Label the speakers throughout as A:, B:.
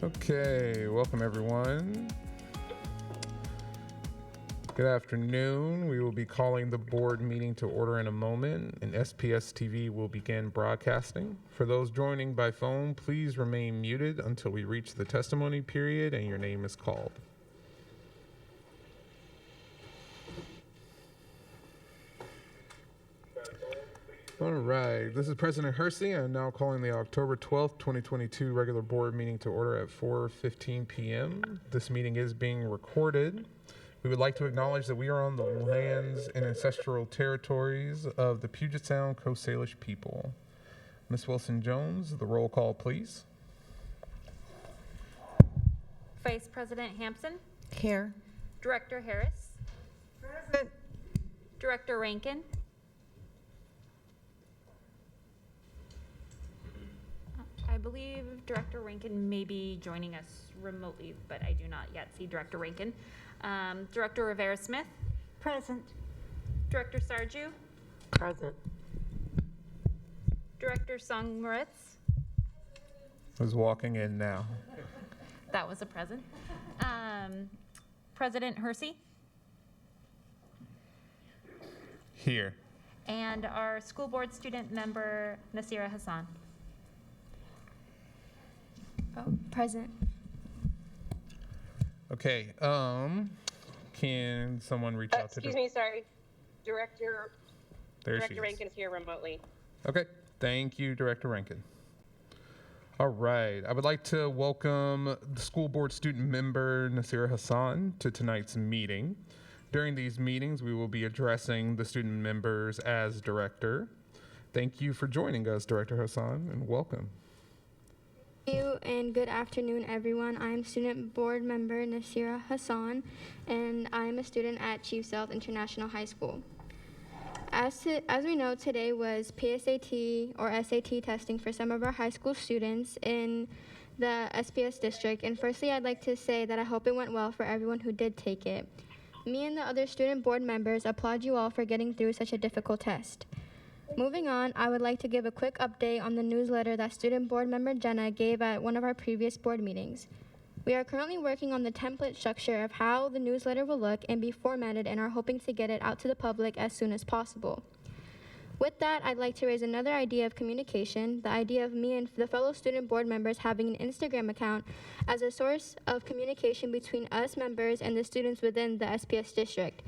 A: Okay, welcome everyone. Good afternoon. We will be calling the board meeting to order in a moment, and SPS TV will begin broadcasting. For those joining by phone, please remain muted until we reach the testimony period and your name is called. All right, this is President Hersey. I'm now calling the October 12th, 2022 regular board meeting to order at 4:15 p.m. This meeting is being recorded. We would like to acknowledge that we are on the lands and ancestral territories of the Puget Sound Coast Salish people. Ms. Wilson-Jones, the roll call, please.
B: Vice President Hampson,
C: Here.
B: Director Harris,
C: Present.
B: Director Rankin, I believe Director Rankin may be joining us remotely, but I do not yet see Director Rankin. Director Rivera-Smith,
C: Present.
B: Director Sarju,
C: Present.
B: Director Song Moritz,
A: Who's walking in now?
B: that was a present. President Hersey,
A: Here.
B: and our school board student member Nasira Hassan.
D: Present.
A: Okay, can someone reach out to
E: Excuse me, sorry. Director
A: There she is.
E: Rankin is here remotely.
A: Okay, thank you, Director Rankin. All right, I would like to welcome the school board student member Nasira Hassan to tonight's meeting. During these meetings, we will be addressing the student members as director. Thank you for joining us, Director Hassan, and welcome.
D: Thank you and good afternoon, everyone. I'm student board member Nasira Hassan, and I am a student at Chief Sealth International High School. As we know, today was PSAT or SAT testing for some of our high school students in the SPS district. And firstly, I'd like to say that I hope it went well for everyone who did take it. Me and the other student board members applaud you all for getting through such a difficult test. Moving on, I would like to give a quick update on the newsletter that student board member Jenna gave at one of our previous board meetings. We are currently working on the template structure of how the newsletter will look and be formatted and are hoping to get it out to the public as soon as possible. With that, I'd like to raise another idea of communication, the idea of me and the fellow student board members having an Instagram account as a source of communication between us members and the students within the SPS district.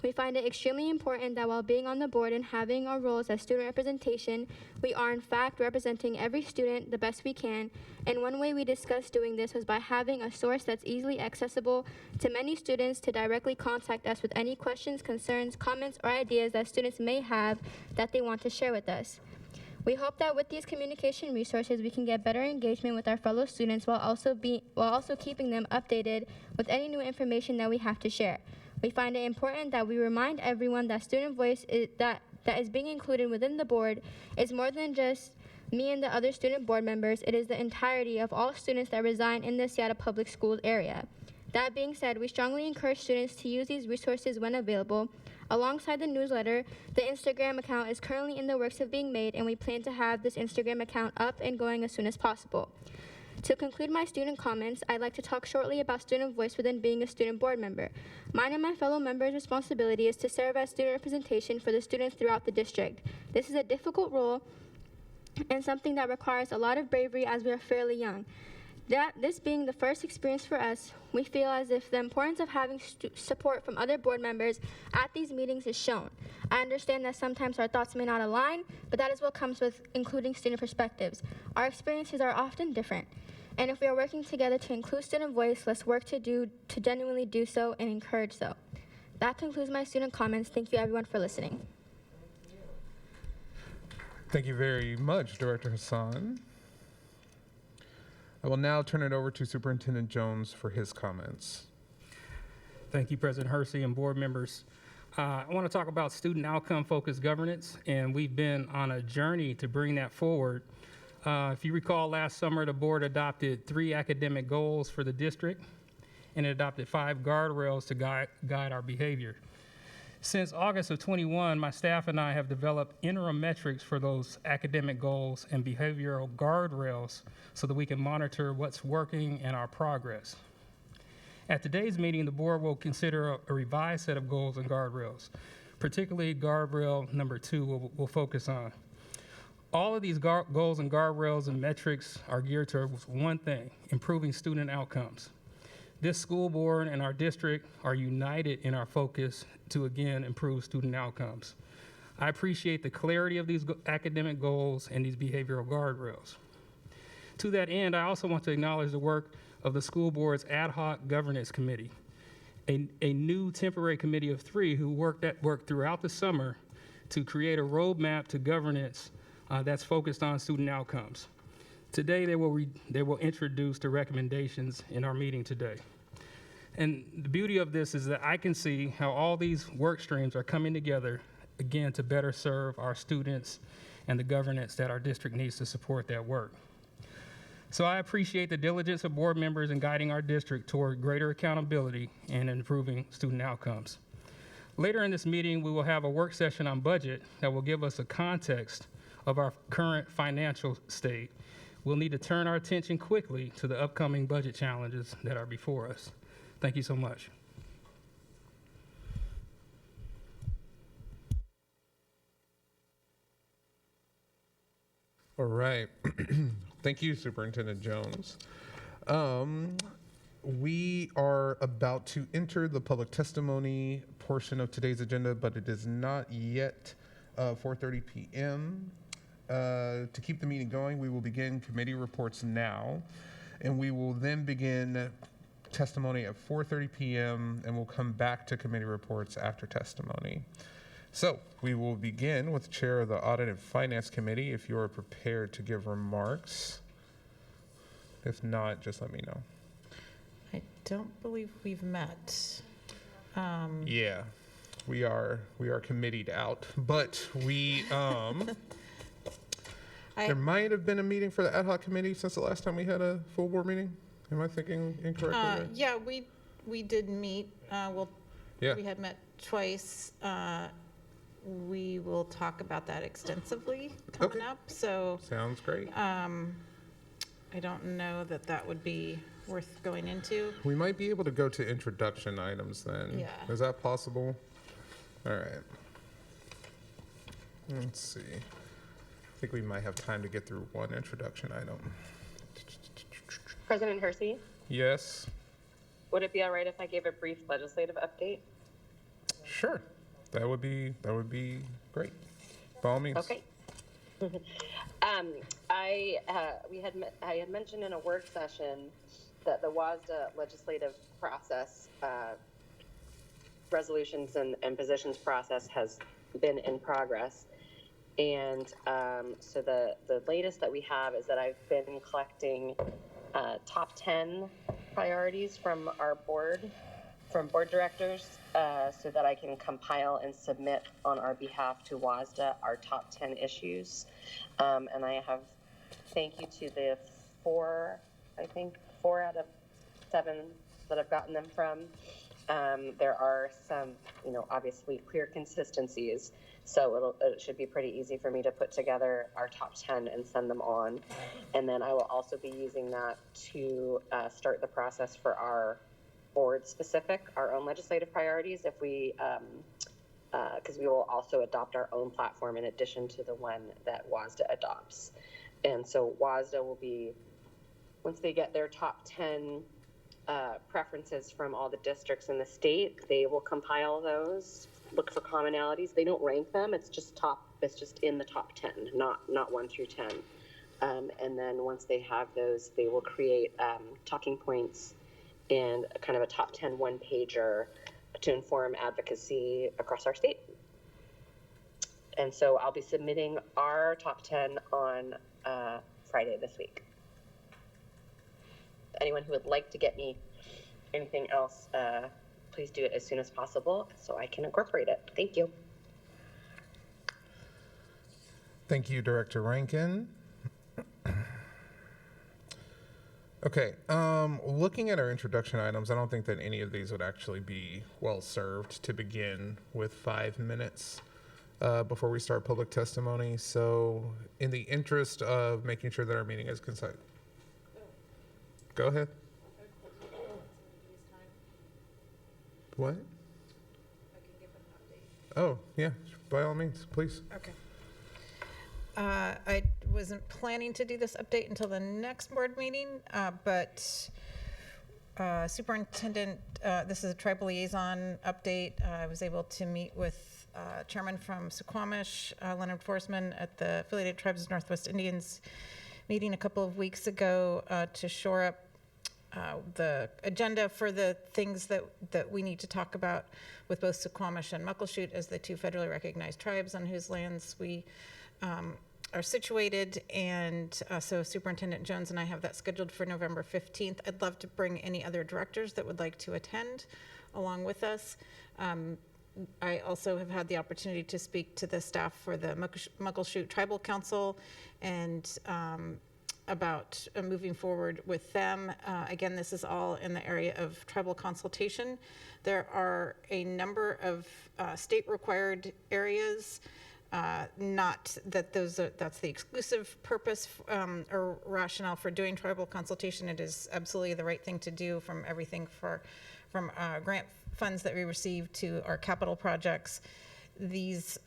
D: We find it extremely important that while being on the board and having our roles as student representation, we are in fact representing every student the best we can. And one way we discussed doing this was by having a source that's easily accessible to many students to directly contact us with any questions, concerns, comments, or ideas that students may have that they want to share with us. We hope that with these communication resources, we can get better engagement with our fellow students while also keeping them updated with any new information that we have to share. We find it important that we remind everyone that student voice that is being included within the board is more than just me and the other student board members. It is the entirety of all students that reside in the Seattle Public Schools area. That being said, we strongly encourage students to use these resources when available. Alongside the newsletter, the Instagram account is currently in the works of being made, and we plan to have this Instagram account up and going as soon as possible. To conclude my student comments, I'd like to talk shortly about student voice within being a student board member. Mine and my fellow members' responsibility is to serve as student representation for the students throughout the district. This is a difficult role and something that requires a lot of bravery as we are fairly young. This being the first experience for us, we feel as if the importance of having support from other board members at these meetings is shown. I understand that sometimes our thoughts may not align, but that is what comes with including student perspectives. Our experiences are often different. And if we are working together to include student voice, let's work to genuinely do so and encourage so. That concludes my student comments. Thank you everyone for listening.
A: Thank you very much, Director Hassan. I will now turn it over to Superintendent Jones for his comments.
F: Thank you, President Hersey and board members. I want to talk about student outcome-focused governance, and we've been on a journey to bring that forward. If you recall, last summer, the board adopted 3 academic goals for the district, and it adopted 5 guardrails to guide our behavior. Since August of 21, my staff and I have developed interim metrics for those academic goals and behavioral guardrails so that we can monitor what's working and our progress. At today's meeting, the board will consider a revised set of goals and guardrails, particularly guardrail number 2 we'll focus on. All of these goals and guardrails and metrics are geared towards one thing: improving student outcomes. This school board and our district are united in our focus to, again, improve student outcomes. I appreciate the clarity of these academic goals and these behavioral guardrails. To that end, I also want to acknowledge the work of the school board's ad hoc governance committee, a new temporary committee of 3 who worked throughout the summer to create a roadmap to governance that's focused on student outcomes. Today, they will introduce the recommendations in our meeting today. And the beauty of this is that I can see how all these work streams are coming together, again, to better serve our students and the governance that our district needs to support that work. So I appreciate the diligence of board members in guiding our district toward greater accountability and improving student outcomes. Later in this meeting, we will have a work session on budget that will give us a context of our current financial state. We'll need to turn our attention quickly to the upcoming budget challenges that are before us. Thank you so much.
A: All right. Thank you, Superintendent Jones. We are about to enter the public testimony portion of today's agenda, but it is not yet 4:30 p.m. To keep the meeting going, we will begin committee reports now, and we will then begin testimony at 4:30 p.m., and we'll come back to committee reports after testimony. So we will begin with Chair of the Audit and Finance Committee, if you are prepared to give remarks. If not, just let me know.
C: I don't believe we've met.
A: Yeah, we are committeed out, but we there might have been a meeting for the ad hoc committee since the last time we had a full board meeting. Am I thinking incorrectly?
C: Yeah, we did meet.
A: Yeah.
C: We had met twice. We will talk about that extensively coming
A: Okay.
C: up. So
A: Sounds great.
C: I don't know that would be worth going into.
A: We might be able to go to introduction items then.
C: Yeah.
A: Is that possible? All right. Let's see. I think we might have time to get through one introduction item.
E: President Hersey,
A: Yes.
E: would it be all right if I gave a brief legislative update?
A: Sure. That would be great. By all means.
E: Okay. I had mentioned in a work session that the WASDA legislative process, resolutions and positions process has been in progress. And so the latest that we have is that I've been collecting top 10 priorities from our board, from board directors, so that I can compile and submit on our behalf to WASDA our top 10 issues. And I have, thank you to the 4 out of 7 that I've gotten them from. There are some, obviously clear consistencies. So it should be pretty easy for me to put together our top 10 and send them on. And then I will also be using that to start the process for our board specific, our own legislative priorities, if we, because we will also adopt our own platform in addition to the one that WASDA adopts. And so WASDA will be, once they get their top 10 preferences from all the districts in the state, they will compile those, look for commonalities. They don't rank them. It's just in the top 10, not 1 through 10. And then once they have those, they will create talking points and a kind of a top 10 one-pager to inform advocacy across our state. And so I'll be submitting our top 10 on Friday this week. Anyone who would like to get me anything else, please do it as soon as possible so I can incorporate it. Thank you.
A: Thank you, Director Rankin. Okay, looking at our introduction items, I don't think that any of these would actually be well served to begin with 5 minutes before we start public testimony. So, in the interest of making sure that our meeting is concise, go ahead. What? Oh, yeah, by all means, please.
C: Okay. I wasn't planning to do this update until the next board meeting, but Superintendent, this is a tribal liaison update. I was able to meet with Chairman from Suquamish, Leonard Forsman, at the Affiliated Tribes of Northwest Indians meeting a couple of weeks ago to shore up the agenda for the things that we need to talk about with both Suquamish and Muckleshoot as the two federally recognized tribes on whose lands we are situated. And so Superintendent Jones and I have that scheduled for November 15th. I'd love to bring any other directors that would like to attend along with us. I also have had the opportunity to speak to the staff for the Muckleshoot Tribal Council and about moving forward with them. Again, this is all in the area of tribal consultation. There are a number of state required areas, not that that's the exclusive purpose or rationale for doing tribal consultation. It is absolutely the right thing to do, from everything from grant funds that we receive to our capital projects. These,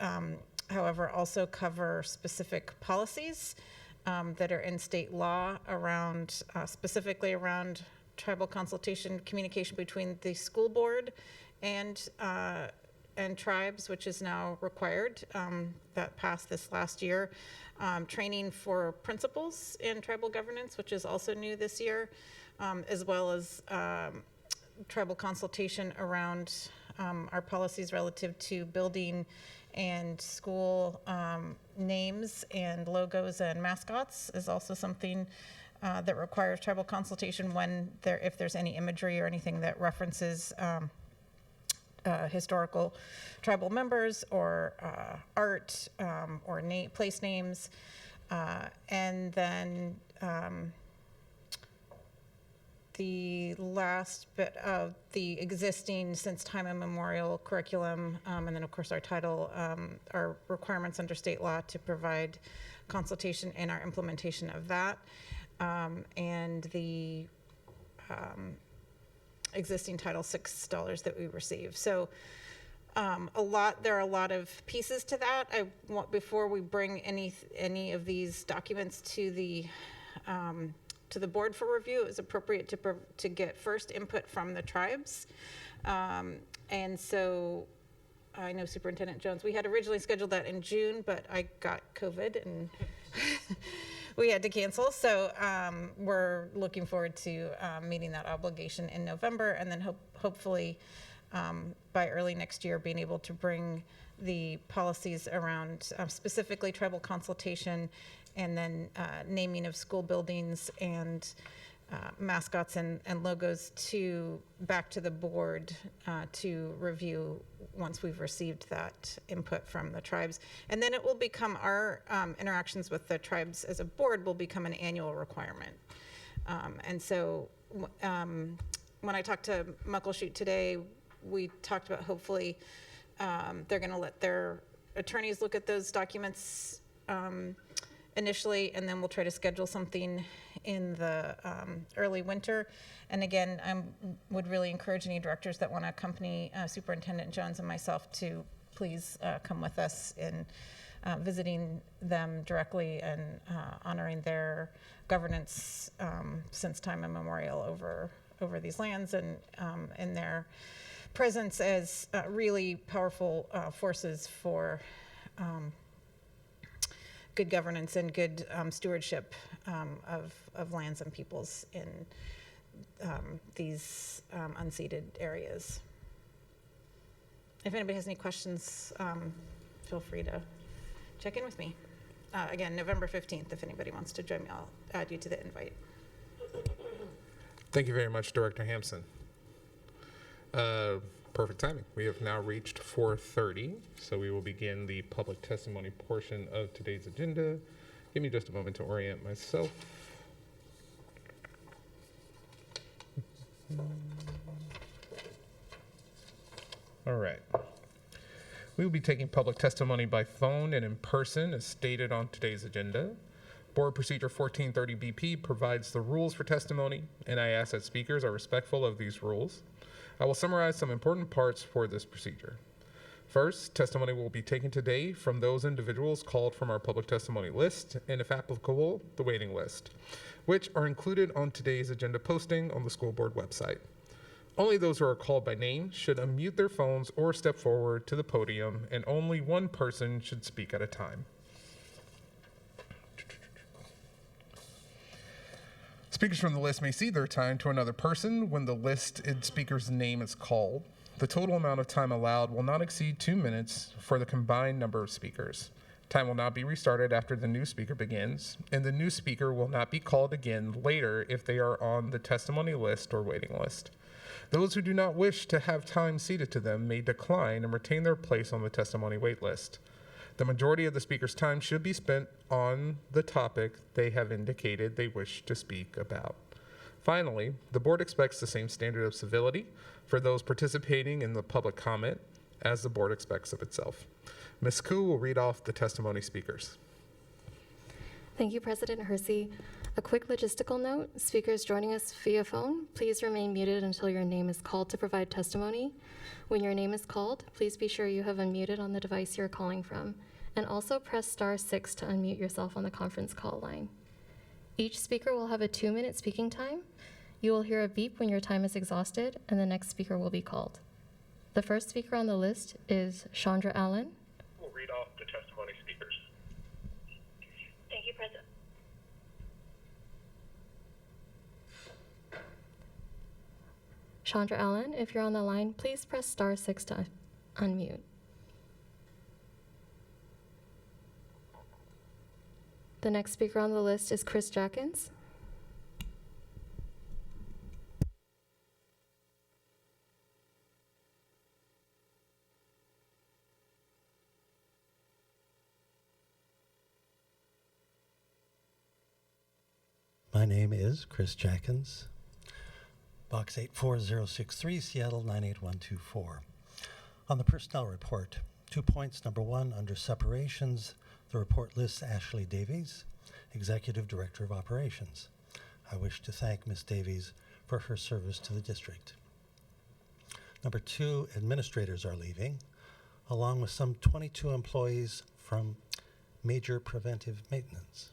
C: however, also cover specific policies that are in state law around, specifically around tribal consultation, communication between the school board and tribes, which is now required, that passed this last year. Training for principals in tribal governance, which is also new this year, as well as tribal consultation around our policies relative to building and school names and logos and mascots is also something that requires tribal consultation if there's any imagery or anything that references historical tribal members or art or place names. And then the last bit of the existing since time immemorial curriculum, and then of course our title, our requirements under state law to provide consultation and our implementation of that, and the existing Title VI dollars that we receive. So there are a lot of pieces to that. Before we bring any of these documents to the board for review, it was appropriate to get first input from the tribes. And so I know Superintendent Jones, we had originally scheduled that in June, but I got COVID and we had to cancel. So we're looking forward to meeting that obligation in November, and then hopefully by early next year being able to bring the policies around specifically tribal consultation, and then naming of school buildings and mascots and logos back to the board to review once we've received that input from the tribes. And then it will become our interactions with the tribes as a board will become an annual requirement. And so when I talked to Muckleshoot today, we talked about hopefully they're going to let their attorneys look at those documents initially, and then we'll try to schedule something in the early winter. And again, I would really encourage any directors that want to accompany Superintendent Jones and myself to please come with us in visiting them directly and honoring their governance since time immemorial over these lands, and in their presence as really powerful forces for good governance and good stewardship of lands and peoples in these unceded areas. If anybody has any questions, feel free to check in with me. Again, November 15th, if anybody wants to join me, I'll add you to the invite.
A: Thank you very much, Director Hampson. Perfect timing. We have now reached 4:30, so we will begin the public testimony portion of today's agenda. Give me just a moment to orient myself. All right. We will be taking public testimony by phone and in person as stated on today's agenda. Board Procedure 1430 BP provides the rules for testimony, and I ask that speakers are respectful of these rules. I will summarize some important parts for this procedure. First, testimony will be taken today from those individuals called from our public testimony list, and if applicable, the waiting list, which are included on today's agenda posting on the school board website. Only those who are called by name should unmute their phones or step forward to the podium, and only one person should speak at a time. Speakers from the list may cede their time to another person when the listed speaker's name is called. The total amount of time allowed will not exceed 2 minutes for the combined number of speakers. Time will not be restarted after the new speaker begins, and the new speaker will not be called again later if they are on the testimony list or waiting list. Those who do not wish to have time ceded to them may decline and retain their place on the testimony wait list. The majority of the speaker's time should be spent on the topic they have indicated they wish to speak about. Finally, the board expects the same standard of civility for those participating in the public comment as the board expects of itself. Ms. Koo will read off the testimony speakers.
G: Thank you, President Hersey. A quick logistical note, speakers joining us via phone, please remain muted until your name is called to provide testimony. When your name is called, please be sure you have unmuted on the device you're calling from, and also press *6 to unmute yourself on the conference call line. Each speaker will have a 2-minute speaking time. You will hear a beep when your time is exhausted, and the next speaker will be called. The first speaker on the list is Chandra Allen.
A: We'll read off the testimony speakers.
G: Thank you, President. Chandra Allen, if you're on the line, please press *6 to unmute. The next speaker on the list is Chris Jackins.
H: My name is Chris Jackins, Box 84063, Seattle 98124. On the personnel report, 2 points. Number 1, under separations, the report lists Ashley Davies, Executive Director of Operations. I wish to thank Ms. Davies for her service to the district. Number 2, administrators are leaving, along with some 22 employees from major preventive maintenance.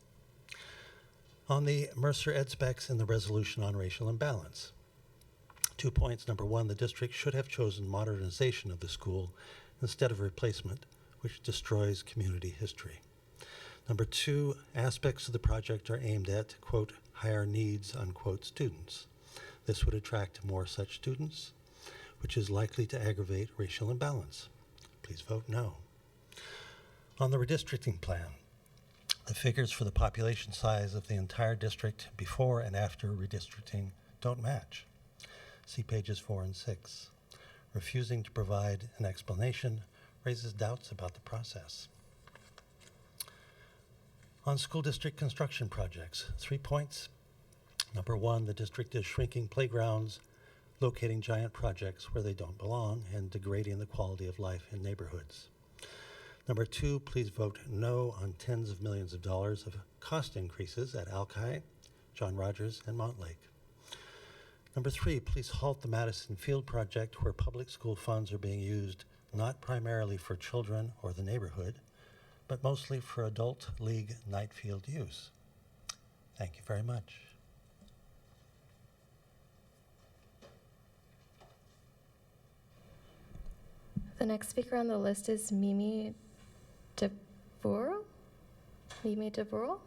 H: On the Mercer Ed specs and the resolution on racial imbalance, 2 points. Number 1, the district should have chosen modernization of the school instead of replacement, which destroys community history. Number 2, aspects of the project are aimed at, quote, higher needs, unquote, students. This would attract more such students, which is likely to aggravate racial imbalance. Please vote no. On the redistricting plan, the figures for the population size of the entire district before and after redistricting don't match. See pages 4 and 6. Refusing to provide an explanation raises doubts about the process. On school district construction projects, 3 points. Number 1, the district is shrinking playgrounds, locating giant projects where they don't belong, and degrading the quality of life in neighborhoods. Number 2, please vote no on tens of millions of dollars of cost increases at Alki, John Rogers, and Montlake. Number 3, please halt the Madison Field project where public school funds are being used not primarily for children or the neighborhood, but mostly for adult league night field use. Thank you very much.
G: The next speaker on the list is Mimi DeVoro. Mimi DeVoro.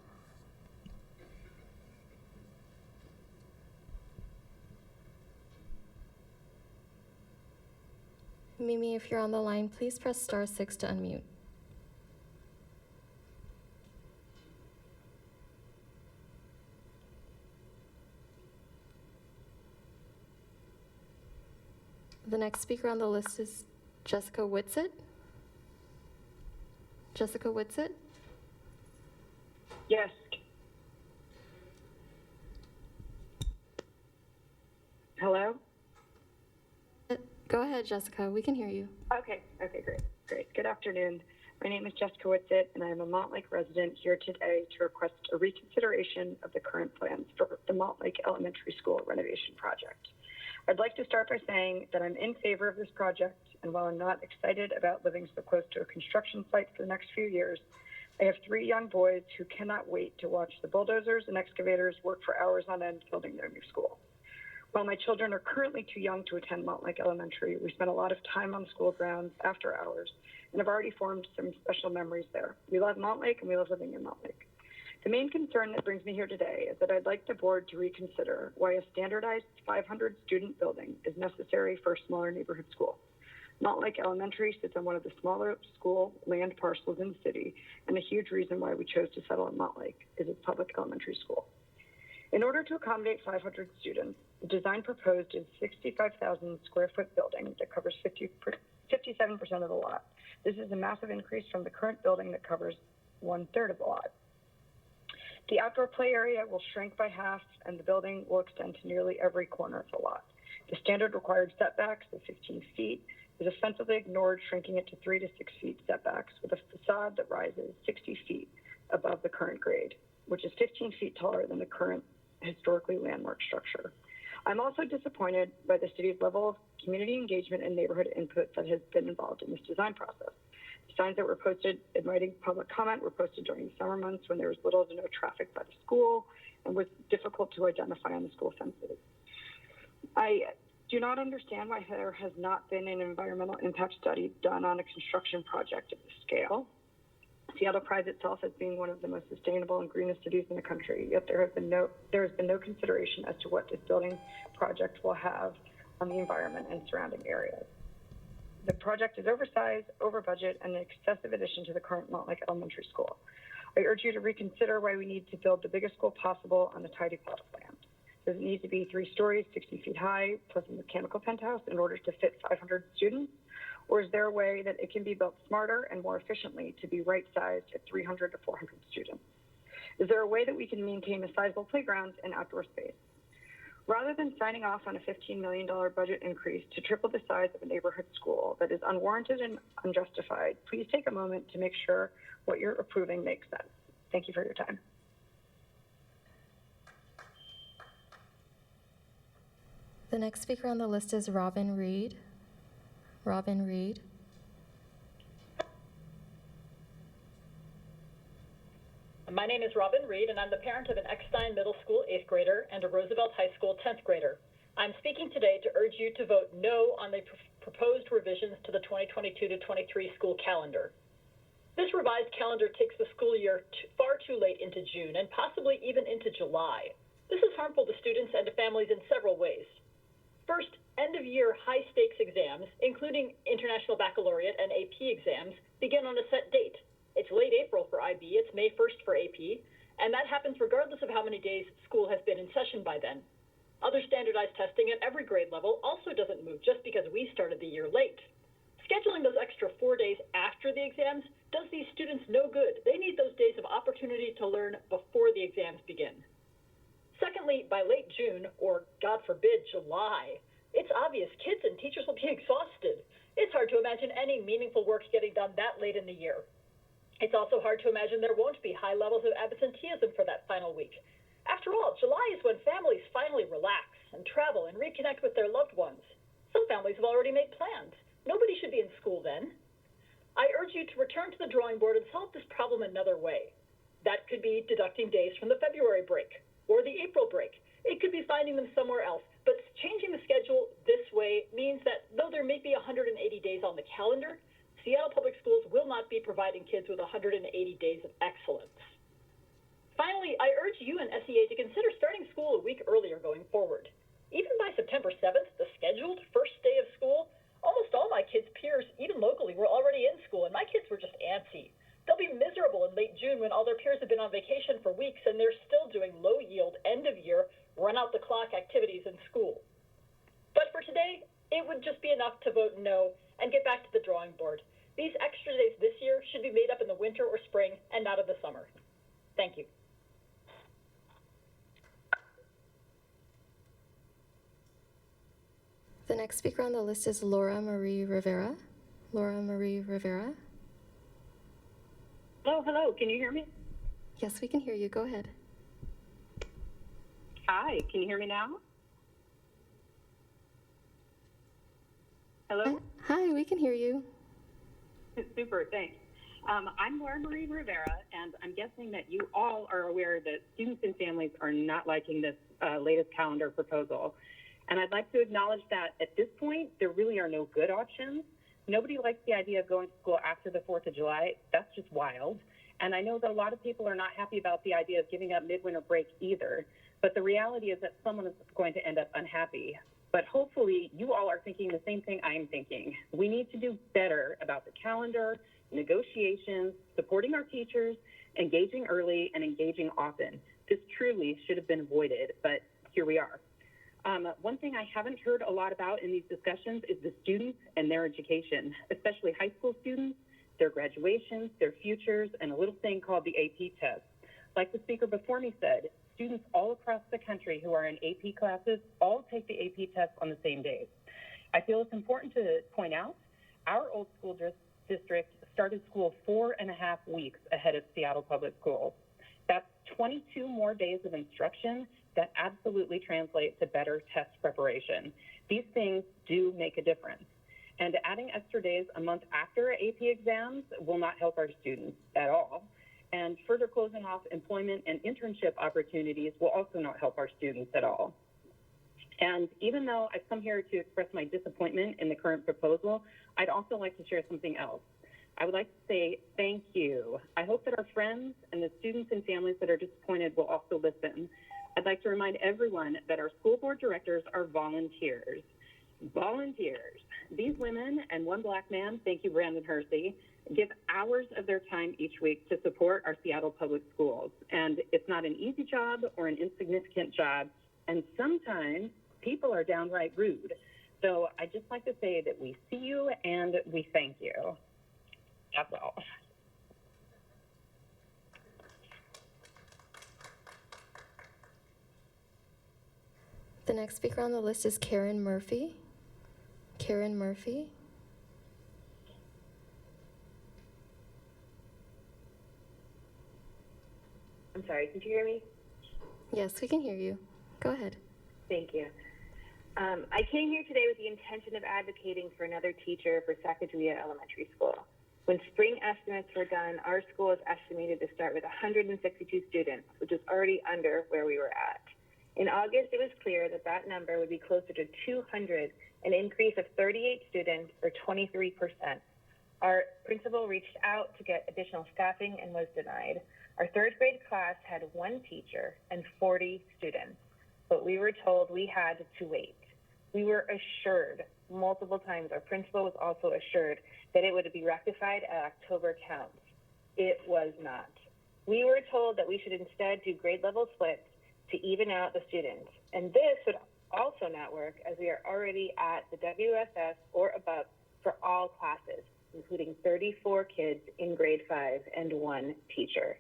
G: Mimi, if you're on the line, please press *6 to unmute. The next speaker on the list is Jessica Whitsitt. Jessica Whitsitt?
I: Yes. Hello?
G: Go ahead, Jessica. We can hear you.
I: Okay, great. Good afternoon. My name is Jessica Whitsitt, and I am a Montlake resident here today to request a reconsideration of the current plans for the Montlake Elementary School renovation project. I'd like to start by saying that I'm in favor of this project, and while I'm not excited about living so close to a construction site for the next few years, I have 3 young boys who cannot wait to watch the bulldozers and excavators work for hours on end building their new school. While my children are currently too young to attend Montlake Elementary, we spend a lot of time on school grounds after hours and have already formed some special memories there. We love Montlake and we love living in Montlake. The main concern that brings me here today is that I'd like the board to reconsider why a standardized 500 student building is necessary for a smaller neighborhood school. Montlake Elementary sits on one of the smaller school land parcels in the city, and a huge reason why we chose to settle in Montlake is its public elementary school. In order to accommodate 500 students, the design proposed is 65,000 square foot building that covers 57% of the lot. This is a massive increase from the current building that covers 1/3 of the lot. The outdoor play area will shrink by half, and the building will extend to nearly every corner of the lot. The standard required setbacks of 15 feet is offensively ignored, shrinking it to 3 to 6 feet setbacks with a facade that rises 60 feet above the current grade, which is 15 feet taller than the current historically landmark structure. I'm also disappointed by the city's level of community engagement and neighborhood input that has been involved in this design process. The signs that were posted inviting public comment were posted during the summer months when there was little to no traffic by the school and was difficult to identify on the school fences. I do not understand why there has not been an environmental impact study done on a construction project of this scale. Seattle prides itself as being one of the most sustainable and greenest cities in the country, yet there has been no consideration as to what this building project will have on the environment and surrounding areas. The project is oversized, over budget, and an excessive addition to the current Montlake Elementary School. I urge you to reconsider why we need to build the biggest school possible on a tidy plot of land. Does it need to be 3 stories, 60 feet high, plus a mechanical penthouse in order to fit 500 students? Or is there a way that it can be built smarter and more efficiently to be right-sized at 300 to 400 students? Is there a way that we can maintain a sizable playground and outdoor space? Rather than signing off on a $15 million budget increase to triple the size of a neighborhood school that is unwarranted and unjustified, please take a moment to make sure what you're approving makes sense. Thank you for your time.
G: The next speaker on the list is Robin Reed. Robin Reed.
J: My name is Robin Reed, and I'm the parent of an Eckstein Middle School 8th grader and a Roosevelt High School 10th grader. I'm speaking today to urge you to vote no on the proposed revisions to the 2022 to 23 school calendar. This revised calendar takes the school year far too late into June and possibly even into July. This is harmful to students and to families in several ways. First, end-of-year high-stakes exams, including International Baccalaureate and AP exams, begin on a set date. It's late April for IB, it's May 1st for AP, and that happens regardless of how many days school has been in session by then. Other standardized testing at every grade level also doesn't move just because we started the year late. Scheduling those extra 4 days after the exams does these students no good. They need those days of opportunity to learn before the exams begin. Secondly, by late June, or God forbid, July, it's obvious kids and teachers will be exhausted. It's hard to imagine any meaningful work getting done that late in the year. It's also hard to imagine there won't be high levels of absenteeism for that final week. After all, July is when families finally relax and travel and reconnect with their loved ones. Some families have already made plans. Nobody should be in school then. I urge you to return to the drawing board and solve this problem another way. That could be deducting days from the February break or the April break. It could be finding them somewhere else, but changing the schedule this way means that though there may be 180 days on the calendar, Seattle Public Schools will not be providing kids with 180 days of excellence. Finally, I urge you and SEA to consider starting school a week earlier going forward. Even by September 7th, the scheduled first day of school, almost all my kids' peers, even locally, were already in school, and my kids were just antsy. They'll be miserable in late June when all their peers have been on vacation for weeks and they're still doing low-yield, end-of-year, run-out-the-clock activities in school. But for today, it would just be enough to vote no and get back to the drawing board. These extra days this year should be made up in the winter or spring and not in the summer. Thank you.
G: The next speaker on the list is Laura Marie Rivera. Laura Marie Rivera.
K: Hello. Can you hear me?
G: Yes, we can hear you. Go ahead.
K: Hi. Can you hear me now? Hello?
G: Hi, we can hear you.
K: Super. Thanks. I'm Laura Marie Rivera, and I'm guessing that you all are aware that students and families are not liking this latest calendar proposal. And I'd like to acknowledge that at this point, there really are no good options. Nobody likes the idea of going to school after the 4th of July. That's just wild. And I know that a lot of people are not happy about the idea of giving up midwinter break either. But the reality is that someone is going to end up unhappy. But hopefully you all are thinking the same thing I'm thinking. We need to do better about the calendar, negotiations, supporting our teachers, engaging early and engaging often. This truly should have been avoided, but here we are. One thing I haven't heard a lot about in these discussions is the students and their education, especially high school students, their graduations, their futures, and a little thing called the AP test. Like the speaker before me said, students all across the country who are in AP classes all take the AP test on the same day. I feel it's important to point out our old school district started school 4.5 weeks ahead of Seattle Public Schools. That's 22 more days of instruction that absolutely translate to better test preparation. These things do make a difference. And adding extra days a month after AP exams will not help our students at all. And further closing off employment and internship opportunities will also not help our students at all. And even though I've come here to express my disappointment in the current proposal, I'd also like to share something else. I would like to say thank you. I hope that our friends and the students and families that are disappointed will also listen. I'd like to remind everyone that our school board directors are volunteers. Volunteers. These women and one black man, thank you, Brandon Hersey, give hours of their time each week to support our Seattle Public Schools. And it's not an easy job or an insignificant job. And sometimes people are downright rude. So I'd just like to say that we see you and we thank you. That's all.
G: The next speaker on the list is Karen Murphy. Karen Murphy.
L: I'm sorry, did you hear me?
G: Yes, we can hear you. Go ahead.
L: Thank you. I came here today with the intention of advocating for another teacher for Sacagawea Elementary School. When spring estimates were done, our school is estimated to start with 162 students, which is already under where we were at. In August, it was clear that that number would be closer to 200, an increase of 38 students, or 23%. Our principal reached out to get additional staffing and was denied. Our third grade class had 1 teacher and 40 students, but we were told we had to wait. We were assured multiple times, our principal was also assured that it would be rectified at October counts. It was not. We were told that we should instead do grade level splits to even out the students. And this would also not work as we are already at the WSS or above for all classes, including 34 kids in grade 5 and 1 teacher.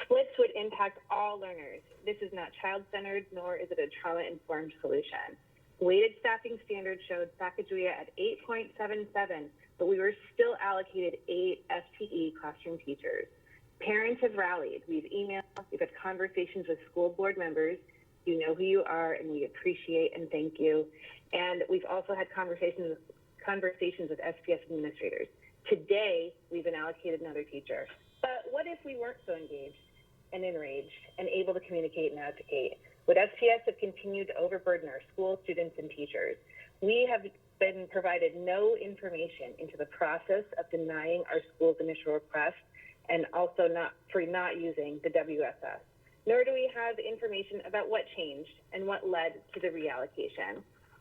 L: Splits would impact all learners. This is not child-centered, nor is it a trauma-informed solution. Weighted staffing standards showed Sacagawea at 8.77, but we were still allocated 8 FTE classroom teachers. Parents have rallied. We've emailed, we've had conversations with school board members. You know who you are, and we appreciate and thank you. And we've also had conversations with SPS administrators. Today, we've been allocated another teacher. But what if we weren't so engaged and enraged and able to communicate and advocate? Would SPS have continued to overburden our school, students, and teachers? We have been provided no information into the process of denying our school's initial request and also not using the WSS. Nor do we have information about what changed and what led to the reallocation.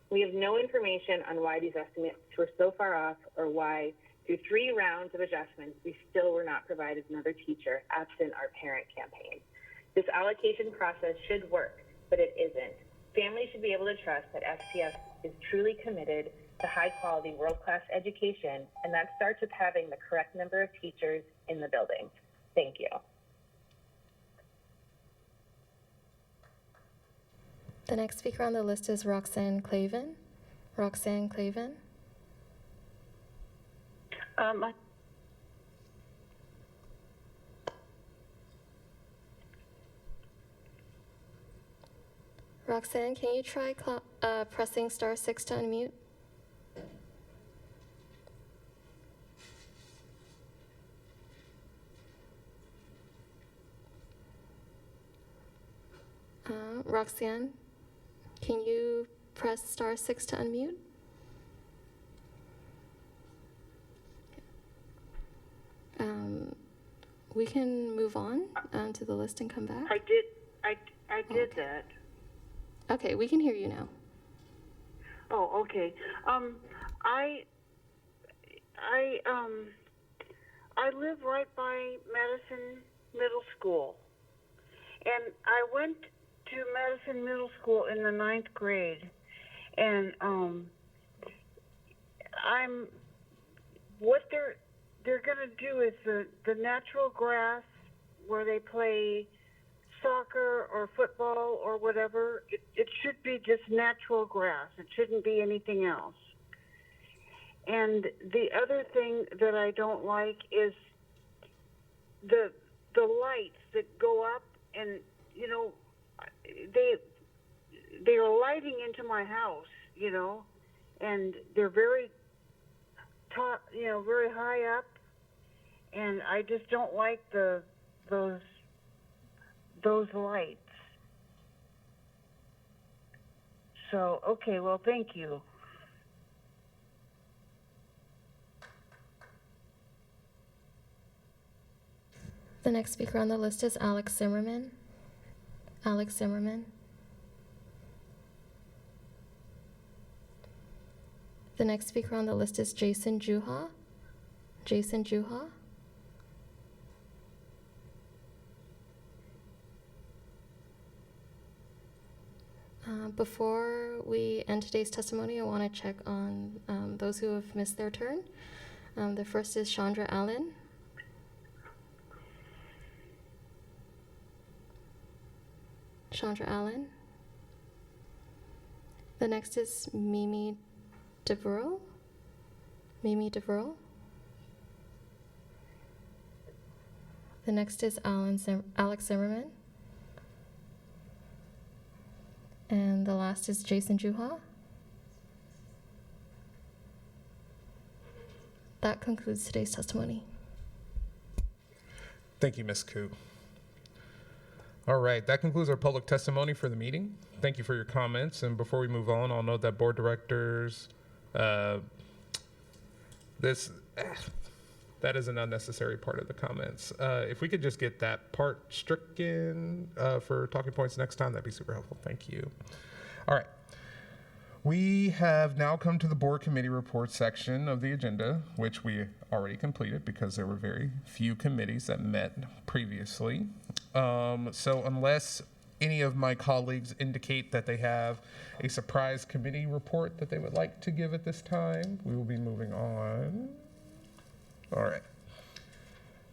L: We have no information on why these estimates were so far off or why, through 3 rounds of adjustments, we still were not provided another teacher absent our parent campaign. This allocation process should work, but it isn't. Families should be able to trust that SPS is truly committed to high-quality, world-class education, and that starts with having the correct number of teachers in the building. Thank you.
G: The next speaker on the list is Roxanne Clavin. Roxanne Clavin, Roxanne, can you try pressing *6 to unmute? Roxanne, can you press *6 to unmute? We can move on to the list and come back.
M: I did that.
G: Okay, we can hear you now.
M: Oh, okay. I live right by Madison Middle School, and I went to Madison Middle School in the 9th grade, and what they're gonna do is the natural grass where they play soccer or football or whatever, it should be just natural grass. It shouldn't be anything else. And the other thing that I don't like is the lights that go up, and they are lighting into my house, and they're very top, very high up, and I just don't like those lights. So, okay, well, thank you.
G: The next speaker on the list is Alex Zimmerman. Alex Zimmerman. The next speaker on the list is Jason Juha. Jason Juha. Before we end today's testimony, I want to check on those who have missed their turn. The first is Chandra Allen. Chandra Allen. The next is Mimi DeVereaux. Mimi DeVereaux. The next is Alex Zimmerman. And the last is Jason Juha. That concludes today's testimony.
A: Thank you, Ms. Koo. All right, that concludes our public testimony for the meeting. Thank you for your comments. And before we move on, I'll note that board directors, that is an unnecessary part of the comments. If we could just get that part stricken for talking points next time, that'd be super helpful. Thank you. All right. We have now come to the board committee report section of the agenda, which we already completed because there were very few committees that met previously. So unless any of my colleagues indicate that they have a surprise committee report that they would like to give at this time, we will be moving on. All right.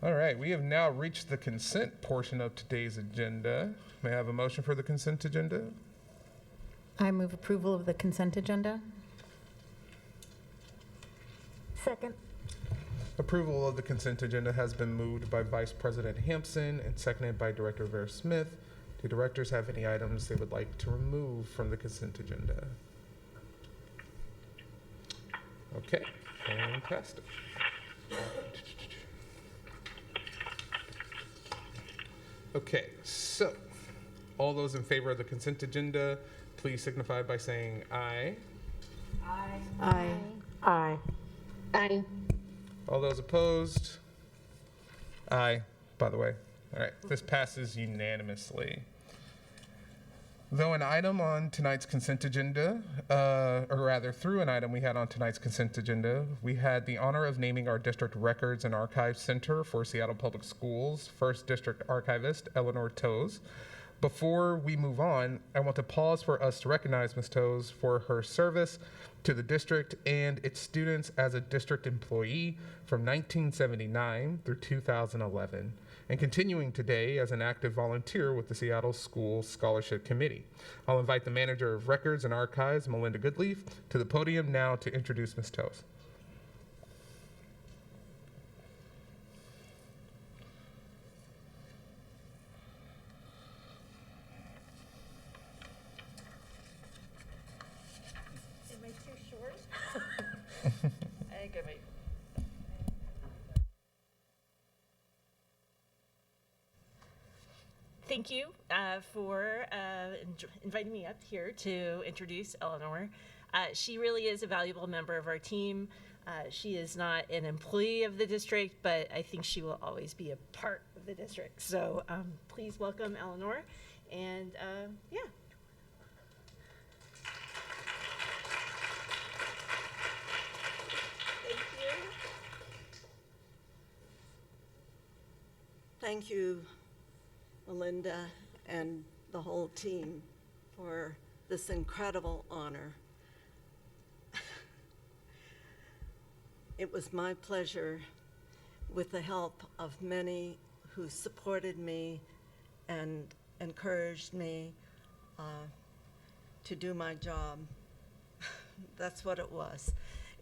A: All right, we have now reached the consent portion of today's agenda. May I have a motion for the consent agenda?
C: I move approval of the consent agenda.
B: Second.
A: Approval of the consent agenda has been moved by Vice President Hampson and seconded by Director Vera Smith. Do directors have any items they would like to remove from the consent agenda? Okay, fantastic. Okay, so all those in favor of the consent agenda, please signify by saying aye.
C: Aye.
G: Aye.
C: Aye.
E: Aye.
A: All those opposed? Aye, by the way. All right, this passes unanimously. Though an item on tonight's consent agenda, or rather through an item we had on tonight's consent agenda, we had the honor of naming our District Records and Archives Center for Seattle Public Schools, First District Archivist Eleanor Toes. Before we move on, I want to pause for us to recognize Ms. Toes for her service to the district and its students as a district employee from 1979 through 2011. and continuing today as an active volunteer with the Seattle School Scholarship Committee. I'll invite the Manager of Records and Archives, Melinda Goodleaf, to the podium now to introduce Ms. Toes.
N: Am I too short? I think I might. Thank you for inviting me up here to introduce Eleanor. She really is a valuable member of our team. She is not an employee of the district, but I think she will always be a part of the district. So please welcome Eleanor. And yeah.
O: Thank you, Melinda, and the whole team for this incredible honor. It was my pleasure, with the help of many who supported me and encouraged me to do my job. That's what it was.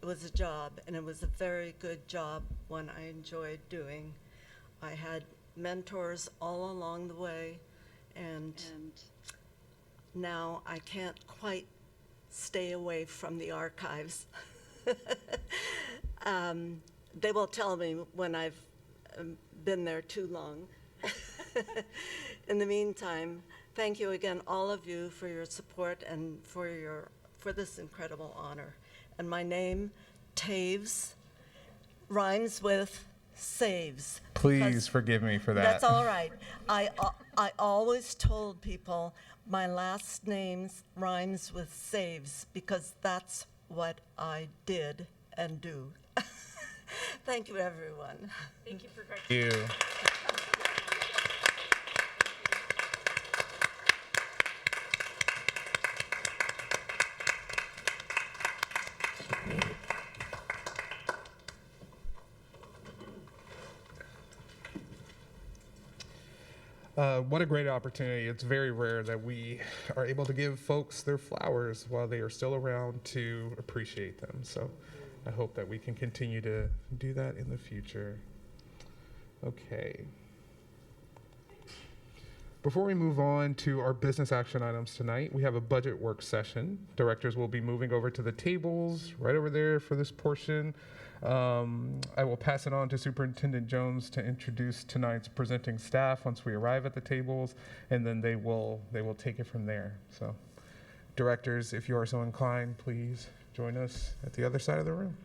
O: It was a job, and it was a very good job, one I enjoyed doing. I had mentors all along the way, and now I can't quite stay away from the archives. They will tell me when I've been there too long. In the meantime, thank you again, all of you, for your support and for this incredible honor. And my name, Taves, rhymes with saves.
A: Please forgive me for that.
O: That's all right. I always told people my last name rhymes with saves because that's what I did and do. Thank you, everyone.
N: Thank you for
A: Thank you. What a great opportunity. It's very rare that we are able to give folks their flowers while they are still around to appreciate them. So I hope that we can continue to do that in the future. Okay. Before we move on to our business action items tonight, we have a budget work session. Directors will be moving over to the tables right over there for this portion. I will pass it on to Superintendent Jones to introduce tonight's presenting staff once we arrive at the tables, and then they will take it from there. So, directors, if you are so inclined, please join us at the other side of the room.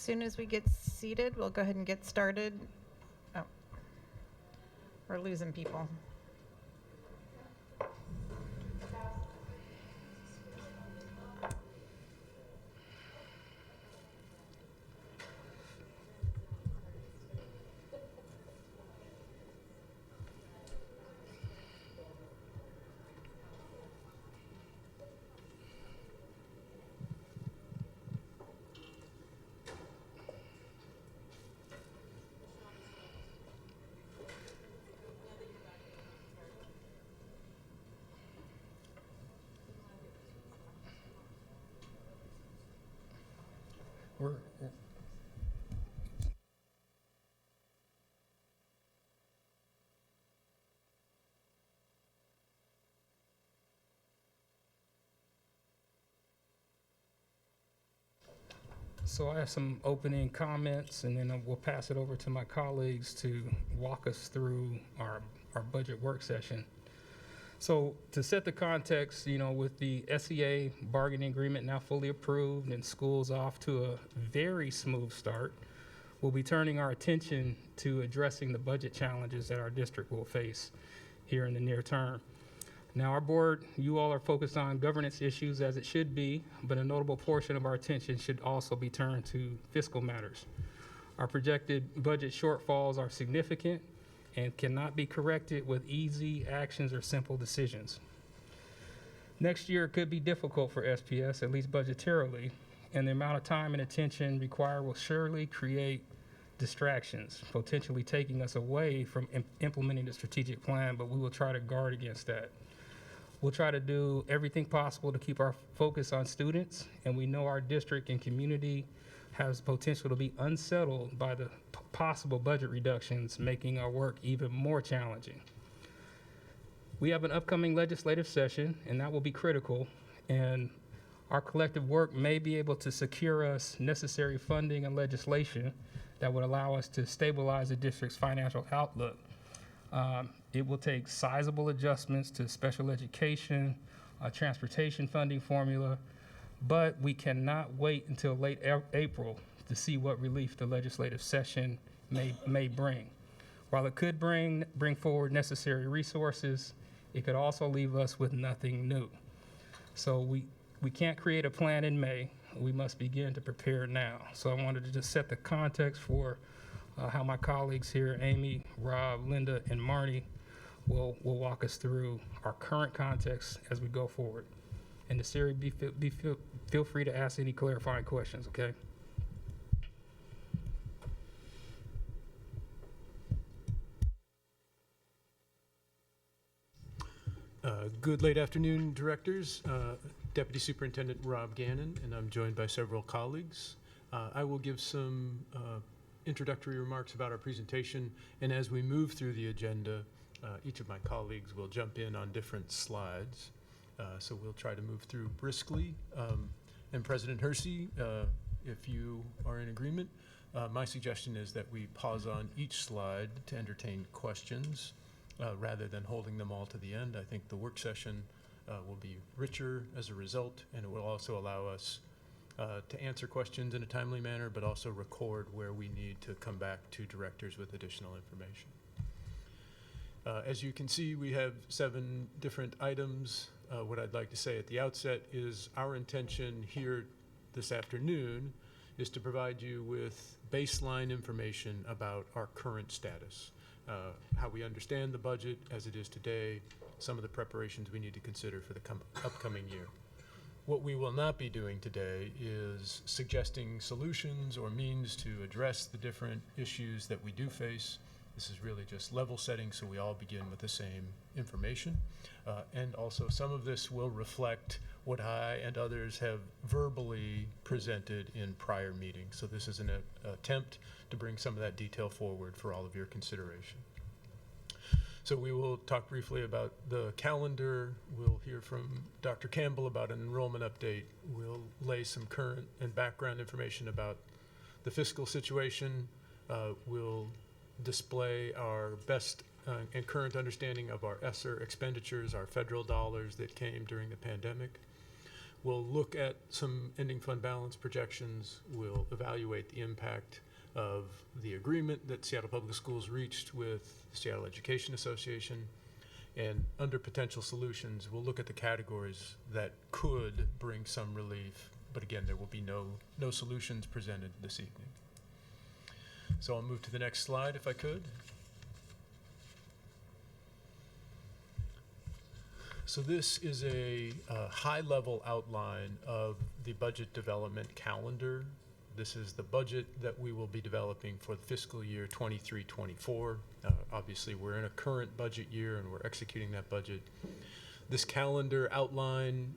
C: soon as we get seated, we'll go ahead and get started. Oh, we're losing people.
F: We're- So I have some opening comments, and then we'll pass it over to my colleagues to walk us through our budget work session. So to set the context, with the SEA bargaining agreement now fully approved and schools off to a very smooth start, we'll be turning our attention to addressing the budget challenges that our district will face here in the near term. Now, our board, you all are focused on governance issues as it should be, but a notable portion of our attention should also be turned to fiscal matters. Our projected budget shortfalls are significant and cannot be corrected with easy actions or simple decisions. Next year could be difficult for SPS, at least budgetarily, and the amount of time and attention required will surely create distractions, potentially taking us away from implementing the strategic plan, but we will try to guard against that. We'll try to do everything possible to keep our focus on students, and we know our district and community has potential to be unsettled by the possible budget reductions, making our work even more challenging. We have an upcoming legislative session, and that will be critical, and our collective work may be able to secure us necessary funding and legislation that would allow us to stabilize the district's financial outlook. It will take sizable adjustments to special education, transportation funding formula, but we cannot wait until late April to see what relief the legislative session may bring. While it could bring forward necessary resources, it could also leave us with nothing new. So we can't create a plan in May. We must begin to prepare now. So I wanted to just set the context for how my colleagues here, Amy, Rob, Linda, and Marnie, will walk us through our current context as we go forward. And Nasiri, feel free to ask any clarifying questions, okay?
P: Good late afternoon, directors. Deputy Superintendent Rob Gannon, and I'm joined by several colleagues. I will give some introductory remarks about our presentation, and as we move through the agenda, each of my colleagues will jump in on different slides. So we'll try to move through briskly. And President Hersey, if you are in agreement, my suggestion is that we pause on each slide to entertain questions rather than holding them all to the end. I think the work session will be richer as a result, and it will also allow us to answer questions in a timely manner, but also record where we need to come back to directors with additional information. As you can see, we have 7 different items. What I'd like to say at the outset is our intention here this afternoon is to provide you with baseline information about our current status, how we understand the budget as it is today, some of the preparations we need to consider for the upcoming year. What we will not be doing today is suggesting solutions or means to address the different issues that we do face. This is really just level setting, so we all begin with the same information. And also some of this will reflect what I and others have verbally presented in prior meetings. So this is an attempt to bring some of that detail forward for all of your consideration. So we will talk briefly about the calendar. We'll hear from Dr. Campbell about an enrollment update. We'll lay some current and background information about the fiscal situation. We'll display our best and current understanding of our ESSER expenditures, our federal dollars that came during the pandemic. We'll look at some ending fund balance projections. We'll evaluate the impact of the agreement that Seattle Public Schools reached with the Seattle Education Association. And under potential solutions, we'll look at the categories that could bring some relief. But again, there will be no solutions presented this evening. So I'll move to the next slide if I could. So this is a high-level outline of the budget development calendar. This is the budget that we will be developing for the fiscal year 23-24. Obviously, we're in a current budget year and we're executing that budget. This calendar outline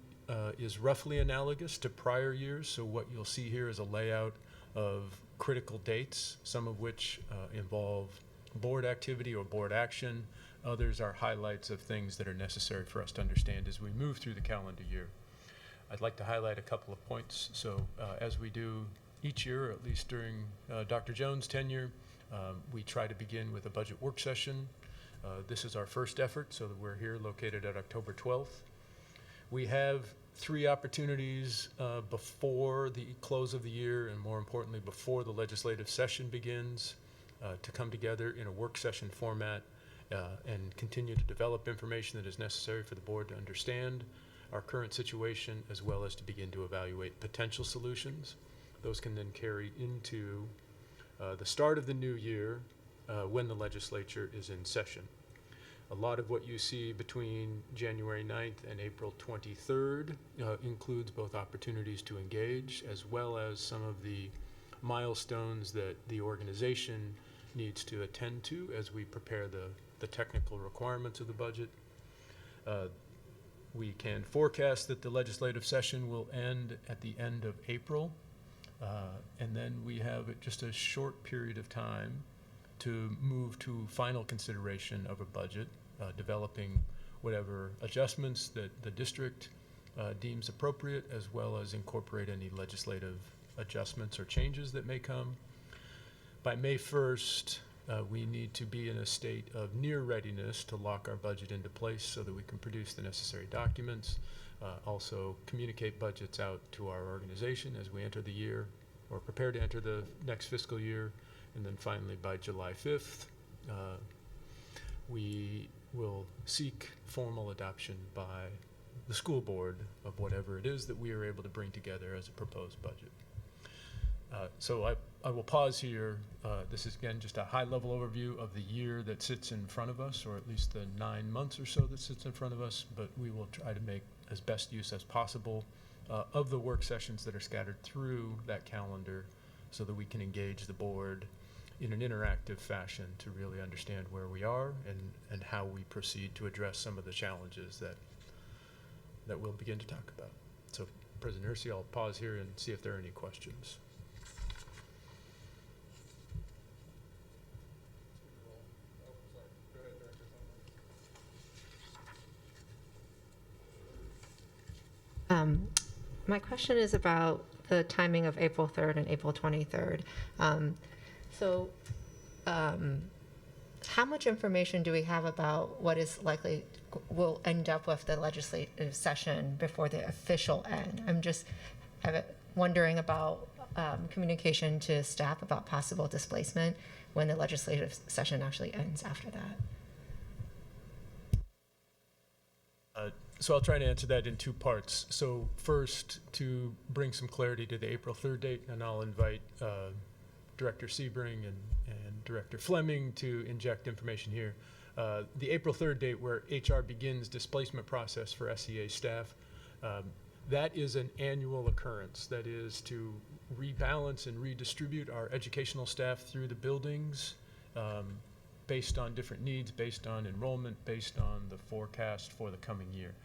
P: is roughly analogous to prior years. So what you'll see here is a layout of critical dates, some of which involve board activity or board action. Others are highlights of things that are necessary for us to understand as we move through the calendar year. I'd like to highlight a couple of points. So as we do each year, or at least during Dr. Jones' tenure, we try to begin with a budget work session. This is our first effort, so that we're here located at October 12th. We have 3 opportunities before the close of the year, and more importantly, before the legislative session begins, to come together in a work session format and continue to develop information that is necessary for the board to understand our current situation, as well as to begin to evaluate potential solutions. Those can then carry into the start of the new year when the legislature is in session. A lot of what you see between January 9th and April 23rd includes both opportunities to engage as well as some of the milestones that the organization needs to attend to as we prepare the technical requirements of the budget. We can forecast that the legislative session will end at the end of April, and then we have just a short period of time to move to final consideration of a budget, developing whatever adjustments that the district deems appropriate, as well as incorporate any legislative adjustments or changes that may come. By May 1st, we need to be in a state of near readiness to lock our budget into place so that we can produce the necessary documents, also communicate budgets out to our organization as we enter the year or prepare to enter the next fiscal year. And then finally, by July 5th, we will seek formal adoption by the school board of whatever it is that we are able to bring together as a proposed budget. So I will pause here. This is, again, just a high-level overview of the year that sits in front of us, or at least the 9 months or so that sits in front of us, but we will try to make as best use as possible of the work sessions that are scattered through that calendar so that we can engage the board in an interactive fashion to really understand where we are and how we proceed to address some of the challenges that we'll begin to talk about. So, President Hersey, I'll pause here and see if there are any questions.
Q: My question is about the timing of April 3rd and April 23rd. How much information do we have about what is likely will end up with the legislative session before the official end? I'm just wondering about communication to staff about possible displacement when the legislative session actually ends after that.
P: So I'll try to answer that in 2 parts. So first, to bring some clarity to the April 3rd date, and I'll invite Director Sebring and Director Fleming to inject information here. The April 3rd date, where HR begins displacement process for SEA staff, that is an annual occurrence. That is to rebalance and redistribute our educational staff through the buildings based on different needs, based on enrollment, based on the forecast for the coming year.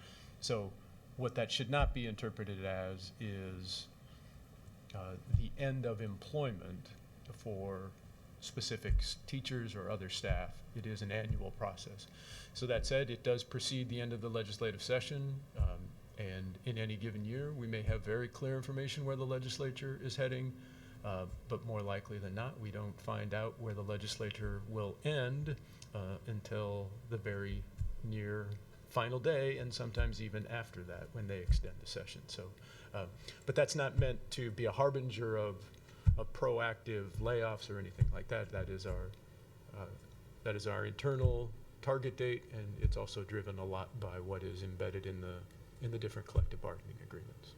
P: So what that should not be interpreted as is the end of employment for specific teachers or other staff. It is an annual process. So that said, it does precede the end of the legislative session, and in any given year, we may have very clear information where the legislature is heading, but more likely than not, we don't find out where the legislature will end until the very near final day, and sometimes even after that when they extend the session. So, but that's not meant to be a harbinger of proactive layoffs or anything like that. That is our internal target date, and it's also driven a lot by what is embedded in the different collective bargaining agreements.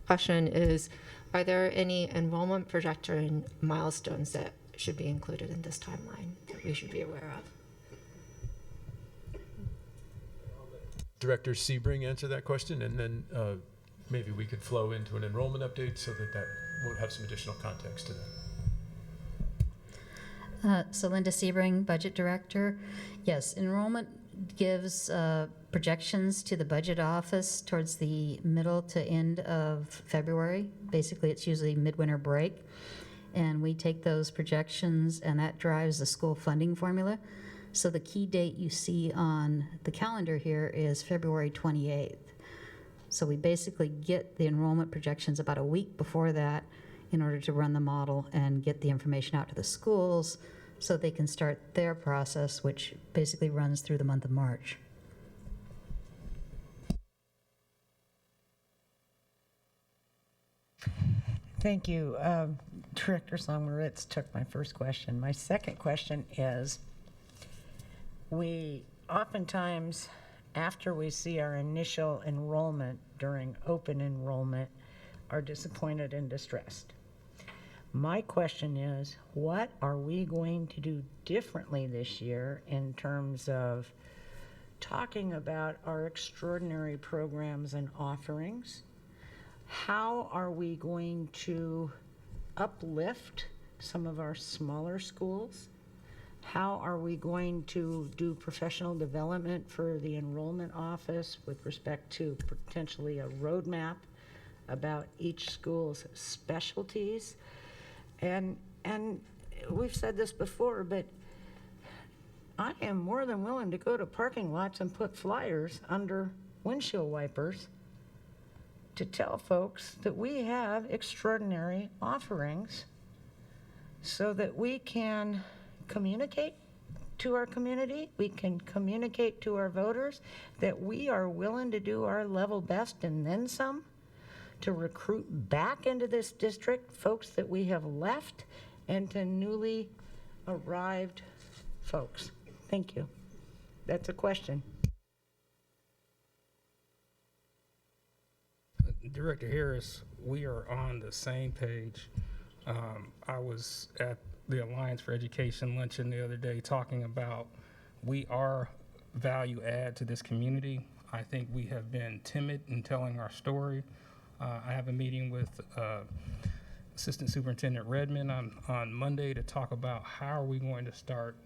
Q: Question is, are there any enrollment projection milestones that should be included in this timeline that we should be aware of?
P: Director Sebring answer that question, and then maybe we could flow into an enrollment update so that will have some additional context to that.
R: So Linda Sebring, Budget Director. Yes, enrollment gives projections to the budget office towards the middle to end of February. Basically, it's usually midwinter break. And we take those projections, and that drives the school funding formula. So the key date you see on the calendar here is February 28th. So we basically get the enrollment projections about a week before that in order to run the model and get the information out to the schools so they can start their process, which basically runs through the month of March.
S: Thank you. Director Song-Moritz took my first question. My second question is, we oftentimes, after we see our initial enrollment during open enrollment, are disappointed and distressed. My question is, what are we going to do differently this year in terms of talking about our extraordinary programs and offerings? How are we going to uplift some of our smaller schools? How are we going to do professional development for the enrollment office with respect to potentially a roadmap about each school's specialties? And we've said this before, but I am more than willing to go to parking lots and put flyers under windshield wipers to tell folks that we have extraordinary offerings so that we can communicate to our community, we can communicate to our voters that we are willing to do our level best and then some to recruit back into this district folks that we have left and to newly arrived folks. Thank you. That's a question.
F: Director Harris, we are on the same page. I was at the Alliance for Education luncheon the other day talking about we are value add to this community. I think we have been timid in telling our story. I have a meeting with Assistant Superintendent Redmond on Monday to talk about how are we going to start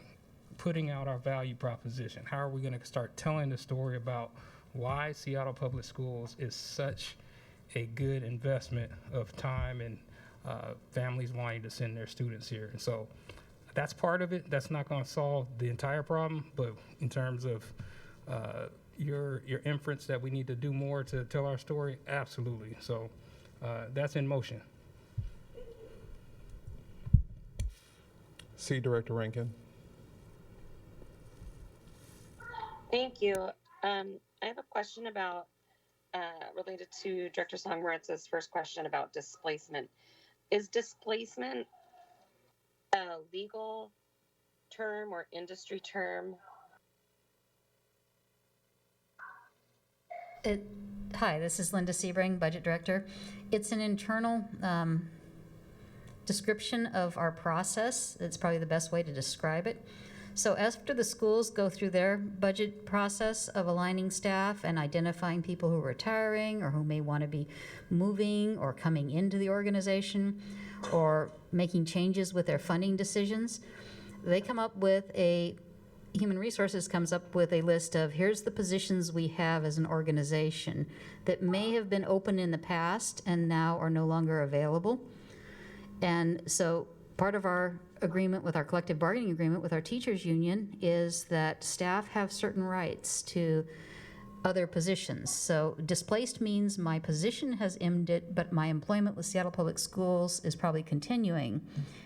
F: putting out our value proposition. How are we going to start telling the story about why Seattle Public Schools is such a good investment of time and families wanting to send their students here. And so that's part of it. That's not going to solve the entire problem, but in terms of your inference that we need to do more to tell our story, absolutely. So that's in motion.
A: See Director Rankin.
E: Thank you. I have a question about related to Director Song-Moritz's first question about displacement. Is displacement a legal term or industry term?
R: Hi, this is Linda Sebring, Budget Director. It's an internal description of our process. It's probably the best way to describe it. So after the schools go through their budget process of aligning staff and identifying people who are retiring or who may want to be moving or coming into the organization or making changes with their funding decisions, they come up with Human Resources comes up with a list of here's the positions we have as an organization that may have been open in the past and now are no longer available. And so part of our agreement with our collective bargaining agreement with our teachers union is that staff have certain rights to other positions. So displaced means my position has ended, but my employment with Seattle Public Schools is probably continuing,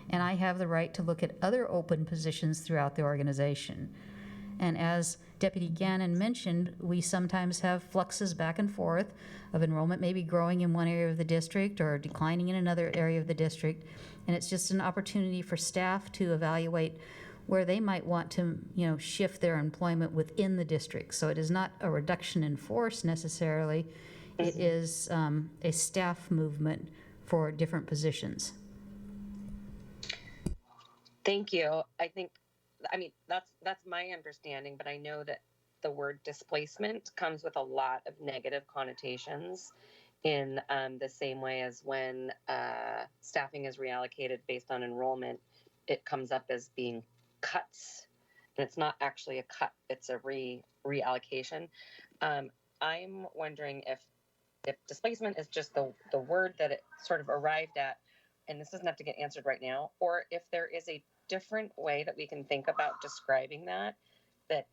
R: and I have the right to look at other open positions throughout the organization. And as Deputy Gannon mentioned, we sometimes have fluxes back and forth of enrollment maybe growing in one area of the district or declining in another area of the district, and it's just an opportunity for staff to evaluate where they might want to, shift their employment within the district. So it is not a reduction in force necessarily. It is a staff movement for different positions.
E: Thank you. I mean, that's my understanding, but I know that the word displacement comes with a lot of negative connotations in the same way as when staffing is reallocated based on enrollment, it comes up as being cuts, and it's not actually a cut, it's a reallocation. I'm wondering if displacement is just the word that it sort of arrived at, and this doesn't have to get answered right now, or if there is a different way that we can think about describing that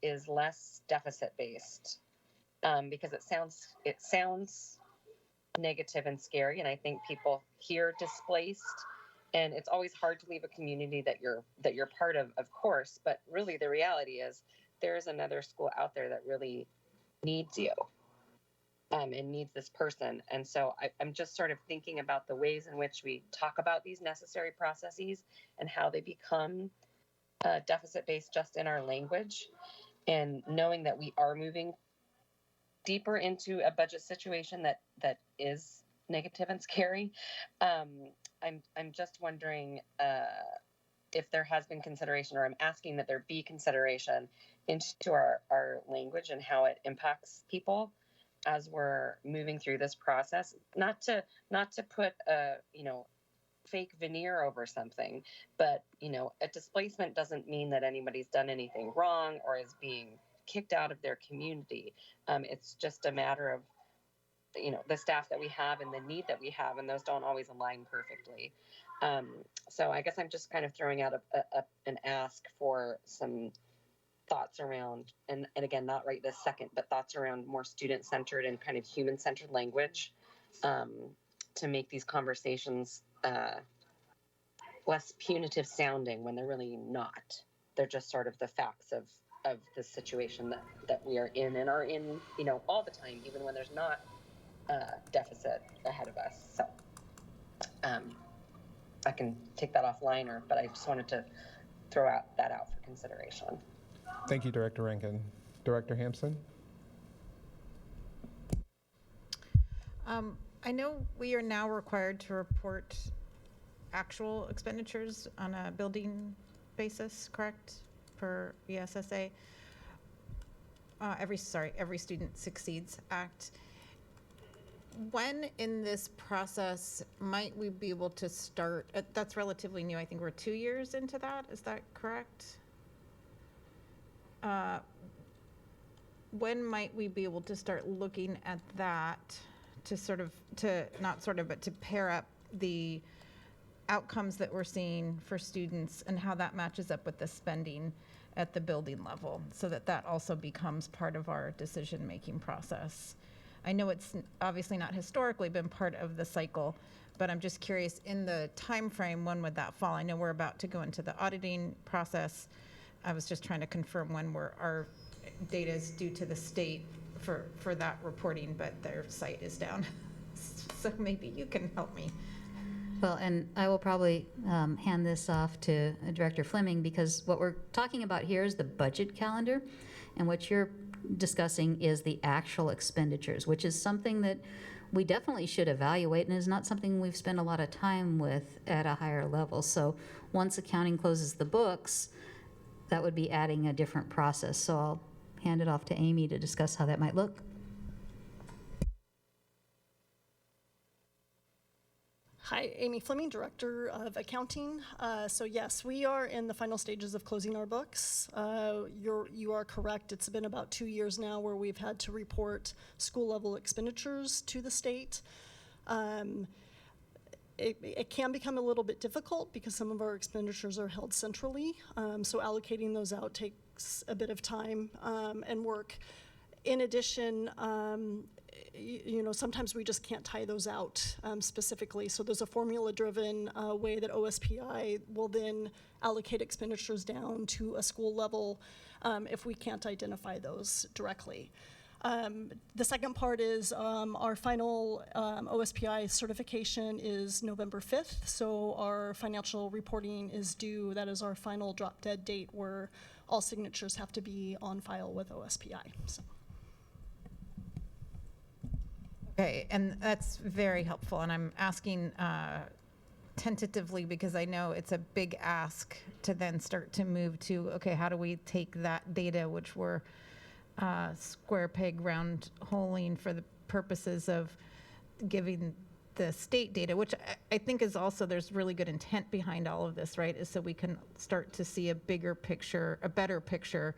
E: is less deficit based, because it sounds negative and scary, and I think people hear displaced, and it's always hard to leave a community that you're part of course, but really the reality is there's another school out there that really needs you, and needs this person. And so I'm just sort of thinking about the ways in which we talk about these necessary processes and how they become deficit-based just in our language, and knowing that we are moving deeper into a budget situation that is negative and scary. I'm just wondering if there has been consideration, or I'm asking that there be consideration into our language and how it impacts people as we're moving through this process. Not to put a fake veneer over something, but a displacement doesn't mean that anybody's done anything wrong or is being kicked out of their community. It's just a matter of the staff that we have and the need that we have, and those don't always align perfectly. So I guess I'm just kind of throwing out an ask for some thoughts around, and again, not right this second, but thoughts around more student-centered and kind of human-centered language, to make these conversations less punitive sounding when they're really not. They're just sort of the facts of the situation that we are in, and are in, all the time, even when there's not deficit ahead of us. So I can take that offline, but I just wanted to throw that out for consideration.
A: Thank you, Director Rankin. Director Hampson?
C: I know we are now required to report actual expenditures on a building basis, correct? Per ESSA. Every Student Succeeds Act. When in this process might we be able to start? That's relatively new. I think we're 2 years into that. Is that correct? When might we be able to start looking at that to pair up the outcomes that we're seeing for students and how that matches up with the spending at the building level, so that also becomes part of our decision-making process? I know it's obviously not historically been part of the cycle, but I'm just curious, in the time frame, when would that fall? I know we're about to go into the auditing process. I was just trying to confirm when our data is due to the state for that reporting, but their site is down. So maybe you can help me.
R: Well, and I will probably hand this off to Director Fleming, because what we're talking about here is the budget calendar, and what you're discussing is the actual expenditures, which is something that we definitely should evaluate, and is not something we've spent a lot of time with at a higher level. So once accounting closes the books, that would be adding a different process. So I'll hand it off to Amy to discuss how that might look.
T: Hi, Amy Fleming, Director of Accounting. So yes, we are in the final stages of closing our books. You are correct. It's been about 2 years now where we've had to report school level expenditures to the state. It can become a little bit difficult because some of our expenditures are held centrally. So allocating those out takes a bit of time and work. in addition, you know, sometimes we just can't tie those out specifically. So there's a formula-driven way that OSPI will then allocate expenditures down to a school level if we can't identify those directly. The second part is our final OSPI certification is November 5th, so our financial reporting is due. That is our final drop-dead date where all signatures have to be on file with OSPI. So.
C: Okay, and that's very helpful, and I'm asking tentatively because I know it's a big ask to then start to move to, okay, how do we take that data, which we're square peg round holing for the purposes of giving the state data, which I think is also, there's really good intent behind all of this, right? Is so we can start to see a bigger picture, a better picture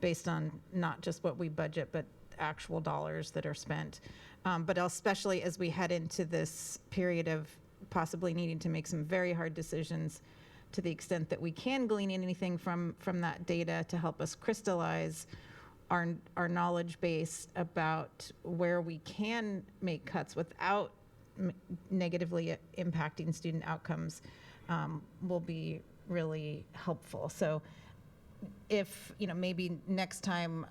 C: based on not just what we budget, but actual dollars that are spent. But especially as we head into this period of possibly needing to make some very hard decisions, to the extent that we can glean anything from that data to help us crystallize our knowledge base about where we can make cuts without negatively impacting student outcomes will be really helpful. So if, you know, maybe next time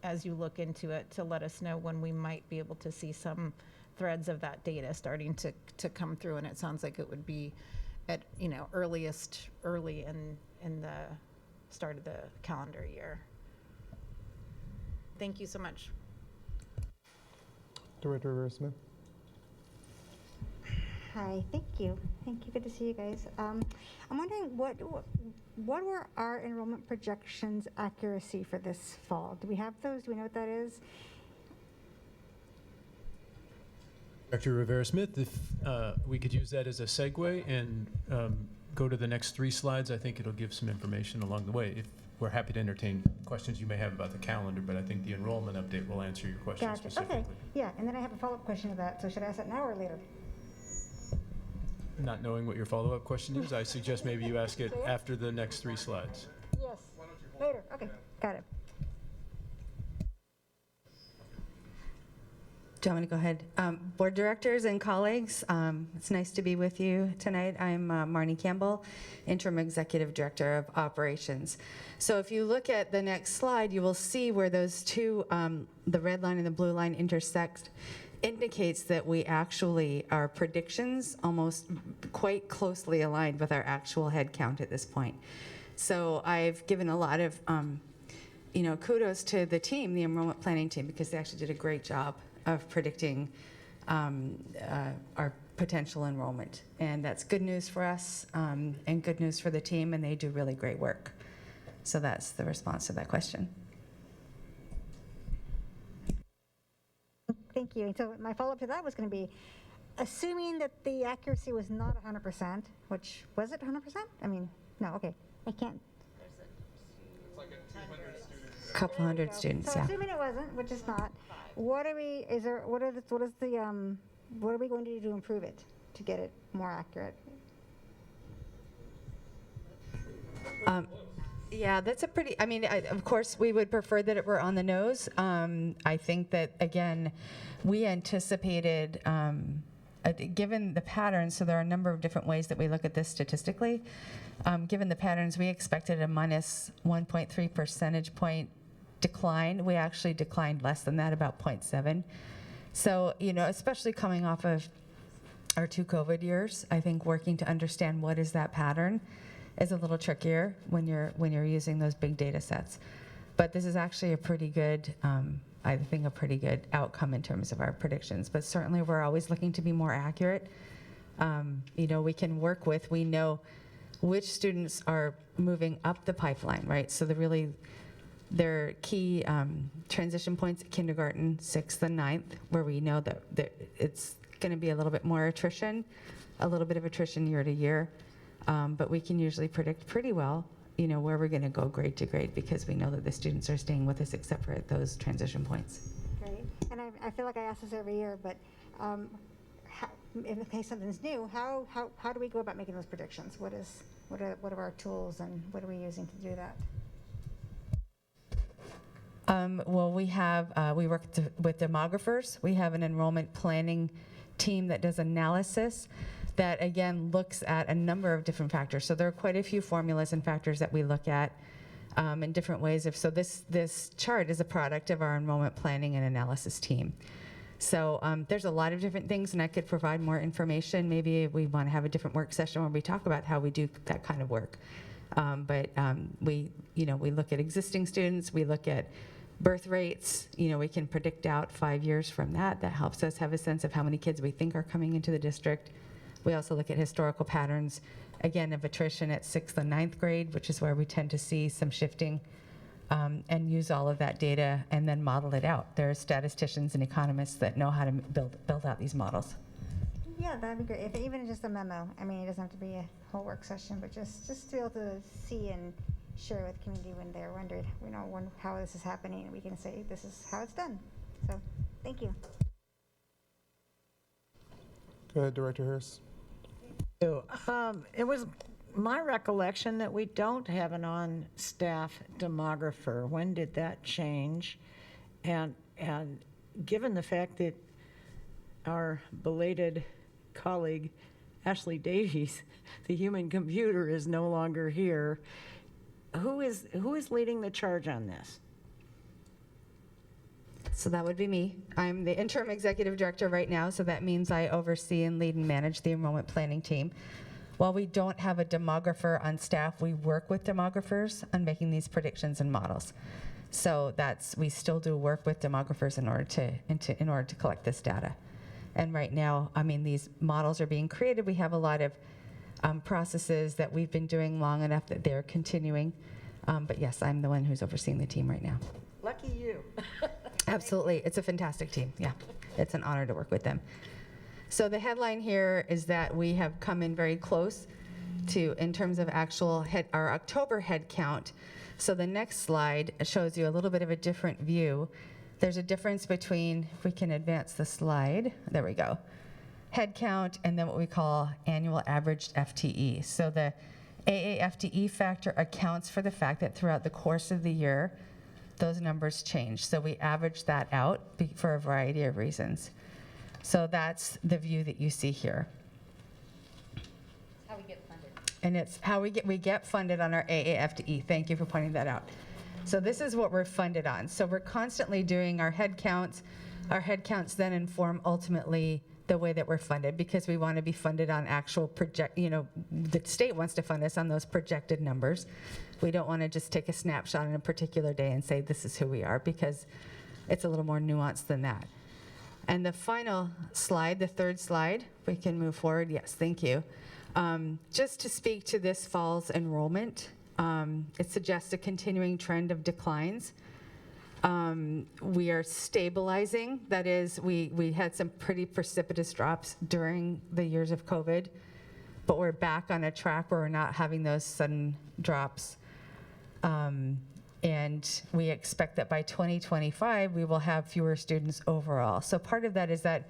C: as you look into it, to let us know when we might be able to see some threads of that data starting to come through. And it sounds like it would be at, you know, early in the start of the calendar year. Thank you so much.
A: Director Rivera-Smith.
U: Hi, thank you. Thank you. Good to see you guys. I'm wondering what were our enrollment projections accuracy for this fall? Do we have those? Do we know what that is?
P: Director Rivera-Smith, if we could use that as a segue and go to the next 3 slides, I think it'll give some information along the way. If we're happy to entertain questions you may have about the calendar, but I think the enrollment update will answer your question
U: Gotcha.
P: specifically.
U: Okay. Yeah, and then I have a follow-up question to that. So should I ask that now or later?
P: Not knowing what your follow-up question is, I suggest maybe you ask it after the next 3 slides.
U: Yes. Later. Okay. Got it.
V: Do you want me to go ahead? Board directors and colleagues, it's nice to be with you tonight. I'm Marnie Campbell, Interim Executive Director of Operations. So if you look at the next slide, you will see where those two, the red line and the blue line intersect, indicates that we actually, our predictions almost quite closely aligned with our actual head count at this point. So I've given a lot of, kudos to the team, the enrollment planning team, because they actually did a great job of predicting our potential enrollment. And that's good news for us and good news for the team, and they do really great work. So that's the response to that question.
U: Thank you. And so my follow-up to that was going to be, assuming that the accuracy was not 100%, which, was it 100%? I mean, no, okay. I can't.
A: It's like a 200 students.
V: Couple hundred students,
U: So
V: yeah.
U: assuming it wasn't, which is not, what are we going to do to improve it, to get it more accurate?
V: Yeah, that's a pretty, of course, we would prefer that it were on the nose. I think that, again, we anticipated, given the patterns, so there are a number of different ways that we look at this statistically. Given the patterns, we expected a minus 1.3 percentage point decline. We actually declined less than that, about 0.7. So, especially coming off of our 2 COVID years, I think working to understand what is that pattern is a little trickier when you're using those big data sets. But this is actually a pretty good, I think a pretty good outcome in terms of our predictions. But certainly we're always looking to be more accurate. We can work with, we know which students are moving up the pipeline, right? So their key transition points at kindergarten, 6th and 9th, where we know that it's gonna be a little bit more attrition, a little bit of attrition year to year. But we can usually predict pretty well, where we're going to go grade to grade, because we know that the students are staying with us except for at those transition points.
U: Great. And I feel like I ask this every year, but in case something's new, how do we go about making those predictions? What are our tools, and what are we using to do that?
V: Well, we work with demographers. We have an enrollment planning team that does analysis that, again, looks at a number of different factors. So there are quite a few formulas and factors that we look at in different ways. So this chart is a product of our enrollment planning and analysis team. So there's a lot of different things, and I could provide more information. Maybe we want to have a different work session where we talk about how we do that kind of work. We look at existing students, we look at birth rates. We can predict out 5 years from that. That helps us have a sense of how many kids we think are coming into the district. We also look at historical patterns, again, of attrition at 6th and 9th grade, which is where we tend to see some shifting, and use all of that data and then model it out. There are statisticians and economists that know how to build out these models.
U: Yeah, that'd be great. If even just a memo. I mean, it doesn't have to be a whole work session, but just to be able to see and share with community when they're wondered, how this is happening, and we can say this is how it's done. So, thank you.
A: Go ahead, Director Harris.
S: It was my recollection that we don't have an on-staff demographer. When did that change? And given the fact that our belated colleague Ashley Davies, the human computer, is no longer here, who is leading the charge on this?
V: So that would be me. I'm the interim executive director right now, so that means I oversee and lead and manage the enrollment planning team. While we don't have a demographer on staff, we work with demographers on making these predictions and models. So we still do work with demographers in order to collect this data. And right now, these models are being created. We have a lot of processes that we've been doing long enough that they're continuing. But yes, I'm the one who's overseeing the team right now.
S: Lucky you.
V: Absolutely. It's a fantastic team. Yeah, it's an honor to work with them. So the headline here is that we have come in very close in terms of our October head count. So the next slide shows you a little bit of a different view. There's a difference between, if we can advance the slide, there we go, head count and then what we call annual averaged FTE. So the AAFTE factor accounts for the fact that throughout the course of the year, those numbers change. So we average that out for a variety of reasons. So that's the view that you see here.
R: How we get funded.
V: And it's how we get funded on our AAFTE. Thank you for pointing that out. So this is what we're funded on. So we're constantly doing our head counts. Our head counts then inform ultimately the way that we're funded, because we want to be funded on actual the state wants to fund us on those projected numbers. We don't want to just take a snapshot on a particular day and say this is who we are, because it's a little more nuanced than that. And the final slide, the third slide, we can move forward. Yes, thank you. Just to speak to this fall's enrollment, it suggests a continuing trend of declines. We are stabilizing. That is, we had some pretty precipitous drops during the years of COVID, but we're back on a track where we're not having those sudden drops. And we expect that by 2025, we will have fewer students overall. So part of that is that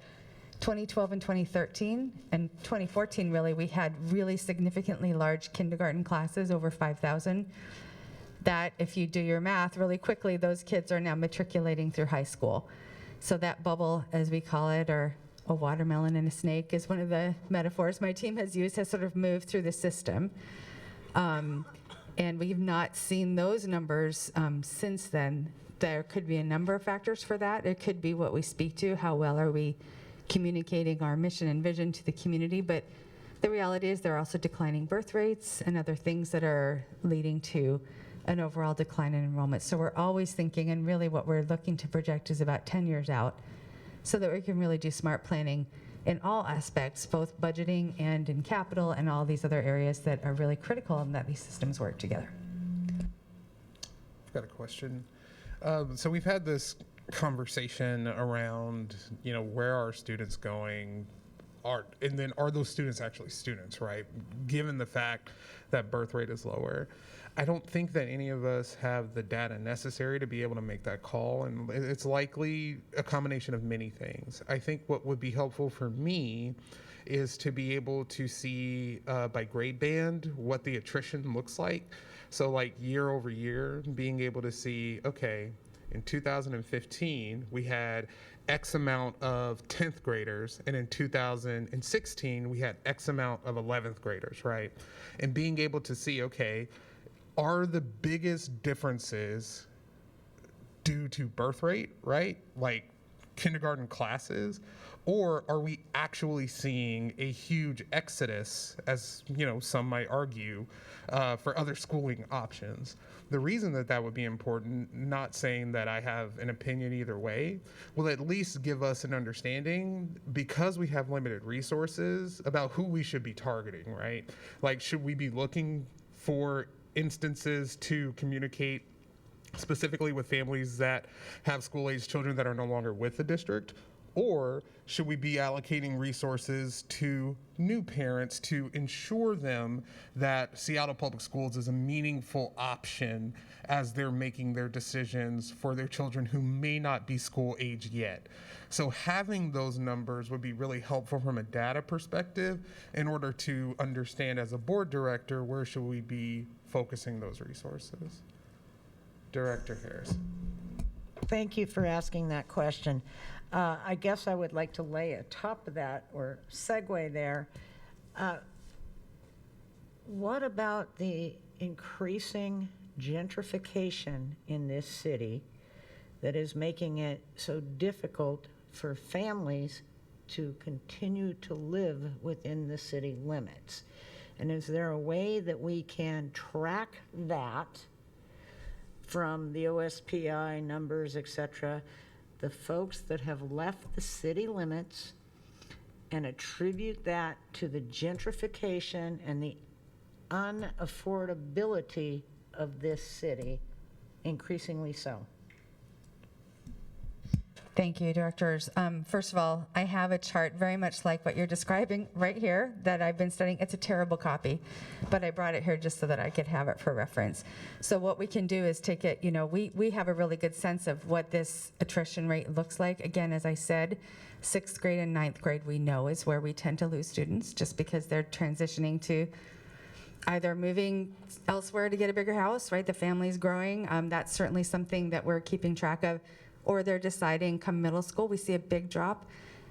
V: 2012 and 2013, and 2014 really, we had really significantly large kindergarten classes, over 5,000. That, if you do your math really quickly, those kids are now matriculating through high school. So that bubble, as we call it, or a watermelon and a snake is one of the metaphors my team has used, has sort of moved through the system. And we've not seen those numbers since then. There could be a number of factors for that. It could be what we speak to, how well are we communicating our mission and vision to the community, but the reality is there are also declining birth rates and other things that are leading to an overall decline in enrollment. So we're always thinking, and really what we're looking to project is about 10 years out, so that we can really do smart planning in all aspects, both budgeting and in capital and all these other areas that are really critical and that these systems work together.
A: I've got a question. So we've had this conversation around, where are students going? And then are those students actually students, right? Given the fact that birth rate is lower. I don't think that any of us have the data necessary to be able to make that call, and it's likely a combination of many things. I think what would be helpful for me is to be able to see by grade band what the attrition looks like. So like year over year, being able to see, okay, In 2015, we had X amount of 10th graders, and in 2016, we had X amount of 11th graders, right? And being able to see, okay, are the biggest differences due to birth rate, right? Like kindergarten classes, or are we actually seeing a huge exodus, as some might argue, for other schooling options? The reason that would be important, not saying that I have an opinion either way, will at least give us an understanding, because we have limited resources, about who we should be targeting, right? Like, should we be looking for instances to communicate specifically with families that have school-age children that are no longer with the district? Or should we be allocating resources to new parents to ensure them that Seattle Public Schools is a meaningful option as they're making their decisions for their children who may not be school age yet? So having those numbers would be really helpful from a data perspective in order to understand, as a board director, where should we be focusing those resources. Director Harris.
S: Thank you for asking that question. I guess I would like to lay atop of that, or segue there. What about the increasing gentrification in this city that is making it so difficult for families to continue to live within the city limits? And is there a way that we can track that from the OSPI numbers, et cetera, the folks that have left the city limits, and attribute that to the gentrification and the unaffordability of this city, increasingly so?
V: Thank you, directors. First of all, I have a chart very much like what you're describing right here that I've been studying. It's a terrible copy, but I brought it here just so that I could have it for reference. So what we can do is take it, we have a really good sense of what this attrition rate looks like. Again, as I said, 6th grade and 9th grade we know is where we tend to lose students, just because they're transitioning to either moving elsewhere to get a bigger house, right? The family's growing. That's certainly something that we're keeping track of. Or they're deciding come middle school, we see a big drop.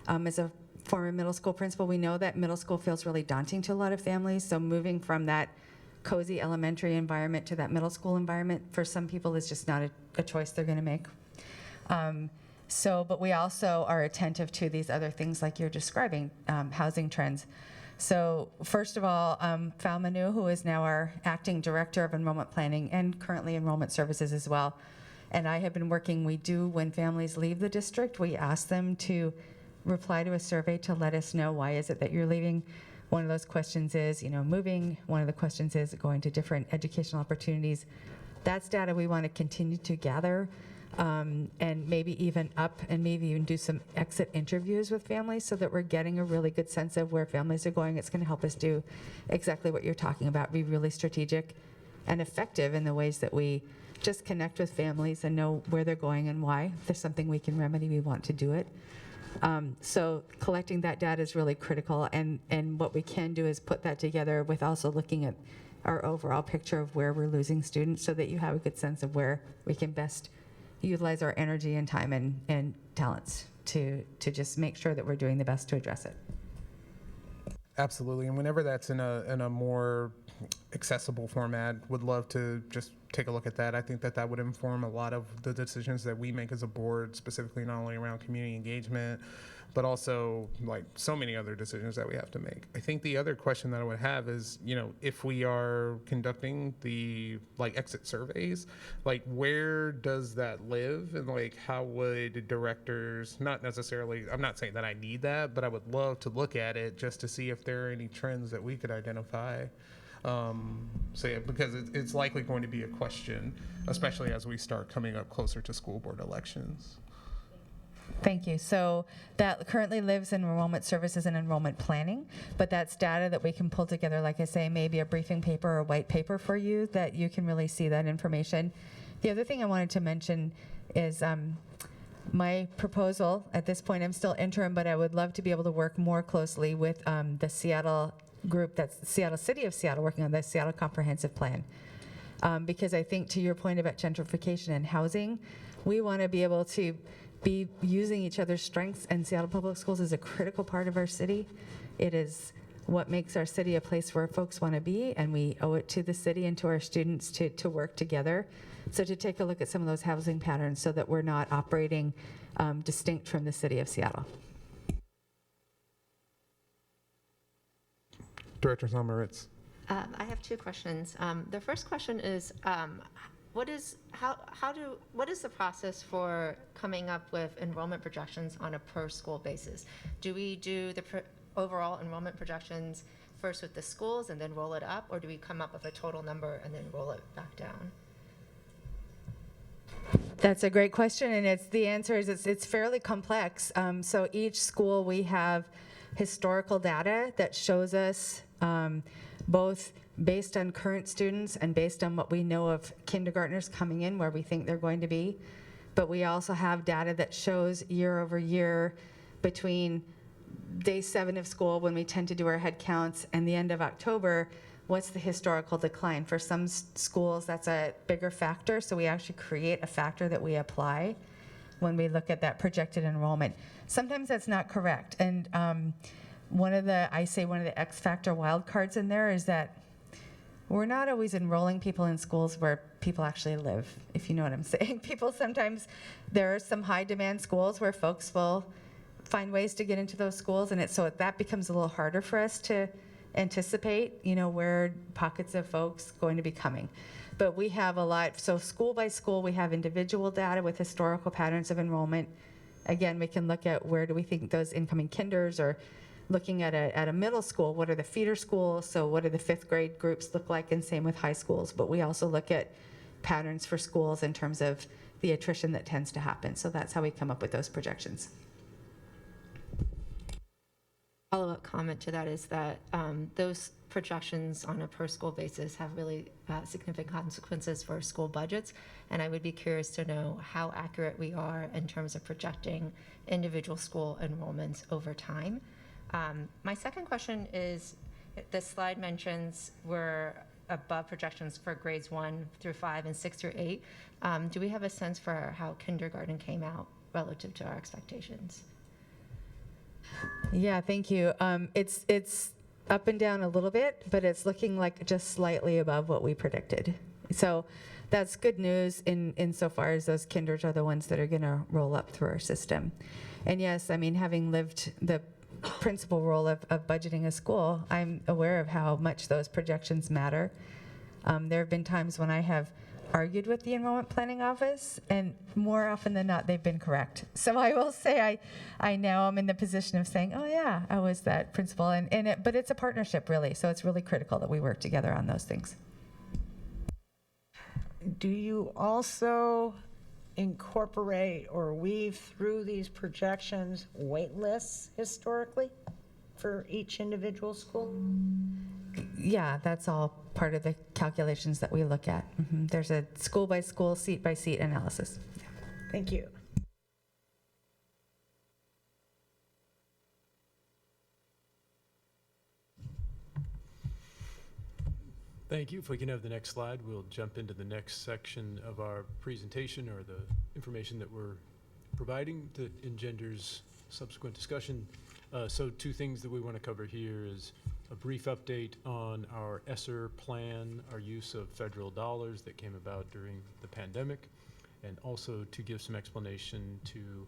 V: As a former middle school principal, we know that middle school feels really daunting to a lot of families. So moving from that cozy elementary environment to that middle school environment for some people is just not a choice they're going to make. But we also are attentive to these other things like you're describing, housing trends. So first of all, Fal Manu, who is now our acting director of enrollment planning and currently enrollment services as well, and I have been working, when families leave the district, we ask them to reply to a survey to let us know why is it that you're leaving. One of those questions is, moving. One of the questions is going to different educational opportunities. That's data we want to continue to gather, and maybe even do some exit interviews with families so that we're getting a really good sense of where families are going. It's going to help us do exactly what you're talking about, be really strategic and effective in the ways that we just connect with families and know where they're going and why. If there's something we can remedy, we want to do it. So collecting that data is really critical, and what we can do is put that together with also looking at our overall picture of where we're losing students so that you have a good sense of where we can best utilize our energy and time and talents to just make sure that we're doing the best to address it.
A: Absolutely, and whenever that's in a more accessible format, would love to just take a look at that. I think that would inform a lot of the decisions that we make as a board, specifically not only around community engagement, but also like so many other decisions that we have to make. I think the other question that I would have is, if we are conducting the exit surveys, where does that live, and how would directors, not necessarily, I'm not saying that I need that, but I would love to look at it just to see if there are any trends that we could identify. Because it's likely going to be a question, especially as we start coming up closer to school board elections.
V: Thank you. So that currently lives in enrollment services and enrollment planning, but that's data that we can pull together, like I say, maybe a briefing paper or a white paper for you that you can really see that information. The other thing I wanted to mention is my proposal, at this point I'm still interim, but I would love to be able to work more closely with the Seattle group, that's the Seattle City of Seattle, working on the Seattle Comprehensive Plan. Because I think to your point about gentrification and housing, We want to be able to be using each other's strengths, and Seattle Public Schools is a critical part of our city. It is what makes our city a place where folks want to be, and we owe it to the city and to our students to work together. So to take a look at some of those housing patterns so that we're not operating distinct from the city of Seattle.
A: Director Salma-Ritz.
Q: I have two questions. The first question is, what is the process for coming up with enrollment projections on a per school basis? Do we do the overall enrollment projections first with the schools and then roll it up, or do we come up with a total number and then roll it back down?
V: That's a great question, and the answer is it's fairly complex. So each school, we have historical data that shows us both based on current students and based on what we know of kindergartners coming in where we think they're going to be. But we also have data that shows year over year between day 7 of school, when we tend to do our head counts, and the end of October, what's the historical decline. For some schools, that's a bigger factor, so we actually create a factor that we apply when we look at that projected enrollment. Sometimes that's not correct, and one of the X factor wildcards in there is that we're not always enrolling people in schools where people actually live, if you know what I'm saying. There are some high demand schools where folks will find ways to get into those schools, and so that becomes a little harder for us to anticipate, where pockets of folks going to be coming. But we have a lot, so school by school, we have individual data with historical patterns of enrollment. Again, we can look at where do we think those incoming kinders, or looking at a middle school, what are the feeder schools, so what do the 5th grade groups look like, and same with high schools. But we also look at patterns for schools in terms of the attrition that tends to happen. So that's how we come up with those projections.
Q: Follow-up comment to that is that those projections on a per school basis have really significant consequences for school budgets, and I would be curious to know how accurate we are in terms of projecting individual school enrollments over time. My second question is, the slide mentions we're above projections for grades 1 through 5 and 6 through 8. Do we have a sense for how kindergarten came out relative to our expectations?
V: Yeah, thank you. It's up and down a little bit, but it's looking like just slightly above what we predicted. So that's good news insofar as those kinders are the ones that are going to roll up through our system. And yes, I mean, having lived the principal role of budgeting a school, I'm aware of how much those projections matter. There have been times when I have argued with the enrollment planning office, and more often than not, they've been correct. So I will say I now am in the position of saying, oh yeah, I was that principal, but it's a partnership really, so it's really critical that we work together on those things.
S: Do you also incorporate or weave through these projections wait lists historically for each individual school?
V: Yeah, that's all part of the calculations that we look at. Mm-hmm. There's a school by school, seat by seat analysis.
S: Thank you.
P: Thank you. If we can have the next slide, we'll jump into the next section of our presentation, or the information that we're providing that engenders subsequent discussion. So 2 things that we want to cover here is a brief update on our ESSER plan, our use of federal dollars that came about during the pandemic, and also to give some explanation to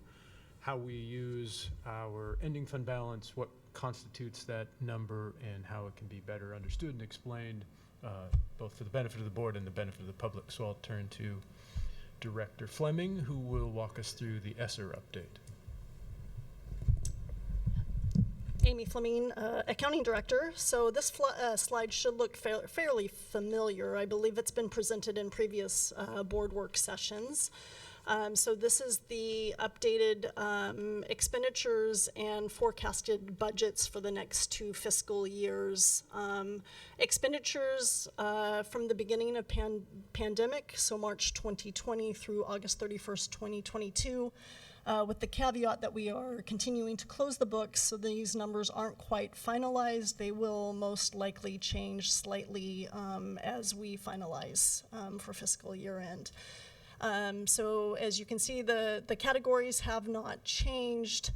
P: how we use our ending fund balance, what constitutes that number, and how it can be better understood and explained, both for the benefit of the board and the benefit of the public. So I'll turn to Director Fleming, who will walk us through the ESSER update.
T: Amy Fleming, Accounting Director. So this slide should look fairly familiar. I believe it's been presented in previous board work sessions. So this is the updated expenditures and forecasted budgets for the next 2 fiscal years. Expenditures from the beginning of pandemic, so March 2020 through August 31st, 2022. With the caveat that we are continuing to close the books, so these numbers aren't quite finalized. They will most likely change slightly as we finalize for fiscal year end. So as you can see, the categories have not changed.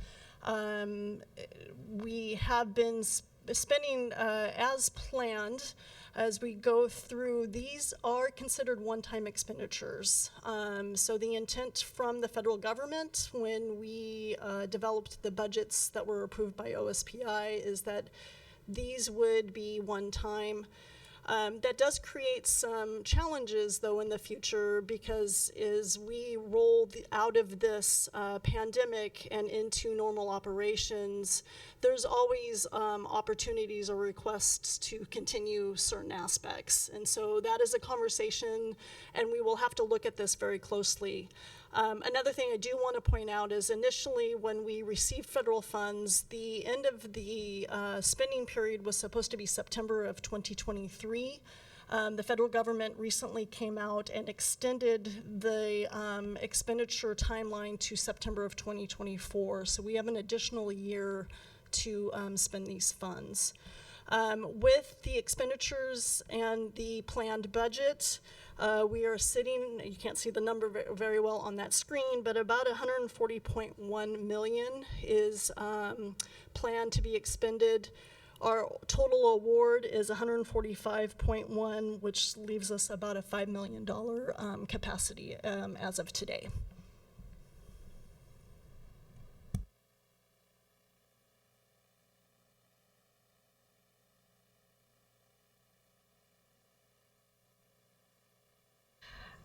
T: We have been spending as planned. As we go through, these are considered one-time expenditures. So the intent from the federal government when we developed the budgets that were approved by OSPI is that these would be one-time. That does create some challenges, though, in the future, because as we roll out of this pandemic and into normal operations, there's always opportunities or requests to continue certain aspects. And so that is a conversation, and we will have to look at this very closely. Another thing I do want to point out is initially when we received federal funds, the end of the spending period was supposed to be September of 2023. The federal government recently came out and extended the expenditure timeline to September of 2024. So we have an additional year to spend these funds. With the expenditures and the planned budget, we are sitting, you can't see the number very well on that screen, but about 140.1 million is planned to be expended. Our total award is 145.1, which leaves us about a $5 million capacity as of today.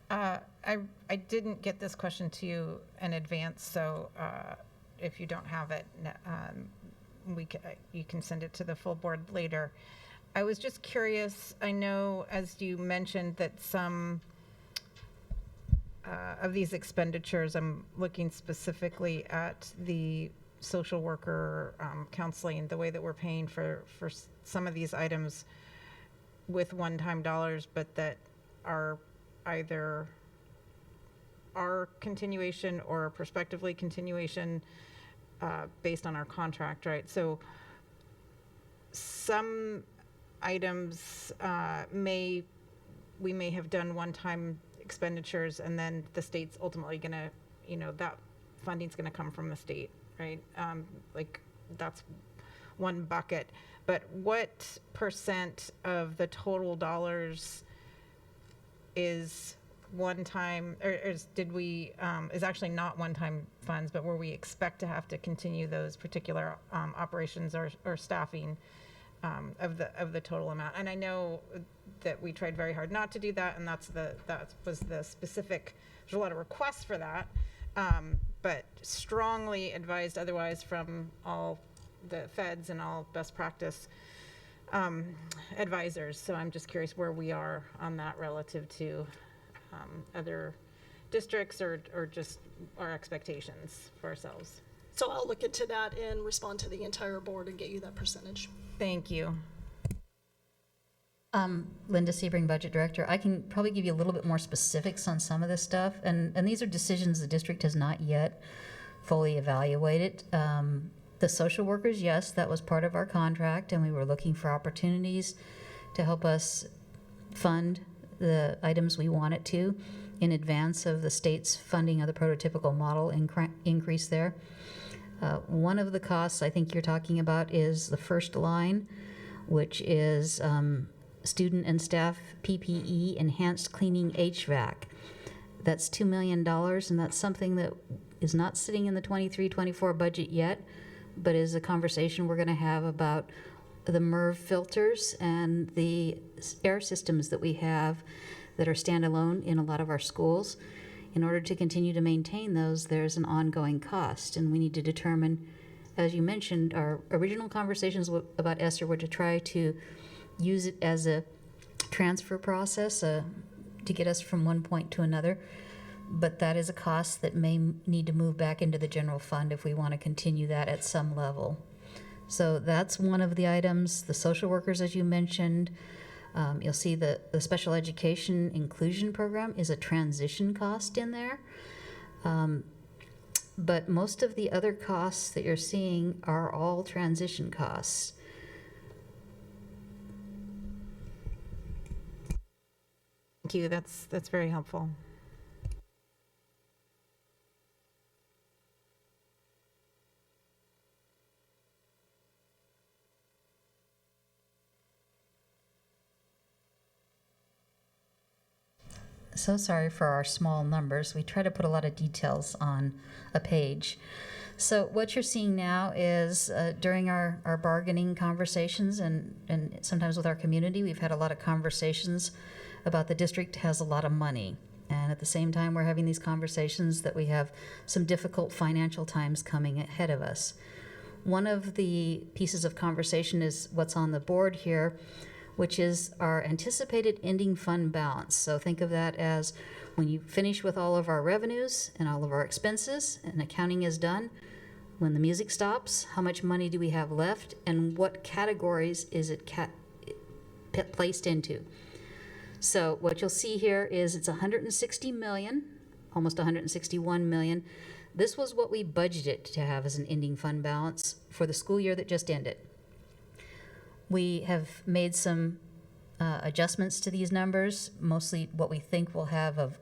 C: I didn't get this question to you in advance, so if you don't have it, you can send it to the full board later. I was just curious, I know as you mentioned that some of these expenditures, I'm looking specifically at the social worker counseling, the way that we're paying for some of these items with one-time dollars, but that are either our continuation or prospectively continuation based on our contract, right? So some items we may have done one-time expenditures, and then the state's ultimately gonna, that funding's gonna come from the state, right? Like that's one bucket. But what percent of the total dollars is one-time, or is actually not one-time funds, but where we expect to have to continue those particular operations or staffing of the total amount? And I know that we tried very hard not to do that, and that was the specific. There's a lot of requests for that, but strongly advised otherwise from all the feds and all best practice advisors. So I'm just curious where we are on that relative to other districts or just our expectations for ourselves.
T: So I'll look into that and respond to the entire board and get you that percentage.
C: Thank you.
R: Linda Sebring, Budget Director. I can probably give you a little bit more specifics on some of this stuff. And these are decisions the district has not yet fully evaluated. The social workers, yes, that was part of our contract, and we were looking for opportunities to help us fund the items we wanted to in advance of the state's funding of the prototypical model increase there. One of the costs I think you're talking about is the first line, which is student and staff PPE enhanced cleaning HVAC. That's $2 million, and that's something that is not sitting in the 23-24 budget yet, but is a conversation we're going to have about the MERV filters and the air systems that we have that are standalone in a lot of our schools. In order to continue to maintain those, there's an ongoing cost, and we need to determine, as you mentioned, our original conversations about ESSER were to try to use it as a transfer process to get us from one point to another. But that is a cost that may need to move back into the general fund if we want to continue that at some level. So that's one of the items. The social workers, as you mentioned, you'll see the special education inclusion program is a transition cost in there. But most of the other costs that you're seeing are all transition costs.
C: Thank you. That's very helpful.
R: So sorry for our small numbers. We try to put a lot of details on a page. So what you're seeing now is during our bargaining conversations and sometimes with our community, we've had a lot of conversations about the district has a lot of money. And at the same time, we're having these conversations that we have some difficult financial times coming ahead of us. One of the pieces of conversation is what's on the board here, which is our anticipated ending fund balance. So think of that as when you finish with all of our revenues and all of our expenses and accounting is done, when the music stops, how much money do we have left and what categories is it placed into? So what you'll see here is it's 160 million, almost 161 million. This was what we budgeted to have as an ending fund balance for the school year that just ended. We have made some adjustments to these numbers, mostly what we think we'll have of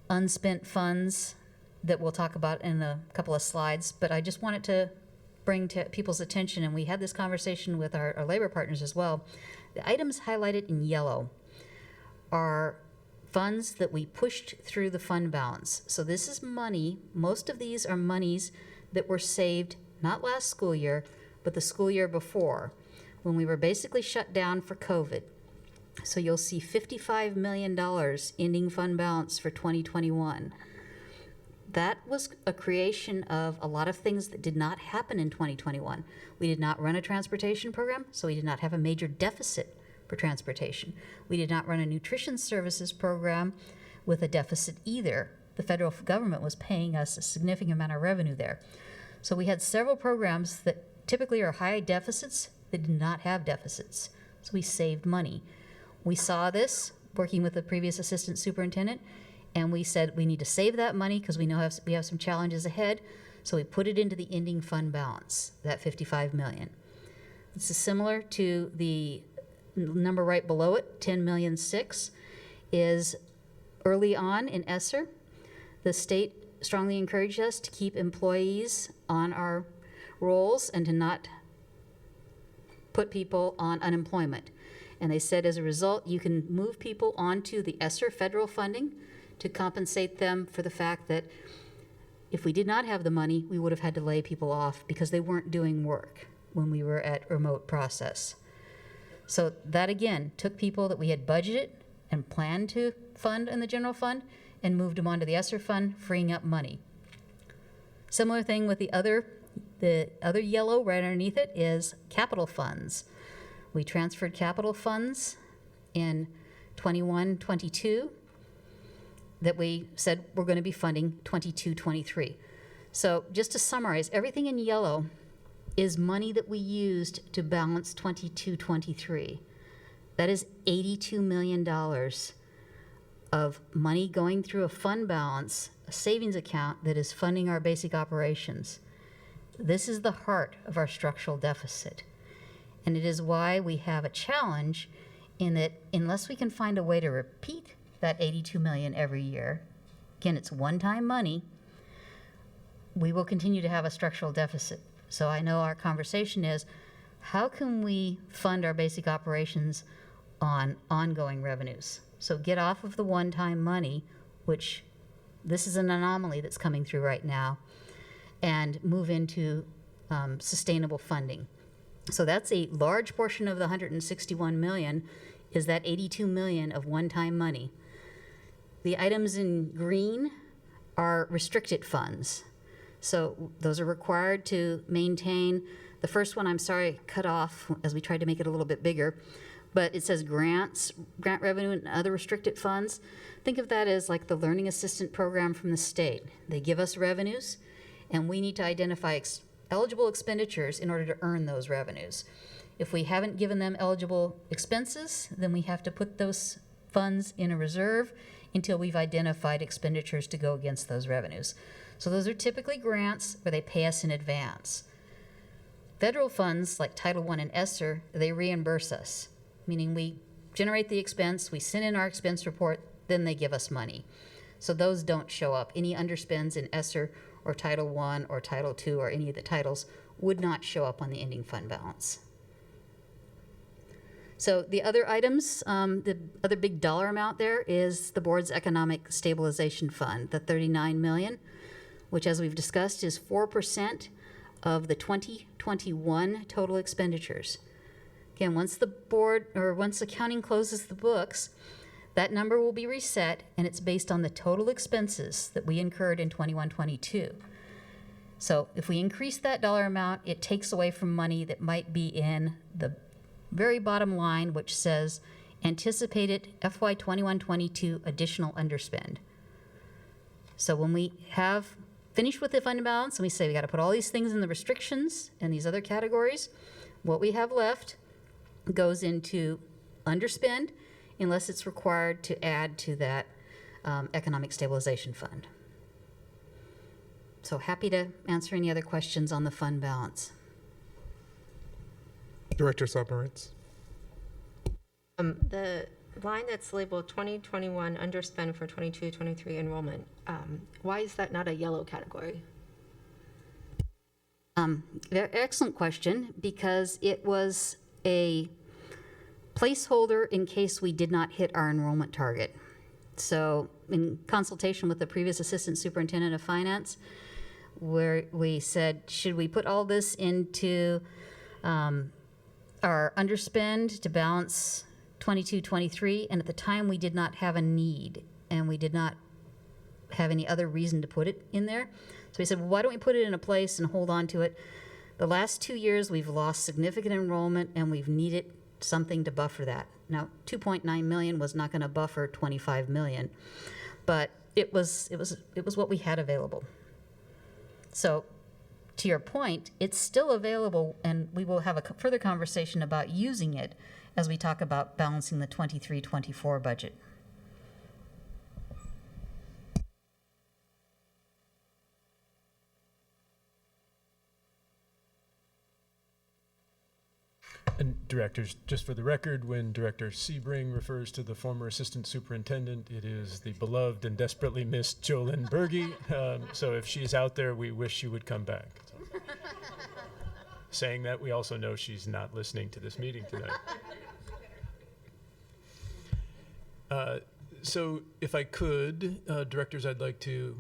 R: unspent funds that we'll talk about in a couple of slides, but I just wanted to bring to people's attention, and we had this conversation with our labor partners as well. The items highlighted in yellow are funds that we pushed through the fund balance. So this is money, most of these are monies that were saved not last school year, but the school year before, when we were basically shut down for COVID. So you'll see $55 million ending fund balance for 2021. That was a creation of a lot of things that did not happen in 2021. We did not run a transportation program, so we did not have a major deficit for transportation. We did not run a nutrition services program with a deficit either. The federal government was paying us a significant amount of revenue there. So we had several programs that typically are high deficits that did not have deficits. So we saved money. We saw this working with the previous assistant superintendent, and we said we need to save that money because we know we have some challenges ahead. So we put it into the ending fund balance, that $55 million. This is similar to the number right below it, $10.6 million, is early on in ESSER. The state strongly encouraged us to keep employees on our rolls and to not put people on unemployment. And they said as a result, you can move people onto the ESSER federal funding to compensate them for the fact that if we did not have the money, we would have had to lay people off because they weren't doing work when we were at remote process. So that again took people that we had budgeted and planned to fund in the general fund and moved them onto the ESSER fund, freeing up money. Similar thing with the other yellow right underneath it is capital funds. We transferred capital funds in 21-22 that we said we're going to be funding 22-23. So just to summarize, everything in yellow is money that we used to balance 22-23. That is $82 million of money going through a fund balance, a savings account that is funding our basic operations. This is the heart of our structural deficit. And it is why we have a challenge in that unless we can find a way to repeat that $82 million every year, again, it's one-time money, we will continue to have a structural deficit. So I know our conversation is, how can we fund our basic operations on ongoing revenues? So get off of the one-time money, which this is an anomaly that's coming through right now, and move into sustainable funding. So that's a large portion of the 161 million is that 82 million of one-time money. The items in green are restricted funds. So those are required to maintain. The first one, I'm sorry, cut off as we tried to make it a little bit bigger, but it says grant revenue and other restricted funds. Think of that as like the learning assistant program from the state. They give us revenues and we need to identify eligible expenditures in order to earn those revenues. If we haven't given them eligible expenses, then we have to put those funds in a reserve until we've identified expenditures to go against those revenues. So those are typically grants where they pay us in advance. Federal funds like Title I and ESSER, they reimburse us, meaning we generate the expense, we send in our expense report, then they give us money. So those don't show up. Any underspends in ESSER or Title I or Title II or any of the titles would not show up on the ending fund balance. So the other items, the other big dollar amount there is the board's economic stabilization fund, the 39 million, which, as we've discussed, is 4% of the 2021 total expenditures. Again, once the board, or once accounting closes the books, that number will be reset, and it's based on the total expenses that we incurred in 21-22. So if we increase that dollar amount, it takes away from money that might be in the very bottom line, which says anticipated FY 21-22 additional underspend. So when we have finished with the fund balance and we say we got to put all these things in the restrictions and these other categories, what we have left goes into underspend unless it's required to add to that economic stabilization fund. So happy to answer any other questions on the fund balance.
A: Director Sobowitz.
D: The line that's labeled 2021 underspend for 22-23 enrollment, why is that not a yellow category?
R: Excellent question, because it was a placeholder in case we did not hit our enrollment target. So in consultation with the previous Assistant Superintendent of Finance, where we said, should we put all this into our underspend to balance 22-23? And at the time, we did not have a need, and we did not have any other reason to put it in there. So we said, well, why don't we put it in a place and hold on to it? The last 2 years, we've lost significant enrollment, and we've needed something to buffer that. Now, 2.9 million was not going to buffer 25 million, but it was what we had available. So to your point, it's still available, and we will have a further conversation about using it as we talk about balancing the 23-24 budget.
P: And directors, just for the record, when Director Sebring refers to the former assistant superintendent, it is the beloved and desperately missed Jolynn Berge. So if she's out there, we wish she would come back. Saying that, we also know she's not listening to this meeting tonight. So if I could, directors, I'd like to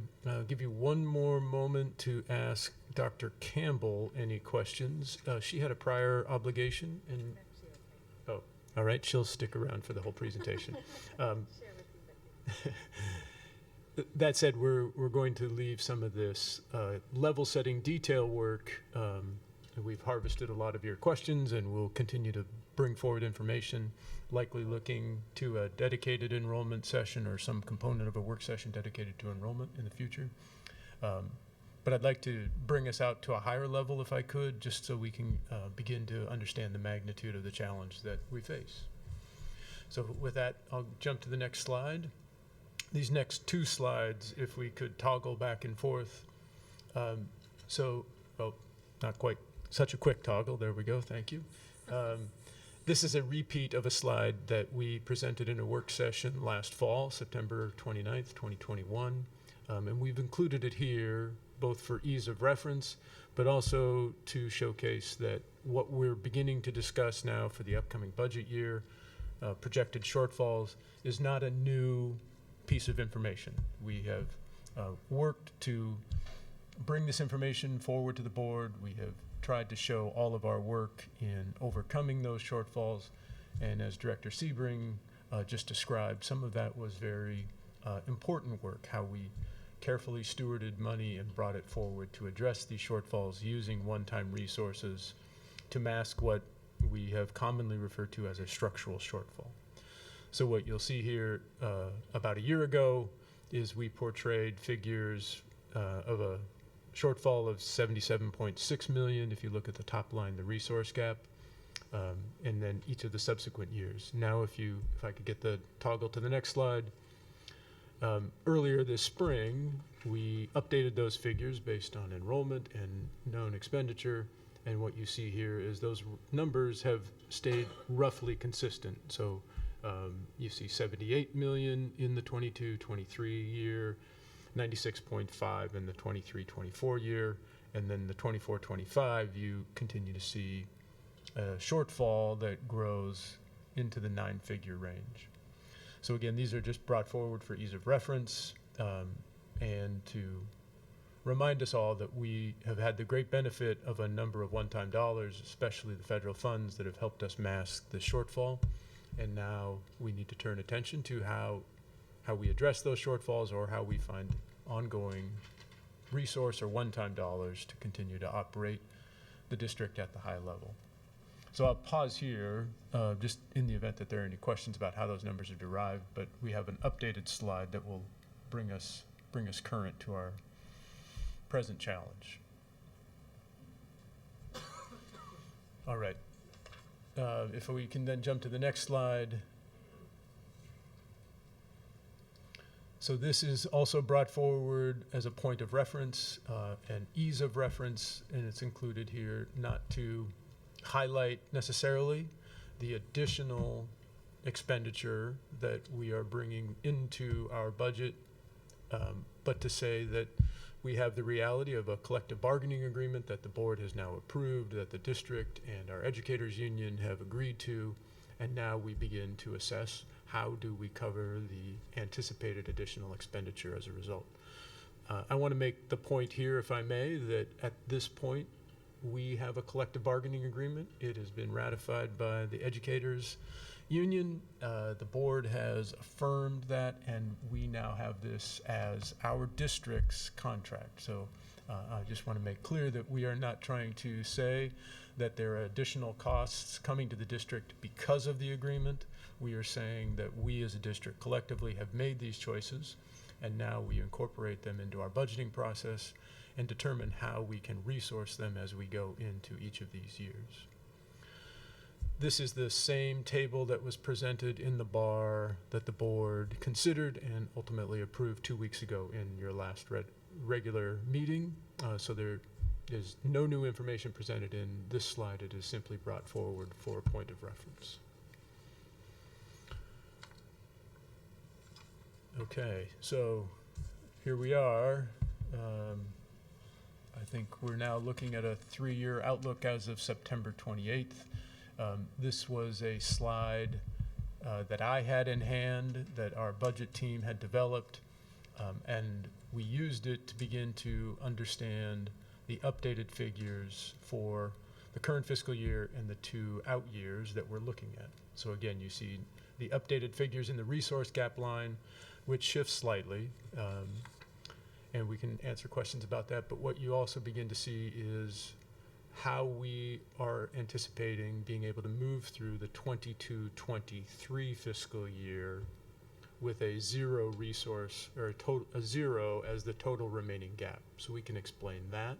P: give you one more moment to ask Dr. Campbell any questions. She had a prior obligation, and oh, all right, she'll stick around for the whole presentation. That said, we're going to leave some of this level-setting detail work. We've harvested a lot of your questions, and we'll continue to bring forward information, likely looking to a dedicated enrollment session or some component of a work session dedicated to enrollment in the future. But I'd like to bring us out to a higher level, if I could, just so we can begin to understand the magnitude of the challenge that we face. So with that, I'll jump to the next slide. These next two slides, if we could toggle back and forth. Well, not quite such a quick toggle. There we go. Thank you. This is a repeat of a slide that we presented in a work session last fall, September 29th, 2021. And we've included it here both for ease of reference, but also to showcase that what we're beginning to discuss now for the upcoming budget year, projected shortfalls, is not a new piece of information. We have worked to bring this information forward to the board. We have tried to show all of our work in overcoming those shortfalls. And as Director Sebring just described, some of that was very important work, how we carefully stewarded money and brought it forward to address these shortfalls using one-time resources to mask what we have commonly referred to as a structural shortfall. So what you'll see here about a year ago is we portrayed figures of a shortfall of 77.6 million if you look at the top line, the resource gap, and then each of the subsequent years. Now if I could get the toggle to the next slide. Earlier this spring, we updated those figures based on enrollment and known expenditure, and what you see here is those numbers have stayed roughly consistent. So you see 78 million in the 22-23 year, 96.5 in the 23-24 year, and then the 24-25 you continue to see a shortfall that grows into the 9-figure range. So again, these are just brought forward for ease of reference and to remind us all that we have had the great benefit of a number of one-time dollars, especially the federal funds that have helped us mask the shortfall. And now we need to turn attention to how we address those shortfalls, or how we find ongoing resource or one-time dollars to continue to operate the district at the high level. So I'll pause here, just in the event that there are any questions about how those numbers are derived, but we have an updated slide that will bring us current to our present challenge. All right. If we can then jump to the next slide. So this is also brought forward as a point of reference and ease of reference, and it's included here not to highlight necessarily the additional expenditure that we are bringing into our budget, but to say that we have the reality of a collective bargaining agreement that the board has now approved, that the district and our educators union have agreed to, and now we begin to assess how do we cover the anticipated additional expenditure as a result. I want to make the point here, if I may, that at this point, we have a collective bargaining agreement. It has been ratified by the educators union. The board has affirmed that, and we now have this as our district's contract. So I just want to make clear that we are not trying to say that there are additional costs coming to the district because of the agreement. We are saying that we as a district collectively have made these choices, and now we incorporate them into our budgeting process and determine how we can resource them as we go into each of these years. This is the same table that was presented in the bar that the board considered and ultimately approved 2 weeks ago in your last regular meeting. So there is no new information presented in this slide. It is simply brought forward for a point of reference. Okay, so here we are. I think we're now looking at a 3-year outlook as of September 28th. This was a slide that I had in hand that our budget team had developed, and we used it to begin to understand the updated figures for the current fiscal year and the 2 out years that we're looking at. So again, you see the updated figures in the resource gap line, which shifts slightly, and we can answer questions about that. But what you also begin to see is how we are anticipating being able to move through the 22-23 fiscal year with a 0 resource, or a 0 as the total remaining gap. So we can explain that.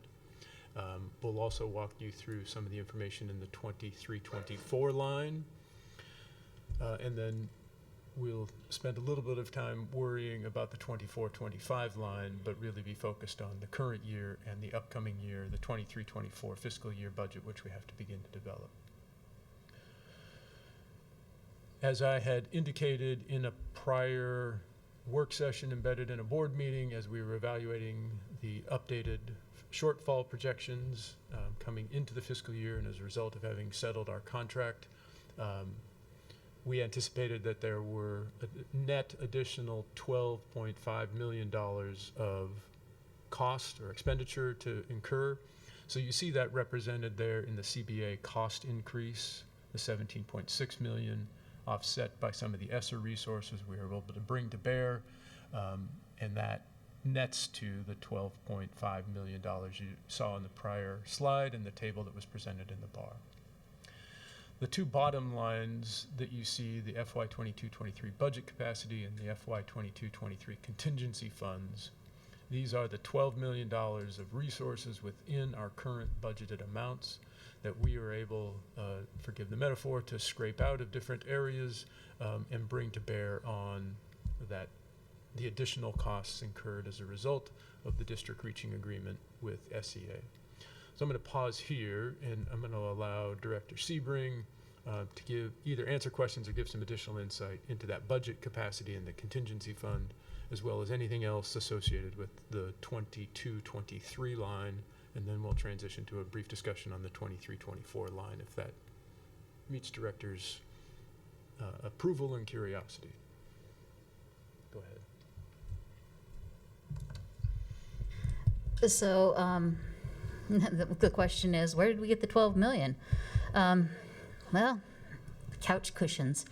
P: We'll also walk you through some of the information in the 23-24 line, and then we'll spend a little bit of time worrying about the 24-25 line, but really be focused on the current year and the upcoming year, the 23-24 fiscal year budget, which we have to begin to develop. As I had indicated in a prior work session embedded in a board meeting, as we were evaluating the updated shortfall projections coming into the fiscal year, and as a result of having settled our contract, we anticipated that there were a net additional $12.5 million of cost or expenditure to incur. So you see that represented there in the CBA cost increase, the $17.6 million, offset by some of the ESSER resources we were able to bring to bear, and that nets to the $12.5 million you saw in the prior slide and the table that was presented in the bar. The 2 bottom lines that you see, the FY 22-23 budget capacity and the FY 22-23 contingency funds, these are the $12 million of resources within our current budgeted amounts that we are able, forgive the metaphor, to scrape out of different areas and bring to bear on the additional costs incurred as a result of the district reaching agreement with SEA. So I'm going to pause here, and I'm going to allow Director Sebring to either answer questions or give some additional insight into that budget capacity and the contingency fund, as well as anything else associated with the 22-23 line, and then we'll transition to a brief discussion on the 23-24 line if that meets Director's approval and curiosity. Go ahead.
R: So the question is, where did we get the 12 million? Well, couch cushions.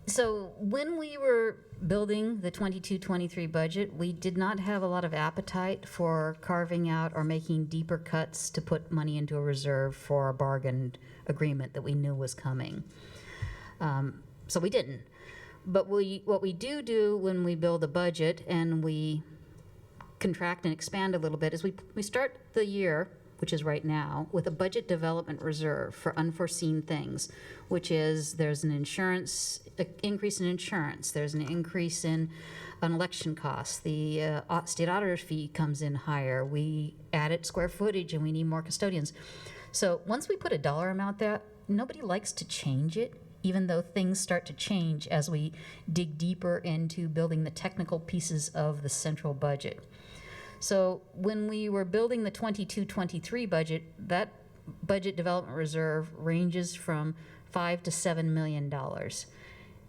R: So when we were building the 22-23 budget, we did not have a lot of appetite for carving out or making deeper cuts to put money into a reserve for a bargained agreement that we knew was coming. So we didn't. But what we do when we build a budget and we contract and expand a little bit is we start the year, which is right now, with a budget development reserve for unforeseen things, which is there's an increase in insurance, there's an increase in an election costs, the state auditor's fee comes in higher, we added square footage and we need more custodians. So once we put a dollar amount there, nobody likes to change it, even though things start to change as we dig deeper into building the technical pieces of the central budget. So when we were building the 22-23 budget, that budget development reserve ranges from $5 to $7 million.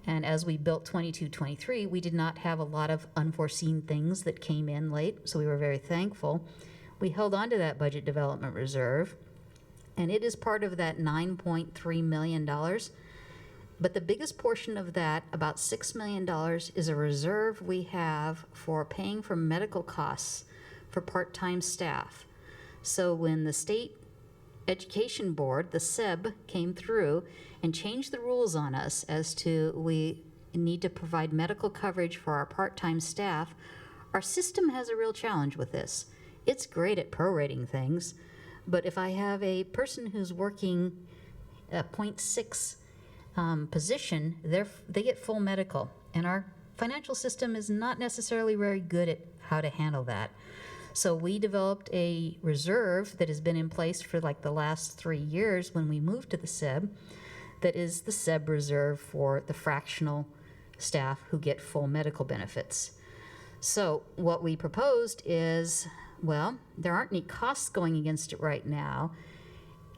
R: And as we built 22-23, we did not have a lot of unforeseen things that came in late, so we were very thankful. We held on to that budget development reserve, and it is part of that $9.3 million. But the biggest portion of that, about $6 million, is a reserve we have for paying for medical costs for part-time staff. So when the State Education Board, the SEB, came through and changed the rules on us as to we need to provide medical coverage for our part-time staff, our system has a real challenge with this. It's great at prorating things, but if I have a person who's working a 0.6 position, they get full medical, and our financial system is not necessarily very good at how to handle that. So we developed a reserve that has been in place for like the last 3 years when we moved to the SEB, that is the SEB reserve for the fractional staff who get full medical benefits. So what we proposed is, well, there aren't any costs going against it right now,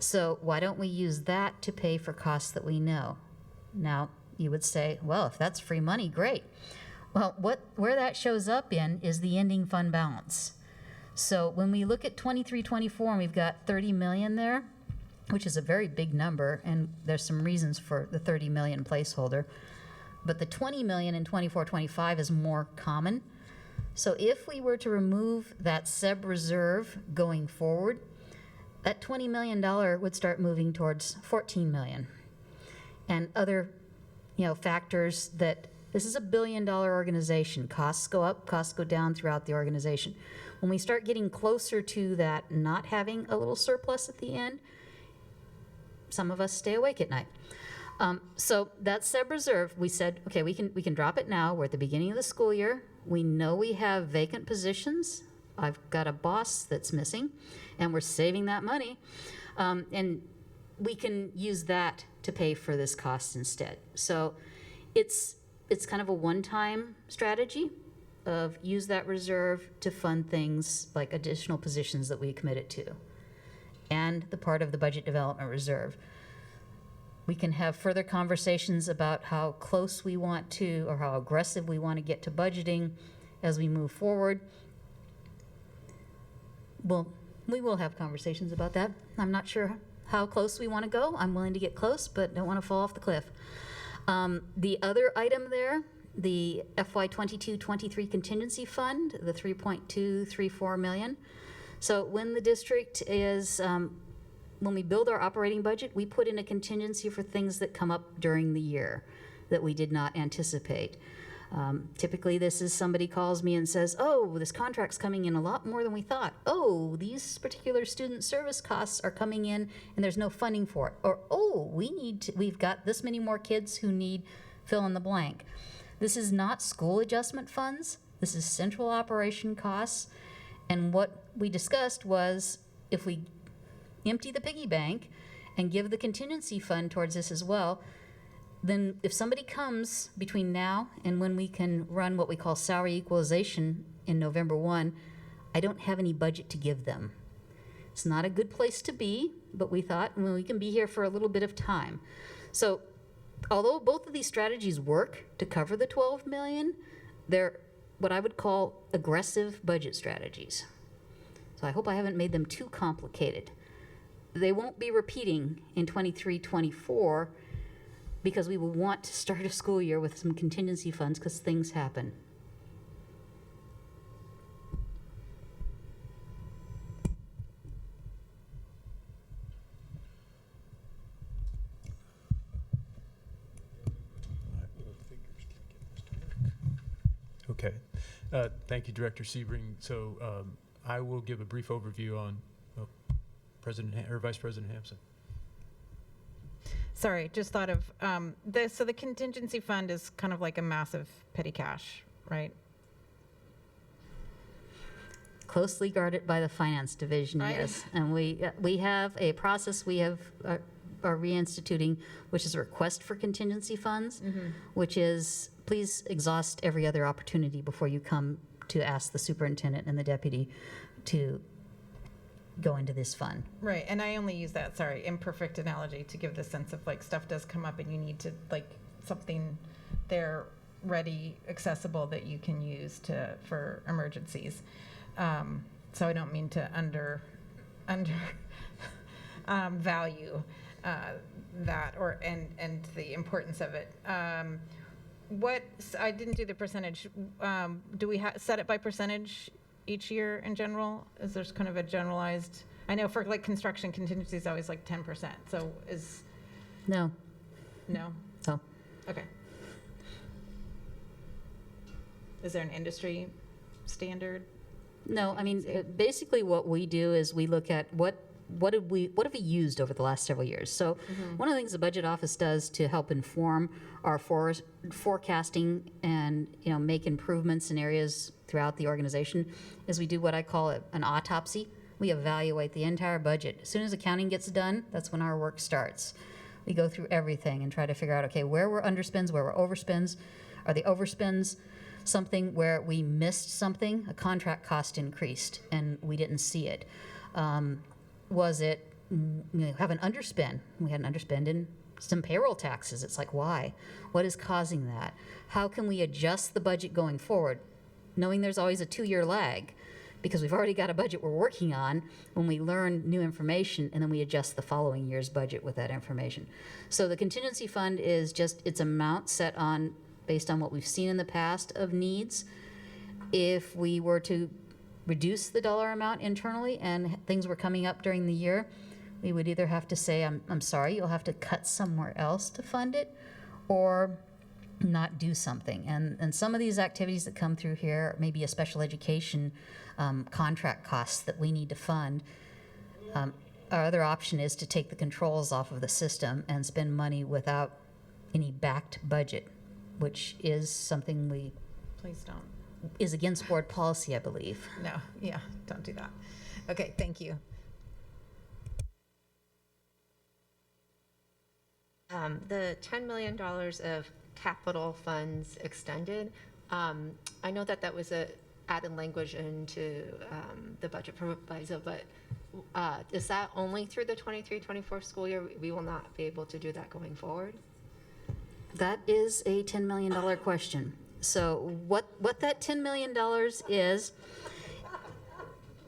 R: so why don't we use that to pay for costs that we know? Now, you would say, well, if that's free money, great. Well, where that shows up in is the ending fund balance. So when we look at 23-24 and we've got 30 million there, which is a very big number, and there's some reasons for the 30 million placeholder, but the 20 million in 24-25 is more common. So if we were to remove that SEB reserve going forward, that $20 million would start moving towards 14 million. And other, factors that this is a $1 billion organization. Costs go up, costs go down throughout the organization. When we start getting closer to that not having a little surplus at the end, some of us stay awake at night. So that SEB reserve, we said, okay, we can drop it now. We're at the beginning of the school year. We know we have vacant positions. I've got a boss that's missing, and we're saving that money. And we can use that to pay for this cost instead. So it's kind of a one-time strategy of use that reserve to fund things like additional positions that we committed to, and the part of the budget development reserve. We can have further conversations about how close we want to, or how aggressive we want to get to budgeting as we move forward. Well, we will have conversations about that. I'm not sure how close we want to go. I'm willing to get close, but don't want to fall off the cliff. The other item there, the FY 22-23 contingency fund, the 3.234 million. So when the district is, when we build our operating budget, we put in a contingency for things that come up during the year that we did not anticipate. Typically, this is somebody calls me and says, oh, this contract's coming in a lot more than we thought. Oh, these particular student service costs are coming in and there's no funding for it. Or, oh, we've got this many more kids who need fill in the blank. This is not school adjustment funds. This is central operation costs. And what we discussed was if we empty the piggy bank and give the contingency fund towards this as well, then if somebody comes between now and when we can run what we call salary equalization in November 1, I don't have any budget to give them. It's not a good place to be, but we thought, well, we can be here for a little bit of time. So although both of these strategies work to cover the 12 million, they're what I would call aggressive budget strategies. So I hope I haven't made them too complicated. They won't be repeating in 23-24 because we will want to start a school year with some contingency funds because things happen.
P: Okay. Thank you, Director Sebring. So I will give a brief overview on Vice President Hampson.
C: Sorry, just thought of so the contingency fund is kind of like a massive petty cash, right?
R: Closely guarded by the finance division, yes. And we have a process we have are reinstituting, which is a request for contingency funds, which is please exhaust every other opportunity before you come to ask the superintendent and the deputy to go into this fund.
C: Right, and I only use that, sorry, imperfect analogy to give the sense of like stuff does come up and you need to like something there ready, accessible that you can use for emergencies. So I don't mean to under value that and the importance of it. I didn't do the percentage. Do we set it by percentage each year in general? Is there kind of a generalized? I know for like construction contingency is always like 10%. So is
R: no.
C: No.
R: No.
C: Okay. Is there an industry standard?
R: No, I mean basically what we do is we look at what have we used over the last several years. So one of the things the budget office does to help inform our forecasting and make improvements in areas throughout the organization is we do what I call an autopsy. We evaluate the entire budget. As soon as accounting gets done, that's when our work starts. We go through everything and try to figure out, okay, where were underspends, where were overspends? Are the overspends something where we missed something? A contract cost increased and we didn't see it. Was it have an underspend? We had an underspend in some payroll taxes. It's like, why? What is causing that? How can we adjust the budget going forward? Knowing there's always a 2-year lag because we've already got a budget we're working on when we learn new information and then we adjust the following year's budget with that information. So the contingency fund is just its amount set on based on what we've seen in the past of needs. If we were to reduce the dollar amount internally and things were coming up during the year, we would either have to say, I'm sorry, you'll have to cut somewhere else to fund it, or not do something. And some of these activities that come through here, maybe a special education contract costs that we need to fund. Our other option is to take the controls off of the system and spend money without any backed budget, which is something we
C: Please don't.
R: is against board policy, I believe.
C: No, yeah, don't do that. Okay, thank you.
D: The $10 million of capital funds extended, I know that was a added language into the budget proviso, but is that only through the 23-24 school year? We will not be able to do that going forward?
R: That is a $10 million question. So what that $10 million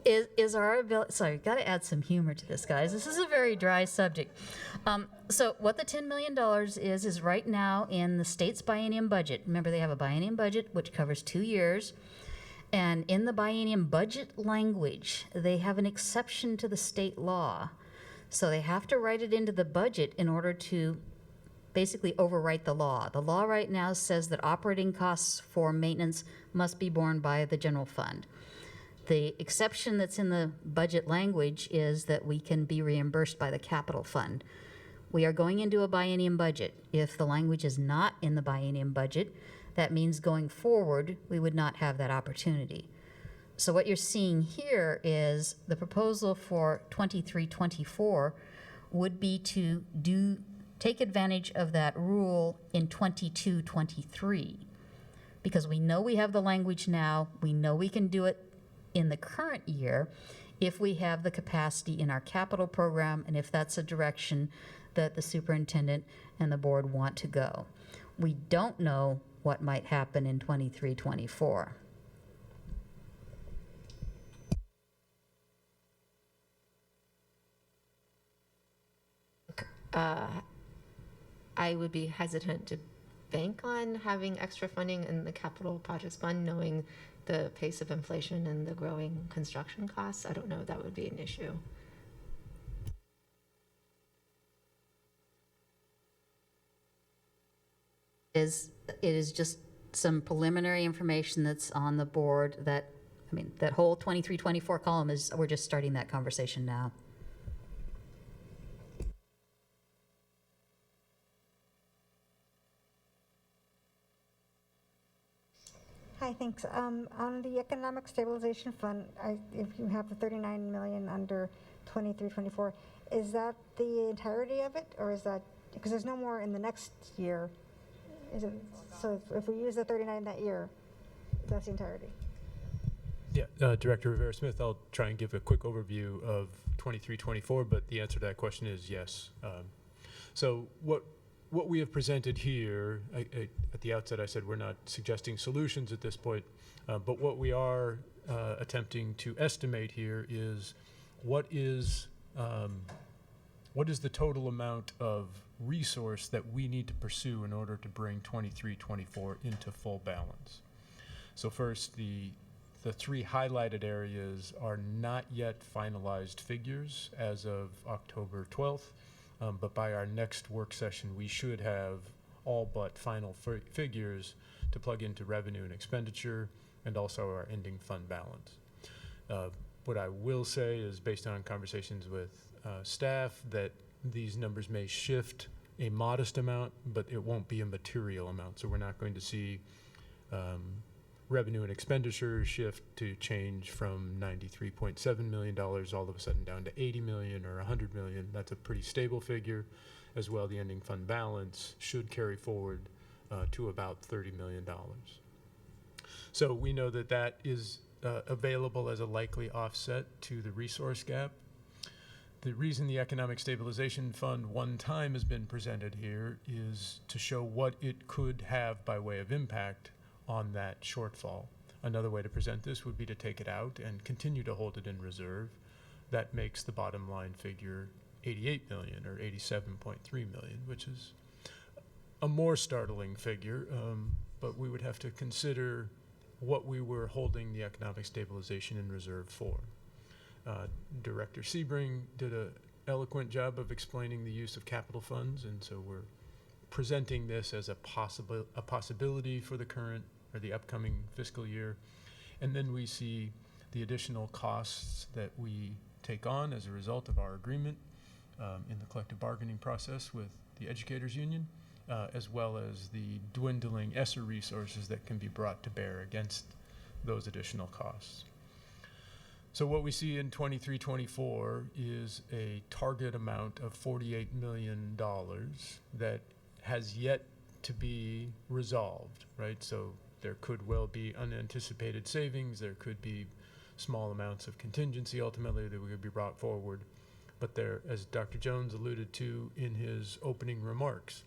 R: is our ability. Sorry, got to add some humor to this, guys. This is a very dry subject. So what the $10 million is right now in the state's biennium budget. Remember, they have a biennium budget which covers 2 years. And in the biennium budget language, they have an exception to the state law. So they have to write it into the budget in order to basically overwrite the law. The law right now says that operating costs for maintenance must be borne by the general fund. The exception that's in the budget language is that we can be reimbursed by the capital fund. We are going into a biennium budget. If the language is not in the biennium budget, that means going forward, we would not have that opportunity. So what you're seeing here is the proposal for 23-24 would be to take advantage of that rule in 22-23, because we know we have the language now, we know we can do it in the current year. if we have the capacity in our capital program and if that's a direction that the superintendent and the board want to go. We don't know what might happen in 23-24.
D: I would be hesitant to bank on having extra funding in the capital projects fund, knowing the pace of inflation and the growing construction costs. I don't know if that would be an issue.
R: It is just some preliminary information that's on the board that, I mean, that whole 23-24 column is, we're just starting that conversation now.
U: Hi, thanks. On the Economic Stabilization Fund, if you have the 39 million under 23-24, is that the entirety of it, or is that, because there's no more in the next year? Is it, so if we use the 39 that year, that's the entirety?
P: Yeah, Director Rivera-Smith, I'll try and give a quick overview of 23-24, but the answer to that question is yes. So what we have presented here, at the outset I said we're not suggesting solutions at this point, but what we are attempting to estimate here is what is the total amount of resource that we need to pursue in order to bring 23-24 into full balance. So first, the three highlighted areas are not yet finalized figures as of October 12th. But by our next work session, we should have all but final figures to plug into revenue and expenditure and also our ending fund balance. What I will say is, based on conversations with staff, that these numbers may shift a modest amount, but it won't be a material amount. So we're not going to see revenue and expenditure shift to change from $93.7 million all of a sudden down to 80 million or 100 million. That's a pretty stable figure. As well, the ending fund balance should carry forward to about $30 million. So we know that that is available as a likely offset to the resource gap. The reason the Economic Stabilization Fund one time has been presented here is to show what it could have by way of impact on that shortfall. Another way to present this would be to take it out and continue to hold it in reserve. That makes the bottom line figure 88 million or 87.3 million, which is a more startling figure, but we would have to consider what we were holding the economic stabilization in reserve for. Director Sebring did an eloquent job of explaining the use of capital funds, and so we're presenting this as a possibility for the current or the upcoming fiscal year. And then we see the additional costs that we take on as a result of our agreement in the collective bargaining process with the Educators Union, as well as the dwindling ESSER resources that can be brought to bear against those additional costs. So what we see in 23-24 is a target amount of $48 million that has yet to be resolved, right? So there could well be unanticipated savings, there could be small amounts of contingency ultimately that would be brought forward. But there, as Dr. Jones alluded to in his opening remarks,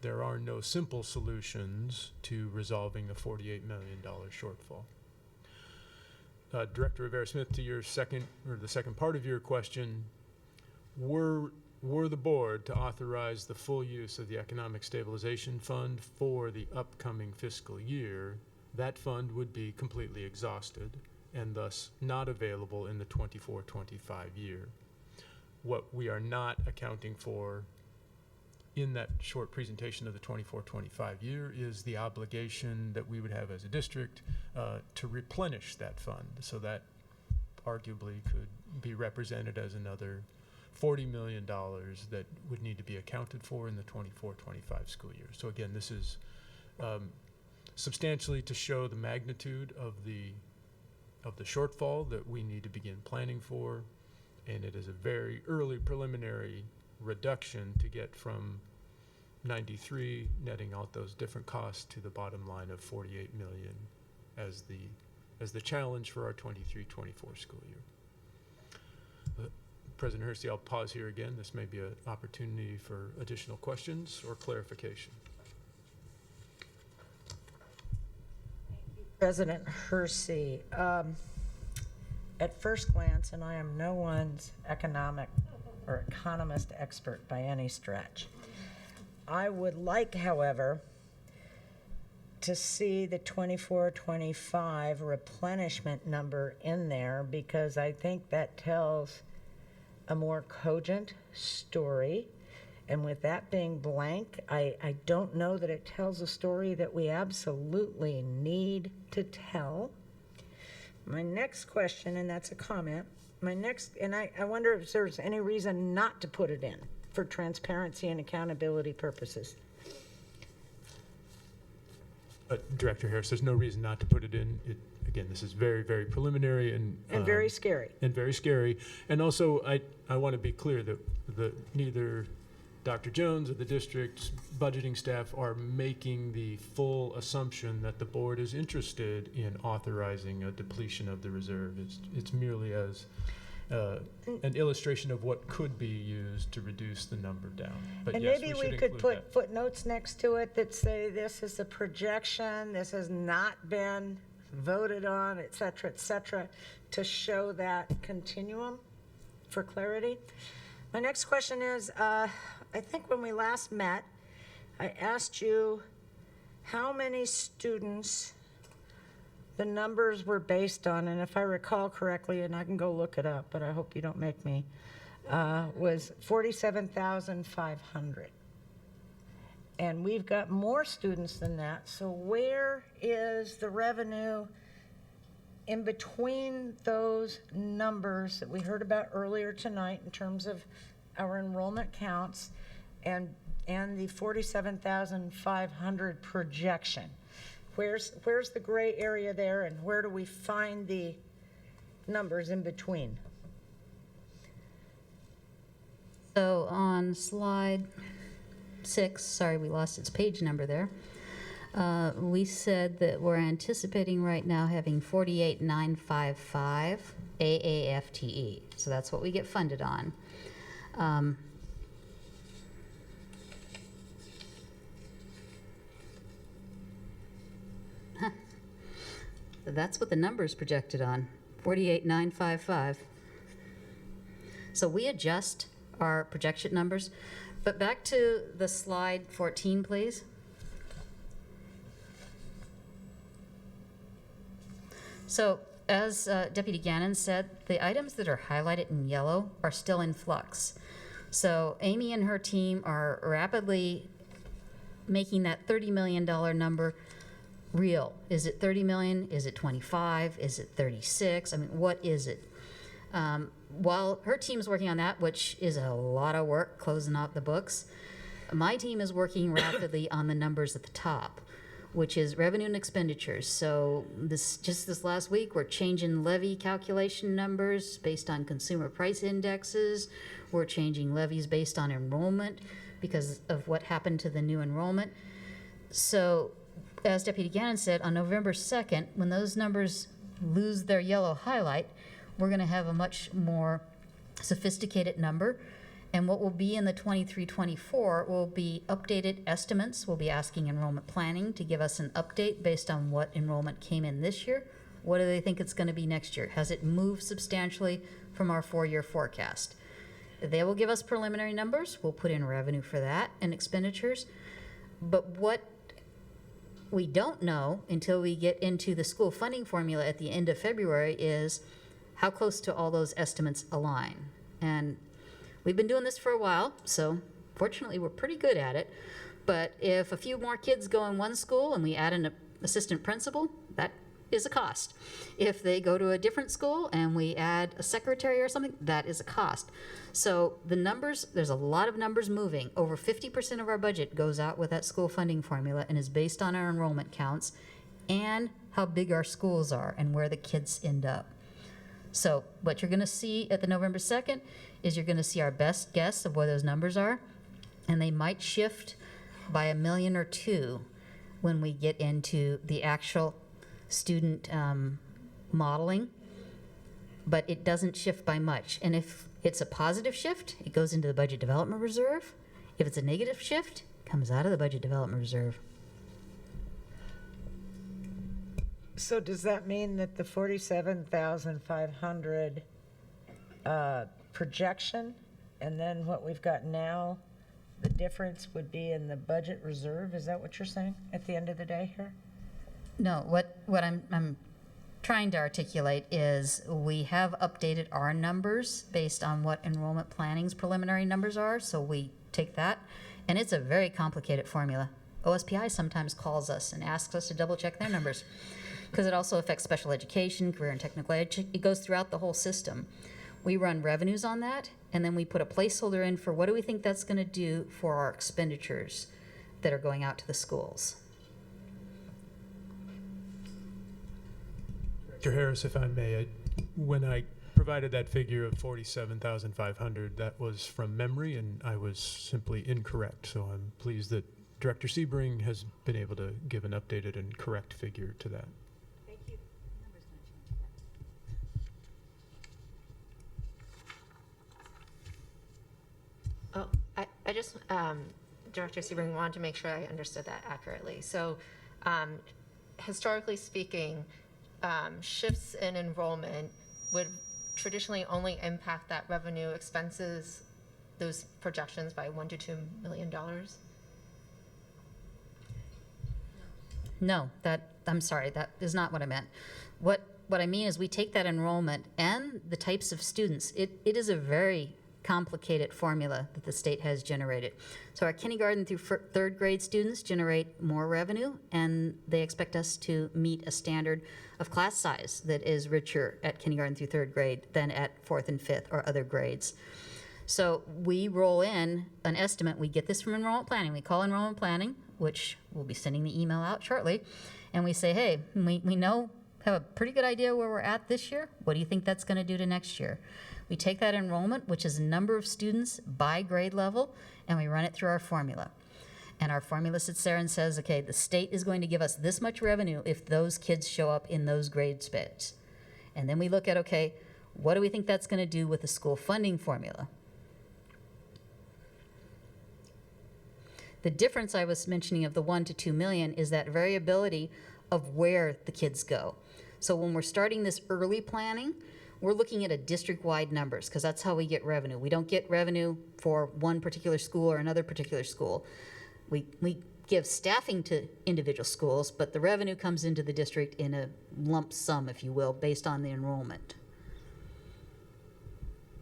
P: there are no simple solutions to resolving a $48 million shortfall. Director Rivera-Smith, to your the second part of your question, were the board to authorize the full use of the Economic Stabilization Fund for the upcoming fiscal year, that fund would be completely exhausted and thus not available in the 24-25 year. What we are not accounting for in that short presentation of the 24-25 year is the obligation that we would have as a district to replenish that fund. So that arguably could be represented as another $40 million that would need to be accounted for in the 24-25 school year. So again, this is substantially to show the magnitude of the shortfall that we need to begin planning for, and it is a very early preliminary reduction to get from 93, netting out those different costs, to the bottom line of 48 million as the challenge for our 23-24 school year. President Hersey, I'll pause here again. This may be an opportunity for additional questions or clarification.
S: President Hersey, at first glance, and I am no one's economic or economist expert by any stretch, I would like, however, to see the 24-25 replenishment number in there, because I think that tells a more cogent story. And with that being blank, I don't know that it tells a story that we absolutely need to tell. My next question, and that's a comment, I wonder if there's any reason not to put it in for transparency and accountability purposes.
P: Director Harris, there's no reason not to put it in. Again, this is very, very preliminary and
S: very scary.
P: And very scary. And also, I want to be clear that neither Dr. Jones or the district's budgeting staff are making the full assumption that the board is interested in authorizing a depletion of the reserve. It's merely as an illustration of what could be used to reduce the number down. But
S: And
P: yes,
S: maybe
P: we
S: we
P: should
S: could
P: include
S: put
P: that.
S: footnotes next to it that say this is a projection, this has not been voted on, et cetera, to show that continuum for clarity. My next question is, I think when we last met, I asked you how many students the numbers were based on, and if I recall correctly, and I can go look it up, but I hope you don't make me, was 47,500. And we've got more students than that, so where is the revenue in between those numbers that we heard about earlier tonight in terms of our enrollment counts and the 47,500 projection? Where's the gray area there, and where do we find the numbers in between?
R: So on slide 6, sorry, we lost its page number there. We said that we're anticipating right now having 48,955 AAFTE. So that's what we get funded on. That's what the number's projected on, 48,955. So we adjust our projection numbers. But back to the slide 14, please. So as Deputy Gannon said, the items that are highlighted in yellow are still in flux. So Amy and her team are rapidly making that $30 million number real. Is it 30 million? Is it 25? Is it 36? I mean, what is it? While her team's working on that, which is a lot of work, closing out the books, my team is working rapidly on the numbers at the top, which is revenue and expenditures. So this last week, we're changing levy calculation numbers based on consumer price indexes. We're changing levies based on enrollment because of what happened to the new enrollment. So as Deputy Gannon said, on November 2nd, when those numbers lose their yellow highlight, we're going to have a much more sophisticated number. And what will be in the 23-24 will be updated estimates. We'll be asking enrollment planning to give us an update based on what enrollment came in this year. What do they think it's going to be next year? Has it moved substantially from our 4-year forecast? They will give us preliminary numbers. We'll put in revenue for that and expenditures. But what we don't know until we get into the school funding formula at the end of February is how close to all those estimates align. And we've been doing this for a while, so fortunately we're pretty good at it. But if a few more kids go in one school and we add an assistant principal, that is a cost. If they go to a different school and we add a secretary or something, that is a cost. So the numbers, there's a lot of numbers moving. Over 50% of our budget goes out with that school funding formula and is based on our enrollment counts and how big our schools are and where the kids end up. So what you're going to see at the November 2nd is you're going to see our best guess of where those numbers are, and they might shift by $1 million or $2 million when we get into the actual student modeling, but it doesn't shift by much. And if it's a positive shift, it goes into the budget development reserve. If it's a negative shift, it comes out of the budget development reserve.
S: So does that mean that the 47,500 projection and then what we've got now, the difference would be in the budget reserve? Is that what you're saying at the end of the day here?
R: No, what I'm trying to articulate is we have updated our numbers based on what enrollment planning's preliminary numbers are. So we take that, and it's a very complicated formula. OSPI sometimes calls us and asks us to double check their numbers because it also affects special education, career and technical ed. It goes throughout the whole system. We run revenues on that, and then we put a placeholder in for what do we think that's going to do for our expenditures that are going out to the schools.
P: Dr. Harris, if I may, when I provided that figure of 47,500, that was from memory, and I was simply incorrect. So I'm pleased that Director Sebring has been able to give an updated and correct figure to that.
R: Thank you.
D: Oh, I just, Director Sebring, wanted to make sure I understood that accurately. So historically speaking, shifts in enrollment would traditionally only impact that revenue expenses, those projections by $1 to $2 million?
R: No, I'm sorry, that is not what I meant. What I mean is we take that enrollment and the types of students. It is a very complicated formula that the state has generated. So our kindergarten through third grade students generate more revenue, and they expect us to meet a standard of class size that is richer at kindergarten through third grade than at fourth and fifth or other grades. So we roll in an estimate. We get this from enrollment planning. We call enrollment planning, which we'll be sending the email out shortly, and we say, hey, we have a pretty good idea where we're at this year. What do you think that's going to do to next year? We take that enrollment, which is number of students by grade level, and we run it through our formula. And our formula sits there and says, okay, the state is going to give us this much revenue if those kids show up in those grade speds. And then we look at, okay, what do we think that's going to do with the school funding formula? The difference I was mentioning of the 1 to 2 million is that variability of where the kids go. So when we're starting this early planning, we're looking at a district-wide numbers because that's how we get revenue. We don't get revenue for one particular school or another particular school. We give staffing to individual schools, but the revenue comes into the district in a lump sum, if you will, based on the enrollment.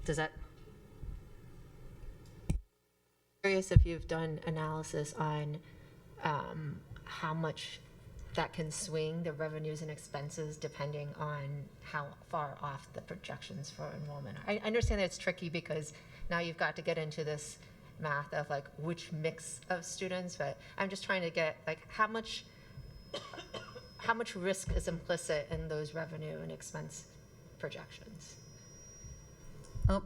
R: Does that?
D: Curious if you've done analysis on how much that can swing the revenues and expenses depending on how far off the projections for enrollment. I understand that it's tricky because now you've got to get into this math of like which mix of students, but I'm just trying to get like how much risk is implicit in those revenue and expense projections?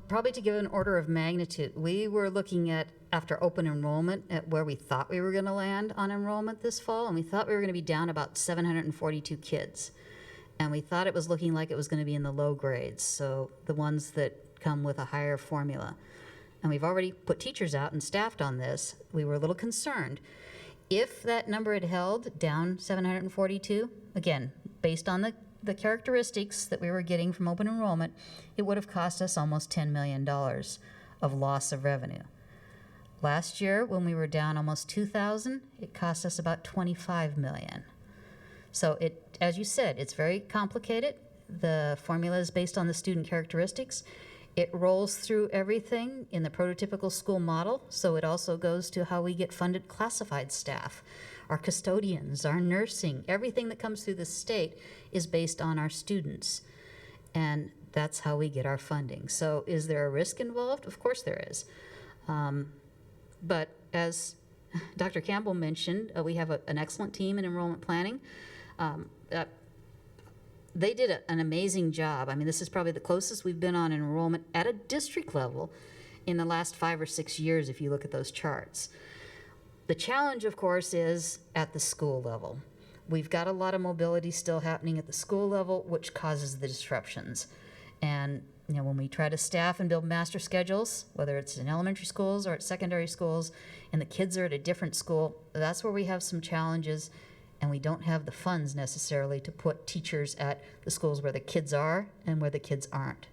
R: Probably to give an order of magnitude, we were looking at, after open enrollment, at where we thought we were going to land on enrollment this fall, and we thought we were going to be down about 742 kids. And we thought it was looking like it was going to be in the low grades, so the ones that come with a higher formula. And we've already put teachers out and staffed on this. We were a little concerned. If that number had held down 742, again, based on the characteristics that we were getting from open enrollment, it would have cost us almost $10 million of loss of revenue. Last year, when we were down almost 2,000, it cost us about $25 million. So it, as you said, it's very complicated. The formula is based on the student characteristics. It rolls through everything in the prototypical school model, so it also goes to how we get funded classified staff. Our custodians, our nursing, everything that comes through the state is based on our students. And that's how we get our funding. So is there a risk involved? Of course there is. But as Dr. Campbell mentioned, we have an excellent team in enrollment planning. They did an amazing job. I mean, this is probably the closest we've been on enrollment at a district level in the last 5 or 6 years, if you look at those charts. The challenge, of course, is at the school level. We've got a lot of mobility still happening at the school level, which causes the disruptions. And when we try to staff and build master schedules, whether it's in elementary schools or at secondary schools, and the kids are at a different school, that's where we have some challenges, and we don't have the funds necessarily to put teachers at the schools where the kids are and where the kids aren't.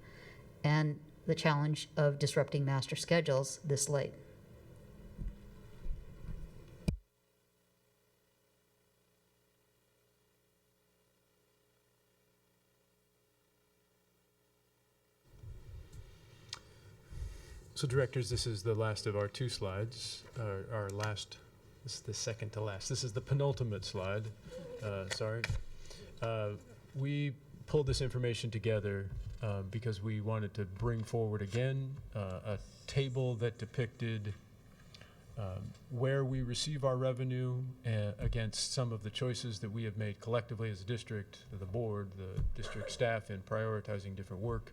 R: And the challenge of disrupting master schedules this late.
P: So directors, this is the last of our two slides, this is the second to last. This is the penultimate slide, sorry. We pulled this information together because we wanted to bring forward again a table that depicted where we receive our revenue against some of the choices that we have made collectively as a district, the board, the district staff in prioritizing different work,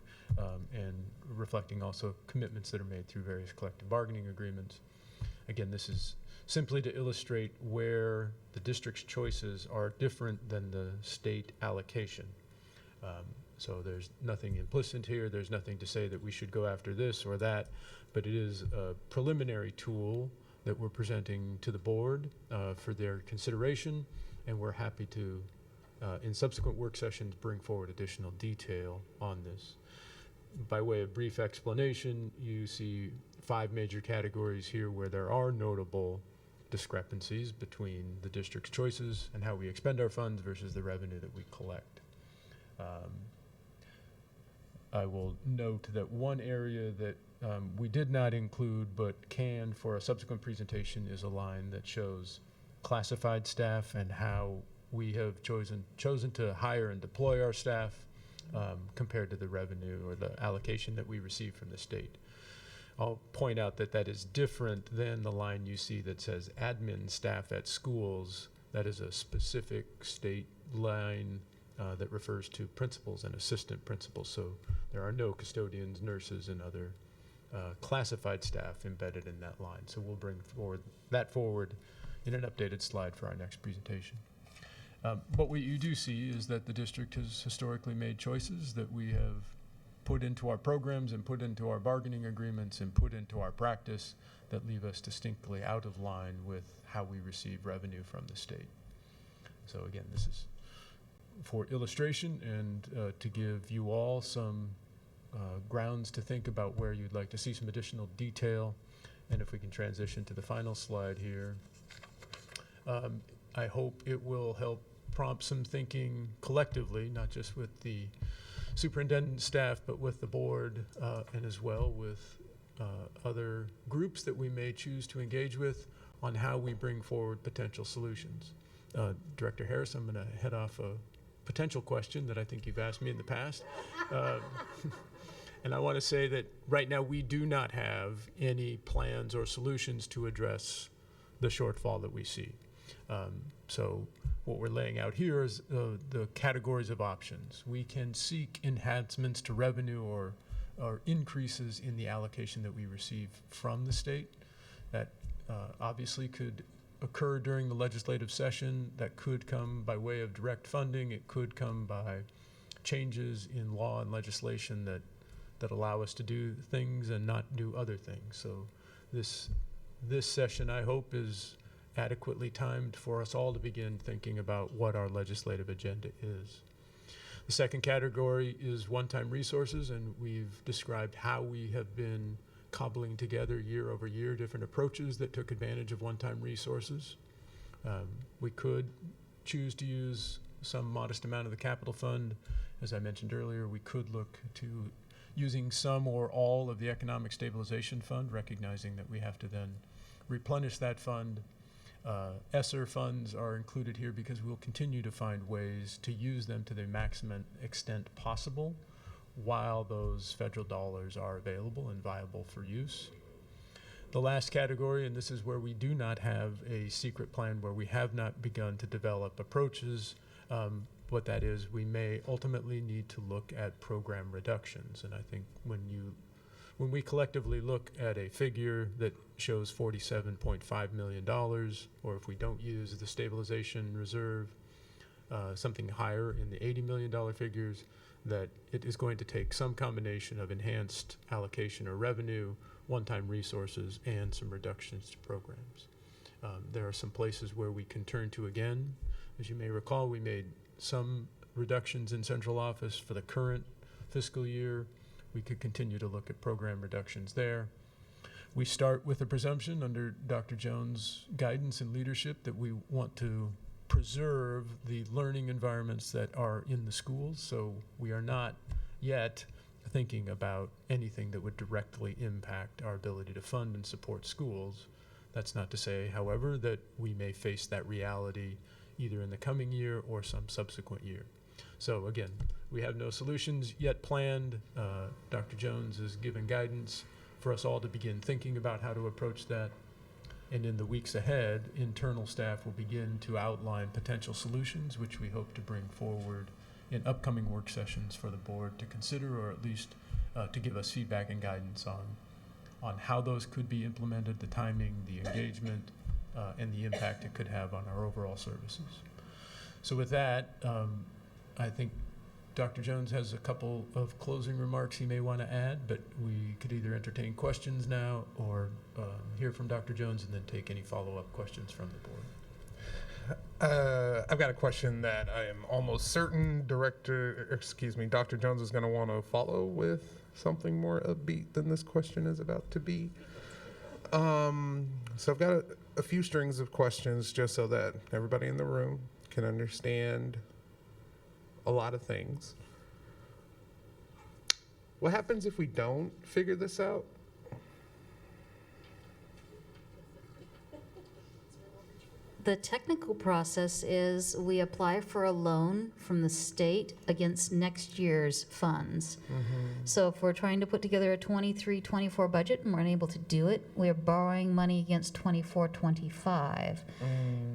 P: and reflecting also commitments that are made through various collective bargaining agreements. Again, this is simply to illustrate where the district's choices are different than the state allocation. So there's nothing implicit here. There's nothing to say that we should go after this or that, but it is a preliminary tool that we're presenting to the board for their consideration, and we're happy to, in subsequent work sessions, bring forward additional detail on this. By way of brief explanation, you see 5 major categories here where there are notable discrepancies between the district's choices and how we expend our funds versus the revenue that we collect. I will note that one area that we did not include but can for a subsequent presentation is a line that shows classified staff and how we have chosen to hire and deploy our staff compared to the revenue or the allocation that we receive from the state. I'll point out that that is different than the line you see that says admin staff at schools. That is a specific state line that refers to principals and assistant principals. So there are no custodians, nurses, and other classified staff embedded in that line. So we'll bring that forward in an updated slide for our next presentation. But what you do see is that the district has historically made choices that we have put into our programs and put into our bargaining agreements and put into our practice that leave us distinctly out of line with how we receive revenue from the state. So again, this is for illustration and to give you all some grounds to think about where you'd like to see some additional detail. And if we can transition to the final slide here, I hope it will help prompt some thinking collectively, not just with the superintendent staff, but with the board and as well with other groups that we may choose to engage with on how we bring forward potential solutions. Director Harris, I'm going to head off a potential question that I think you've asked me in the past. And I want to say that right now we do not have any plans or solutions to address the shortfall that we see. So what we're laying out here is the categories of options. We can seek enhancements to revenue or increases in the allocation that we receive from the state. That obviously could occur during the legislative session. That could come by way of direct funding. It could come by changes in law and legislation that allow us to do things and not do other things. So this session, I hope, is adequately timed for us all to begin thinking about what our legislative agenda is. The second category is one-time resources, and we've described how we have been cobbling together year over year different approaches that took advantage of one-time resources. We could choose to use some modest amount of the capital fund. As I mentioned earlier, we could look to using some or all of the economic stabilization fund, recognizing that we have to then replenish that fund. ESSER funds are included here because we'll continue to find ways to use them to the maximum extent possible while those federal dollars are available and viable for use. The last category, and this is where we do not have a secret plan, where we have not begun to develop approaches, what that is, we may ultimately need to look at program reductions. And I think when we collectively look at a figure that shows $47.5 million, or if we don't use the stabilization reserve, something higher in the $80 million figures, that it is going to take some combination of enhanced allocation or revenue, one-time resources, and some reductions to programs. There are some places where we can turn to again. As you may recall, we made some reductions in central office for the current fiscal year. We could continue to look at program reductions there. We start with a presumption under Dr. Jones' guidance and leadership that we want to preserve the learning environments that are in the schools. So we are not yet thinking about anything that would directly impact our ability to fund and support schools. That's not to say, however, that we may face that reality either in the coming year or some subsequent year. So again, we have no solutions yet planned. Dr. Jones has given guidance for us all to begin thinking about how to approach that. And in the weeks ahead, internal staff will begin to outline potential solutions, which we hope to bring forward in upcoming work sessions for the board to consider, or at least to give us feedback and guidance on how those could be implemented, the timing, the engagement, and the impact it could have on our overall services. So with that, I think Dr. Jones has a couple of closing remarks he may want to add, but we could either entertain questions now or hear from Dr. Jones and then take any follow-up questions from the board.
A: I've got a question that I am almost certain Dr. Jones is going to want to follow with something more upbeat than this question is about to be. So I've got a few strings of questions just so that everybody in the room can understand a lot of things. What happens if we don't figure this out?
R: The technical process is we apply for a loan from the state against next year's funds. So if we're trying to put together a 23-24 budget and we're unable to do it, we're borrowing money against 24-25.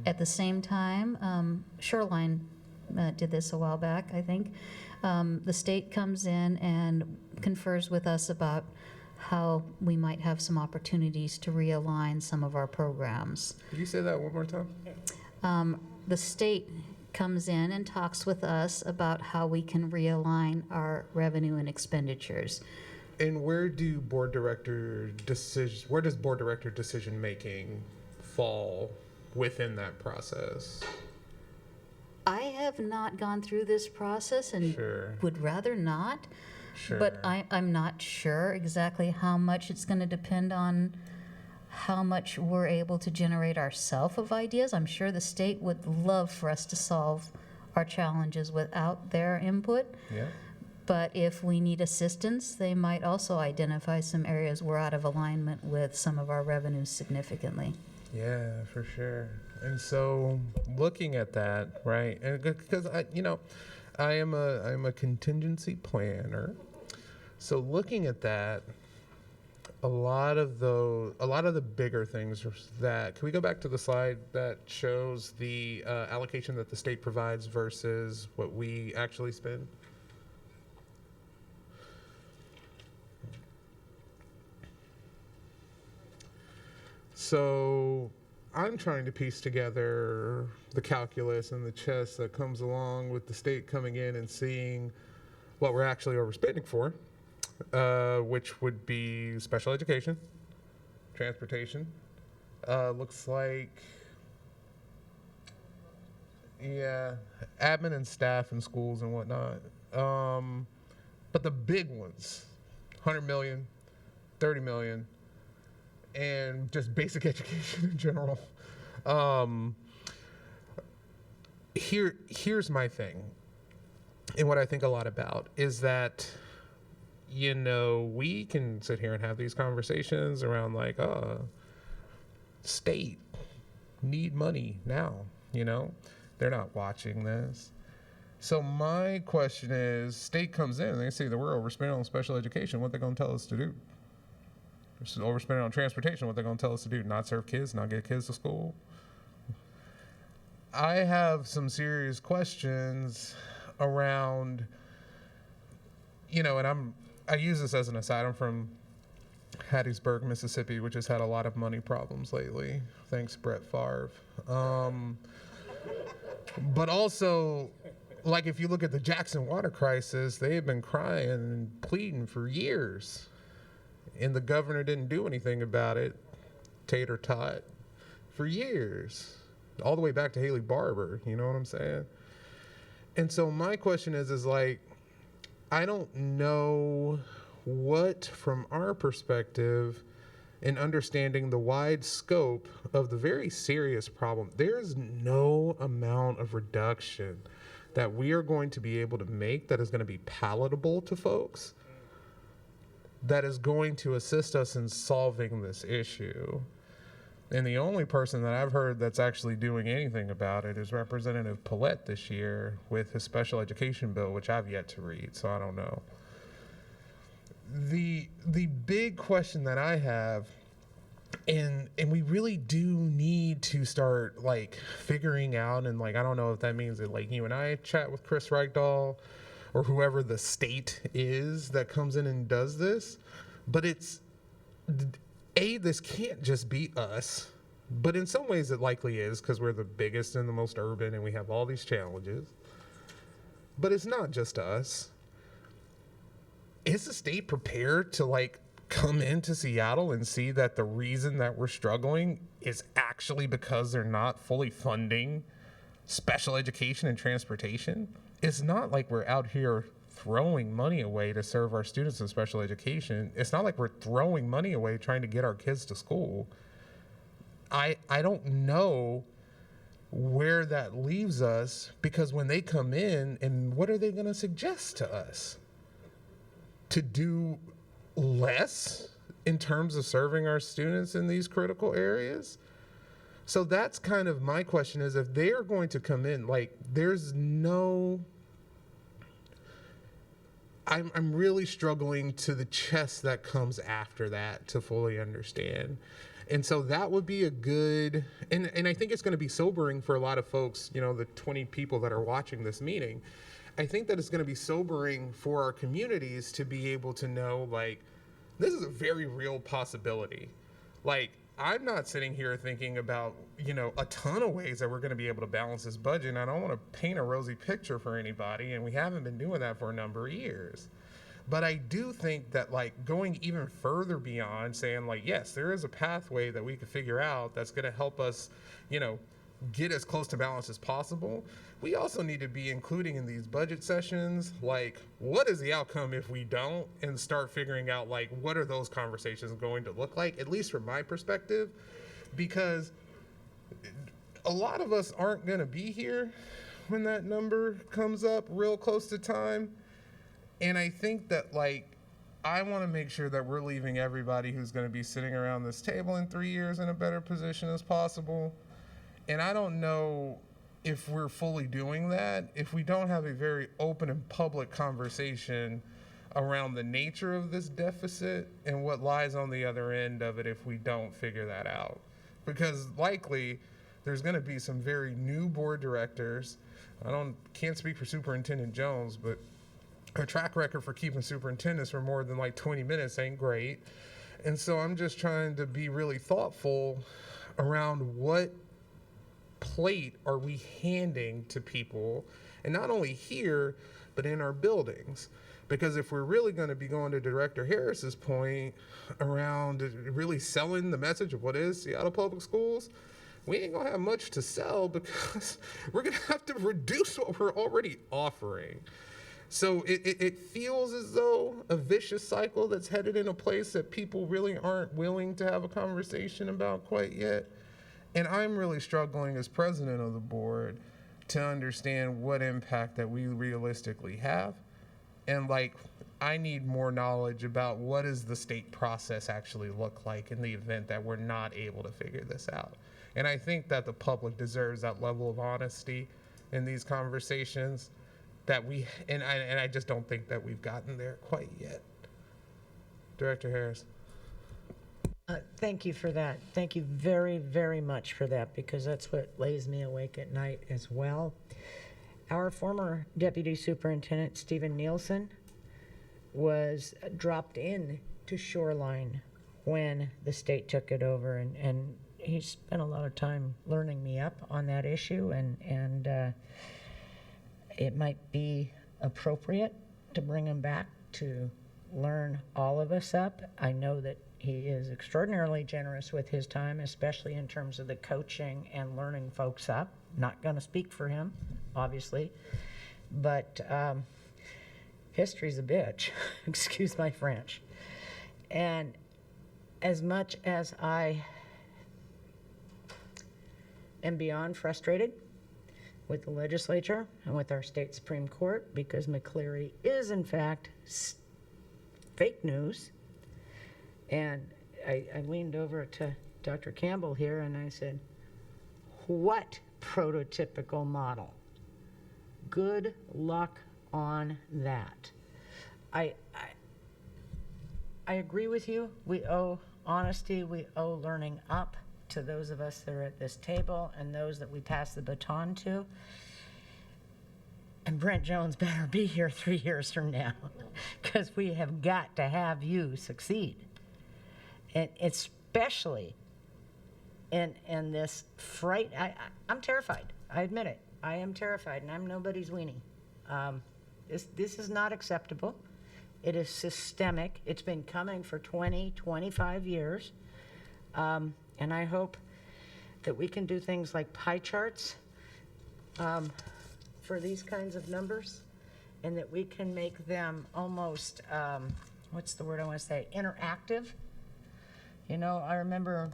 R: At the same time, Shoreline did this a while back, I think. The state comes in and confers with us about how we might have some opportunities to realign some of our programs.
A: Could you say that one more time?
R: The state comes in and talks with us about how we can realign our revenue and expenditures.
A: And where does board director decision making fall within that process?
R: I have not gone through this process and would rather not. But I'm not sure exactly how much it's going to depend on how much we're able to generate ourselves of ideas. I'm sure the state would love for us to solve our challenges without their input.
A: Yeah.
R: But if we need assistance, they might also identify some areas we're out of alignment with some of our revenues significantly.
A: Yeah, for sure. And so looking at that, right, and because I am a contingency planner. So looking at that, a lot of the bigger things that, can we go back to the slide that shows the allocation that the state provides versus what we actually spend? So I'm trying to piece together the calculus and the chess that comes along with the state coming in and seeing what we're actually overspending for, which would be special education, transportation. Looks like, admin and staff in schools and whatnot. But the big ones, 100 million, 30 million, and just basic education in general. Here's my thing, and what I think a lot about is that, we can sit here and have these conversations around like, state need money now, they're not watching this. So my question is, state comes in and they say that we're overspending on special education. What they're going to tell us to do? Overspending on transportation. What they're going to tell us to do? Not serve kids, not get kids to school. I have some serious questions around, and I use this as an aside. I'm from Hattiesburg, Mississippi, which has had a lot of money problems lately. Thanks, Brett Favre. But also, like if you look at the Jackson water crisis, they have been crying and pleading for years, and the governor didn't do anything about it. Tater tot for years, all the way back to Haley Barbour. You know what I'm saying? And so my question is like, I don't know what, from our perspective, in understanding the wide scope of the very serious problem, there is no amount of reduction that we are going to be able to make that is going to be palatable to folks, that is going to assist us in solving this issue. And the only person that I've heard that's actually doing anything about it is Representative Paulette this year with his special education bill, which I've yet to read, so I don't know. The big question that I have, and we really do need to start like figuring out, and like I don't know if that means that like you and I chat with Chris Reichdahl or whoever the state is that comes in and does this, but it's this can't just be us, but in some ways it likely is because we're the biggest and the most urban and we have all these challenges. But it's not just us. Is the state prepared to like come into Seattle and see that the reason that we're struggling is actually because they're not fully funding special education and transportation? It's not like we're out here throwing money away to serve our students in special education. It's not like we're throwing money away trying to get our kids to school. I don't know where that leaves us, because when they come in, and what are they going to suggest to us? To do less in terms of serving our students in these critical areas? So that's kind of my question, is if they are going to come in, like there's no, I'm really struggling to the chess that comes after that to fully understand. And so that would be a good, and I think it's going to be sobering for a lot of folks, you know, the 20 people that are watching this meeting. I think that it's going to be sobering for our communities to be able to know, like, this is a very real possibility. Like, I'm not sitting here thinking about, you know, a ton of ways that we're going to be able to balance this budget. And I don't want to paint a rosy picture for anybody, and we haven't been doing that for a number of years. But I do think that, like, going even further beyond saying, like, yes, there is a pathway that we could figure out that's going to help us, you know, get as close to balance as possible. We also need to be including in these budget sessions, like, what is the outcome if we don't, and start figuring out, like, what are those conversations going to look like, at least from my perspective, because a lot of us aren't going to be here when that number comes up real close to time. And I think that, like, I want to make sure that we're leaving everybody who's going to be sitting around this table in 3 years in a better position as possible. And I don't know if we're fully doing that if we don't have a very open and public conversation around the nature of this deficit and what lies on the other end of it if we don't figure that out. Because likely there's going to be some very new board directors. Can't speak for Superintendent Jones, but her track record for keeping superintendents for more than like 20 minutes ain't great. And so I'm just trying to be really thoughtful around what plate are we handing to people, and not only here, but in our buildings. Because if we're really going to be going to Director Harris's point around really selling the message of what is Seattle Public Schools, we ain't gonna have much to sell because we're gonna have to reduce what we're already offering. So it feels as though a vicious cycle that's headed in a place that people really aren't willing to have a conversation about quite yet. And I'm really struggling as president of the board to understand what impact that we realistically have. And like, I need more knowledge about what does the state process actually look like in the event that we're not able to figure this out. And I think that the public deserves that level of honesty in these conversations that I just don't think that we've gotten there quite yet. Director Harris.
S: Thank you for that. Thank you very, very much for that, because that's what lays me awake at night as well. Our former Deputy Superintendent, Stephen Nielsen, was dropped in to Shoreline when the state took it over, and he spent a lot of time learning me up on that issue, and it might be appropriate to bring him back to learn all of us up. I know that he is extraordinarily generous with his time, especially in terms of the coaching and learning folks up. Not going to speak for him, obviously, but history's a bitch. Excuse my French. And as much as I am beyond frustrated with the legislature and with our state Supreme Court, because McCleary is in fact fake news. And I leaned over to Dr. Campbell here and I said, what prototypical model? Good luck on that. I agree with you. We owe honesty, we owe learning up to those of us that are at this table and those that we pass the baton to. And Brent Jones better be here 3 years from now, because we have got to have you succeed. And especially in this fright, I'm terrified. I admit it. I am terrified, and I'm nobody's weenie. This is not acceptable. It is systemic. It's been coming for 20, 25 years. And I hope that we can do things like pie charts for these kinds of numbers, and that we can make them almost, what's the word I want to say, interactive. You know, I remember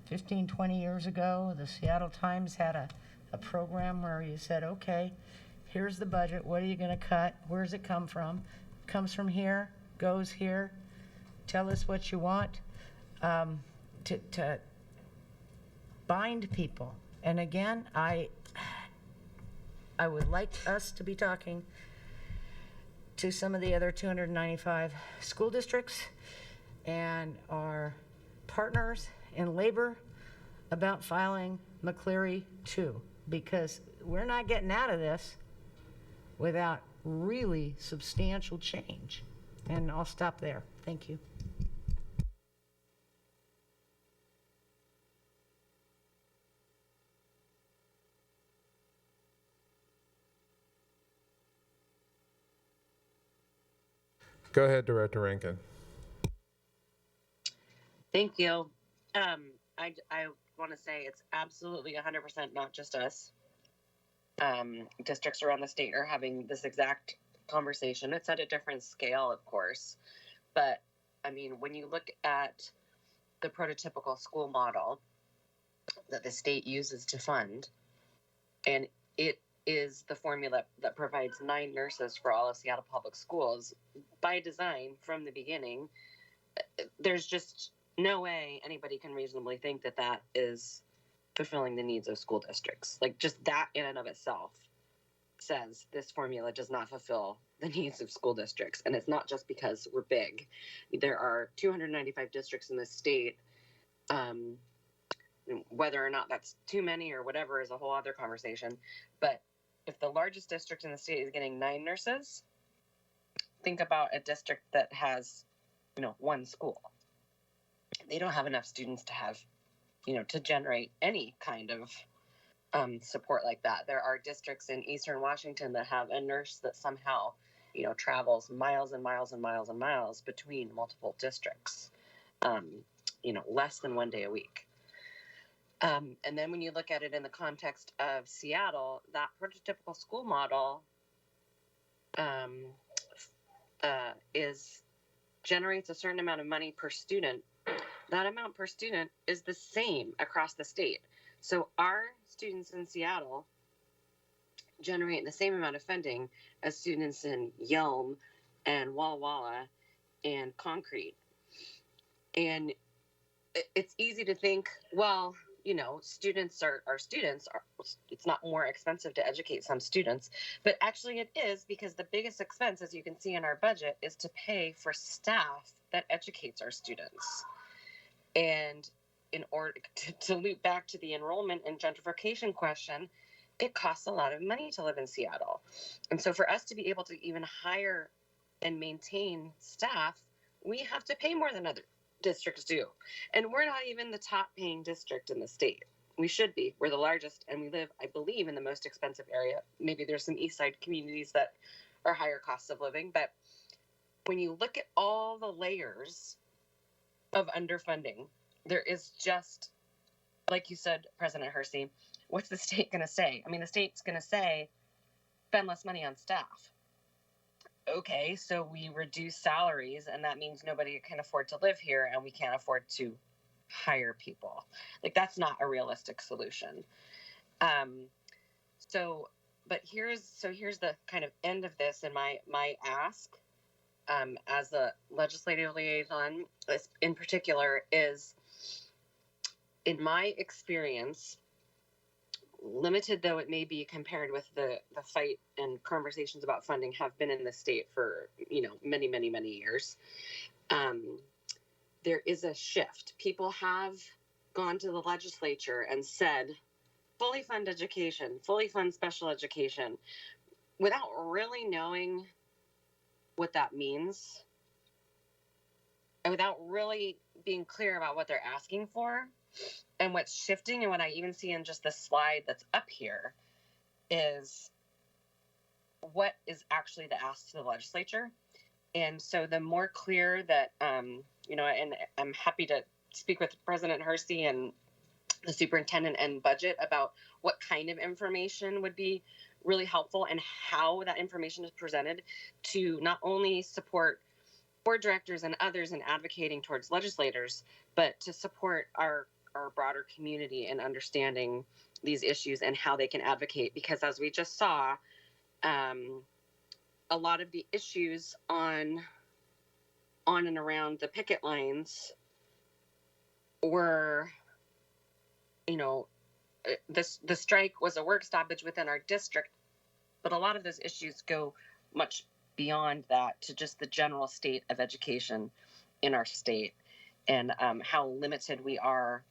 S: 15, 20 years ago, the Seattle Times had a program where you said, okay, here's the budget. What are you going to cut? Where does it come from? Comes from here, goes here. Tell us what you want. To bind people. And again, I would like us to be talking to some of the other 295 school districts and our partners in labor about filing McCleary 2, because we're not getting out of this without really substantial change. And I'll stop there. Thank you.
A: Go ahead, Director Rankin.
E: Thank you. I want to say it's absolutely 100% not just us. Districts around the state are having this exact conversation. It's at a different scale, of course. But, I mean, when you look at the prototypical school model that the state uses to fund, and it is the formula that provides 9 nurses for all of Seattle Public Schools by design from the beginning, there's just no way anybody can reasonably think that that is fulfilling the needs of school districts. Like, just that in and of itself says this formula does not fulfill the needs of school districts. And it's not just because we're big. There are 295 districts in the state. Whether or not that's too many or whatever is a whole other conversation. But if the largest district in the state is getting 9 nurses, think about a district that has, 1 school. They don't have enough students to have, to generate any kind of support like that. There are districts in Eastern Washington that have a nurse that somehow, travels miles and miles and miles and miles between multiple districts, less than 1 day a week. And then when you look at it in the context of Seattle, that prototypical school model generates a certain amount of money per student. That amount per student is the same across the state. So our students in Seattle generate the same amount of funding as students in Yelm and Walla Walla and Concrete. And it's easy to think, well, students are students. It's not more expensive to educate some students. But actually it is, because the biggest expense, as you can see in our budget, is to pay for staff that educates our students. And in order to loop back to the enrollment and gentrification question, it costs a lot of money to live in Seattle. And so for us to be able to even hire and maintain staff, we have to pay more than other districts do. And we're not even the top paying district in the state. We should be. We're the largest, and we live, I believe, in the most expensive area. Maybe there's some East Side communities that are higher costs of living, but when you look at all the layers of underfunding, there is just, like you said, President Hersey, what's the state going to say? I mean, the state's going to say, spend less money on staff. Okay, so we reduce salaries, and that means nobody can afford to live here, and we can't afford to hire people. Like, that's not a realistic solution. But here's the kind of end of this, and my ask as a legislative liaison, in particular, is, in my experience, limited though it may be compared with the fight and conversations about funding have been in the state for, many years, there is a shift. People have gone to the legislature and said, fully fund education, fully fund special education, without really knowing what that means, and without really being clear about what they're asking for. And what's shifting, and what I even see in just the slide that's up here, is what is actually the ask to the legislature. And so the more clear that, and I'm happy to speak with President Hersey and the superintendent and budget about what kind of information would be really helpful and how that information is presented to not only support board directors and others in advocating towards legislators, but to support our broader community in understanding these issues and how they can advocate. Because as we just saw, a lot of the issues on and around the picket lines were, the strike was a work stoppage within our district, but a lot of those issues go much beyond that to just the general state of education in our state, and how limited we are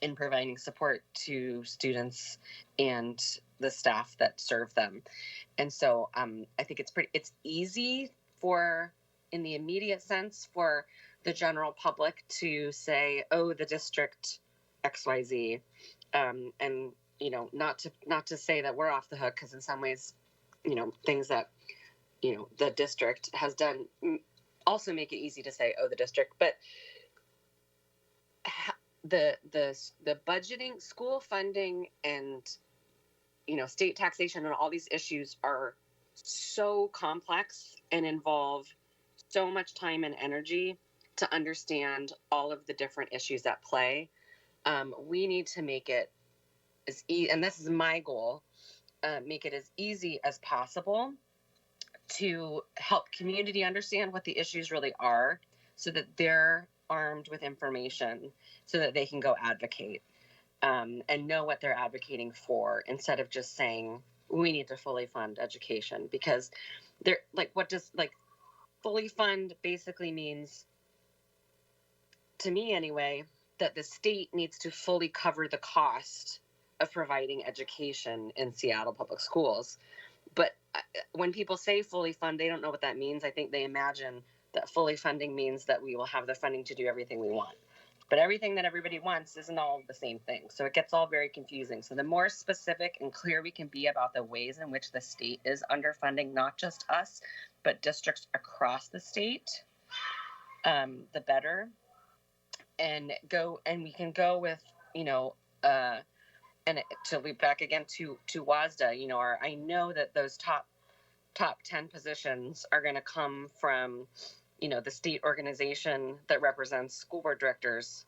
E: in providing support to students and the staff that serve them. And so I think it's easy for, in the immediate sense, for the general public to say, oh, the district XYZ, and not to say that we're off the hook, because in some ways, things that the district has done also make it easy to say, oh, the district. But the budgeting, school funding, and state taxation, and all these issues are so complex and involve so much time and energy to understand all of the different issues at play. We need to make it as easy, and this is my goal, make it as easy as possible to help community understand what the issues really are, so that they're armed with information so that they can go advocate, and know what they're advocating for, instead of just saying we need to fully fund education. Because they're what does fully fund basically means, to me anyway, that the state needs to fully cover the cost of providing education in Seattle public schools. But when people say fully fund, they don't know what that means. I think they imagine that fully funding means that we will have the funding to do everything we want. But everything that everybody wants isn't all the same thing. So it gets all very confusing. So the more specific and clear we can be about the ways in which the state is underfunding, not just us, but districts across the state, the better. And we can go with, and to loop back again to WASDA, I know that those top 10 positions are going to come from, the state organization that represents school board directors.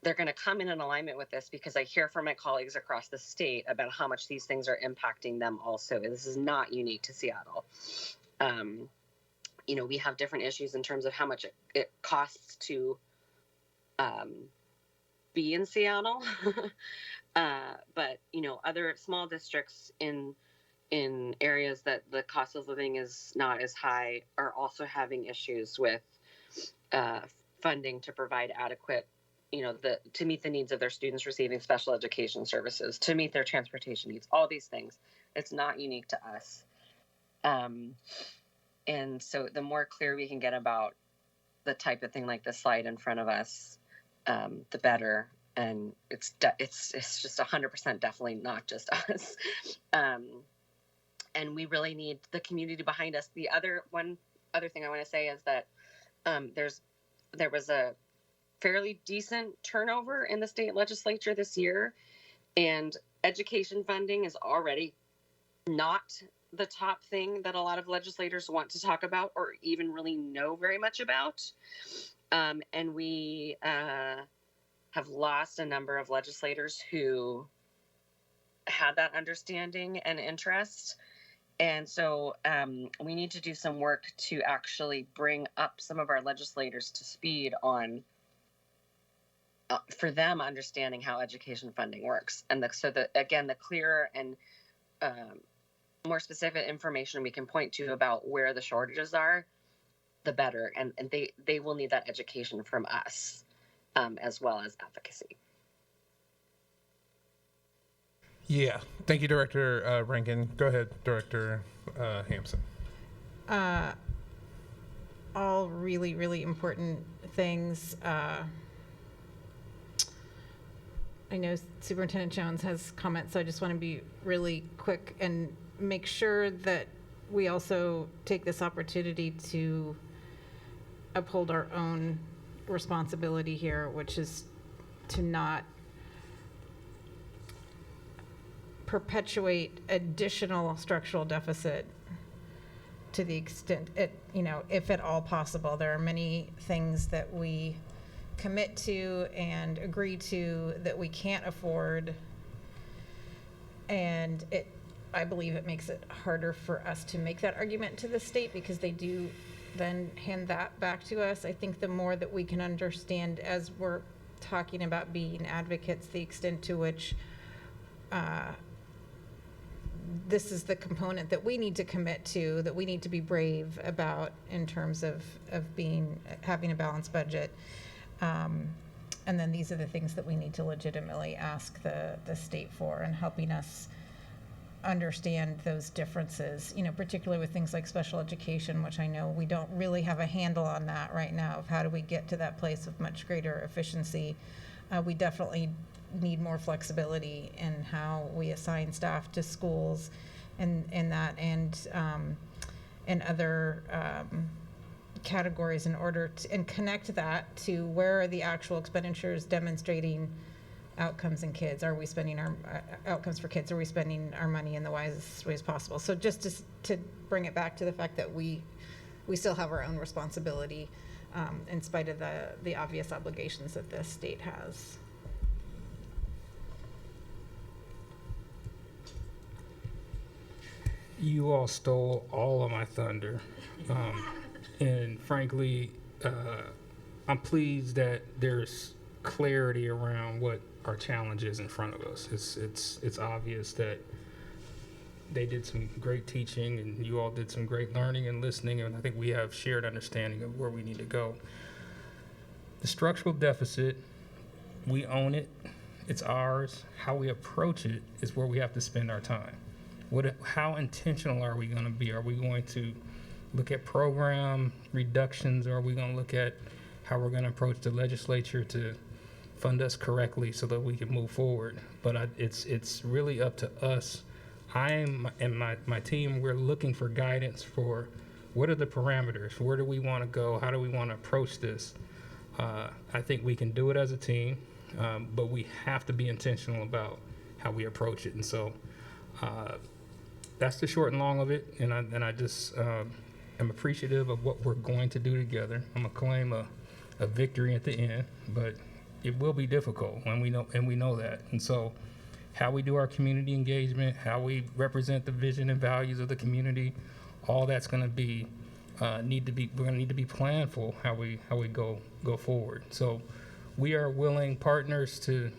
E: They're going to come in alignment with this, because I hear from my colleagues across the state about how much these things are impacting them also. This is not unique to Seattle. We have different issues in terms of how much it costs to be in Seattle. But other small districts in areas that the cost of living is not as high are also having issues with funding to provide adequate, to meet the needs of their students receiving special education services, to meet their transportation needs, all these things. It's not unique to us. And so the more clear we can get about the type of thing like the slide in front of us, the better. and it's just 100% definitely not just us. And we really need the community behind us. The other thing I want to say is that there was a fairly decent turnover in the state legislature this year, and education funding is already not the top thing that a lot of legislators want to talk about or even really know very much about. And we have lost a number of legislators who had that understanding and interest. And so we need to do some work to actually bring up some of our legislators to speed on, for them understanding how education funding works. And the clearer and more specific information we can point to about where the shortages are, the better. And they will need that education from us, as well as advocacy.
A: Yeah. Thank you, Director Rankin. Go ahead, Director Hampson.
C: All really, really important things. I know Superintendent Jones has comments, so I just want to be really quick and make sure that we also take this opportunity to uphold our own responsibility here, which is to not perpetuate additional structural deficit to the extent if at all possible. There are many things that we commit to and agree to that we can't afford, and I believe it makes it harder for us to make that argument to the state, because they do then hand that back to us. I think the more that we can understand as we're talking about being advocates, the extent to which this is the component that we need to commit to, that we need to be brave about in terms of having a balanced budget. And then these are the things that we need to legitimately ask the state for, and helping us understand those differences, particularly with things like special education, which I know we don't really have a handle on that right now, of how do we get to that place of much greater efficiency. We definitely need more flexibility in how we assign staff to schools and other categories in order to, and connect that to where are the actual expenditures demonstrating outcomes in kids. Are we spending our outcomes for kids? Are we spending our money in the wisest ways possible? So just to bring it back to the fact that we still have our own responsibility in spite of the obvious obligations that the state has.
F: You all stole all of my thunder. And frankly, I'm pleased that there's clarity around what our challenge is in front of us. It's obvious that they did some great teaching and you all did some great learning and listening, and I think we have shared understanding of where we need to go. The structural deficit, we own it. It's ours. How we approach it is where we have to spend our time. How intentional are we going to be? Are we going to look at program reductions, or are we going to look at how we're going to approach the legislature to fund us correctly so that we can move forward? But it's really up to us. And my team, we're looking for guidance for what are the parameters? Where do we want to go? How do we want to approach this? I think we can do it as a team, but we have to be intentional about how we approach it. And so that's the short and long of it. And I just am appreciative of what we're going to do together. I'm gonna claim a victory at the end, but it will be difficult, and we know that. And so how we do our community engagement, how we represent the vision and values of the community, all that's going to be we're going to need to be planful how we go forward. So we are willing partners to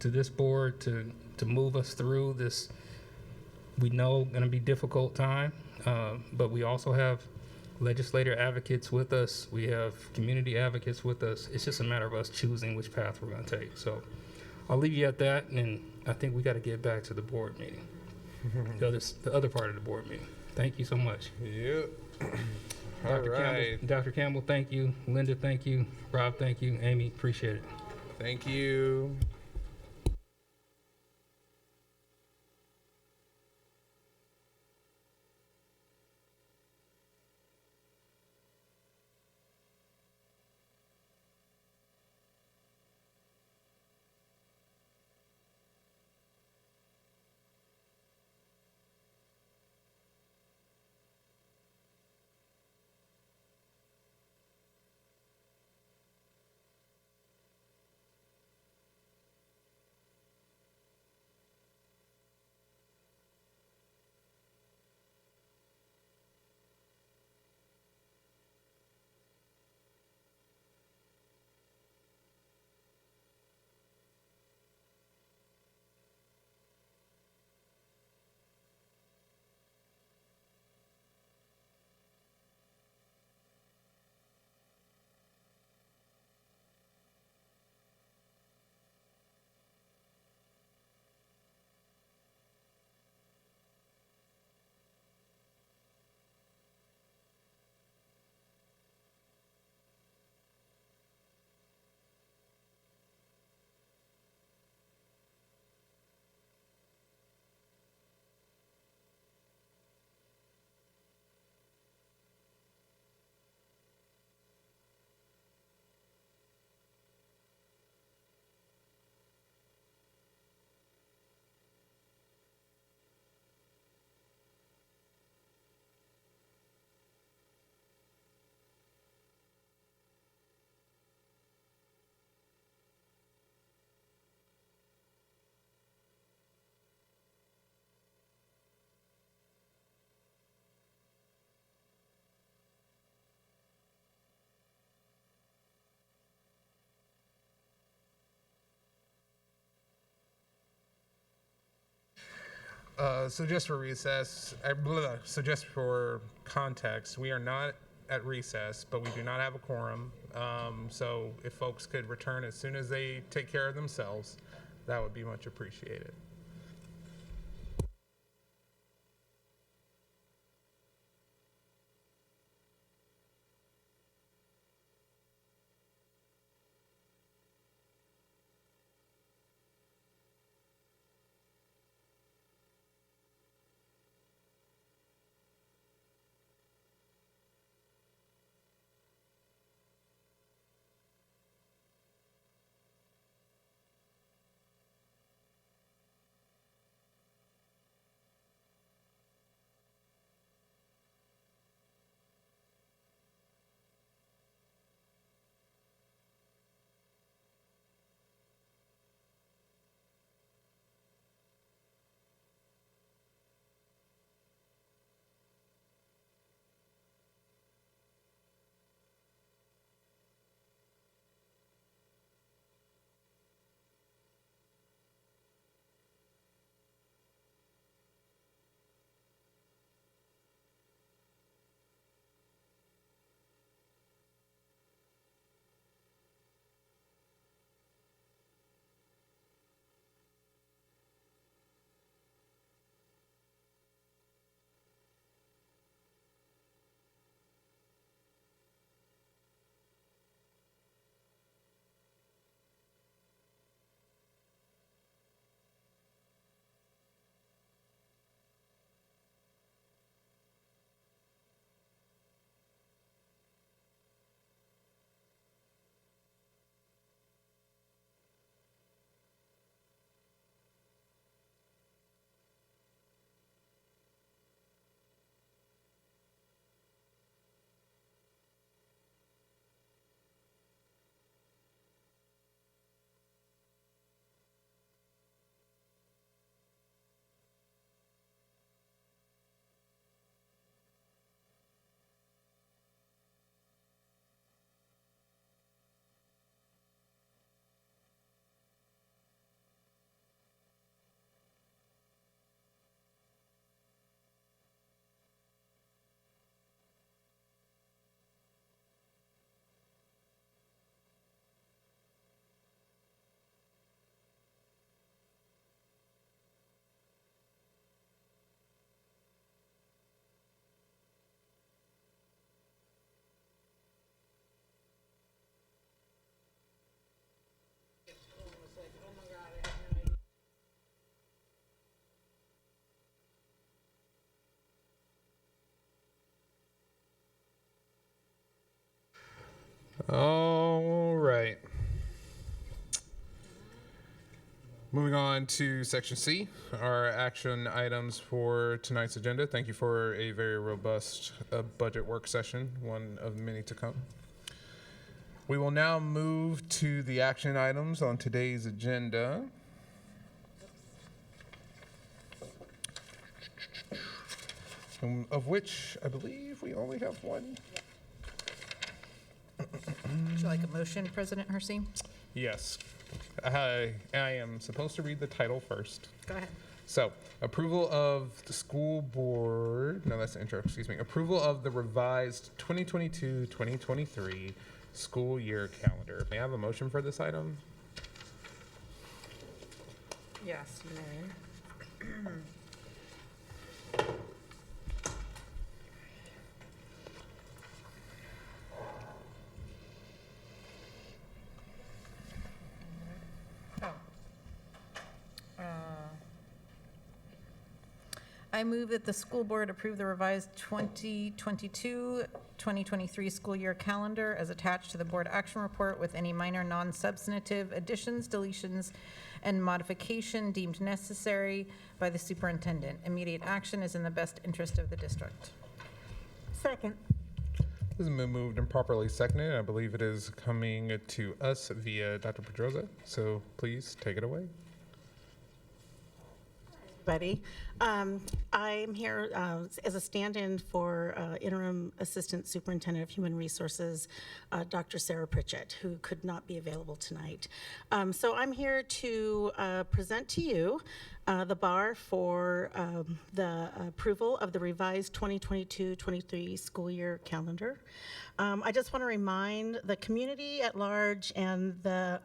F: this board to move us through this, we know, going to be difficult time, but we also have legislator advocates with us. We have community advocates with us. It's just a matter of us choosing which path we're going to take. So I'll leave you at that, and I think we got to get back to the board meeting, the other part of the board meeting. Thank you so much.
A: Yep.
F: Dr. Campbell, thank you. Linda, thank you. Rob, thank you. Amy, appreciate it.
A: Thank you. So just for recess, so just for context, we are not at recess, but we do not have a quorum. So if folks could return as soon as they take care of themselves, that would be much appreciated. All right. Moving on to section C, our action items for tonight's agenda. Thank you for a very robust budget work session, one of many to come. We will now move to the action items on today's agenda. Of which I believe we only have one.
C: Would you like a motion, President Hersey?
A: Yes. I am supposed to read the title first.
C: Go ahead.
A: So, approval of the school board, no, that's the intro, excuse me. Approval of the revised 2022-2023 school year calendar. May I have a motion for this item?
C: Yes, you may. I move that the school board approve the revised 2022-2023 school year calendar as attached to the board action report with any minor non-substantive additions, deletions, and modification deemed necessary by the superintendent. Immediate action is in the best interest of the district.
U: Second.
A: This has been moved and properly seconded. I believe it is coming to us via Dr. Pedroza. So please take it away.
H: Everybody. I'm here as a stand-in for Interim Assistant Superintendent of Human Resources, Dr. Sarah Pritchett, who could not be available tonight. So I'm here to present to you the bar for the approval of the revised 2022-23 school year calendar. I just want to remind the community at large and the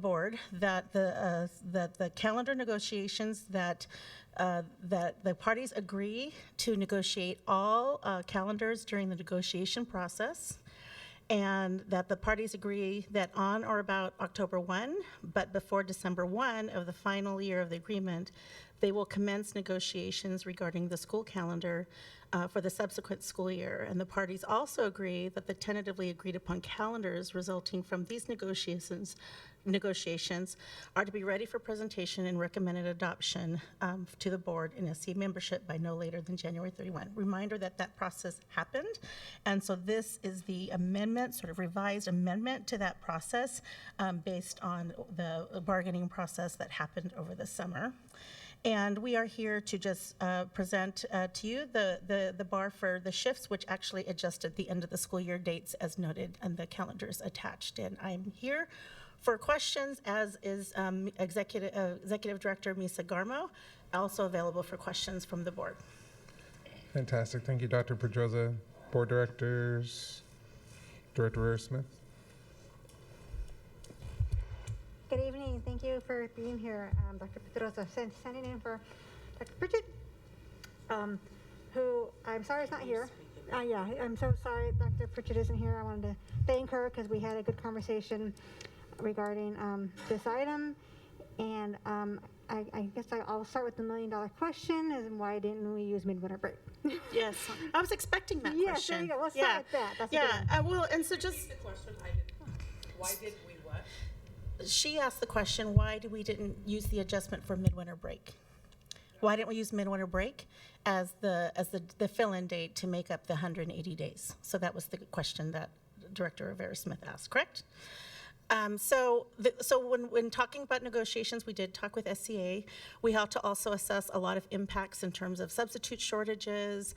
H: board that the calendar negotiations that the parties agree to negotiate all calendars during the negotiation process, and that the parties agree that on or about October 1, but before December 1 of the final year of the agreement, they will commence negotiations regarding the school calendar for the subsequent school year. And the parties also agree that the tentatively agreed upon calendars resulting from these negotiations are to be ready for presentation and recommended adoption to the board and SC membership by no later than January 31. Reminder that that process happened, and so this is the amendment, sort of revised amendment to that process based on the bargaining process that happened over the summer. And we are here to just present to you the bar for the shifts, which actually adjusted the end of the school year dates as noted and the calendars attached. And I'm here for questions, as is Executive Director Misa Garmo, also available for questions from the board.
A: Fantastic. Thank you, Dr. Pedroza. Board directors, Director Rivera-Smith.
U: Good evening. Thank you for being here, Dr. Pedroza, standing in for Dr. Pritchett, who I'm sorry is not here. Yeah, I'm so sorry Dr. Pritchett isn't here. I wanted to thank her because we had a good conversation regarding this item. And I guess I'll start with the million-dollar question, and why didn't we use midwinter break?
H: Yes, I was expecting that
U: yes,
H: question.
U: There you go. Let's start with that. That's
H: well, and so just...
I: The question, I didn't. Why did we what?
H: She asked the question, why we didn't use the adjustment for midwinter break? Why didn't we use midwinter break as the fill-in date to make up the 180 days? So that was the question that Director Rivera-Smith asked, correct? So when talking about negotiations, we did talk with SCA. We had to also assess a lot of impacts in terms of substitute shortages,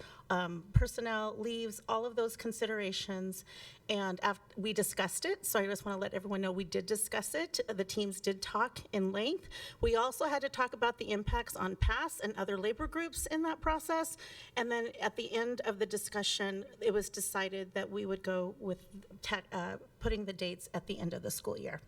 H: personnel leaves, all of those considerations. And we discussed it, so I just want to let everyone know we did discuss it. The teams did talk in length. We also had to talk about the impacts on PASS and other labor groups in that process. And then at the end of the discussion, it was decided that we would go with putting the dates at the end of the school year.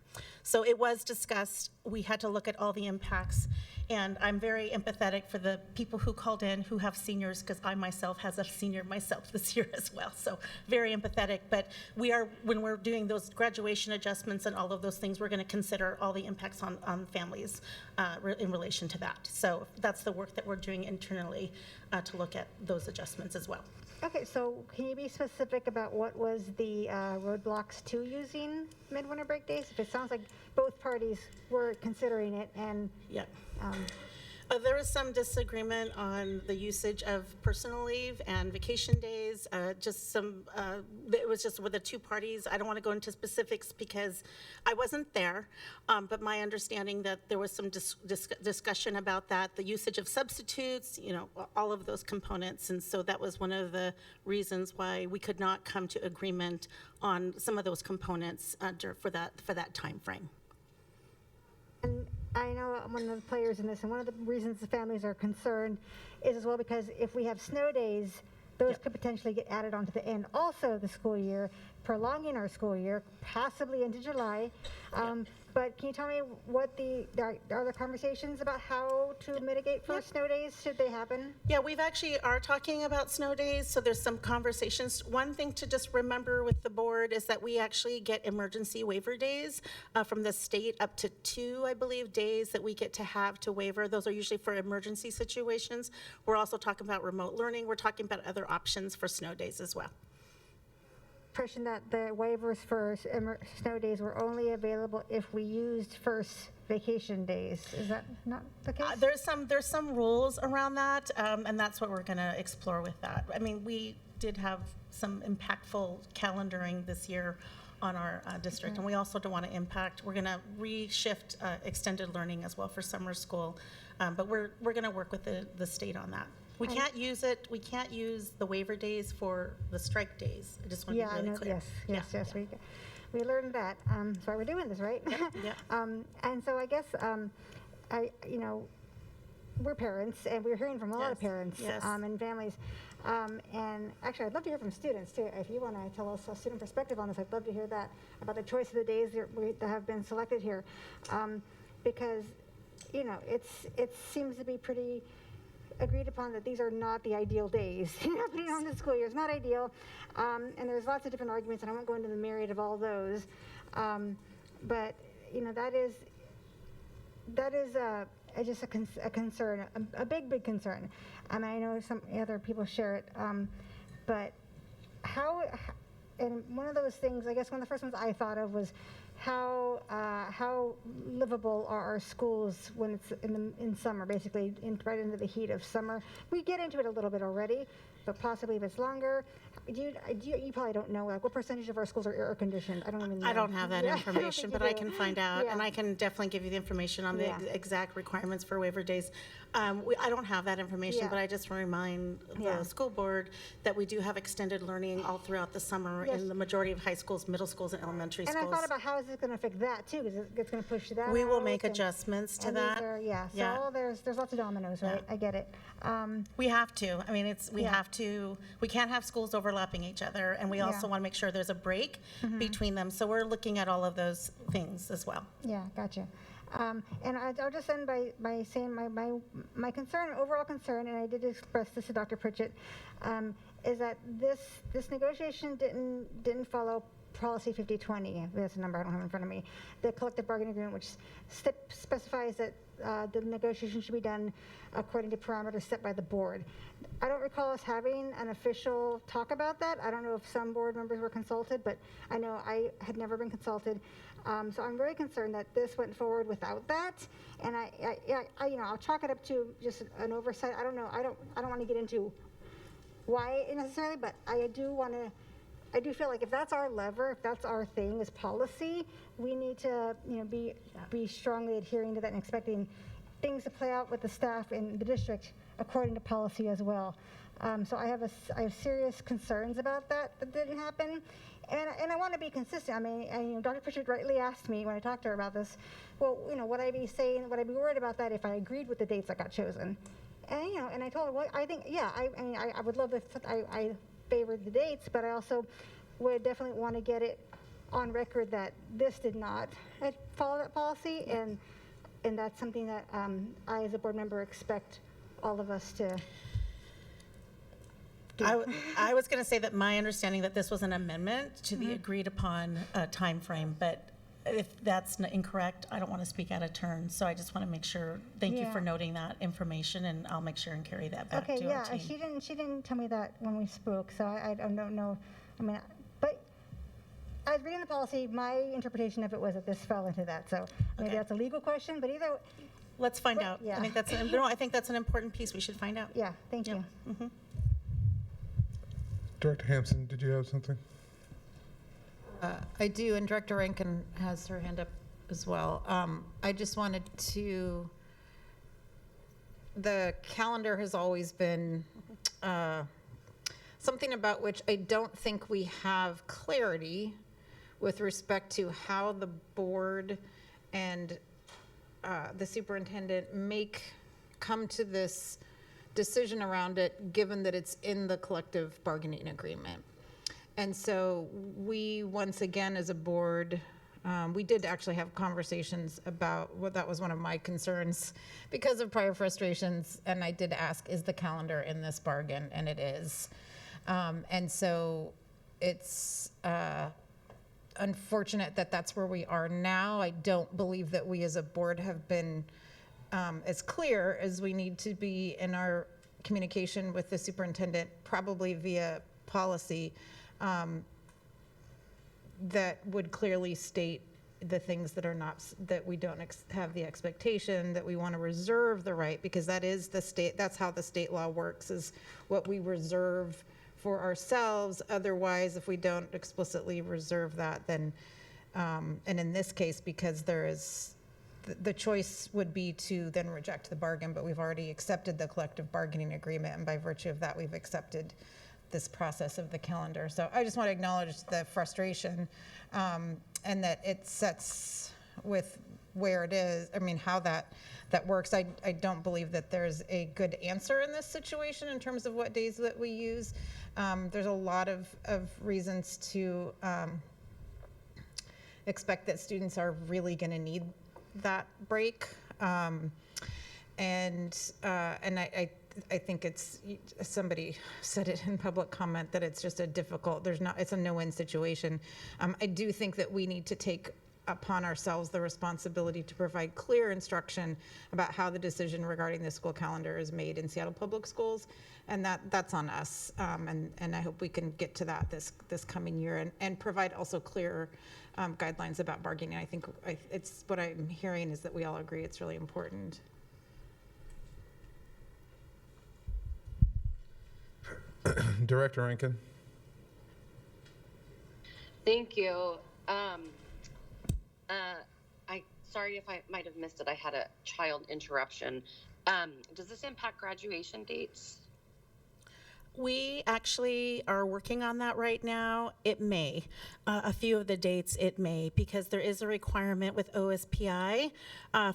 H: So it was discussed. We had to look at all the impacts. And I'm very empathetic for the people who called in who have seniors, because I myself has a senior myself this year as well. So very empathetic. But when we're doing those graduation adjustments and all of those things, we're going to consider all the impacts on families in relation to that. So that's the work that we're doing internally to look at those adjustments as well.
U: Okay, so can you be specific about what was the roadblocks to using midwinter break days? If it sounds like both parties were considering it and.
H: Yep.
U: Um,
H: There was some disagreement on the usage of personal leave and vacation days, it was just with the two parties. I don't want to go into specifics because I wasn't there, but my understanding that there was some discussion about that, the usage of substitutes, all of those components. And so that was one of the reasons why we could not come to agreement on some of those components for that time frame.
U: And I know I'm one of the players in this, and one of the reasons the families are concerned is as well because if we have snow days, those could potentially get added onto the end also of the school year, prolonging our school year, possibly into July. But can you tell me what are there conversations about how to mitigate for snow days should they happen?
H: Yeah, we've actually are talking about snow days, so there's some conversations. One thing to just remember with the board is that we actually get emergency waiver days from the state, up to 2, I believe, days that we get to have to waiver. Those are usually for emergency situations. We're also talking about remote learning. We're talking about other options for snow days as well.
U: Impression that the waivers for snow days were only available if we used first vacation days. Is that not the case?
H: There's some rules around that, and that's what we're going to explore with that. I mean, we did have some impactful calendaring this year on our district, and we also don't want to impact. We're going to reshift extended learning as well for summer school, but we're going to work with the state on that. We can't use it. We can't use the waiver days for the strike days. I just want to be really clear.
U: Yes. We learned that. That's why we're doing this, right?
H: Yeah.
U: And so I guess we're parents, and we're hearing from a lot of parents and families. And actually, I'd love to hear from students too. If you want to tell us a student perspective on this, I'd love to hear that about the choice of the days that have been selected here, because it seems to be pretty agreed upon that these are not the ideal days. Putting on the school year is not ideal, and there's lots of different arguments, and I won't go into the myriad of all those. But that is just a concern, a big concern. And I know some other people share it, but how? And one of those things, I guess, one of the first ones I thought of was how livable are our schools when it's in summer, basically right into the heat of summer. We get into it a little bit already, but possibly if it's longer. You probably don't know, like, what percentage of our schools are air conditioned? I don't even know.
H: I don't have that information, but I can find out,
U: Yeah.
H: and I can definitely give you the information on the exact requirements for waiver days. I don't have that information, but I just remind the school board that we do have extended learning all throughout the summer in the majority of high schools, middle schools, and elementary schools.
U: And I thought about how is it going to affect that too, because it's going to push that.
H: We will
U: out,
H: make
U: and-
H: adjustments to
U: and
H: that.
U: these are, so there's lots of dominoes, right? I get it.
H: We have to. I mean, we have to. We can't have schools overlapping each other, and we also want to make sure there's a break between them. So we're looking at all of those things as well.
U: Yeah, gotcha. And I'll just end by saying my concern, overall concern, and I did express this to Dr. Pritchett, is that this negotiation didn't follow Policy 5020. That's a number I don't have in front of me. The collective bargaining agreement, which specifies that the negotiation should be done according to parameters set by the board. I don't recall us having an official talk about that. I don't know if some board members were consulted, but I know I had never been consulted. So I'm very concerned that this went forward without that, and I'll chalk it up to just an oversight. I don't know. I don't want to get into why necessarily, but I do feel like if that's our lever, if that's our thing, is policy, we need to be strongly adhering to that and expecting things to play out with the staff in the district according to policy as well. So I have serious concerns about that didn't happen. And I want to be consistent. I mean, Dr. Pritchett rightly asked me when I talked to her about this, well, would I be worried about that if I agreed with the dates that got chosen? And, and I told her, well, I think, I would love if I favored the dates, but I also would definitely want to get it on record that this did not follow that policy, and that's something that I, as a board member, expect all of us to do.
H: I was going to say that my understanding that this was an amendment to the agreed upon time frame, but if that's incorrect, I don't want to speak out of turn, so I just want to make sure, thank you for
U: Yeah.
H: noting that information, and I'll make sure and carry that back
U: Okay,
H: to
U: yeah,
H: our team.
U: she didn't tell me that when we spoke, so I don't know. I mean, but I was reading the policy, my interpretation of it was that this fell into that, so maybe
H: Okay.
U: that's a legal question, but either.
H: Let's find out.
U: Yeah.
H: I think that's, no, I think that's an important piece we should find out.
U: Yeah, thank you.
H: Mhm.
A: Director Hampson, did you have something?
C: I do, and Director Rankin has her hand up as well. I just wanted to, the calendar has always been something about which I don't think we have clarity with respect to how the board and the superintendent come to this decision around it, given that it's in the collective bargaining agreement. And so we, once again, as a board, we did actually have conversations about what that was one of my concerns because of prior frustrations. And I did ask, is the calendar in this bargain? And it is. And so it's unfortunate that that's where we are now. I don't believe that we as a board have been as clear as we need to be in our communication with the superintendent, probably via policy, that would clearly state the things that are not, that we don't have the expectation, that we want to reserve the right, because that is the state, that's how the state law works, is what we reserve for ourselves. Otherwise, if we don't explicitly reserve that, then, and in this case, because there is, the choice would be to then reject the bargain, but we've already accepted the collective bargaining agreement, and by virtue of that, we've accepted this process of the calendar. So I just want to acknowledge the frustration, and that it sets with where it is, I mean, how that works. I don't believe that there's a good answer in this situation in terms of what days that we use. There's a lot of reasons to expect that students are really going to need that break. I think it's, somebody said it in public comment that it's just a difficult, it's a no-win situation. I do think that we need to take upon ourselves the responsibility to provide clear instruction about how the decision regarding the school calendar is made in Seattle Public Schools, and that's on us. And I hope we can get to that this coming year, and provide also clear guidelines about bargaining. I think it's what I'm hearing is that we all agree it's really important.
A: Director Rankin.
E: Thank you. Sorry if I might have missed it. I had a child interruption. Does this impact graduation dates?
H: We actually are working on that right now. It may. A few of the dates it may, because there is a requirement with OSPI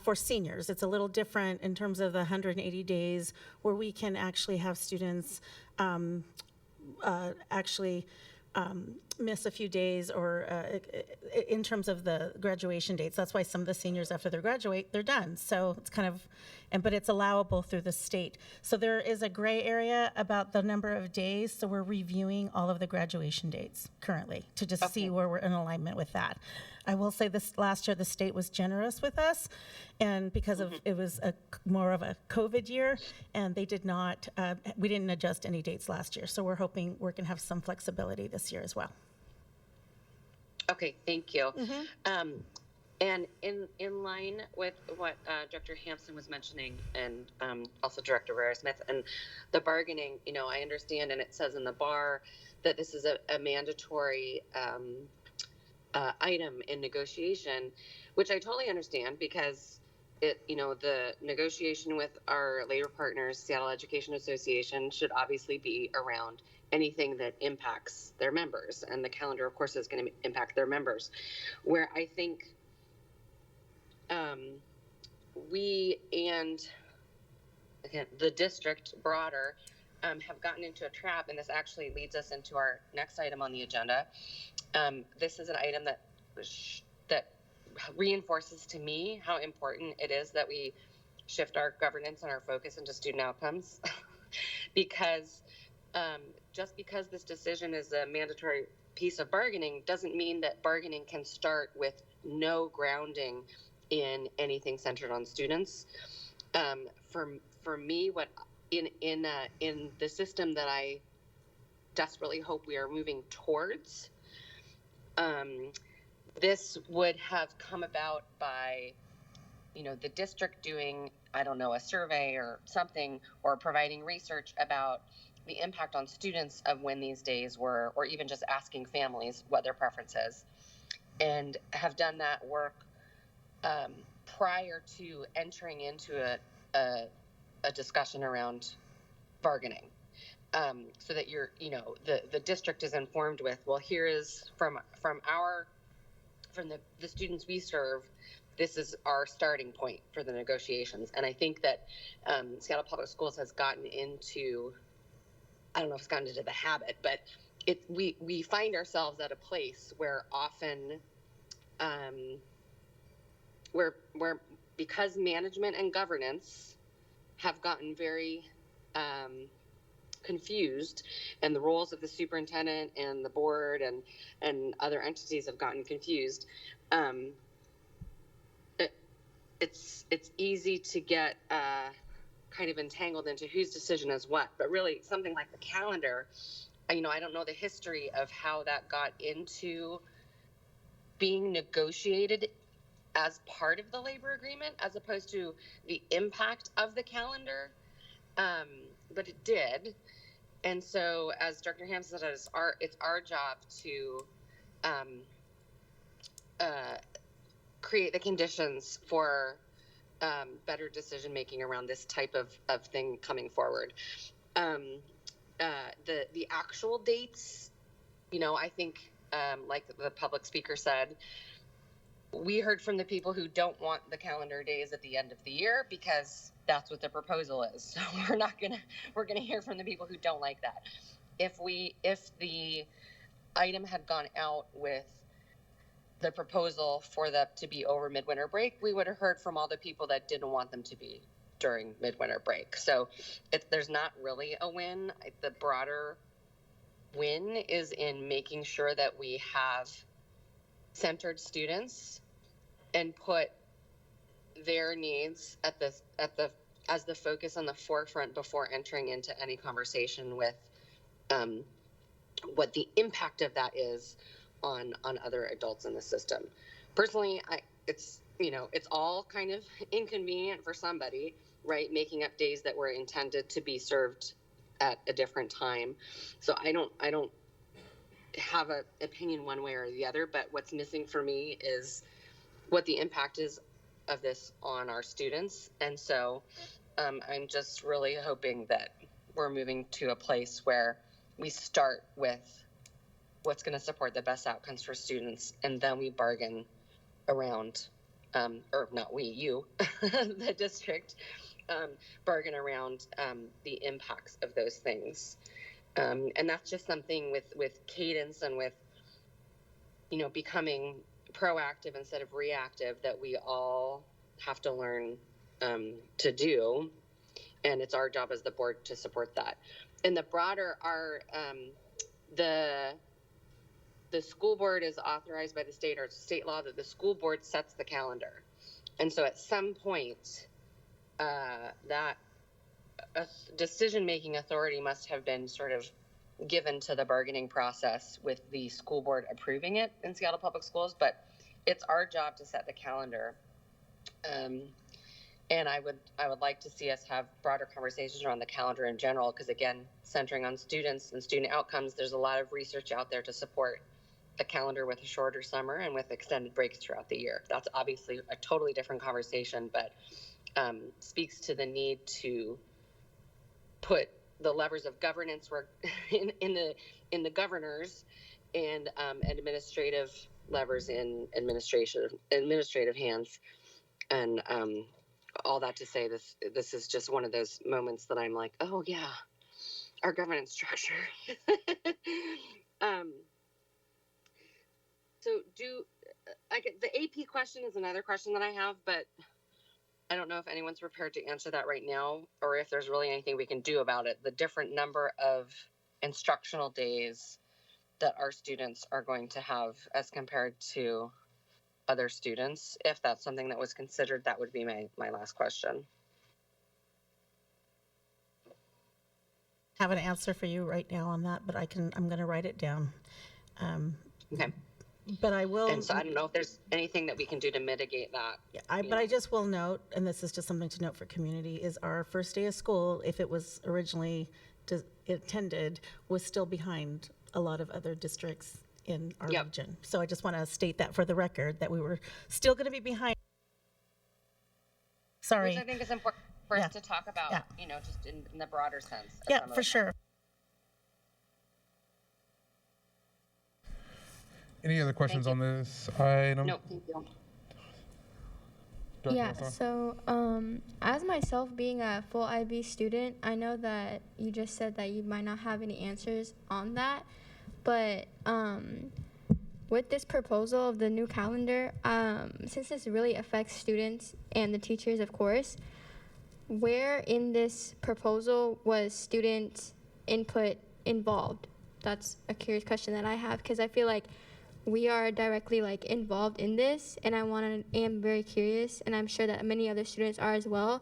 H: for seniors. It's a little different in terms of the 180 days where we can actually have students miss a few days, or in terms of the graduation dates. That's why some of the seniors, after they graduate, they're done. So it's kind of, but it's allowable through the state. So there is a gray area about the number of days. So we're reviewing all of the graduation dates currently to just see where we're in alignment with that. I will say this last year, the state was generous with us, and because of, it was more of a COVID year, and they did not, we didn't adjust any dates last year. So we're hoping we're gonna have some flexibility this year as well.
E: Okay, thank you. And in line with what Director Hampson was mentioning, and also Director Rara-Smith, and the bargaining, I understand, and it says in the bar that this is a mandatory item in negotiation, which I totally understand, because the negotiation with our labor partners, Seattle Education Association, should obviously be around anything that impacts their members, and the calendar, of course, is going to impact their members. Where I think we and, again, the district broader have gotten into a trap, and this actually leads us into our next item on the agenda. This is an item that reinforces to me how important it is that we shift our governance and our focus into student outcomes. Because just because this decision is a mandatory piece of bargaining doesn't mean that bargaining can start with no grounding in anything centered on students. For me, what in the system that I desperately hope we are moving towards, this would have come about by, the district doing, I don't know, a survey or something, or providing research about the impact on students of when these days were, or even just asking families what their preference is, and have done that work prior to entering into a discussion around bargaining. So that the district is informed with, well, here is from the students we serve, this is our starting point for the negotiations. And I think that Seattle Public Schools has gotten into, I don't know if it's gotten into the habit, but we find ourselves at a place where often where because management and governance have gotten very confused, and the roles of the superintendent and the board and other entities have gotten confused, it's easy to get kind of entangled into whose decision is what. But really, something like the calendar, I don't know the history of how that got into being negotiated as part of the labor agreement, as opposed to the impact of the calendar. But it did. And so, as Director Hampson said, it's our job to create the conditions for better decision making around this type of thing coming forward. The actual dates, I think, like the public speaker said, we heard from the people who don't want the calendar days at the end of the year because that's what the proposal is. So we're gonna hear from the people who don't like that. If the item had gone out with the proposal for that to be over midwinter break, we would have heard from all the people that didn't want them to be during midwinter break. So there's not really a win. The broader win is in making sure that we have centered students and put their needs as the focus on the forefront before entering into any conversation with what the impact of that is on other adults in the system. Personally, it's all kind of inconvenient for somebody, right? Making up days that were intended to be served at a different time. So I don't have an opinion one way or the other, but what's missing for me is what the impact is of this on our students. And so I'm just really hoping that we're moving to a place where we start with what's going to support the best outcomes for students, and then we bargain around, or not we, you, the district, bargain around the impacts of those things. And that's just something with cadence and with, becoming proactive instead of reactive that we all have to learn to do. And it's our job as the board to support that. In the broader, the school board is authorized by the state, or it's state law that the school board sets the calendar. And so at some point, that decision-making authority must have been sort of given to the bargaining process with the school board approving it in Seattle Public Schools, but it's our job to set the calendar. And I would like to see us have broader conversations around the calendar in general, because again, centering on students and student outcomes, there's a lot of research out there to support a calendar with a shorter summer and with extended breaks throughout the year. That's obviously a totally different conversation, but speaks to the need to put the levers of governance where in the governors, and administrative levers in administrative hands. And all that to say, this is just one of those moments that I'm like, oh yeah, our governance structure. So the AP question is another question that I have, but I don't know if anyone's prepared to answer that right now, or if there's really anything we can do about it. The different number of instructional days that our students are going to have as compared to other students. If that's something that was considered, that would be my last question.
H: Have an answer for you right now on that, but I'm going to write it down.
E: Okay.
H: But I will.
E: And so I don't know if there's anything that we can do to mitigate that.
H: Yeah, but I just will note, and this is just something to note for community, is our first day of school, if it was originally intended, was still behind a lot of other districts in our region. So I just want to state that for the record, that we were still going to be behind. Sorry.
E: Which I think is important for us to talk about, just in the broader sense.
H: Yeah, for sure.
A: Any other questions on this item?
E: No, thank you.
J: Yeah, so as myself being a full IB student, I know that you just said that you might not have any answers on that, but with this proposal of the new calendar, since this really affects students and the teachers, of course, where in this proposal was student input involved? That's a curious question that I have, because I feel like we are directly involved in this, and am very curious, and I'm sure that many other students are as well,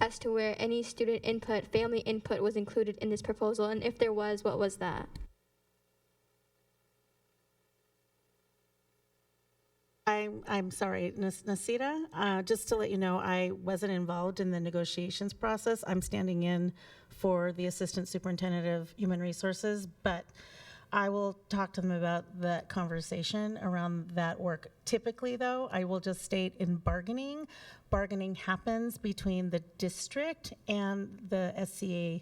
J: as to where any student input, family input was included in this proposal, and if there was, what was that?
H: I'm sorry, Nasita, just to let you know, I wasn't involved in the negotiations process. I'm standing in for the Assistant Superintendent of Human Resources, but I will talk to them about that conversation around that work. Typically, though, I will just state in bargaining happens between the district and the SCA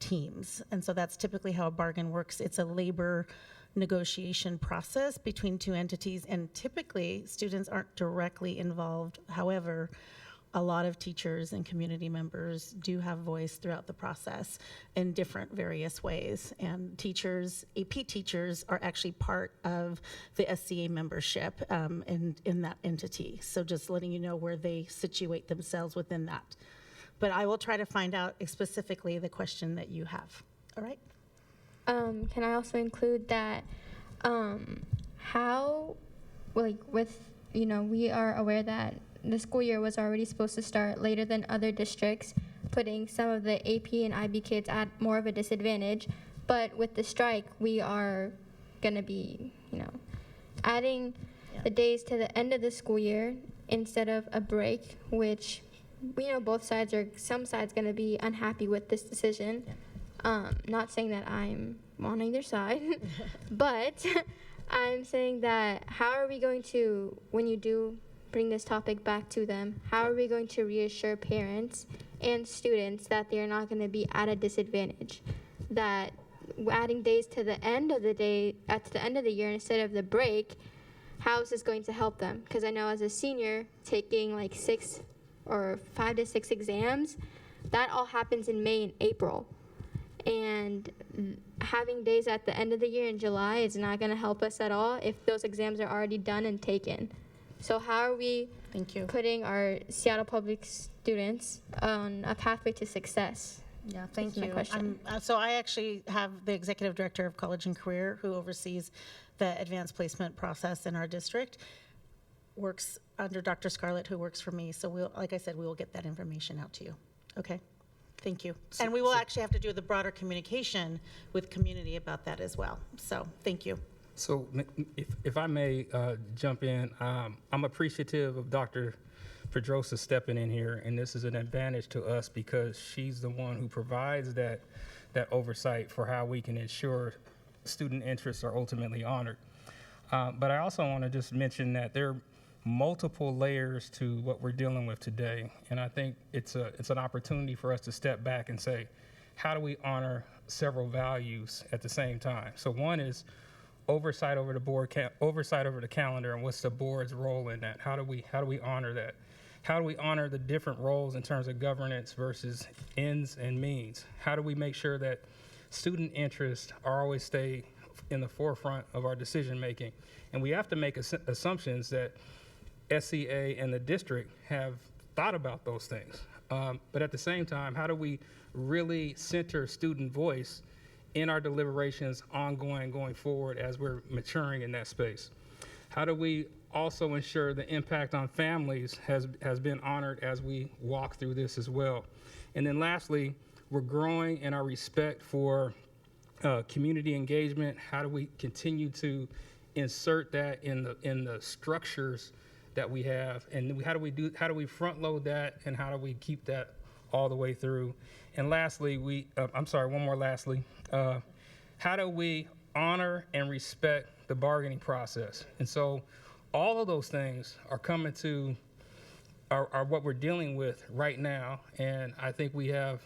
H: teams. And so that's typically how a bargain works. It's a labor negotiation process between two entities, and typically students aren't directly involved. However, a lot of teachers and community members do have voice throughout the process in different various ways. And teachers, AP teachers, are actually part of the SCA membership in that entity. So just letting you know where they situate themselves within that. But I will try to find out specifically the question that you have. All right?
J: Can I also include that how, we are aware that the school year was already supposed to start later than other districts, putting some of the AP and IB kids at more of a disadvantage. But with the strike, we are going to be, adding the days to the end of the school year instead of a break, which we know some sides going to be unhappy with this decision. Not saying that I'm on either side, but I'm saying that how are we going to, when you do bring this topic back to them, how are we going to reassure parents and students that they're not going to be at a disadvantage? That adding days to the end of the year instead of the break, how is this going to help them? Because I know as a senior taking 6 or 5 to 6 exams, that all happens in May and April. And having days at the end of the year in July is not going to help us at all if those exams are already done and taken. So how are we putting our Seattle Public students on a pathway to success?
H: Yeah, thank
J: you.
H: So I actually have the Executive Director of College and Career who oversees the advanced placement process in our district, works under Dr. Scarlett, who works for me. So like I said, we will get that information out to you. Okay. Thank you. And we will actually have to do the broader communication with community about that as well. So thank you.
F: So if I may jump in, I'm appreciative of Dr. Pedrosa stepping in here, and this is an advantage to us because she's the one who provides that oversight for how we can ensure student interests are ultimately honored. But I also want to just mention that there are multiple layers to what we're dealing with today, and I think it's an opportunity for us to step back and say, how do we honor several values at the same time? So one is oversight over the board, oversight over the calendar, and what's the board's role in that? How do we honor that? How do we honor the different roles in terms of governance versus ends and means? How do we make sure that student interests always stay in the forefront of our decision making? And we have to make assumptions that SCA and the district have thought about those things. But at the same time, how do we really center student voice in our deliberations going forward as we're maturing in that space? How do we also ensure the impact on families has been honored as we walk through this as well. And then lastly, we're growing in our respect for community engagement. How do we continue to insert that in the structures that we have, and how do we front load that, and how do we keep that all the way through? And lastly, how do we honor and respect the bargaining process? And so all of those things are coming to are what we're dealing with right now. And I think we have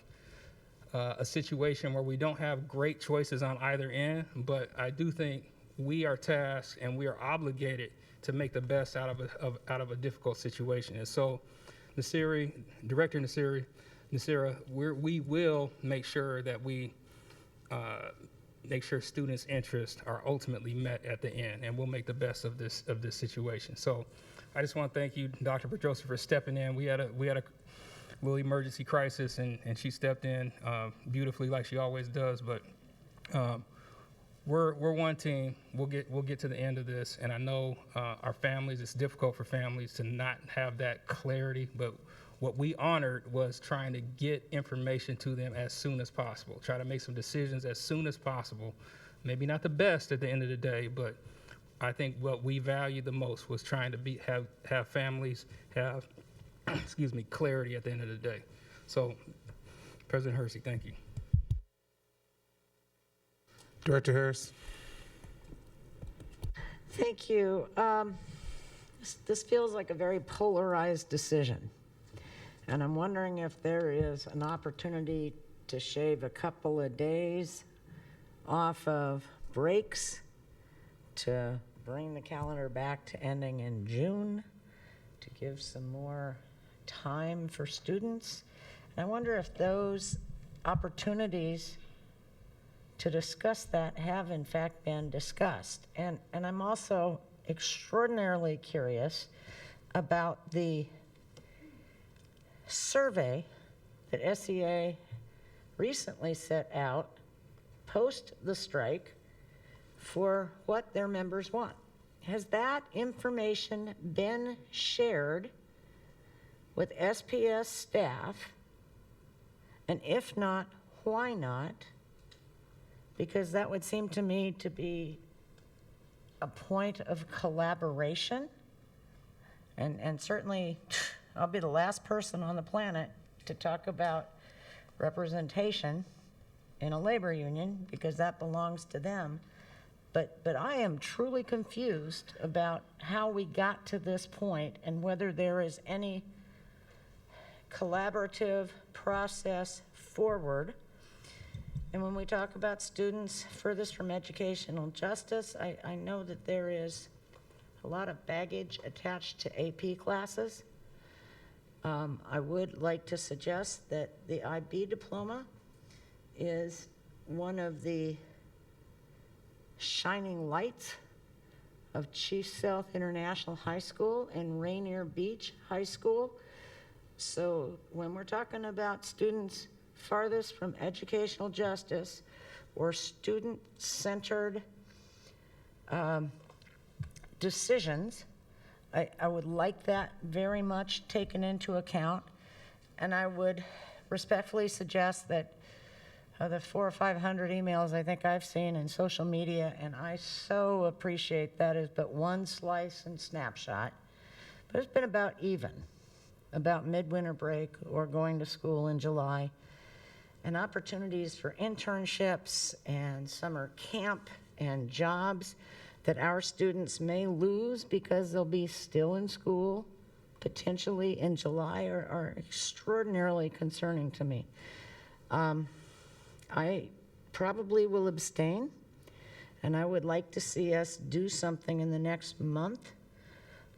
F: a situation where we don't have great choices on either end, but I do think we are tasked and we are obligated to make the best out of a difficult situation. And so, Director Nasira, we will make sure that we make sure students' interests are ultimately met at the end, and we'll make the best of this situation. So, I just want to thank you, Dr. Pedrosa, for stepping in. We had a little emergency crisis, and she stepped in beautifully, like she always does. But we're one team. We'll get to the end of this, and I know our families. It's difficult for families to not have that clarity, but what we honored was trying to get information to them as soon as possible. Try to make some decisions as soon as possible. Maybe not the best at the end of the day, but I think what we valued the most was trying to have families have clarity at the end of the day. So, President Hersey, thank you.
A: Director Harris.
S: Thank you. This feels like a very polarized decision. And I'm wondering if there is an opportunity to shave a couple of days off of breaks to bring the calendar back to ending in June, to give some more time for students. And I wonder if those opportunities to discuss that have in fact been discussed. And I'm also extraordinarily curious about the survey that SEA recently set out post the strike for what their members want. Has that information been shared with SPS staff? And if not, why not? Because that would seem to me to be a point of collaboration. And certainly, I'll be the last person on the planet to talk about representation in a labor union, because that belongs to them. But I am truly confused about how we got to this point and whether there is any collaborative process forward. And when we talk about students furthest from educational justice, I know that there is a lot of baggage attached to AP classes. I would like to suggest that the IB diploma is one of the shining lights of Chief Sealth International High School and Rainier Beach High School. So when we're talking about students farthest from educational justice or student-centered decisions, I would like that very much taken into account. And I would respectfully suggest that the 400 or 500 emails I think I've seen in social media, and I so appreciate that is but one slice and snapshot, but it's been about even, about midwinter break or going to school in July, and opportunities for internships and summer camp and jobs that our students may lose because they'll be still in school, potentially in July, are extraordinarily concerning to me. I probably will abstain, and I would like to see us do something in the next month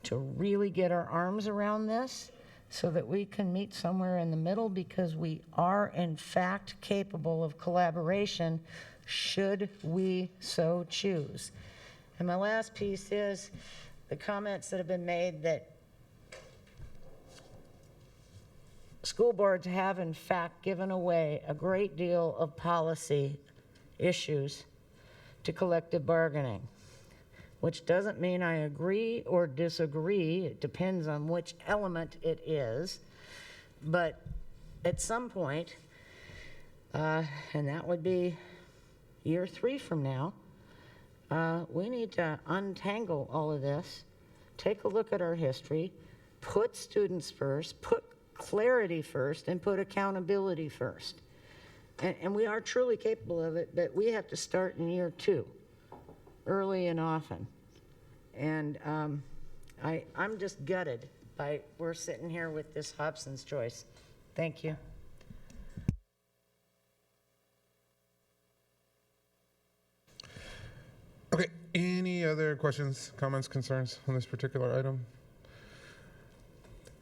S: to really get our arms around this so that we can meet somewhere in the middle, because we are in fact capable of collaboration should we so choose. And my last piece is the comments that have been made that school boards have in fact given away a great deal of policy issues to collective bargaining. which doesn't mean I agree or disagree. It depends on which element it is. But at some point, and that would be year 3 from now, we need to untangle all of this, take a look at our history, put students first, put clarity first, and put accountability first. And we are truly capable of it, but we have to start in year 2, early and often. And I'm just gutted by we're sitting here with this Hobson's choice. Thank you.
A: Okay, any other questions, comments, concerns on this particular item?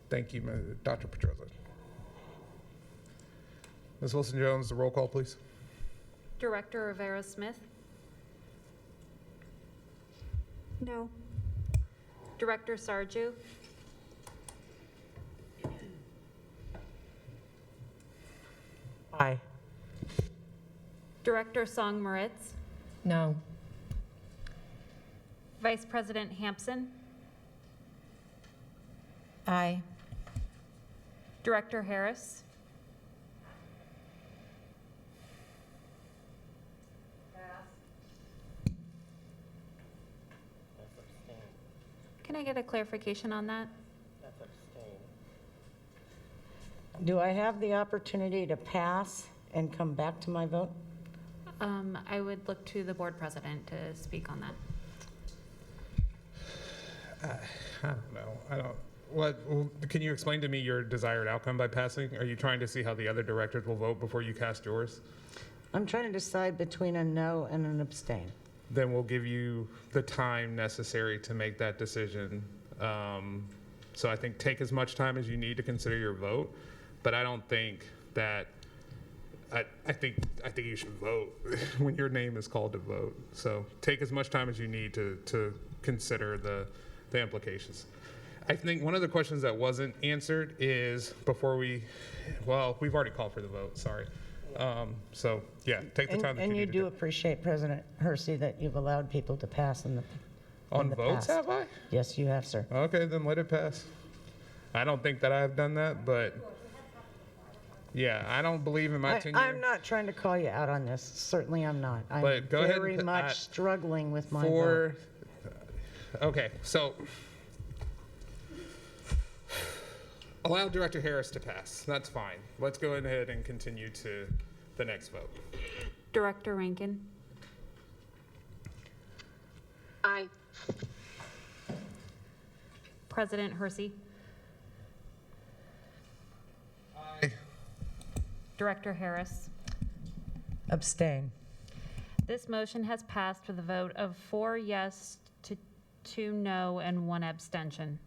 A: Thank you, Dr. Pedroza. Ms. Wilson-Jones, the roll call, please.
B: Director Rivera-Smith.
U: No.
B: Director Sarju.
S: Aye.
B: Director Song Moritz.
Q: No.
B: Vice President Hampson.
V: Aye.
B: Director Harris. Can I get a clarification on that?
S: Do I have the opportunity to pass and come back to my vote?
B: I would look to the board president to speak on that.
A: I don't know. Can you explain to me your desired outcome by passing? Are you trying to see how the other directors will vote before you cast yours?
S: I'm trying to decide between a no and an abstain.
A: Then we'll give you the time necessary to make that decision. So I think take as much time as you need to consider your vote, but I don't think that, I think you should vote when your name is called to vote. So take as much time as you need to consider the implications. I think one of the questions that wasn't answered is we've already called for the vote, sorry. So yeah, take the time that you need.
S: And you do appreciate, President Hersey, that you've allowed people to pass in the
A: votes,
S: past.
A: have I?
S: Yes, you have, sir.
A: Okay, then let it pass. I don't think that I've done that, but yeah, I don't believe in my tenure.
S: I'm not trying to call you out on this. Certainly I'm not. I'm
A: But go ahead
S: very
A: and
S: much struggling with my vote.
A: Okay, so allow Director Harris to pass. That's fine. Let's go ahead and continue to the next vote.
B: Director Rankin.
E: Aye.
B: President Hersey.
A: Aye.
B: Director Harris.
S: Abstain.
B: This motion has passed with a vote of 4 yes to 2 no and 1 abstention.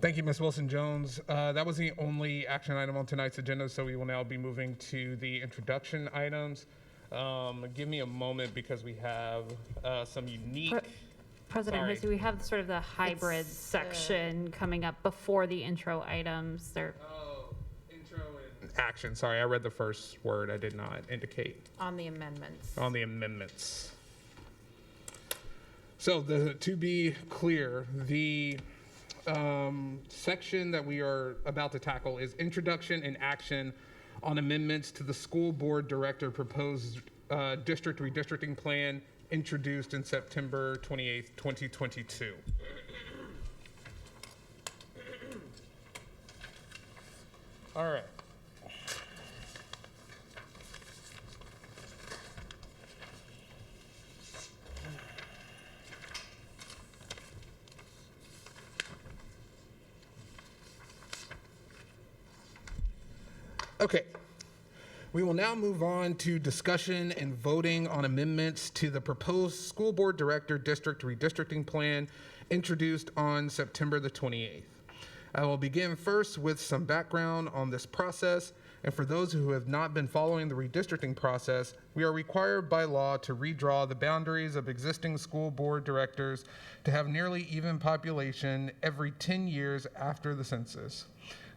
A: Thank you, Ms. Wilson-Jones. That was the only action item on tonight's agenda, so we will now be moving to the introduction items. Give me a moment because we have some unique...
B: President Hersey, we have sort of the hybrid section coming up before the intro items.
A: Intro and action. Sorry, I read the first word. I did not indicate.
C: On the amendments.
A: On the amendments. So to be clear, the section that we are about to tackle is introduction and action on amendments to the school board director proposed district redistricting plan introduced in September 28th, 2022. All right. Okay. We will now move on to discussion and voting on amendments to the proposed school board director district redistricting plan introduced on September the 28th. I will begin first with some background on this process, and for those who have not been following the redistricting process, we are required by law to redraw the boundaries of existing school board directors to have nearly even population every 10 years after the census.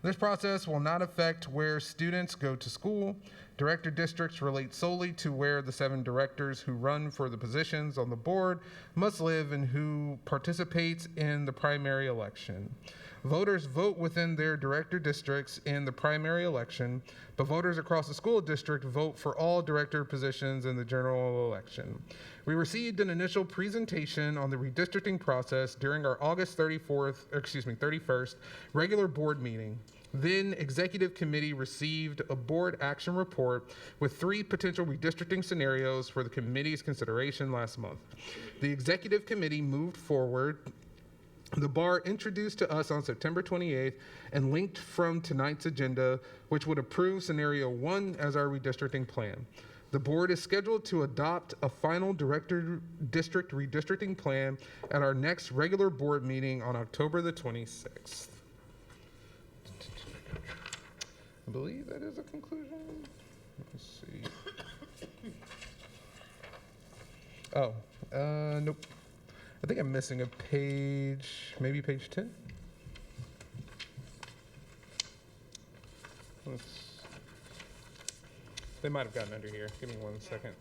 A: This process will not affect where students go to school. Director districts relate solely to where the 7 directors who run for the positions on the board must live and who participates in the primary election. Voters vote within their director districts in the primary election, but voters across the school district vote for all director positions in the general election. We received an initial presentation on the redistricting process during our August 31st regular board meeting. Then Executive Committee received a board action report with 3 potential redistricting scenarios for the committee's consideration last month. The Executive Committee moved forward the bar introduced to us on September 28th and linked from tonight's agenda, which would approve scenario 1 as our redistricting plan. The board is scheduled to adopt a final director district redistricting plan at our next regular board meeting on October the 26th. I believe that is a conclusion. Let's see. Oh, nope. I think I'm missing a page, maybe page 10? They might have gotten under here. Give me 1 second.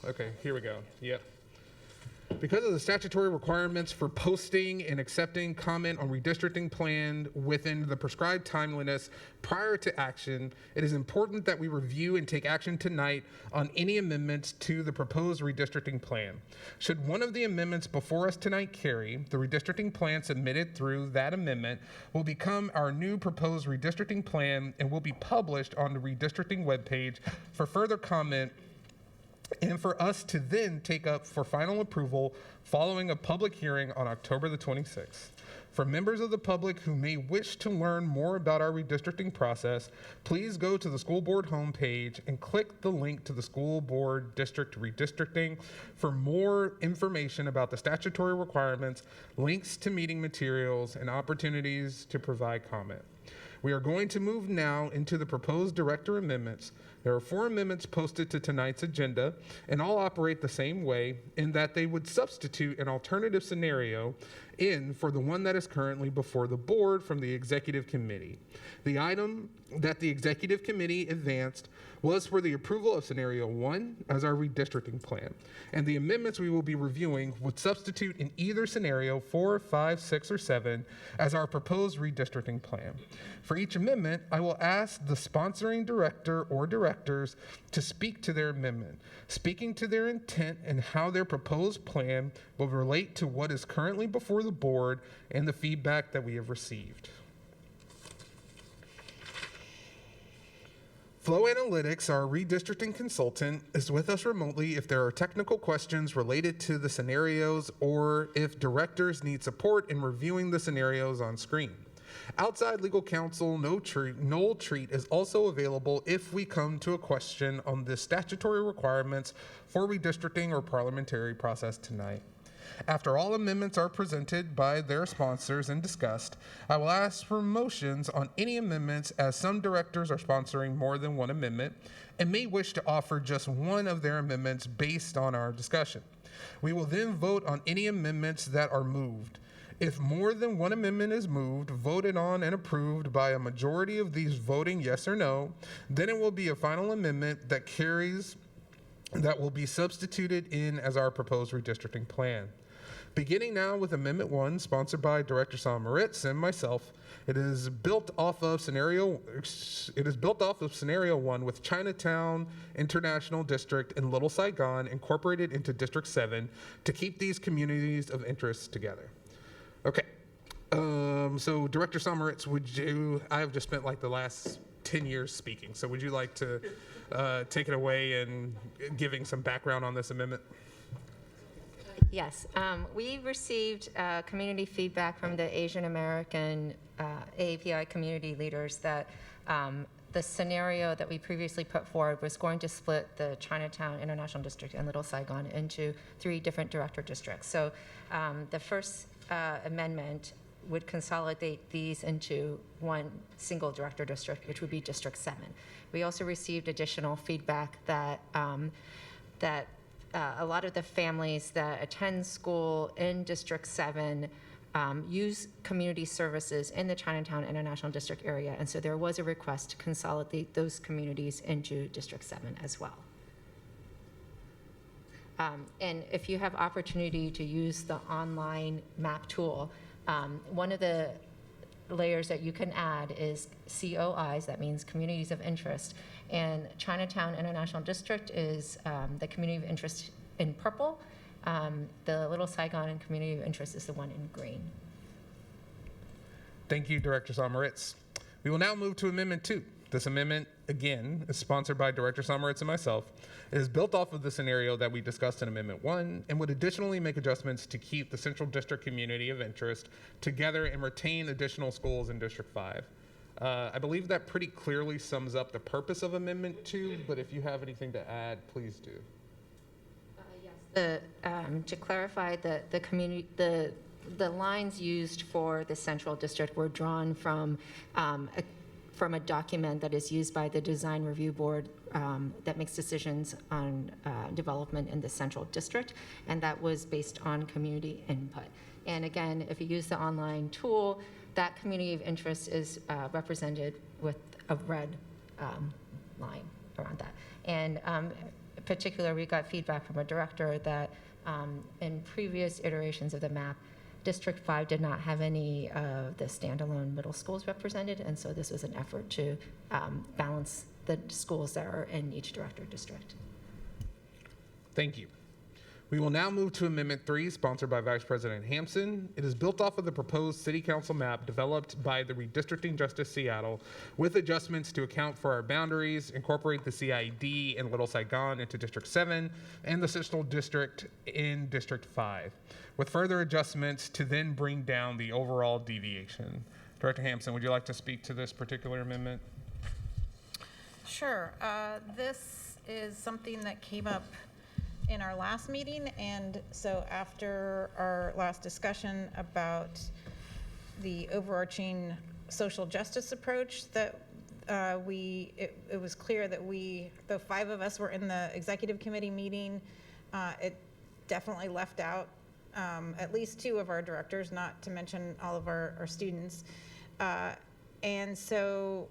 A: Okay, here we go. Yep. Because of the statutory requirements for posting and accepting comment on redistricting plan within the prescribed timeliness prior to action, it is important that we review and take action tonight on any amendments to the proposed redistricting plan. Should one of the amendments before us tonight carry, the redistricting plan submitted through that amendment will become our new proposed redistricting plan and will be published on the redistricting webpage for further comment and for us to then take up for final approval following a public hearing on October the 26th. For members of the public who may wish to learn more about our redistricting process, please go to the school board homepage and click the link to the school board district redistricting for more information about the statutory requirements, links to meeting materials, and opportunities to provide comment. We are going to move now into the proposed director amendments. There are 4 amendments posted to tonight's agenda, and all operate the same way in that they would substitute an alternative scenario in for the one that is currently before the board from the executive committee. The item that the executive committee advanced was for the approval of scenario 1 as our redistricting plan, and the amendments we will be reviewing would substitute in either scenario 4, 5, 6, or 7 as our proposed redistricting plan. For each amendment, I will ask the sponsoring director or directors to speak to their amendment, speaking to their intent and how their proposed plan will relate to what is currently before the board and the feedback that we have received. Flow Analytics, our redistricting consultant, is with us remotely if there are technical questions related to the scenarios or if directors need support in reviewing the scenarios on screen. Outside legal counsel Noel Treat is also available if we come to a question on the statutory requirements for redistricting or parliamentary process tonight. After all amendments are presented by their sponsors and discussed, I will ask for motions on any amendments, as some directors are sponsoring more than one amendment and may wish to offer just one of their amendments based on our discussion. We will then vote on any amendments that are moved. If more than one amendment is moved, voted on, and approved by a majority of these voting yes or no, then it will be a final amendment that carries that will be substituted in as our proposed redistricting plan. Beginning now with Amendment 1, sponsored by Director Sam Moritz and myself, it is built off of scenario 1 with Chinatown International District and Little Saigon incorporated into District 7 to keep these communities of interest together. Okay, so Director Sam Moritz, I have just spent like the last 10 years speaking, so would you like to take it away and giving some background on this amendment?
D: Yes, we received community feedback from the Asian American AAPI community leaders that the scenario that we previously put forward was going to split the Chinatown International District and Little Saigon into 3 different director districts. So the first amendment would consolidate these into one single director district, which would be District 7. We also received additional feedback that a lot of the families that attend school in District 7 use community services in the Chinatown International District area. And so there was a request to consolidate those communities into District 7 as well. And if you have opportunity to use the online map tool, one of the layers that you can add is COIs, that means communities of interest. And Chinatown International District is the community of interest in purple. The Little Saigon community of interest is the one in green.
A: Thank you, Director Someritz. We will now move to Amendment 2. This amendment, again, is sponsored by Director Someritz and myself. It is built off of the scenario that we discussed in Amendment 1 and would additionally make adjustments to keep the Central District community of interest together and retain additional schools in District 5. I believe that pretty clearly sums up the purpose of Amendment 2, but if you have anything to add, please do.
D: To clarify, the lines used for the Central District were drawn from a document that is used by the Design Review Board that makes decisions on development in the Central District, and that was based on community input. And again, if you use the online tool, that community of interest is represented with a red line around that. And in particular, we got feedback from a director that in previous iterations of the map, District 5 did not have any of the standalone middle schools represented, and so this was an effort to balance the schools that are in each director district.
A: Thank you. We will now move to Amendment 3, sponsored by Vice President Hampson. It is built off of the proposed City Council map developed by the Redistricting Justice Seattle with adjustments to account for our boundaries, incorporate the CID and Little Saigon into District 7 and the Central District in District 5, with further adjustments to then bring down the overall deviation. Director Hampson, would you like to speak to this particular amendment?
C: Sure. This is something that came up in our last meeting, and so after our last discussion about the overarching social justice approach that it was clear that the 5 of us were in the executive committee meeting, it definitely left out at least 2 of our directors, not to mention all of our students. And so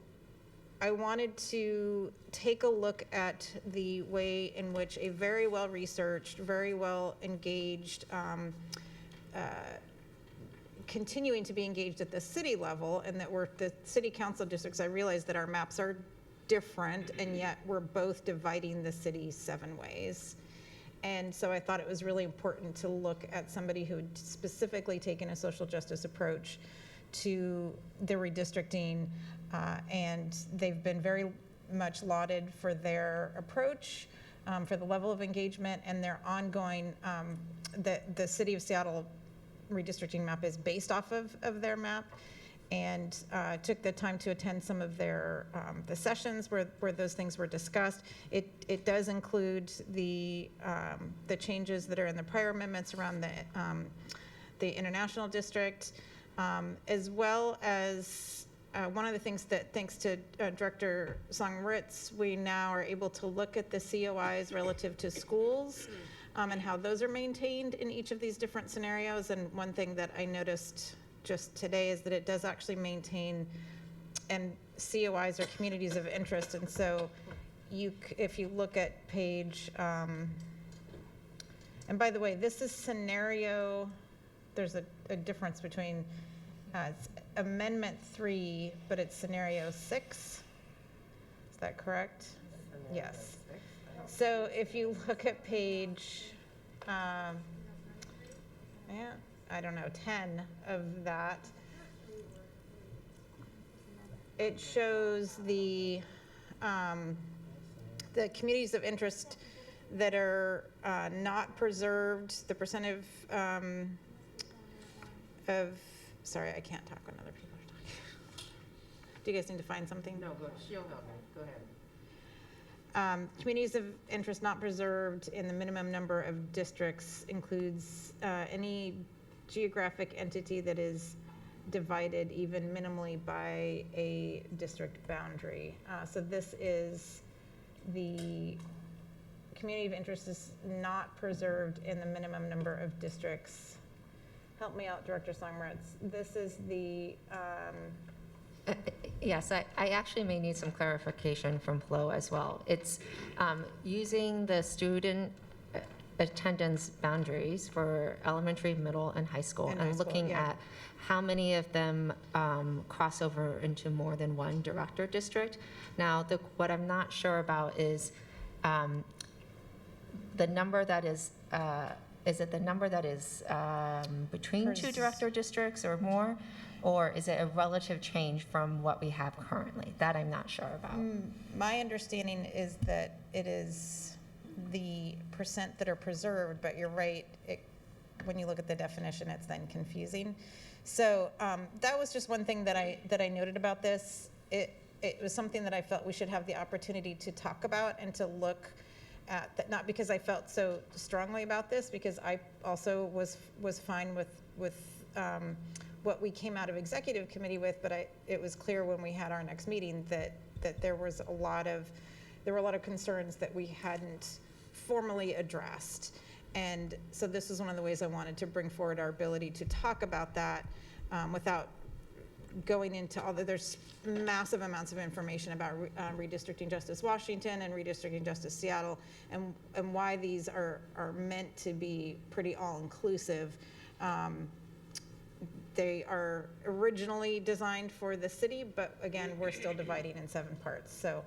C: I wanted to take a look at the way in which a very well-researched, very well-engaged, continuing to be engaged at the city level, and that we're the city council districts. I realize that our maps are different, and yet we're both dividing the city 7 ways. And so I thought it was really important to look at somebody who had specifically taken a social justice approach to the redistricting, and they've been very much lauded for their approach, for the level of engagement, and their ongoing, the City of Seattle redistricting map is based off of their map, and took the time to attend some of their the sessions where those things were discussed. It does include the changes that are in the prior amendments around the international district, as well as one of the things that, thanks to Director Song-Ritz, we now are able to look at the COIs relative to schools and how those are maintained in each of these different scenarios. And one thing that I noticed just today is that it does actually maintain, and COIs are communities of interest. And so if you look at page, and by the way, this is scenario, there's a difference between it's Amendment 3, but it's scenario 6. Is that correct? Yes. So if you look at page, I don't know, 10 of that, it shows the communities of interest that are not preserved, the percent of sorry, I can't talk when other people are talking. Do you guys need to find something?
D: No, go. She'll help me. Go ahead.
C: Communities of interest not preserved in the minimum number of districts includes any geographic entity that is divided even minimally by a district boundary. So this is the community of interest is not preserved in the minimum number of districts help me out, Director Songmeritz. This is the,
D: Yes, I actually may need some clarification from Flo as well. It's using the student attendance boundaries for elementary, middle, and high school,
C: And high
D: and
C: school,
D: looking
C: yeah.
D: at how many of them cross over into more than one director district. Now, what I'm not sure about is the number that is it the number that is between two director districts or more? Or is it a relative change from what we have currently? That I'm not sure about.
C: my understanding is that it is the percent that are preserved, but you're right, when you look at the definition, it's then confusing. So that was just one thing that I noted about this. It was something that I felt we should have the opportunity to talk about and to look at that, not because I felt so strongly about this, because I also was fine with what we came out of executive committee with, but it was clear when we had our next meeting that there were a lot of concerns that we hadn't formally addressed. And so this is one of the ways I wanted to bring forward our ability to talk about that without going into all there's massive amounts of information about redistricting Justice Washington and redistricting Justice Seattle, and why these are meant to be pretty all-inclusive. They are originally designed for the city, but again, we're still dividing in 7 parts. So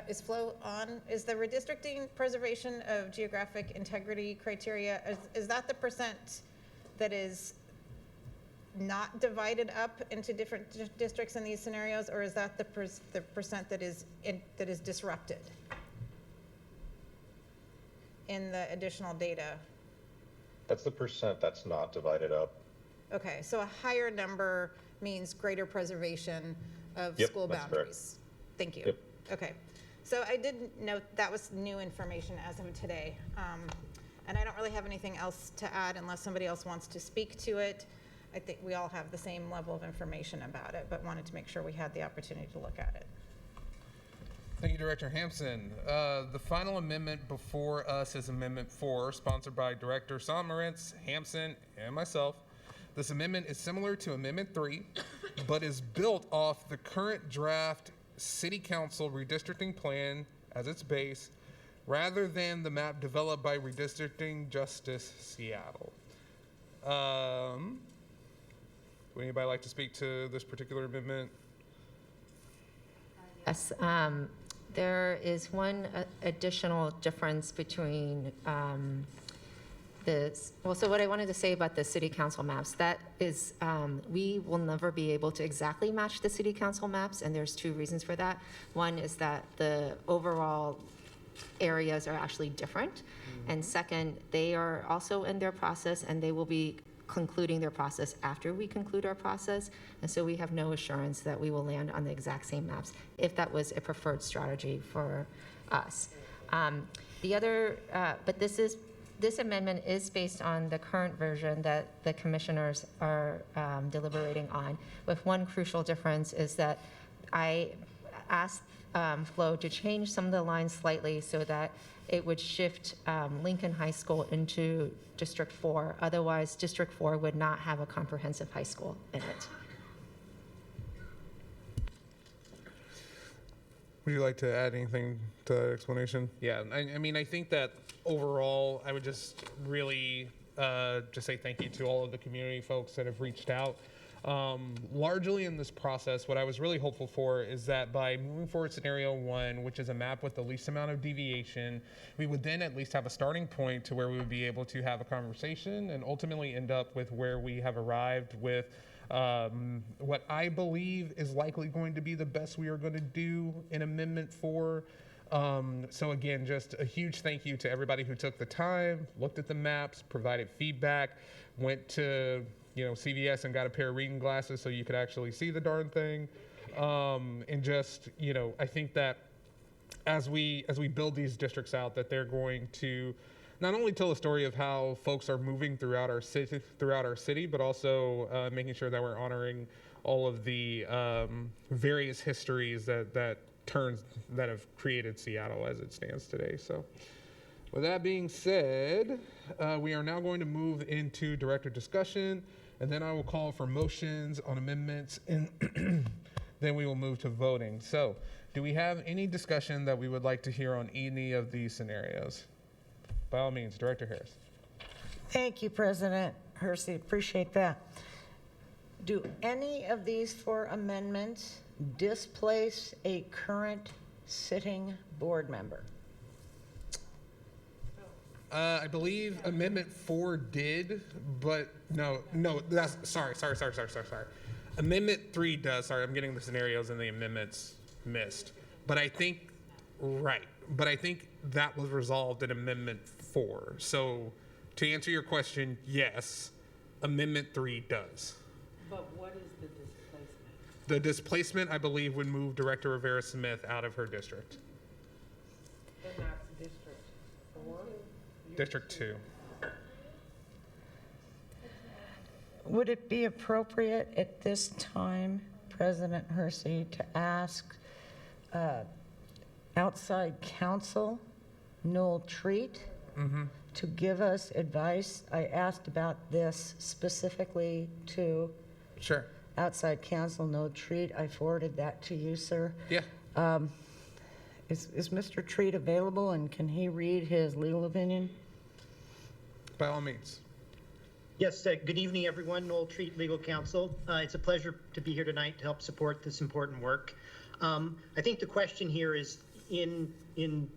C: is Flo on? Is the redistricting preservation of geographic integrity criteria, is that the percent that is not divided up into different districts in these scenarios, or is that the percent that is disrupted in the additional data?
K: That's the percent that's not divided up.
C: Okay, so a higher number means greater preservation of
K: Yep,
C: school
K: that's
C: boundaries.
K: correct.
C: Thank you.
K: Yep.
C: Okay, so I did note that was new information as of today. And I don't really have anything else to add unless somebody else wants to speak to it. I think we all have the same level of information about it, but wanted to make sure we had the opportunity to look at it.
A: Thank you, Director Hampson. The final amendment before us is Amendment 4, sponsored by Director Sommeritz, Hampson, and myself. This amendment is similar to Amendment 3, but is built off the current draft City Council redistricting plan as its base, rather than the map developed by Redistricting Justice Seattle. Would anybody like to speak to this particular amendment?
D: Yes, there is one additional difference between so what I wanted to say about the city council maps, that is, we will never be able to exactly match the city council maps, and there's 2 reasons for that. One is that the overall areas are actually different, and second, they are also in their process, and they will be concluding their process after we conclude our process, and so we have no assurance that we will land on the exact same maps, if that was a preferred strategy for us. But this amendment is based on the current version that the commissioners are deliberating on, with one crucial difference is that I asked Flo to change some of the lines slightly so that it would shift Lincoln High School into District 4. Otherwise, District 4 would not have a comprehensive high school in it.
A: Would you like to add anything to that explanation? Yeah, I mean, I think that overall, I would just really just say thank you to all of the community folks that have reached out. Largely in this process, what I was really hopeful for is that by moving forward scenario 1, which is a map with the least amount of deviation, we would then at least have a starting point to where we would be able to have a conversation and ultimately end up with where we have arrived with what I believe is likely going to be the best we are going to do in Amendment 4. So again, just a huge thank you to everybody who took the time, looked at the maps, provided feedback, went to CVS and got a pair of reading glasses so you could actually see the darn thing. And just, I think that as we build these districts out, that they're going to not only tell a story of how folks are moving throughout our city, but also making sure that we're honoring all of the various histories that have created Seattle as it stands today. So with that being said, we are now going to move into director discussion, and then I will call for motions on amendments, and then we will move to voting. So, do we have any discussion that we would like to hear on any of these scenarios? By all means, Director Harris.
S: Thank you, President Hersey. Appreciate that. Do any of these 4 amendments displace a current sitting board member?
A: I believe Amendment 4 did, but no, that's, sorry. Amendment 3 does, sorry, I'm getting the scenarios and the amendments missed. But I think that was resolved in Amendment 4. So to answer your question, yes, Amendment 3 does.
I: But what is the displacement?
A: The displacement, I believe, would move Director Rivera-Smith out of her district.
I: And that's District 4?
A: District 2.
S: Would it be appropriate at this time, President Hersey, to ask outside counsel, Noel Treat, to give us advice? I asked about this specifically to outside counsel, Noel Treat. I forwarded that to you, sir.
A: Yeah.
S: Is Mr. Treat available, and can he read his legal opinion?
A: By all means.
L: Yes, good evening, everyone. Noel Treat, Legal Counsel. It's a pleasure to be here tonight to help support this important work. I think the question here is in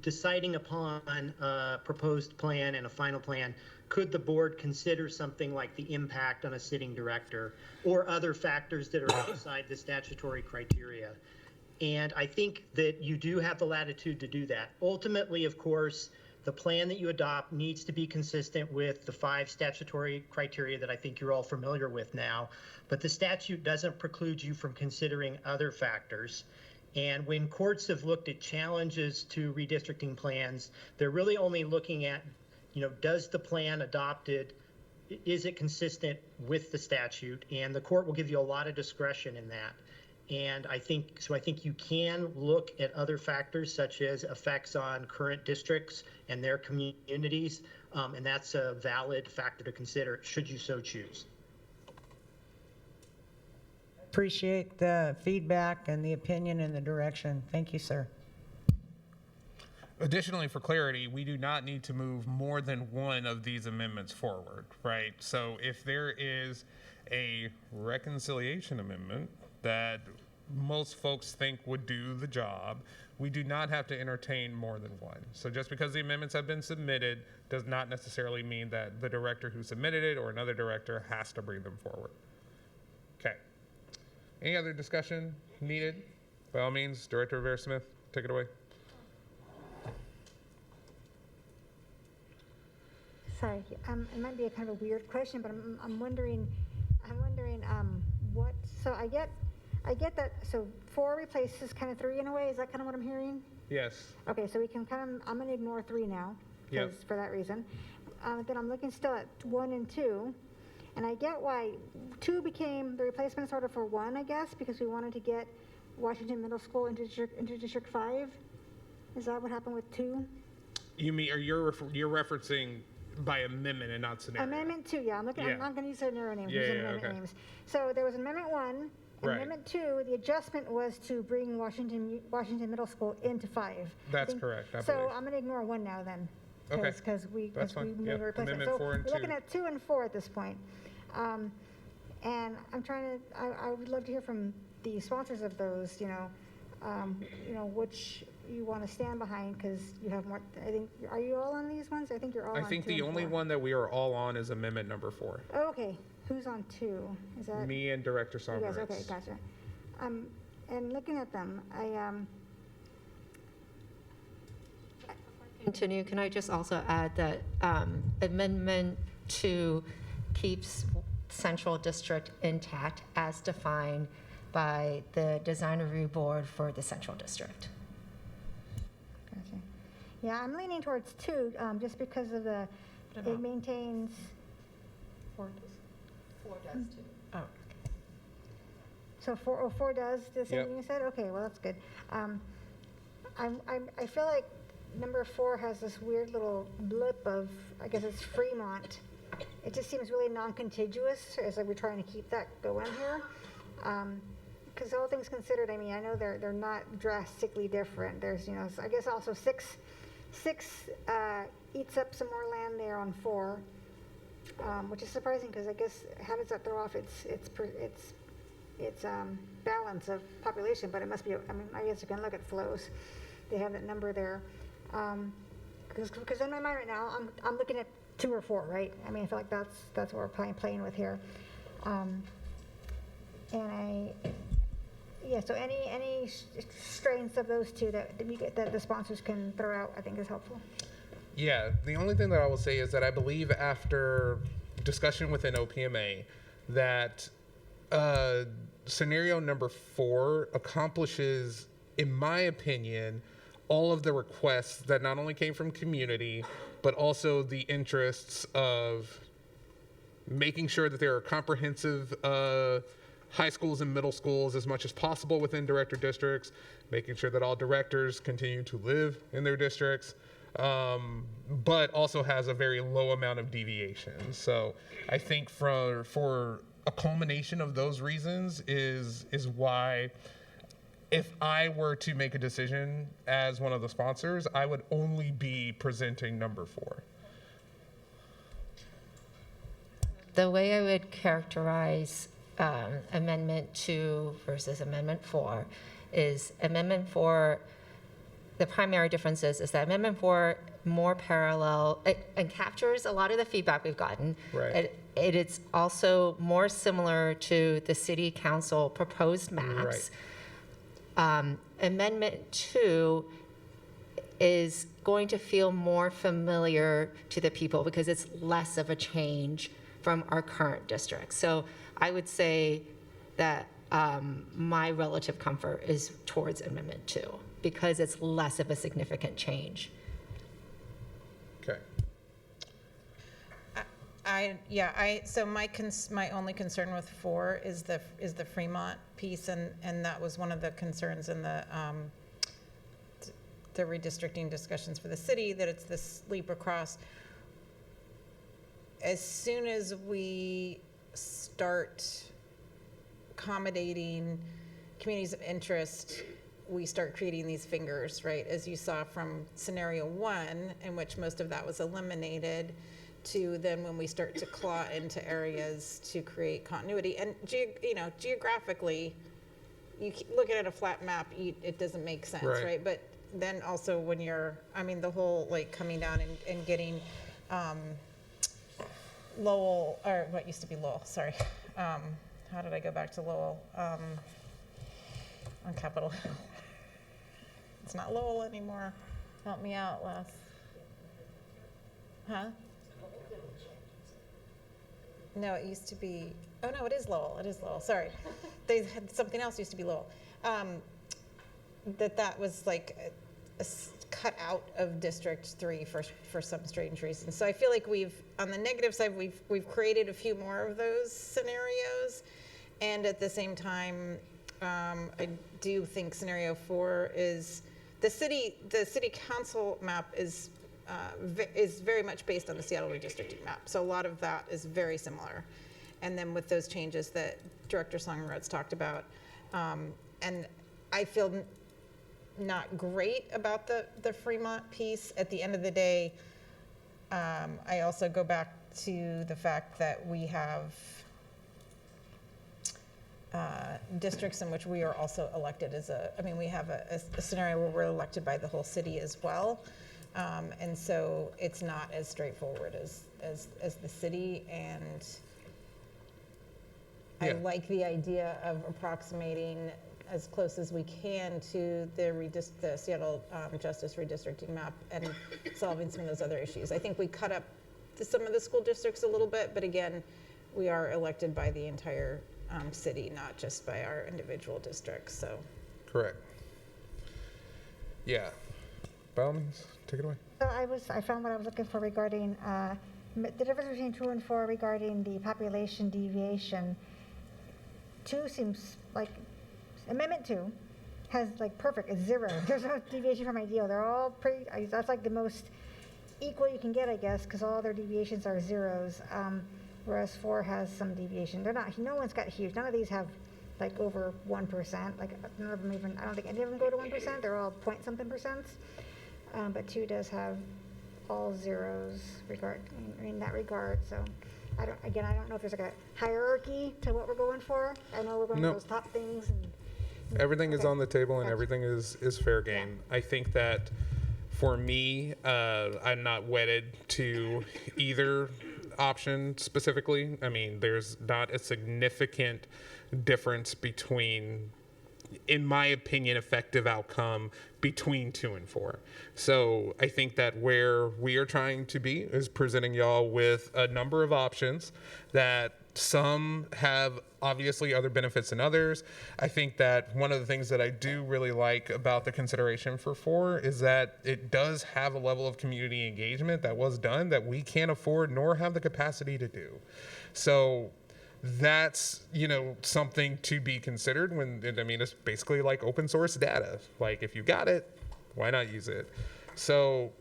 L: deciding upon a proposed plan and a final plan, could the board consider something like the impact on a sitting director or other factors that are outside the statutory criteria? And I think that you do have the latitude to do that. Ultimately, of course, the plan that you adopt needs to be consistent with the 5 statutory criteria that I think you're all familiar with now, but the statute doesn't preclude you from considering other factors. And when courts have looked at challenges to redistricting plans, they're really only looking at, does the plan adopted, is it consistent with the statute? And the court will give you a lot of discretion in that. And I think you can look at other factors such as effects on current districts and their communities, and that's a valid factor to consider should you so choose.
S: Appreciate the feedback and the opinion and the direction. Thank you, sir.
A: Additionally, for clarity, we do not need to move more than one of these amendments forward, right? So if there is a reconciliation amendment that most folks think would do the job, we do not have to entertain more than one. So just because the amendments have been submitted does not necessarily mean that the director who submitted it or another director has to bring them forward. Okay. Any other discussion needed? By all means, Director Rivera-Smith, take it away.
U: Sorry, it might be a kind of a weird question, but I'm wondering what. So I get that. So 4 replaces kind of 3 in a way. Is that kind of what I'm hearing?
A: Yes.
U: Okay, so we can I'm going to ignore 3 now, for that reason. Then I'm looking still at 1 and 2, and I get why 2 became the replacement sort of for 1, I guess, because we wanted to get Washington Middle School into District 5. Is that what happened with 2?
A: You mean, you're referencing by amendment and not scenario?
U: Amendment 2, yeah. I'm not going to use scenario names.
A: Yeah,
U: I'm using amendment names. So there was Amendment 1.
A: Right.
U: Amendment 2, the adjustment was to bring Washington Middle School into 5.
A: That's correct, I
U: So
A: believe.
U: I'm going to ignore 1 now then.
A: Okay.
U: Because we made
A: Yep.
U: a replacement.
A: Amendment
U: So
A: 4 and
U: we're looking
A: 2.
U: at 2 and 4 at this point. And I'm trying to, I would love to hear from the sponsors of those, which you want to stand behind, because you have more. I think, are you all on these ones? I think you're all on 2
A: I think the
U: and
A: only
U: 4.
A: one that we are all on is amendment number 4.
U: Oh, okay. Who's on 2? Is that
A: Me and Director
U: you guys?
A: Sommeritz.
U: Okay, gotcha. And looking at them,
D: Continue, can I just also add that Amendment 2 keeps Central District intact as defined by the Design Review Board for the Central District.
U: Gotcha. Yeah, I'm leaning towards 2, just because of it maintains.
D: 4 does too.
S: Oh.
U: So 4 does the same
A: Yep.
U: thing you said? Okay, well, that's good. I feel like number 4 has this weird little blip of, I guess it's Fremont. It just seems really non-contiguous, as like we're trying to keep that going here. Because all things considered, I mean, I know they're not drastically different. There's, you know, I guess also 6 eats up some more land there on 4, which is surprising because I guess how does that throw off its balance of population? But it must be. I mean, I guess you can look at flows. They have that number there. Because in my mind right now, I'm looking at 2 or 4, right? I mean, I feel like that's what we're playing with here. So any strains of those 2 that the sponsors can throw out, I think is helpful.
A: Yeah, the only thing that I will say is that I believe after discussion within OPMA that scenario number 4 accomplishes, in my opinion, all of the requests that not only came from community, but also the interests of making sure that there are comprehensive high schools and middle schools as much as possible within director districts, making sure that all directors continue to live in their districts, but also has a very low amount of deviation. So I think for a culmination of those reasons is why, if I were to make a decision as one of the sponsors, I would only be presenting number 4.
Q: The way I would characterize Amendment 2 versus Amendment 4 is Amendment 4, the primary difference is that Amendment 4 more parallel and captures a lot of the feedback we've gotten.
A: Right.
Q: It is also more similar to the city council proposed maps.
A: Right.
Q: Amendment 2 is going to feel more familiar to the people because it's less of a change from our current district. So I would say that my relative comfort is towards Amendment 2 because it's less of a significant change.
A: Okay.
C: So my only concern with 4 is the Fremont piece, and that was one of the concerns in the redistricting discussions for the city, that it's this leap across. As soon as we start accommodating communities of interest, we start creating these fingers, right? As you saw from scenario 1, in which most of that was eliminated, to then when we start to claw into areas to create continuity. And geographically, you look at a flat map, it doesn't make sense, right? But then also when the whole like coming down and getting Lowell, or what used to be Lowell, sorry. How did I go back to Lowell? On Capitol Hill. It's not Lowell anymore. Help me out, Les. Huh? No, it used to be, oh no, it is Lowell. It is Lowell, sorry. They had something else used to be Lowell. That was like cut out of District 3 for some strange reason. So I feel like on the negative side, we've created a few more of those scenarios. And at the same time, I do think scenario 4 is, the city council map is very much based on the Seattle redistricting map. So a lot of that is very similar. And then with those changes that Director Songerot's talked about, and I feel not great about the Fremont piece. At the end of the day, I also go back to the fact that we have districts in which we are also elected we have a scenario where we're elected by the whole city as well. And so it's not as straightforward as the city. And I like the idea of approximating as close as we can to the Seattle Justice redistricting map and solving some of those other issues. I think we cut up some of the school districts a little bit, but again, we are elected by the entire city, not just by our individual districts. So.
A: Correct. Yeah. By all means, take it away.
U: So I found what I was looking for regarding the difference between 2 and 4 regarding the population deviation. 2 seems like Amendment 2 has like perfect, it's 0. There's no deviation from ideal. They're all pretty, that's like the most equal you can get, I guess, because all their deviations are 0s. Whereas 4 has some deviation. They're not, no one's got huge. None of these have like over 1%. Like none of them even, I don't think any of them go to 1%. They're all point something percent. But 2 does have all 0s in that regard. So I don't know if there's like a hierarchy to what we're going for. I know we're going for those top things. And
A: Everything is on the table and everything is fair game. I think that for me, I'm not wedded to either option specifically. I mean, there's not a significant difference between, in my opinion, effective outcome between 2 and 4. So I think that where we are trying to be is presenting y'all with a number of options that some have obviously other benefits than others. I think that one of the things that I do really like about the consideration for 4 is that it does have a level of community engagement that was done that we can't afford nor have the capacity to do. So that's, something to be considered when, I mean, it's basically like open source data. Like if you got it, why not use it? So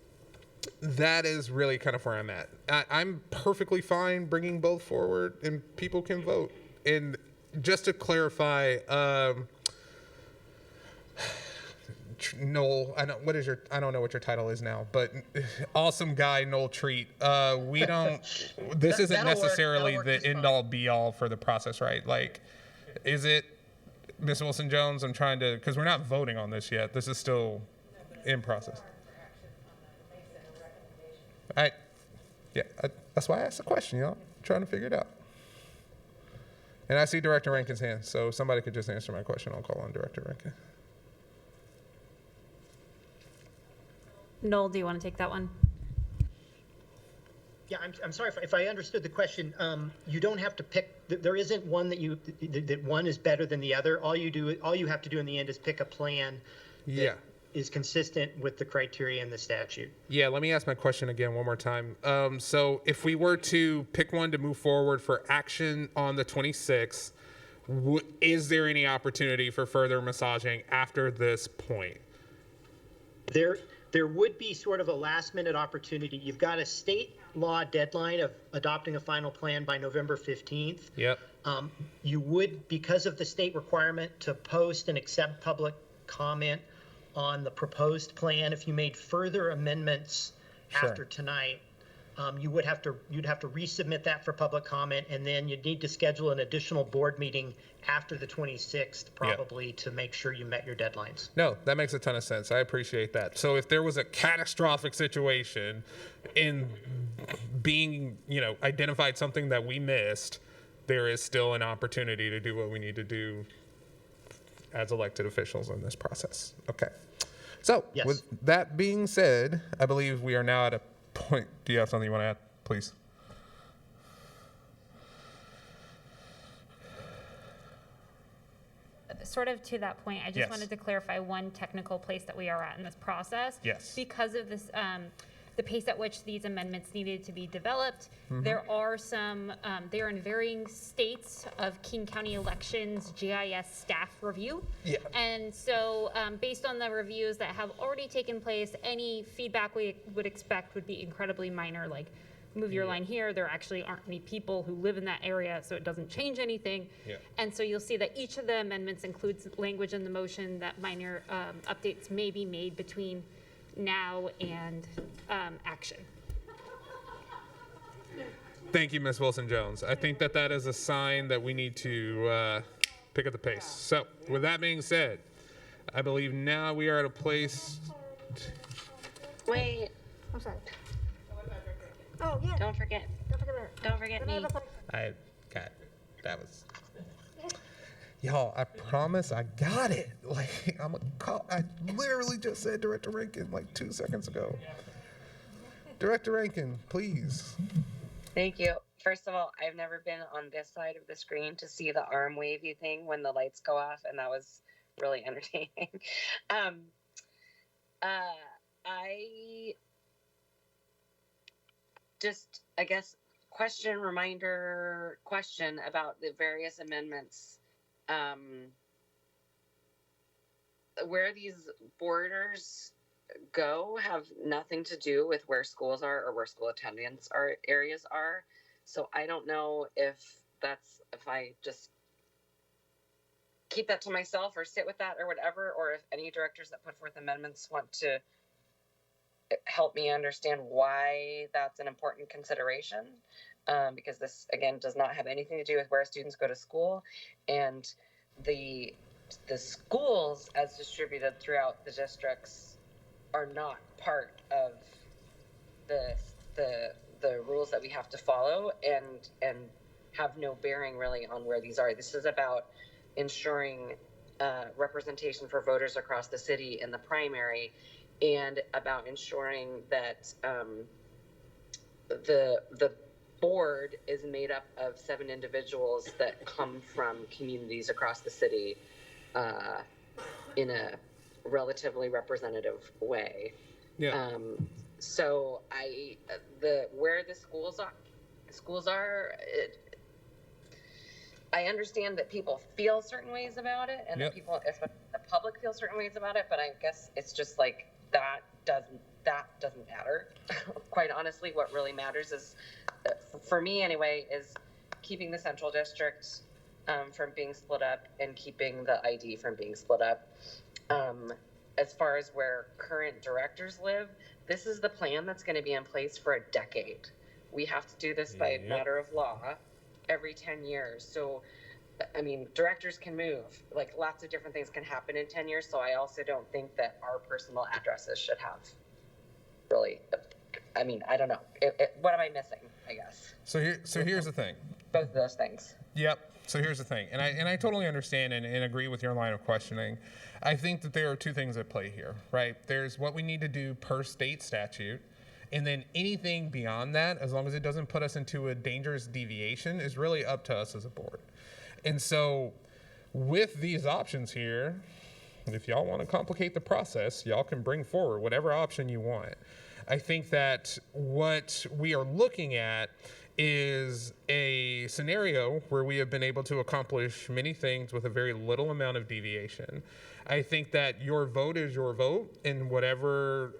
A: that is really kind of where I'm at. I'm perfectly fine bringing both forward and people can vote. And just to clarify, Noel, I don't know what your title is now, but awesome guy, Noel Treat. We don't, this isn't necessarily the end all be all for the process, right? Like, is it, Ms. Wilson Jones? I'm trying to, because we're not voting on this yet. This is still in process. That's why I asked the question, y'all. I'm trying to figure it out. And I see Director Rankin's hand, so if somebody could just answer my question, I'll call on Director Rankin.
B: Noel, do you want to take that one?
L: Yeah, I'm sorry if I understood the question. You don't have to pick. There isn't one that one is better than the other. All you have to do in the end is pick a plan that is consistent with the criteria in the statute.
A: Yeah, let me ask my question again one more time. So if we were to pick one to move forward for action on the 26th, is there any opportunity for further massaging after this point?
L: There would be sort of a last minute opportunity. You've got a state law deadline of adopting a final plan by November 15th.
A: Yep.
L: You would, because of the state requirement to post and accept public comment on the proposed plan, if you made further amendments after tonight, you'd have to resubmit that for public comment, and then you'd need to schedule an additional board meeting after the 26th, probably, to make sure you met your deadlines.
A: No, that makes a ton of sense. I appreciate that. So if there was a catastrophic situation in being, identified something that we missed, there is still an opportunity to do what we need to do as elected officials in this process. Okay. So with that being said, I believe we are now at a point. Do you have something you want to add, please?
B: Sort of to that point, I just wanted to clarify one technical place that we are at in this process.
A: Yes.
B: Because of this, the pace at which these amendments needed to be developed, there are some, they are in varying states of King County Elections GIS staff review.
A: Yeah.
B: And so based on the reviews that have already taken place, any feedback we would expect would be incredibly minor, like move your line here. There actually aren't any people who live in that area, so it doesn't change anything.
A: Yeah.
B: And so you'll see that each of the amendments includes language in the motion that minor updates may be made between now and action.
A: Thank you, Ms. Wilson-Jones. I think that is a sign that we need to pick up the pace. So with that being said, I believe now we are at a place.
E: Wait.
U: I'm sorry. Oh, yeah.
E: Don't forget. Don't forget me.
A: That was. Y'all, I promise I got it. Like, I literally just said Director Rankin like 2 seconds ago. Director Rankin, please.
E: Thank you. First of all, I've never been on this side of the screen to see the arm wavy thing when the lights go off, and that was really entertaining. I guess, question about the various amendments. where these borders go have nothing to do with where schools are or where school attendance areas are. So I don't know if I just keep that to myself or sit with that or whatever, or if any directors that put forth amendments want to help me understand why that's an important consideration. Because this, again, does not have anything to do with where students go to school, and the schools as distributed throughout the districts are not part of the rules that we have to follow, and have no bearing really on where these are. This is about ensuring representation for voters across the city in the primary, and about ensuring that the board is made up of 7 individuals that come from communities across the city in a relatively representative way.
A: Yeah.
E: So where the schools are, I understand that people feel certain ways about it, and that people, especially the public, feel certain ways about it. But I guess it's just like that doesn't matter. Quite honestly, what really matters is, for me anyway, is keeping the central district from being split up and keeping the ID from being split up. As far as where current directors live, this is the plan that's going to be in place for a decade. We have to do this by matter of law every 10 years. So, I mean, directors can move. Like, lots of different things can happen in 10 years. So I also don't think that our personal addresses should have really, I mean, I don't know. What am I missing, I guess?
A: So here's the thing.
E: Both of those things.
A: Yep. So here's the thing, and I totally understand and agree with your line of questioning. I think that there are 2 things at play here, right? There's what we need to do per state statute, and then anything beyond that, as long as it doesn't put us into a dangerous deviation, is really up to us as a board. And so with these options here, if y'all want to complicate the process, y'all can bring forward whatever option you want. I think that what we are looking at is a scenario where we have been able to accomplish many things with a very little amount of deviation. I think that your vote is your vote, and whatever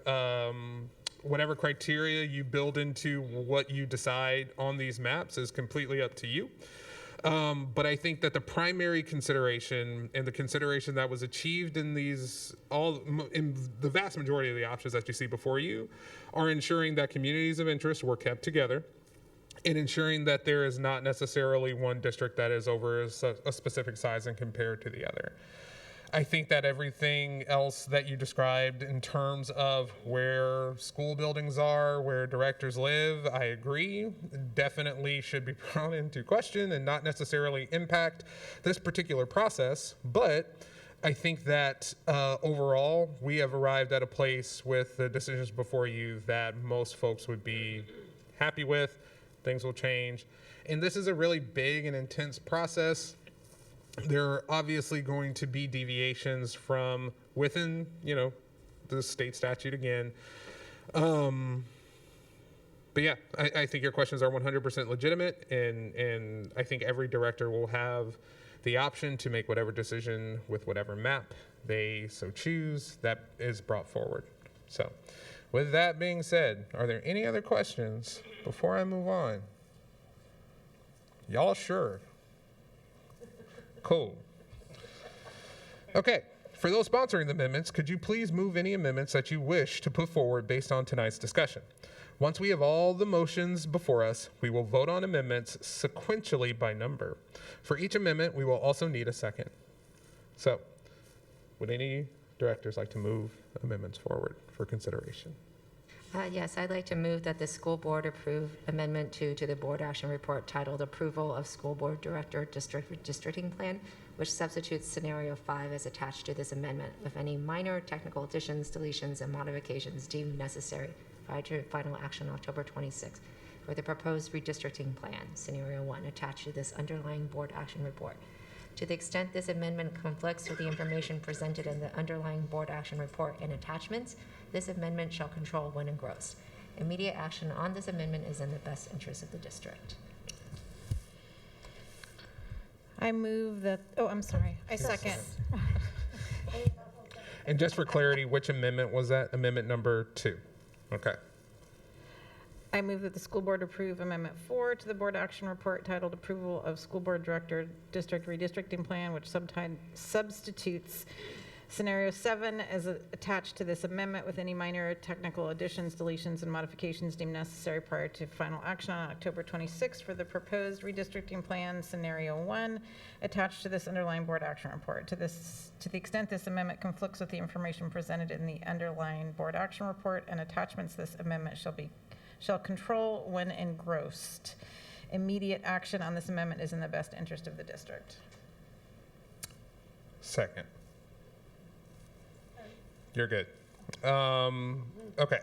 A: criteria you build into what you decide on these maps is completely up to you. But I think that the primary consideration, and the consideration that was achieved in in the vast majority of the options that you see before you, are ensuring that communities of interest were kept together, and ensuring that there is not necessarily one district that is over a specific size and compared to the other. I think that everything else that you described in terms of where school buildings are, where directors live, I agree, definitely should be brought into question and not necessarily impact this particular process. But I think that overall, we have arrived at a place with the decisions before you that most folks would be happy with. Things will change. And this is a really big and intense process. There are obviously going to be deviations from within, the state statute again. But yeah, I think your questions are 100% legitimate, and I think every director will have the option to make whatever decision with whatever map they so choose that is brought forward. So with that being said, are there any other questions before I move on? Y'all sure? Cool. Okay, for those sponsoring the amendments, could you please move any amendments that you wish to put forward based on tonight's discussion? Once we have all the motions before us, we will vote on amendments sequentially by number. For each amendment, we will also need a second. So, would any directors like to move amendments forward for consideration?
Q: Yes, I'd like to move that the school board approve Amendment 2 to the board action report titled Approval of School Board Director Districting Plan, which substitutes scenario 5 as attached to this amendment, with any minor technical additions, deletions, and modifications deemed necessary prior to final action October 26th for the proposed redistricting plan, scenario 1, attached to this underlying board action report. To the extent this amendment conflicts with the information presented in the underlying board action report and attachments, this amendment shall control when engrossed. Immediate action on this amendment is in the best interest of the district.
C: I move that, I'm sorry, I second.
A: And just for clarity, which amendment was that? Amendment number 2. Okay.
C: I move that the school board approve Amendment 4 to the board action report titled Approval of School Board Director District Redistricting Plan, which sometimes substitutes Scenario 7 as attached to this amendment with any minor technical additions, deletions, and modifications deemed necessary prior to final action on October 26th for the proposed redistricting plan, Scenario 1, attached to this underlying board action report. To the extent this amendment conflicts with the information presented in the underlying board action report and attachments, this amendment shall control when engrossed. Immediate action on this amendment is in the best interest of the district.
A: Second. You're good. Okay.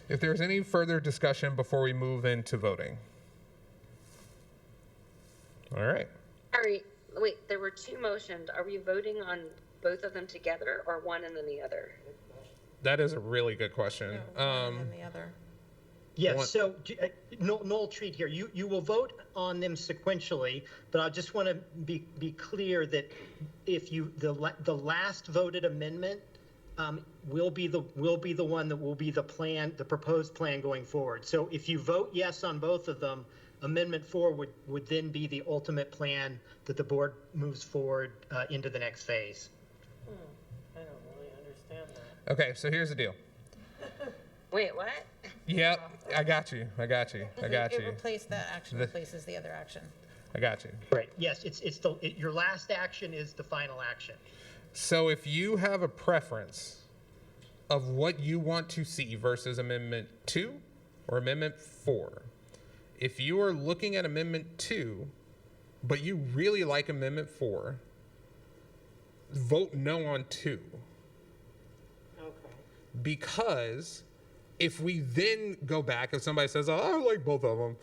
A: If there's any further discussion before we move into voting. All right.
E: Sorry, wait, there were 2 motions. Are we voting on both of them together or one and then the other?
A: That is a really good question.
C: One and the other.
L: Yes, so Noel Treat here. You will vote on them sequentially, but I just want to be clear that if the last voted amendment will be the one that will be the plan, the proposed plan going forward. So if you vote yes on both of them, Amendment 4 would then be the ultimate plan that the board moves forward into the next phase.
I: I don't really understand that.
A: Okay, so here's the deal.
E: Wait, what?
A: Yep, I got you.
C: It replaced that action, replaces the other action.
A: I got you.
L: Right. Yes, your last action is the final action.
A: So if you have a preference of what you want to see versus Amendment 2 or Amendment 4, if you are looking at Amendment 2, but you really like Amendment 4, vote no on 2.
I: Okay.
A: Because if we then go back, if somebody says, oh, I like both of them,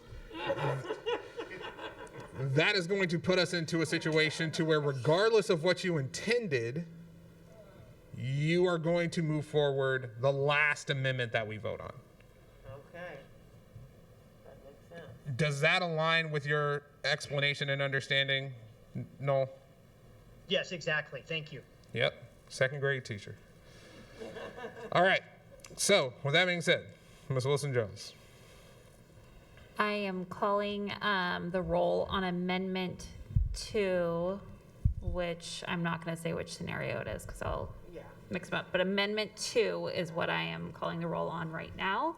A: that is going to put us into a situation to where regardless of what you intended, you are going to move forward the last amendment that we vote on.
I: Okay. That makes sense.
A: Does that align with your explanation and understanding, Noel?
L: Yes, exactly. Thank you.
A: Yep, second grade teacher. All right, so with that being said, Ms. Wilson-Jones.
B: I am calling the roll on Amendment 2, which I'm not going to say which scenario it is because I'll mix them up. But Amendment 2 is what I am calling the roll on right now.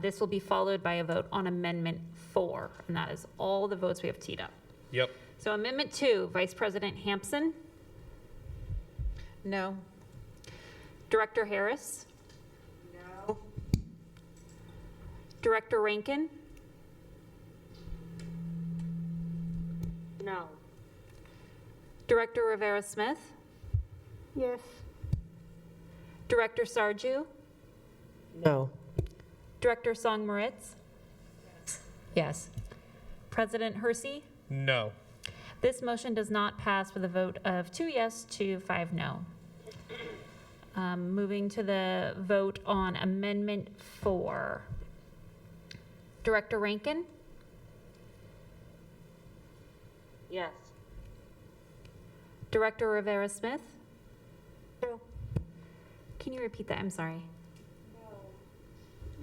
B: This will be followed by a vote on Amendment 4, and that is all the votes we have teed up.
A: Yep.
B: So Amendment 2, Vice President Hampson.
C: No.
B: Director Harris.
I: No.
B: Director Rankin.
E: No.
B: Director Rivera-Smith.
U: Yes.
B: Director Sarju.
I: No.
B: Director Song Moritz. Yes. President Hersey.
A: No.
B: This motion does not pass with a vote of 2 yes to 5 no. Moving to the vote on Amendment 4. Director Rankin.
E: Yes.
B: Director Rivera-Smith.
U: No.
B: Can you repeat that? I'm sorry.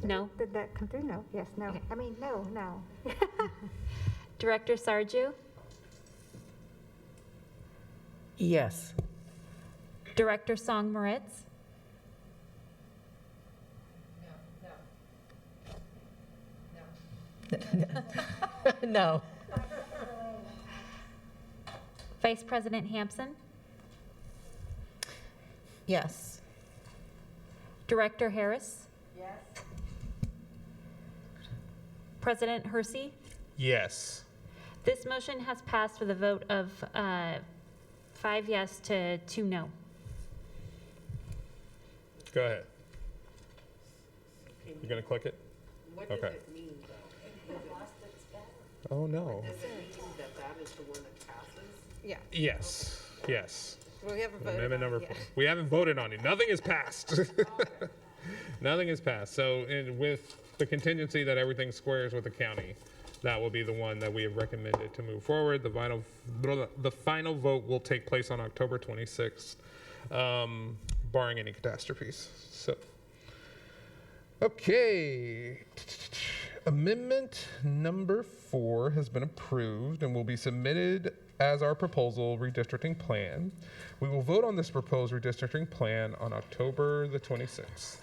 B: No.
U: Did that come through? No. Yes, no.
B: Okay.
U: I mean, no.
B: Director Sarju.
I: Yes.
B: Director Song Moritz.
R: No.
B: Vice President Hampson.
C: Yes.
B: Director Harris.
I: Yes.
B: President Hersey.
A: Yes.
B: This motion has passed with a vote of 5 yes to 2 no.
A: Go ahead. You gonna click it?
I: What does
A: Okay.
I: it mean, though?
A: Oh, no.
I: Does it mean that that is the one that passes?
C: Yeah.
A: Yes, yes.
C: We haven't voted
A: Amendment
C: on
A: number
C: it yet.
A: 4. We haven't voted on it. Nothing is passed. Nothing is passed. So with the contingency that everything squares with the county, that will be the one that we have recommended to move forward. The final vote will take place on October 26th. barring any catastrophes. So, okay. Amendment number 4 has been approved and will be submitted as our proposal redistricting plan. We will vote on this proposed redistricting plan on October the 26th.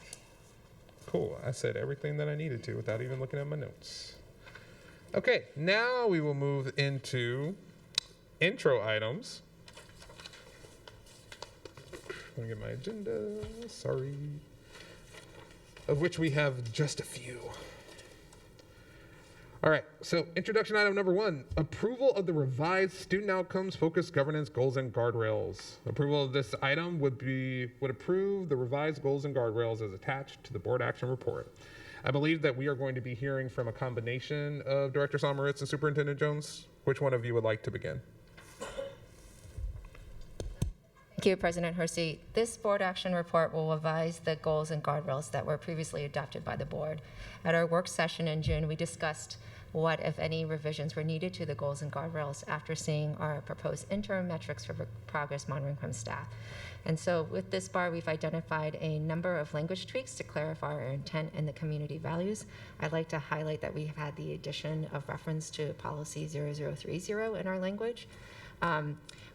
A: Cool, I said everything that I needed to without even looking at my notes. Okay, now we will move into intro items. Let me get my agenda, sorry. Of which we have just a few. All right, so introduction item number 1, approval of the revised student outcomes focused governance goals and guardrails. Approval of this item would approve the revised goals and guardrails as attached to the board action report. I believe that we are going to be hearing from a combination of Director Someritz and Superintendent Jones. Which one of you would like to begin?
D: Thank you, President Hersey. This board action report will revise the goals and guardrails that were previously adopted by the board. At our work session in June, we discussed what, if any, revisions were needed to the goals and guardrails after seeing our proposed interim metrics for progress monitoring from staff. And so with this bar, we've identified a number of language tweaks to clarify our intent and the community values. I'd like to highlight that we have had the addition of reference to policy 0030 in our language.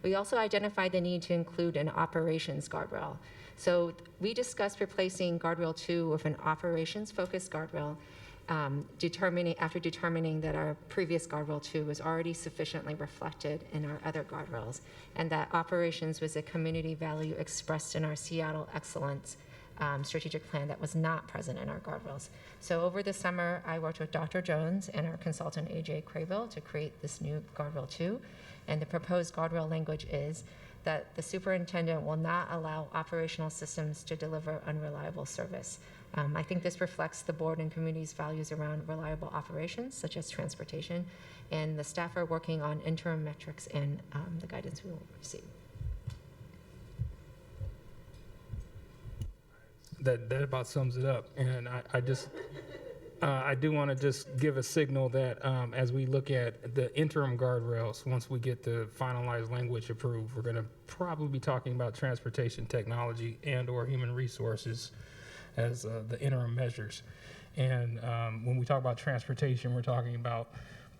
D: We also identified the need to include an operations guardrail. So we discussed replacing guardrail 2 with an operations-focused guardrail, after determining that our previous guardrail 2 was already sufficiently reflected in our other guardrails, and that operations was a community value expressed in our Seattle Excellence strategic plan that was not present in our guardrails. So over the summer, I worked with Dr. Jones and our consultant, AJ Crayville, to create this new guardrail 2. And the proposed guardrail language is that the superintendent will not allow operational systems to deliver unreliable service. I think this reflects the board and community's values around reliable operations, such as transportation, and the staff are working on interim metrics and the guidance we will receive.
F: That about sums it up. And I do want to just give a signal that as we look at the interim guardrails, once we get the finalized language approved, we're going to probably be talking about transportation technology and or human resources as the interim measures. And when we talk about transportation, we're talking about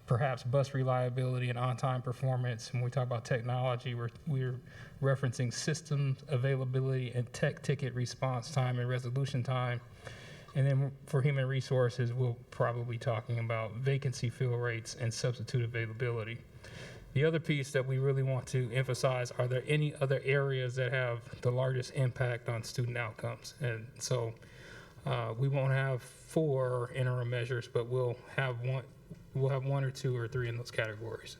F: perhaps bus reliability and on-time performance. When we talk about technology, we're referencing systems availability and tech ticket response time and resolution time. And then for human resources, we'll probably be talking about vacancy fill rates and substitute availability. The other piece that we really want to emphasize, are there any other areas that have the largest impact on student outcomes? And so we won't have 4 interim measures, but we'll have 1 or 2 or 3 in those categories.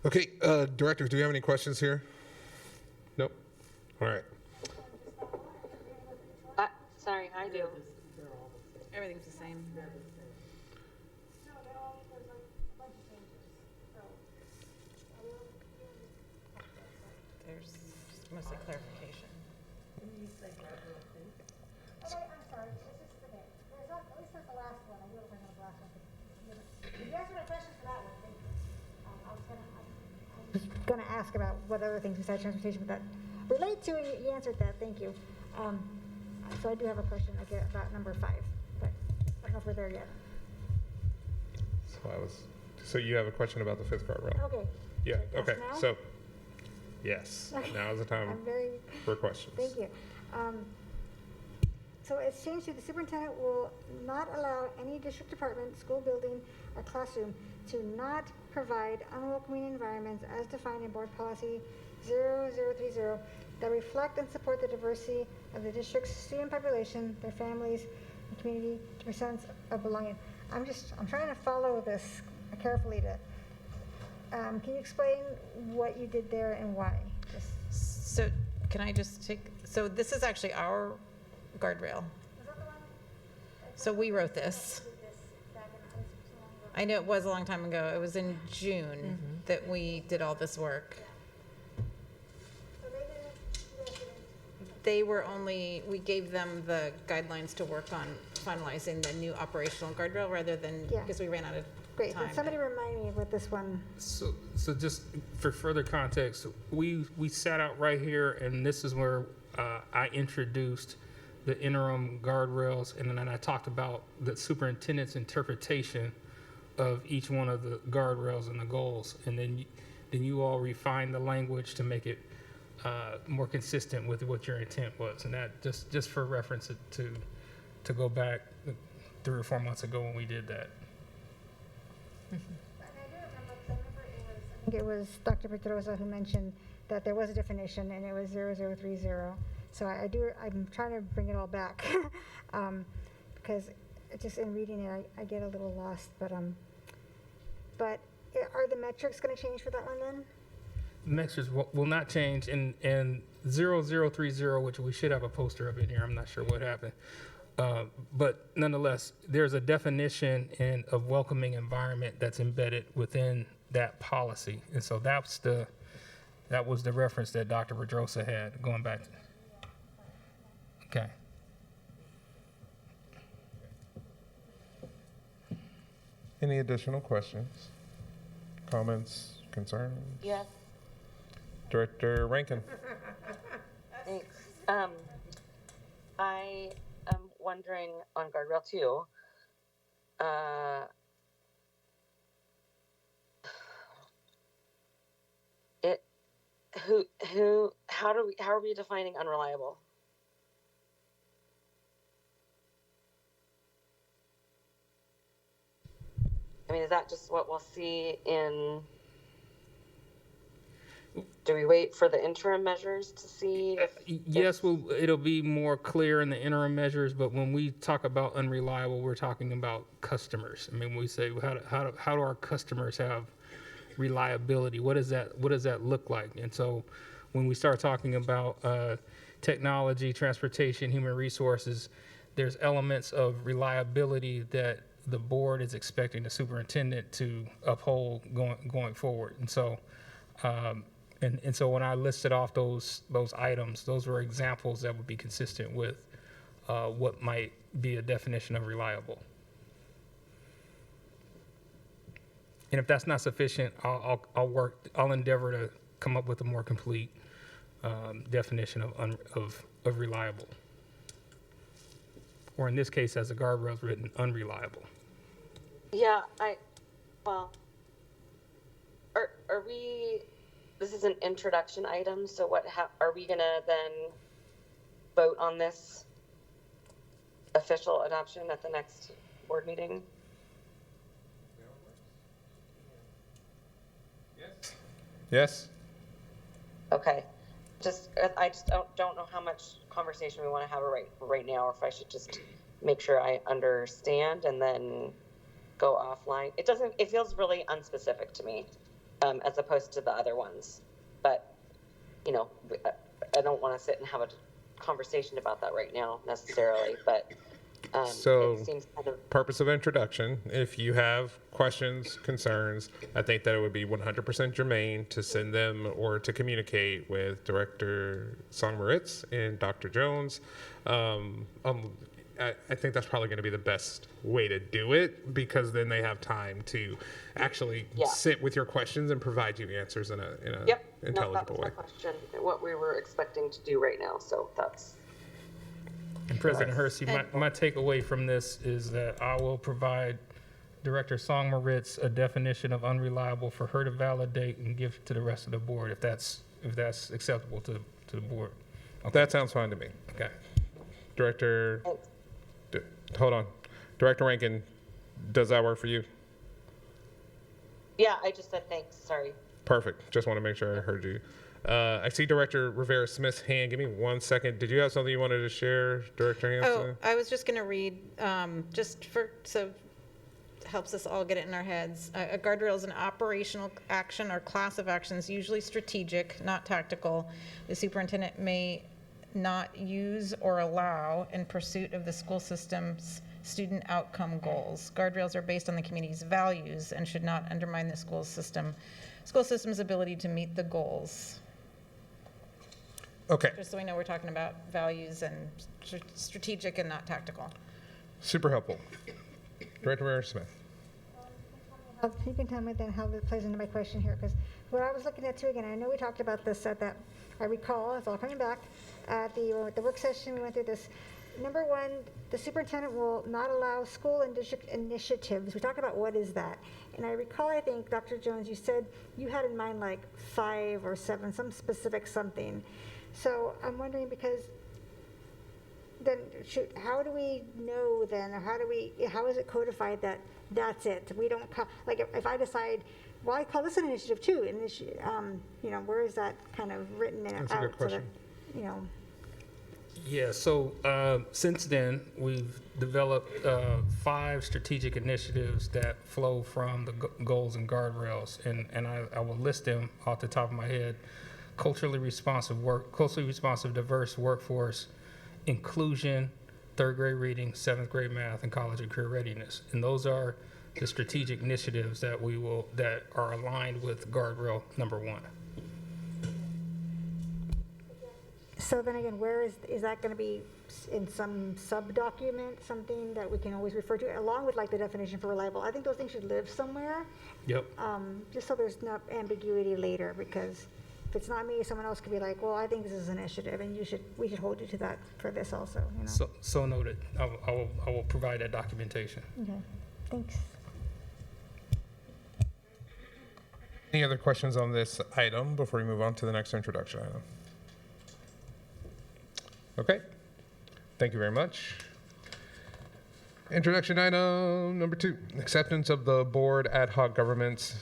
A: Okay, directors, do you have any questions here? Nope. All right.
E: Sorry, I do.
C: Everything's the same. There's just mostly clarification.
U: I'm sorry, this is okay. There's not, at least that's the last one. I knew it was the last one. If you answer my questions for that one, thank you. I was gonna ask about what other things besides transportation, but that relate to, and you answered that, thank you. So I do have a question about number 5, but I don't know if we're there yet.
A: So you have a question about the 5th guardrail?
U: Okay.
A: Yeah,
U: Yes,
A: okay,
U: now?
A: so, yes,
U: Okay.
A: now is the time
U: I'm very,
A: for questions.
U: thank you. So it's changed to the superintendent will not allow any district department, school building, or classroom to not provide unwelcoming environments as defined in board policy 0030 that reflect and support the diversity of the district's student population, their families, and community to sense of belonging. I'm trying to follow this carefully can you explain what you did there and why?
C: So can I just so this is actually our guardrail. So we wrote this. I know it was a long time ago. It was in June that we did all this work. We gave them the guidelines to work on finalizing the new operational guardrail rather than, because we ran out of
U: Great,
C: time.
U: but somebody remind me what this one,
F: So just for further context, we sat out right here, and this is where I introduced the interim guardrails, and then I talked about the superintendent's interpretation of each one of the guardrails and the goals, and then you all refined the language to make it more consistent with what your intent was, and that just for reference to go back 3 or 4 months ago when we did that.
U: I think it was Dr. Pedrosa who mentioned that there was a definition and it was 0030. So I'm trying to bring it all back because just in reading it, I get a little lost. But are the metrics going to change for that one then?
F: Metrics will not change, and 0030, which we should have a poster of in here. I'm not sure what happened. But nonetheless, there's a definition of welcoming environment that's embedded within that policy. And so that was the reference that Dr. Pedrosa had going back. Okay.
A: Any additional questions, comments, concerns?
E: Yes.
A: Director Rankin.
E: Thanks. I am wondering on guardrail 2, how are we defining unreliable? I mean, is that just what we'll see in? Do we wait for the interim measures to see?
F: Yes, it'll be more clear in the interim measures, but when we talk about unreliable, we're talking about customers. I mean, we say, how do our customers have reliability? What does that look like? And so when we start talking about technology, transportation, human resources, there's elements of reliability that the board is expecting the superintendent to uphold going forward. And so and so when I listed off those items, those were examples that would be consistent with what might be a definition of reliable. And if that's not sufficient, I'll endeavor to come up with a more complete definition of reliable. Or in this case, as the guardrail's written, unreliable.
E: Yeah, are we, this is an introduction item, so are we gonna then vote on this official adoption at the next board meeting?
A: Yes.
E: Okay. I just don't know how much conversation we want to have right now, or if I should just make sure I understand and then go offline. It feels really unspecific to me, as opposed to the other ones. But, I don't want to sit and have a conversation about that right now necessarily, but
A: So,
E: it seems kind of...
A: purpose of introduction, if you have questions, concerns, I think that it would be 100% germane to send them or to communicate with Director Song-Moritz and Dr. Jones. I think that's probably going to be the best way to do it, because then they have time to actually sit with your questions and provide you answers in a intelligible way.
E: That was my question, what we were expecting to do right now, so that's...
F: And President Hersey, my takeaway from this is that I will provide Director Song-Moritz a definition of unreliable for her to validate and give to the rest of the board, if that's acceptable to the board. Okay.
A: That sounds fine to me.
F: Okay.
A: Director, hold on. Director Rankin, does that work for you?
E: Yeah, I just said thanks, sorry.
A: Perfect. Just want to make sure I heard you. I see Director Rivera-Smith's hand. Give me 1 second. Did you have something you wanted to share, Director Hanson?
C: I was just going to read, so helps us all get it in our heads. A guardrail is an operational action or class of actions, usually strategic, not tactical. The superintendent may not use or allow in pursuit of the school system's student outcome goals. Guardrails are based on the community's values and should not undermine the school system's ability to meet the goals.
A: Okay.
C: Just so we know, we're talking about values and strategic and not tactical.
A: Super helpful. Director Rivera-Smith.
U: You can tell me then how it plays into my question here, because what I was looking at too, again, I know we talked about this at that, I recall, it's all coming back, at the work session, we went through this. Number one, the superintendent will not allow school and district initiatives. We talked about what is that. And I recall, I think, Dr. Jones, you said you had in mind like 5 or 7, some specific something. So I'm wondering, because then how do we know then, or how is it codified that that's it? We don't call, like if I decide, well, I call this an initiative too, you know, where is that kind of written in?
A: That's a good question.
U: You know.
F: Yeah, so since then, we've developed 5 strategic initiatives that flow from the goals and guardrails, and I will list them off the top of my head. Culturally responsive diverse workforce, inclusion, 3rd grade reading, 7th grade math, and college and career readiness. And those are the strategic initiatives that are aligned with guardrail number 1.
U: So then again, where is that going to be in some sub-document, something that we can always refer to, along with like the definition for reliable? I think those things should live somewhere.
F: Yep.
U: Just so there's no ambiguity later, because if it's not me, someone else could be like, well, I think this is an initiative, and we should hold you to that for this also, you know?
F: So noted. I will provide that documentation.
U: Okay, thanks.
A: Any other questions on this item before we move on to the next introduction item? Okay, thank you very much. Introduction item number 2, acceptance of the board ad hoc governance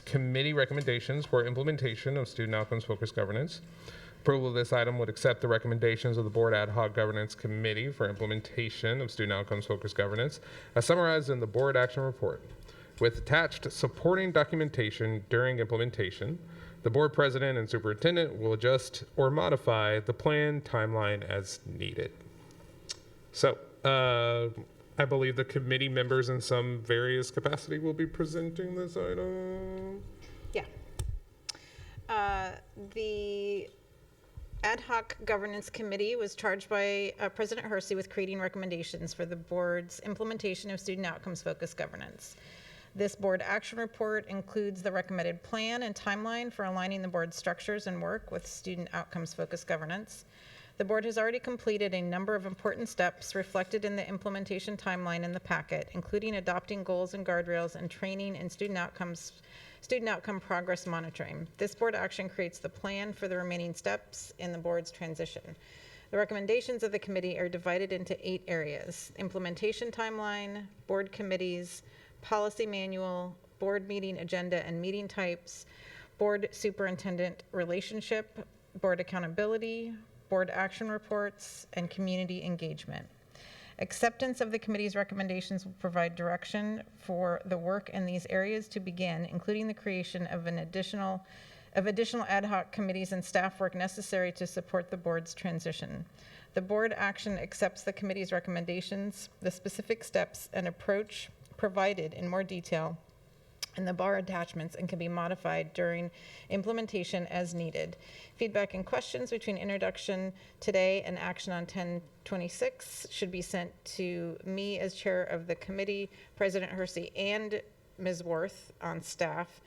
A: committee recommendations for implementation of student outcomes focused governance. Approval of this item would accept the recommendations of the board ad hoc governance committee for implementation of student outcomes focused governance as summarized in the board action report, with attached supporting documentation during implementation. The board president and superintendent will adjust or modify the plan timeline as needed. So, I believe the committee members in some various capacity will be presenting this item.
C: Yeah. The ad hoc governance committee was charged by President Hersey with creating recommendations for the board's implementation of student outcomes focused governance. This board action report includes the recommended plan and timeline for aligning the board's structures and work with student outcomes focused governance. The board has already completed a number of important steps reflected in the implementation timeline in the packet, including adopting goals and guardrails and training in student outcome progress monitoring. This board action creates the plan for the remaining steps in the board's transition. The recommendations of the committee are divided into 8 areas: implementation timeline, board committees, policy manual, board meeting agenda and meeting types, board superintendent relationship, board accountability, board action reports, and community engagement. Acceptance of the committee's recommendations will provide direction for the work in these areas to begin, including the creation of additional ad hoc committees and staff work necessary to support the board's transition. The board action accepts the committee's recommendations, the specific steps and approach provided in more detail in the bar attachments, and can be modified during implementation as needed. Feedback and questions between introduction today and action on 10/26 should be sent to me as chair of the committee, President Hersey, and Ms. Worth on staff,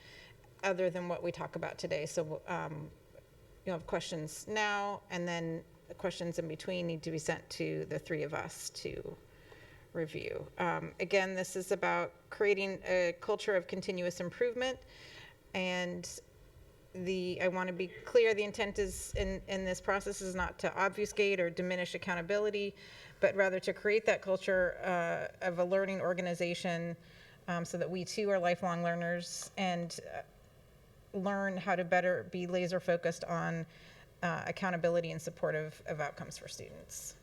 C: other than what we talk about today. So you'll have questions now, and then the questions in between need to be sent to the 3 of us to review. Again, this is about creating a culture of continuous improvement, and I want to be clear, the intent is in this process is not to obfuscate or diminish accountability, but rather to create that culture of a learning organization so that we too are lifelong learners and learn how to better be laser focused on accountability and support of outcomes for students.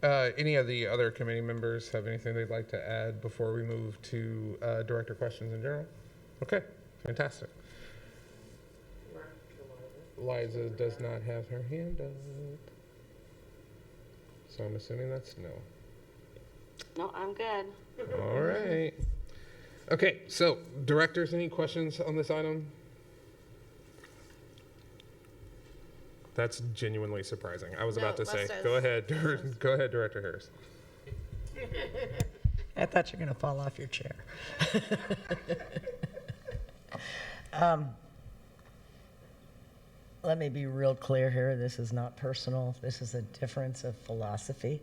A: Any of the other committee members have anything they'd like to add before we move to director questions in general? Okay, fantastic. Liza does not have her hand up, so I'm assuming that's no.
E: No, I'm good.
A: All right. Okay, so directors, any questions on this item? That's genuinely surprising. I was about to say, go ahead, Director Harris.
S: I thought you were going to fall off your chair. Let me be real clear here. This is not personal. This is a difference of philosophy.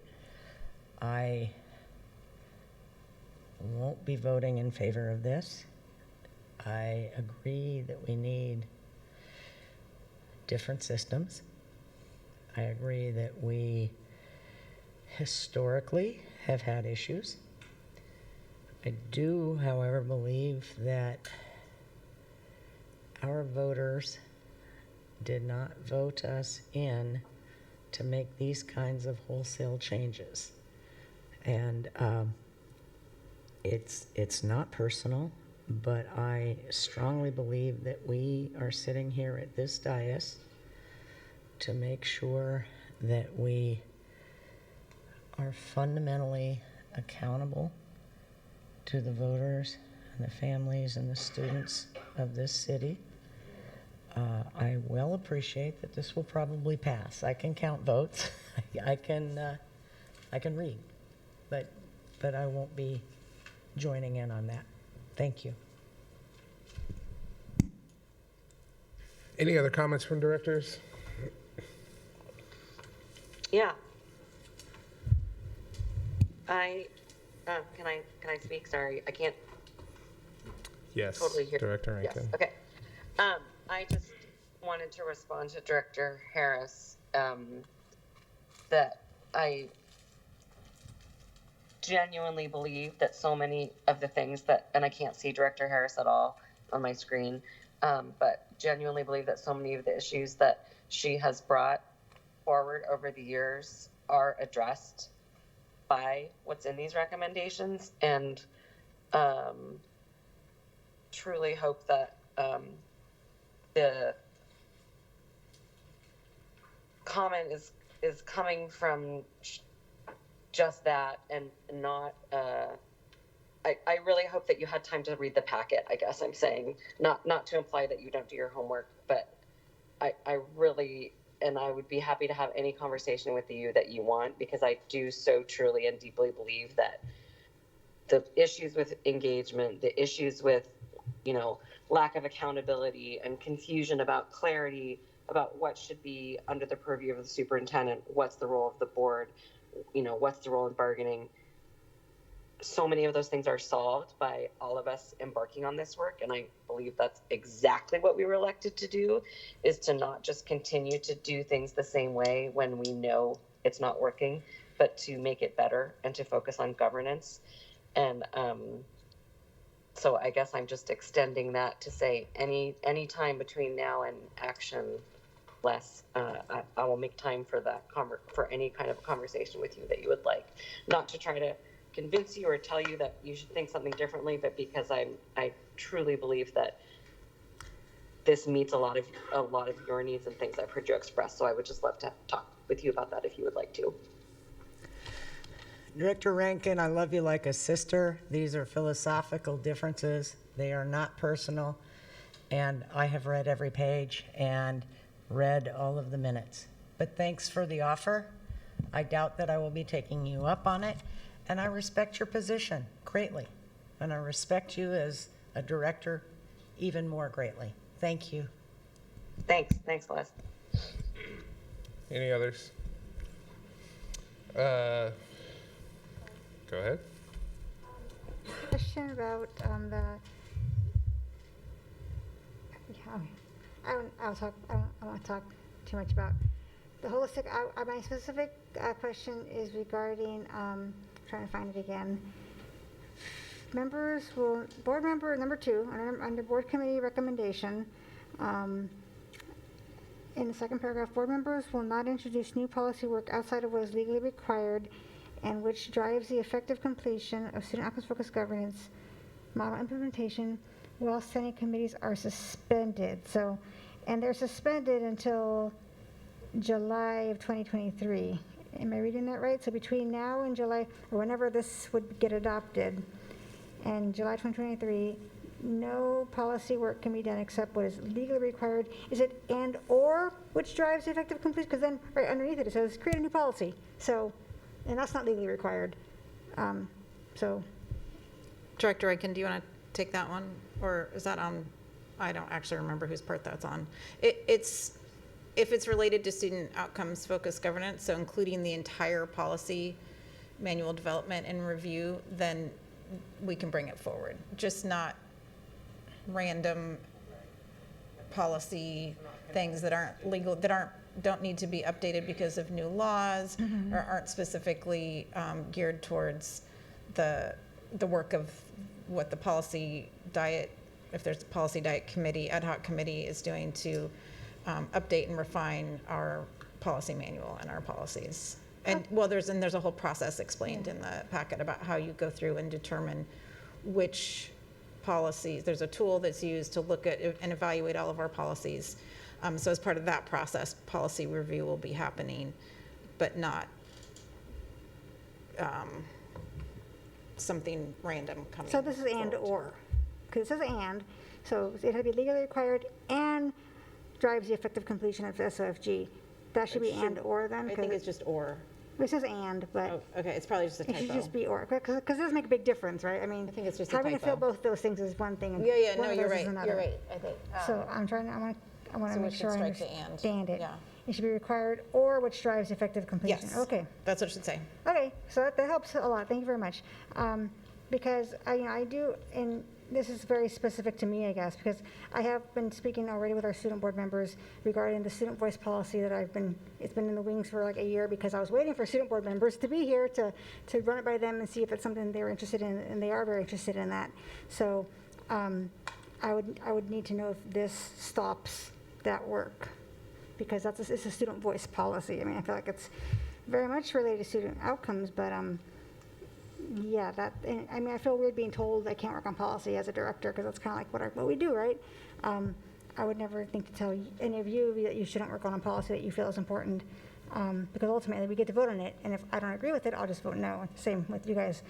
S: I won't be voting in favor of this. I agree that we need different systems. I agree that we historically have had issues. I do, however, believe that our voters did not vote us in to make these kinds of wholesale changes. And it's not personal, but I strongly believe that we are sitting here at this dais to make sure that we are fundamentally accountable to the voters and the families and the students of this city. I well appreciate that this will probably pass. I can count votes. I can read, but I won't be joining in on that. Thank you.
A: Any other comments from directors?
E: Yeah. Can I speak? Sorry, I can't
A: Yes,
E: totally hear.
A: Director Rankin.
E: Yes. Okay. I just wanted to respond to Director Harris that I genuinely believe that so many of the things that, and I can't see Director Harris at all on my screen, but genuinely believe that so many of the issues that she has brought forward over the years are addressed by what's in these recommendations, and truly hope that the comment is coming from just that and not I really hope that you had time to read the packet, I guess I'm saying, not to imply that you don't do your homework, but I really, and I would be happy to have any conversation with you that you want, because I do so truly and deeply believe that the issues with engagement, the issues with, lack of accountability and confusion about clarity about what should be under the purview of the superintendent, what's the role of the board, what's the role in bargaining. So many of those things are solved by all of us embarking on this work, and I believe that's exactly what we were elected to do, is to not just continue to do things the same way when we know it's not working, but to make it better and to focus on governance. And so I guess I'm just extending that to say any time between now and action less, I will make time for that for any kind of conversation with you that you would like, not to try to convince you or tell you that you should think something differently, but because I truly believe that this meets a lot of your needs and things I've heard you express. So I would just love to talk with you about that if you would like to.
S: Director Rankin, I love you like a sister. These are philosophical differences. They are not personal. And I have read every page and read all of the minutes. But thanks for the offer. I doubt that I will be taking you up on it. And I respect your position greatly. And I respect you as a director even more greatly. Thank you.
E: Thanks, Les.
A: Any others? Go ahead.
U: Question about I don't want to talk too much about the holistic. My specific question is regarding trying to find it again. Board member number 2 under board committee recommendation. In the second paragraph, board members will not introduce new policy work outside of what is legally required and which drives the effective completion of student outcomes-focused governance model implementation while standing committees are suspended. So, and they're suspended until July of 2023. Am I reading that right? So between now and July, or whenever this would get adopted, and July 2023, no policy work can be done except what is legally required. Is it and or which drives effective completion? Because then right underneath it says create a new policy. So, and that's not legally required. So
C: Director Rankin, do you want to take that one? Or is that on, I don't actually remember whose part that's on. It's, if it's related to student outcomes focused governance, so including the entire policy manual development and review, then we can bring it forward. Just not random policy things that aren't legal, that don't need to be updated because of new laws, or aren't specifically geared towards the work of what the policy diet, if there's a policy diet committee, ad hoc committee is doing to update and refine our policy manual and our policies. And well, there's a whole process explained in the packet about how you go through and determine which policies. There's a tool that's used to look at and evaluate all of our policies. So as part of that process, policy review will be happening, but not something random coming.
U: So this is and or, because it says and, so it had to be legally required and drives the effective completion of SOFG. That should be and or then?
C: I think it's just or.
U: It says and, but.
C: Oh, okay, it's probably just a typo.
U: It should just be or, because it does make a big difference, right? I mean,
C: I think it's just a
U: having to
C: typo.
U: fill both those things is one thing. And
C: Yeah,
U: one
C: no,
U: of
C: you're
U: those is
C: right,
U: another.
C: you're right, I think.
U: So I want to
C: So we
U: make
C: should
U: sure I
C: strike the and.
U: understand it.
C: Yeah.
U: It should be required or which drives effective completion.
C: Yes.
U: Okay.
C: That's what it should say.
U: Okay, so that helps a lot. Thank you very much. Because I do, and this is very specific to me, I guess, because I have been speaking already with our student board members regarding the student voice policy that it's been in the wings for like a year because I was waiting for student board members to be here to run it by them and see if it's something they were interested in, and they are very interested in that. So I would need to know if this stops that work, because it's a student voice policy. I mean, I feel like it's very much related to student outcomes, but yeah, I mean, I feel weird being told I can't work on policy as a director, because that's kind of like what we do, right? I would never think to tell any of you that you shouldn't work on a policy that you feel is important, because ultimately we get to vote on it, and if I don't agree with it, I'll just vote no. Same with you guys.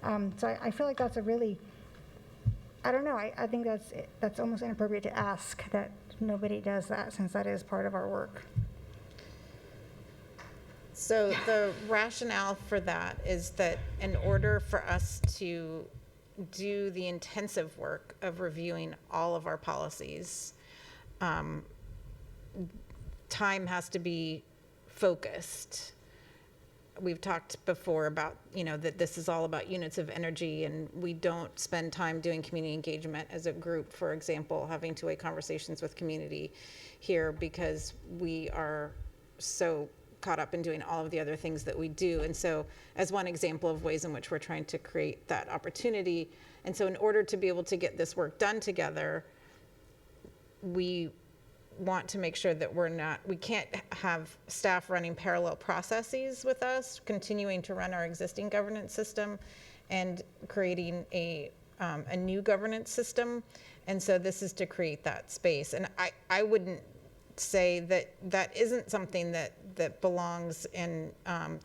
U: So I feel like that's a really, I don't know, I think that's almost inappropriate to ask that nobody does that, since that is part of our work.
C: So the rationale for that is that in order for us to do the intensive work of reviewing all of our policies, time has to be focused. We've talked before about, that this is all about units of energy, and we don't spend time doing community engagement as a group, for example, having two-way conversations with community here, because we are so caught up in doing all of the other things that we do. And so as one example of ways in which we're trying to create that opportunity, and so in order to be able to get this work done together, we want to make sure that we can't have staff running parallel processes with us, continuing to run our existing governance system and creating a new governance system. And so this is to create that space. And I wouldn't say that isn't something that belongs in,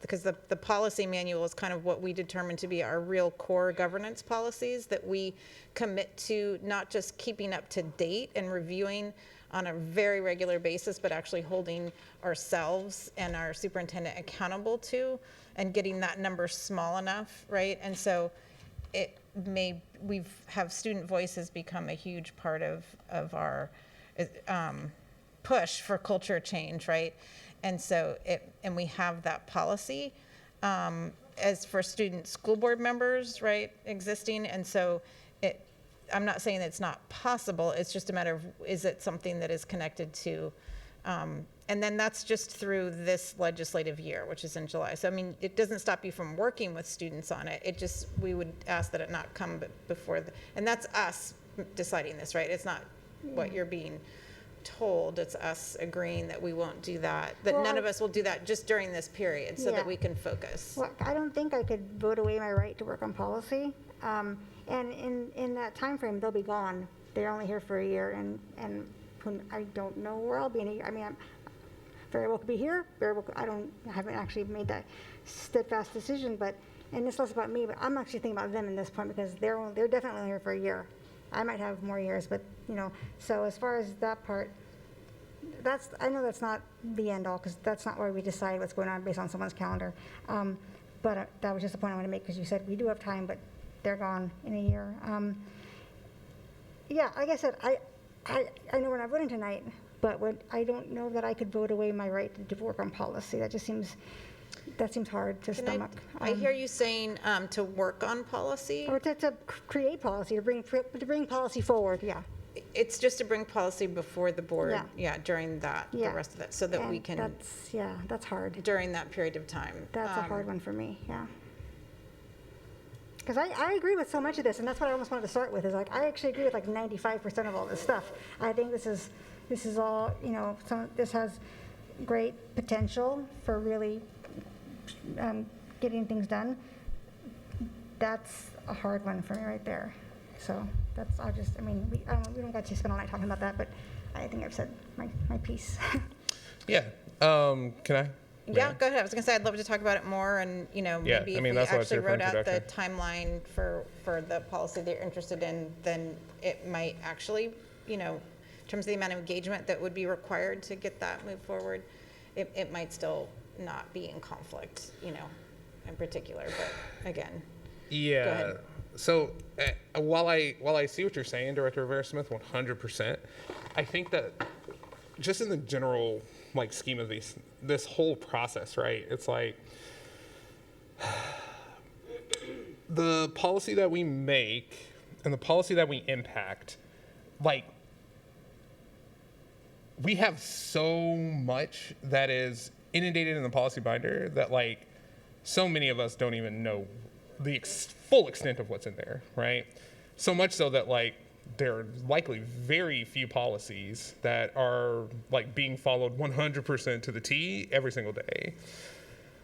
C: because the policy manual is kind of what we determine to be our real core governance policies that we commit to, not just keeping up to date and reviewing on a very regular basis, but actually holding ourselves and our superintendent accountable to, and getting that number small enough, right? And so have student voices become a huge part of our push for culture change, right? And so and we have that policy as for student school board members, right, existing. And so I'm not saying that it's not possible, it's just a matter of, is it something that is connected to, and then that's just through this legislative year, which is in July. So I mean, it doesn't stop you from working with students on it. It just, we would ask that it not come before and that's us deciding this, right? It's not what you're being told, it's us agreeing that we won't do that, that none of us will do that just during this period, so that we can focus.
U: Well, I don't think I could vote away my right to work on policy. And in that time frame, they'll be gone. They're only here for a year, and I don't know where I'll be in a year. I mean, I'm very well could be here. Very well, I haven't actually made that steadfast decision, and it's less about me, but I'm actually thinking about them in this point, because they're definitely only here for a year. I might have more years, but so as far as that part, I know that's not the end all, because that's not where we decide what's going on based on someone's calendar. But that was just the point I want to make, because you said we do have time, but they're gone in a year. Yeah, like I said, I know we're not voting tonight, but I don't know that I could vote away my right to work on policy. That seems hard to stomach.
C: I hear you saying to work on policy?
U: Or to create policy, to bring policy forward, yeah.
C: It's just to bring policy before the board, during the
U: Yeah.
C: rest of it, so that we can.
U: That's hard.
C: During that period of time.
U: That's a hard one for me, yeah. Because I agree with so much of this, and that's what I almost wanted to start with, is like, I actually agree with like 95% of all this stuff. I think this is all, this has great potential for really getting things done. That's a hard one for me right there. So we don't got to spend all night talking about that, but I think I've said my piece.
A: Yeah. Can I?
C: Yeah, go ahead. I was going to say, I'd love to talk about it more, and, maybe if we actually wrote out the timeline for the policy that you're interested in, then it might actually, in terms of the amount of engagement that would be required to get that moved forward, it might still not be in conflict, in particular, but again.
A: Yeah.
C: Go ahead.
A: So while I see what you're saying, Director Rivera-Smith, 100%, I think that just in the general scheme of this whole process, right? It's like the policy that we make and the policy that we impact, we have so much that is inundated in the policy binder that so many of us don't even know the full extent of what's in there, right? So much so that there are likely very few policies that are being followed 100% to the T every single day.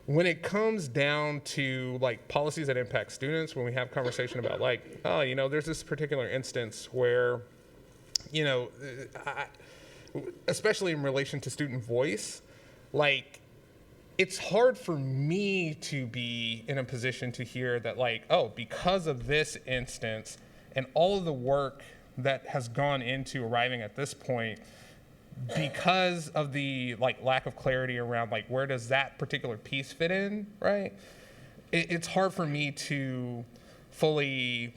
A: When it comes down to policies that impact students, when we have conversation about there's this particular instance where, especially in relation to student voice, it's hard for me to be in a position to hear that because of this instance and all of the work that has gone into arriving at this point, because of the lack of clarity around where does that particular piece fit in, right? It's hard for me to fully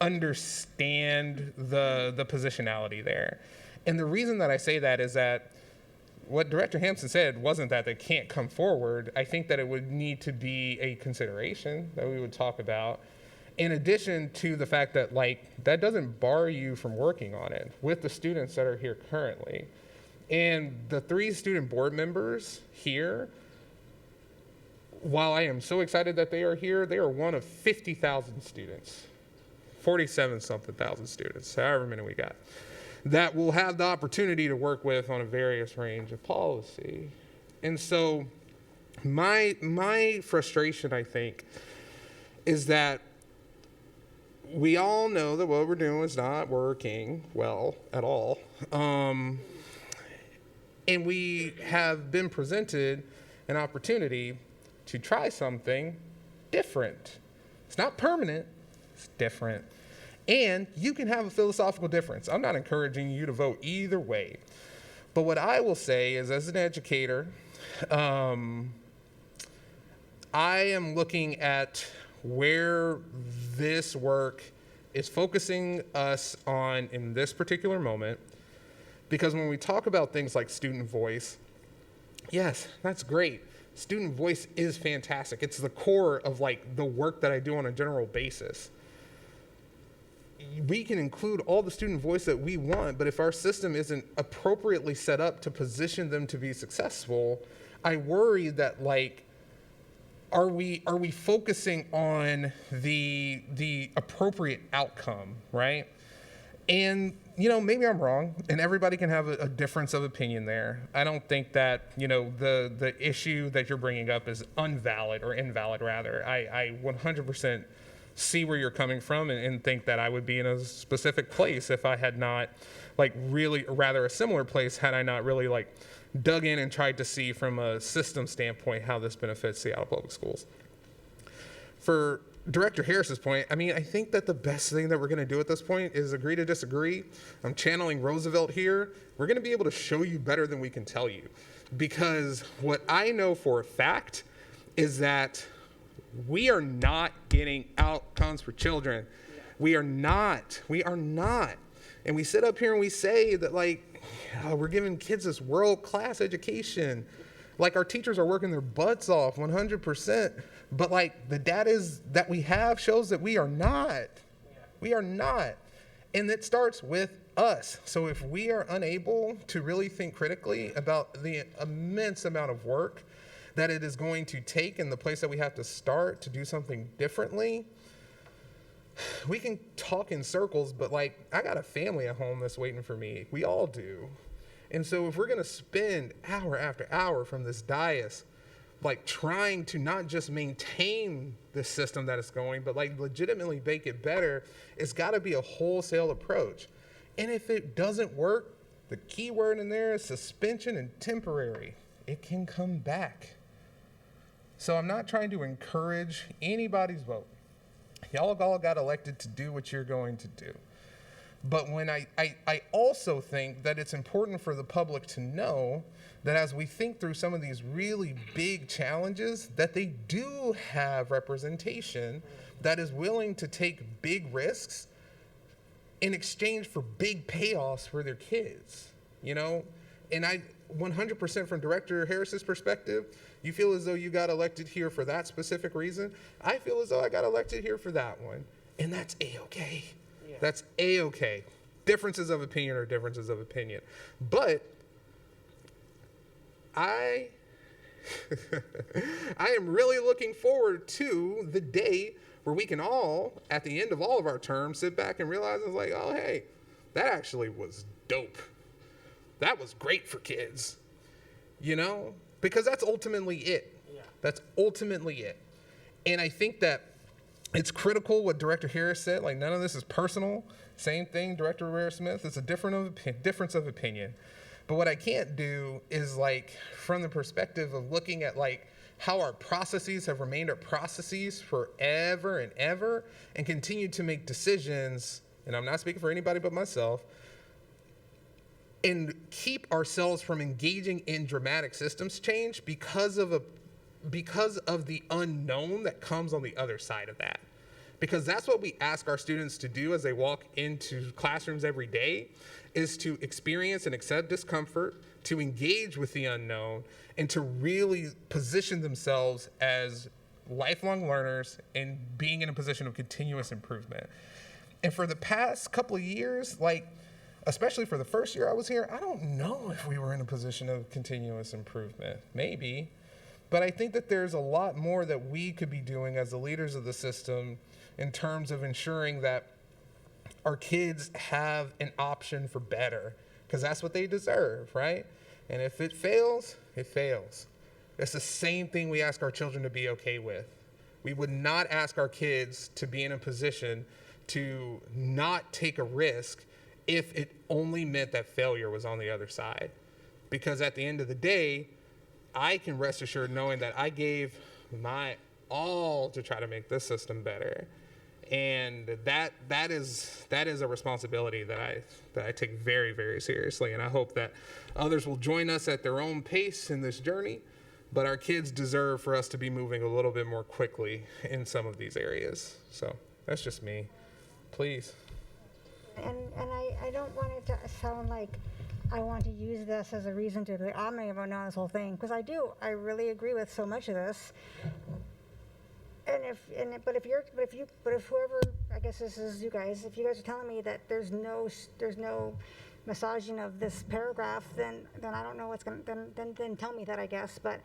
A: understand the positionality there. And the reason that I say that is that what Director Hampson said wasn't that they can't come forward. I think that it would need to be a consideration that we would talk about, in addition to the fact that that doesn't bar you from working on it with the students that are here currently. And the 3 student board members here, while I am so excited that they are here, they are one of 50,000 students, 47-something thousand students, however many we got, that will have the opportunity to work with on a various range of policy. And so my frustration, I think, is that we all know that what we're doing is not working well at all. And we have been presented an opportunity to try something different. It's not permanent, it's different. And you can have a philosophical difference. I'm not encouraging you to vote either way. But what I will say is, as an educator, I am looking at where this work is focusing us on in this particular moment. Because when we talk about things like student voice, yes, that's great. Student voice is fantastic. It's the core of the work that I do on a general basis. We can include all the student voice that we want, but if our system isn't appropriately set up to position them to be successful, I worry that are we focusing on the appropriate outcome, right? And maybe I'm wrong, and everybody can have a difference of opinion there. I don't think that the issue that you're bringing up is invalid rather. I 100% see where you're coming from and think that I would be in a specific place if I had not a similar place had I not really dug in and tried to see from a system standpoint how this benefits Seattle Public Schools. For Director Harris's point, I think that the best thing that we're going to do at this point is agree to disagree. I'm channeling Roosevelt here. We're going to be able to show you better than we can tell you, because what I know for a fact is that We are not getting outcomes for children. We are not. And we sit up here and we say that, like, we're giving kids this world-class education. Like, our teachers are working their butts off 100%. But, like, the data that we have shows that we are not. We are not. And it starts with us. So if we are unable to really think critically about the immense amount of work that it is going to take and the place that we have to start to do something differently, we can talk in circles, but like, I got a family at home that's waiting for me. We all do. And so if we're gonna spend hour after hour from this dais, like trying to not just maintain the system that it's going, but like legitimately make it better, it's gotta be a wholesale approach. And if it doesn't work, the key word in there is suspension and temporary. It can come back. So I'm not trying to encourage anybody's vote. Y'all all got elected to do what you're going to do. But when I also think that it's important for the public to know that as we think through some of these really big challenges, that they do have representation that is willing to take big risks in exchange for big payoffs for their kids, you know? And I 100% from Director Harris's perspective, you feel as though you got elected here for that specific reason. I feel as though I got elected here for that one. And that's A-okay. Yeah. That's A-okay. Differences of opinion are differences of opinion. But I am really looking forward to the day where we can all, at the end of all of our terms, sit back and realize it's like, oh, hey, that actually was dope. That was great for kids, you know? Because that's ultimately it. Yeah. That's ultimately it. And I think that it's critical what Director Harris said, like none of this is personal. Same thing, Director Ware-Smith, it's a difference of opinion. But what I can't do is like, from the perspective of looking at like how our processes have remained our processes forever and ever and continue to make decisions, and I'm not speaking for anybody but myself, and keep ourselves from engaging in dramatic systems change because of the unknown that comes on the other side of that. Because that's what we ask our students to do as they walk into classrooms every day, is to experience and accept discomfort, to engage with the unknown, and to really position themselves as lifelong learners and being in a position of continuous improvement. And for the past couple of years, like, especially for the first year I was here, I don't know if we were in a position of continuous improvement. Maybe. But I think that there's a lot more that we could be doing as the leaders of the system in terms of ensuring that our kids have an option for better, because that's what they deserve, right? And if it fails, it fails. It's the same thing we ask our children to be okay with. We would not ask our kids to be in a position to not take a risk if it only meant that failure was on the other side. Because at the end of the day, I can rest assured knowing that I gave my all to try to make this system better. And that is a responsibility that I take very, very seriously. And I hope that others will join us at their own pace in this journey. But our kids deserve for us to be moving a little bit more quickly in some of these areas. So that's just me. Please.
U: And I don't want it to sound like I want to use this as a reason to be, I'm going to vote no on this whole thing, because I really agree with so much of this. And if whoever, I guess this is you guys, if you guys are telling me that there's no massaging of this paragraph, then I don't know what's going to, then tell me that, I guess. But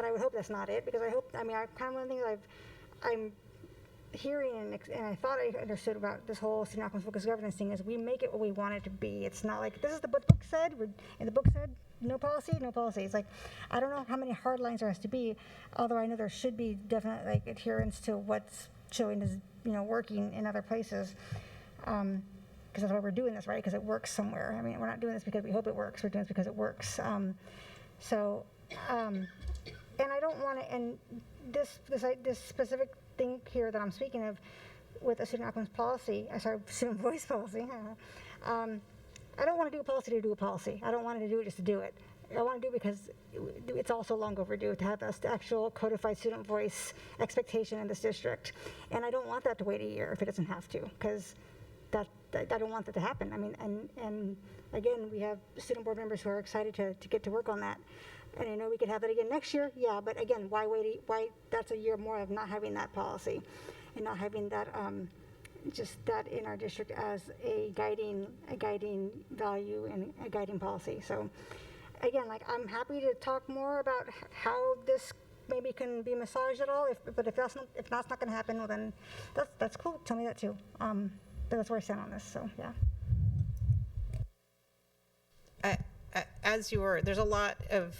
U: I would hope that's not it, because I kind of one of the things I'm hearing and I thought I understood about this whole student outcomes focused governance thing is we make it what we want it to be. It's not like, this is what the book said, and the book said no policy. It's like, I don't know how many hard lines there has to be, although I know there should be definite like adherence to what's showing is, working in other places. Because that's why we're doing this, right? Because it works somewhere. I mean, we're not doing this because we hope it works. We're doing this because it works. And I don't want to, and this specific thing here that I'm speaking of with a student outcomes policy, student voice policy, I don't want to do a policy to do a policy. I don't want to do it just to do it. I want to do because it's also long overdue to have the actual codified student voice expectation in this district. And I don't want that to wait a year if it doesn't have to, because I don't want that to happen. I mean, and again, we have student board members who are excited to get to work on that. And I know we could have that again next year, yeah, but again, why wait, why, that's a year more of not having that policy and not having that, just that in our district as a guiding value and a guiding policy. So again, like, I'm happy to talk more about how this maybe can be massaged at all, but if that's not gonna happen, well then, that's cool, tell me that too. But that's where I stand on this, so, yeah.
C: There's a lot of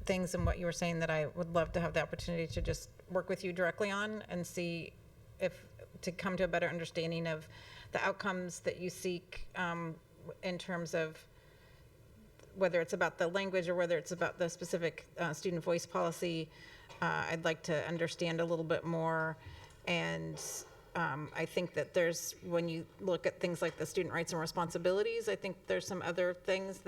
C: things in what you were saying that I would love to have the opportunity to just work with you directly on and see to come to a better understanding of the outcomes that you seek in terms of whether it's about the language or whether it's about the specific student voice policy. I'd like to understand a little bit more. And I think that when you look at things like the student rights and responsibilities, I think there's some other things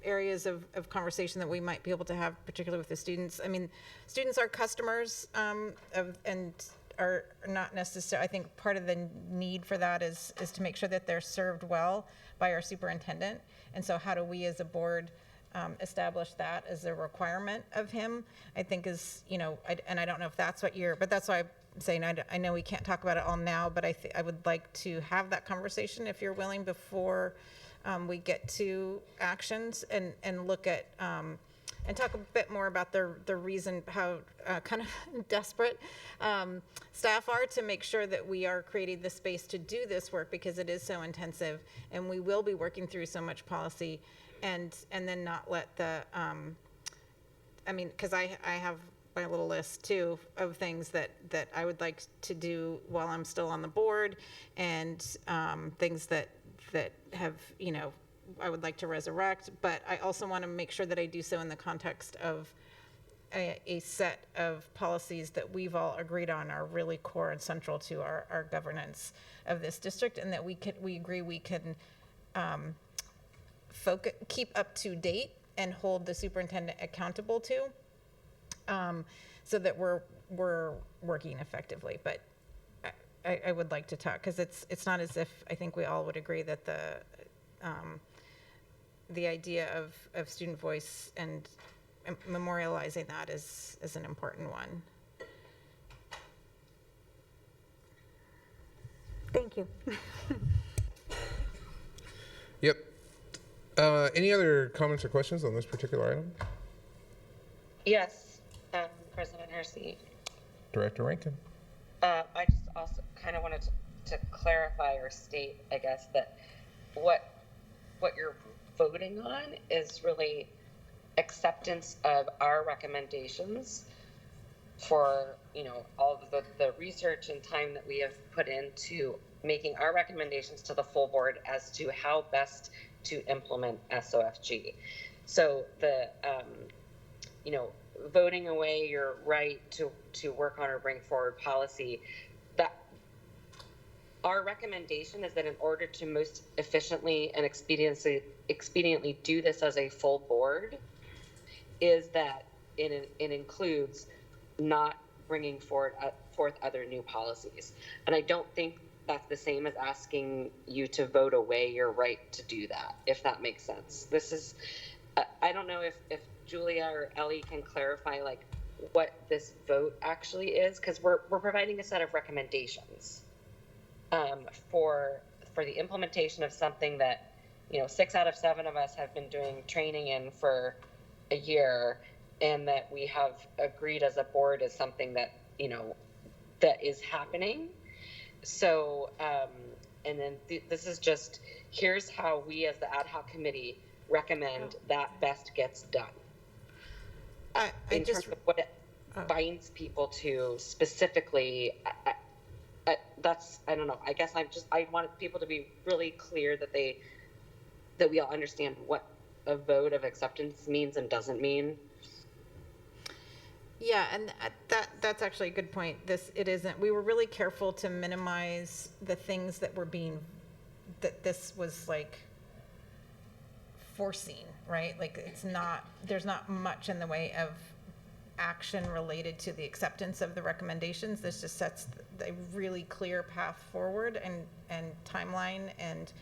C: areas of conversation that we might be able to have, particularly with the students. I mean, students are customers and are not necessarily, I think part of the need for that is to make sure that they're served well by our superintendent. And so how do we as a board establish that as a requirement of him, I think is, and I don't know if that's what but that's why I'm saying, I know we can't talk about it all now, but I would like to have that conversation if you're willing before we get to actions and look at and talk a bit more about the reason how kind of desperate staff are to make sure that we are creating the space to do this work, because it is so intensive and we will be working through so much policy and then not let because I have my little list too of things that I would like to do while I'm still on the board, and things that have, I would like to resurrect, but I also want to make sure that I do so in the context of a set of policies that we've all agreed on are really core and central to our governance of this district, and that we agree we can keep up to date and hold the superintendent accountable to, so that we're working effectively. But I would like to talk, because it's not as if I think we all would agree that the idea of student voice and memorializing that is an important one.
U: Thank you.
A: Yep. Any other comments or questions on this particular item?
E: Yes, President Hersey.
A: Director Rankin.
E: I just also kind of wanted to clarify or state, I guess, that what you're voting on is really acceptance of our recommendations for, all of the research and time that we have put into making our recommendations to the full board as to how best to implement SOFG. So the, voting away your right to work on or bring forward policy, that our recommendation is that in order to most efficiently and expediently do this as a full board, is that it includes not bringing forth other new policies. And I don't think that's the same as asking you to vote away your right to do that, if that makes sense. This is, I don't know if Julia or Ellie can clarify what this vote actually is, because we're providing a set of recommendations for the implementation of something that 6 out of 7 of us have been doing training in for a year, and that we have agreed as a board is something that that is happening. So and then this is just, here's how we as the ad hoc committee recommend that best gets done. In terms of what it binds people to specifically, that's, I don't know, I guess I want people to be really clear that we all understand what a vote of acceptance means and doesn't mean.
C: Yeah, and that's actually a good point. It isn't. We were really careful to minimize the things that were that this was foreseen, right? Like there's not much in the way of action related to the acceptance of the recommendations. This just sets a really clear path forward and timeline and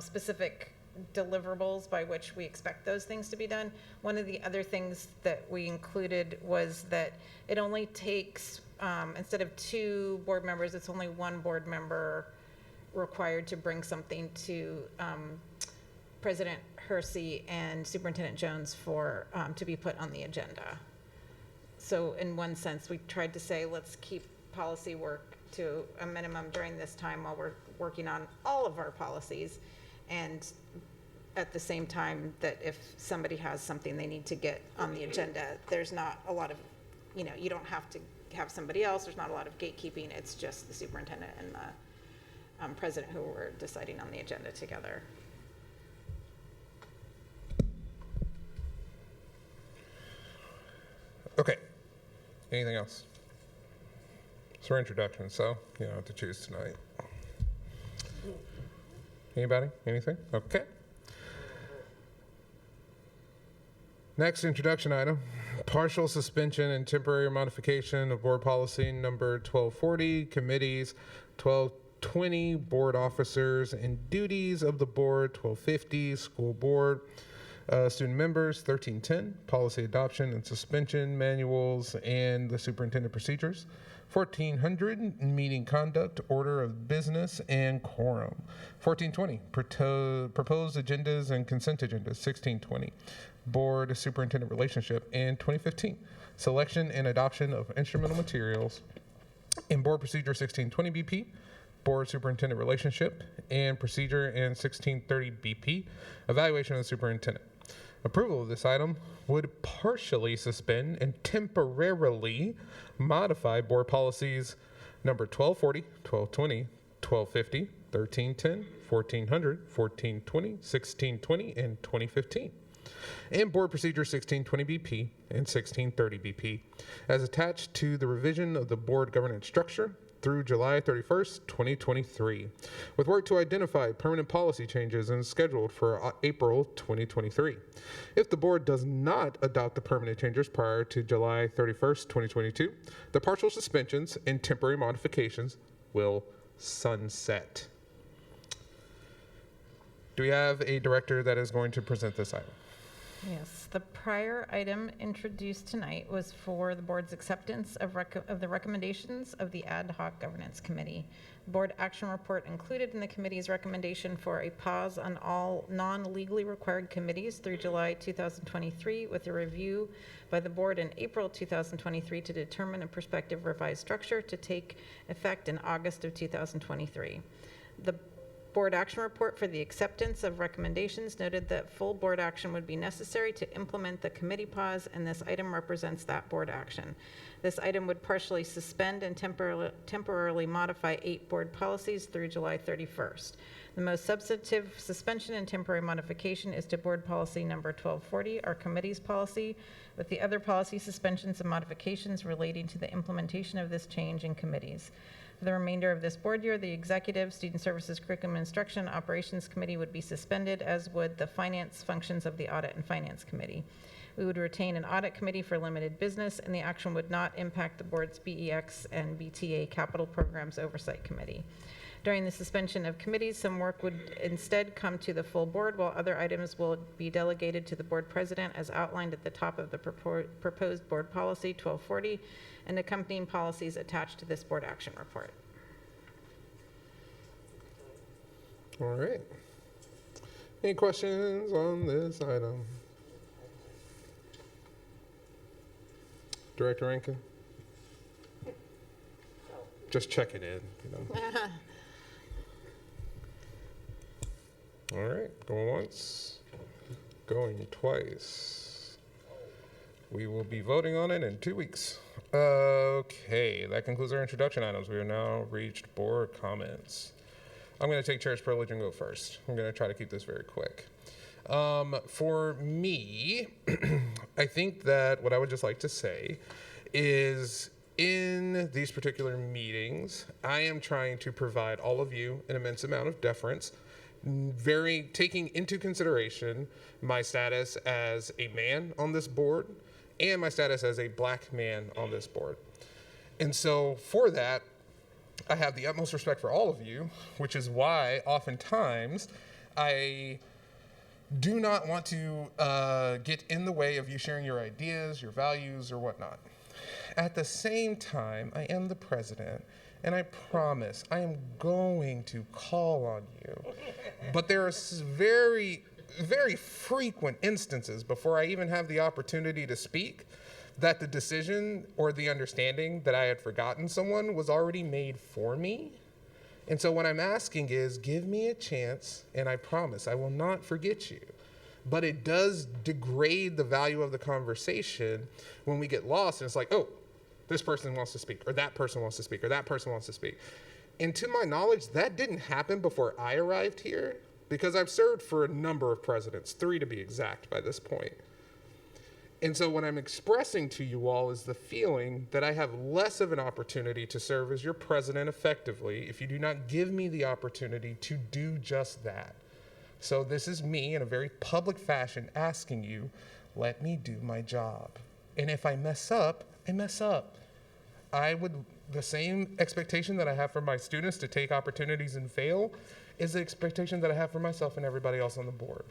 C: specific deliverables by which we expect those things to be done. One of the other things that we included was that it only takes, instead of 2 board members, it's only 1 board member required to bring something to President Hersey and Superintendent Jones for to be put on the agenda. So in one sense, we tried to say, let's keep policy work to a minimum during this time while we're working on all of our policies. And at the same time, that if somebody has something they need to get on the agenda, there's not a lot of, you don't have to have somebody else. There's not a lot of gatekeeping. It's just the superintendent and the president who were deciding on the agenda together.
A: Okay. Anything else? It's for introduction, so you don't have to choose tonight. Anybody? Anything? Okay. Next introduction item, partial suspension and temporary modification of board policy number 1240, committees 1220, board officers and duties of the board 1250, school board, student members 1310, policy adoption and suspension manuals and the superintendent procedures 1400, meeting conduct, order of business, and quorum. 1420, proposed agendas and consent agendas. 1620, board superintendent relationship. And 2015, selection and adoption of instrumental materials. In board procedure 1620 BP, board superintendent relationship and procedure, and 1630 BP, evaluation of the superintendent. Approval of this item would partially suspend and temporarily modify board policies number 1240, 1220, 1250, 1310, 1400, 1420, 1620, and 2015. And board procedure 1620 BP and 1630 BP as attached to the revision of the board governance structure through July 31st, 2023, with work to identify permanent policy changes and scheduled for April 2023. If the board does not adopt the permanent changes prior to July 31st, 2022, the partial suspensions and temporary modifications will sunset. Do we have a director that is going to present this item?
C: Yes, the prior item introduced tonight was for the board's acceptance of the recommendations of the Ad Hoc Governance Committee. The board action report included in the committee's recommendation for a pause on all non-legally required committees through July 2023, with a review by the board in April 2023 to determine a prospective revised structure to take effect in August of 2023. The board action report for the acceptance of recommendations noted that full board action would be necessary to implement the committee pause, and this item represents that board action. This item would partially suspend and temporarily modify 8 board policies through July 31st. The most substantive suspension and temporary modification is to board policy number 1240, our committee's policy, with the other policy suspensions and modifications relating to the implementation of this change in committees. For the remainder of this board year, the Executive, Student Services, Curriculum Instruction, Operations Committee would be suspended, as would the finance functions of the Audit and Finance Committee. We would retain an Audit Committee for limited business, and the action would not impact the board's BEX and BTA Capital Programs Oversight Committee. During the suspension of committees, some work would instead come to the full board, while other items will be delegated to the board president as outlined at the top of the proposed board policy 1240 and accompanying policies attached to this board action report.
A: All right. Any questions on this item? Director Rankin? Just check it in, All right, going once, going twice. We will be voting on it in 2 weeks. Okay, that concludes our introduction items. We have now reached board comments. I'm going to take chair's privilege and go first. I'm going to try to keep this very quick. For me, I think that what I would just like to say is in these particular meetings, I am trying to provide all of you an immense amount of deference, taking into consideration my status as a man on this board and my status as a black man on this board. And so for that, I have the utmost respect for all of you, which is why oftentimes I do not want to get in the way of you sharing your ideas, your values, or whatnot. At the same time, I am the president, and I promise I am going to call on you. But there are very, very frequent instances before I even have the opportunity to speak that the decision or the understanding that I had forgotten someone was already made for me. And so what I'm asking is, give me a chance, and I promise I will not forget you. But it does degrade the value of the conversation when we get lost, and it's like, oh, this person wants to speak, or that person wants to speak, or that person wants to speak. And to my knowledge, that didn't happen before I arrived here, because I've served for a number of presidents, 3 to be exact by this point. And so what I'm expressing to you all is the feeling that I have less of an opportunity to serve as your president effectively if you do not give me the opportunity to do just that. So this is me in a very public fashion asking you, let me do my job. And if I mess up, I mess up. The same expectation that I have for my students to take opportunities and fail is the expectation that I have for myself and everybody else on the board.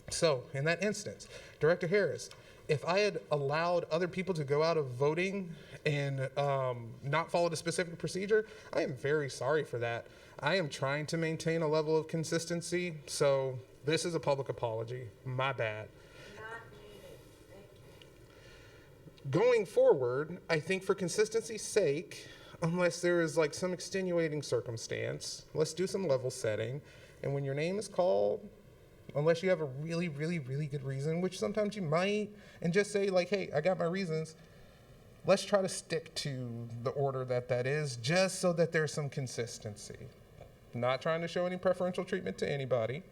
A: So in that instance, Director Harris, if I had allowed other people to go out of voting and not follow the specific procedure, I am very sorry for that. I am trying to maintain a level of consistency, so this is a public apology. My bad. Going forward, I think for consistency's sake, unless there is like some extenuating circumstance, let's do some level setting. And when your name is called, unless you have a really, really, really good reason, which sometimes you might, and just say like, hey, I got my reasons. Let's try to stick to the order that is, just so that there's some consistency. Not trying to show any preferential treatment to anybody,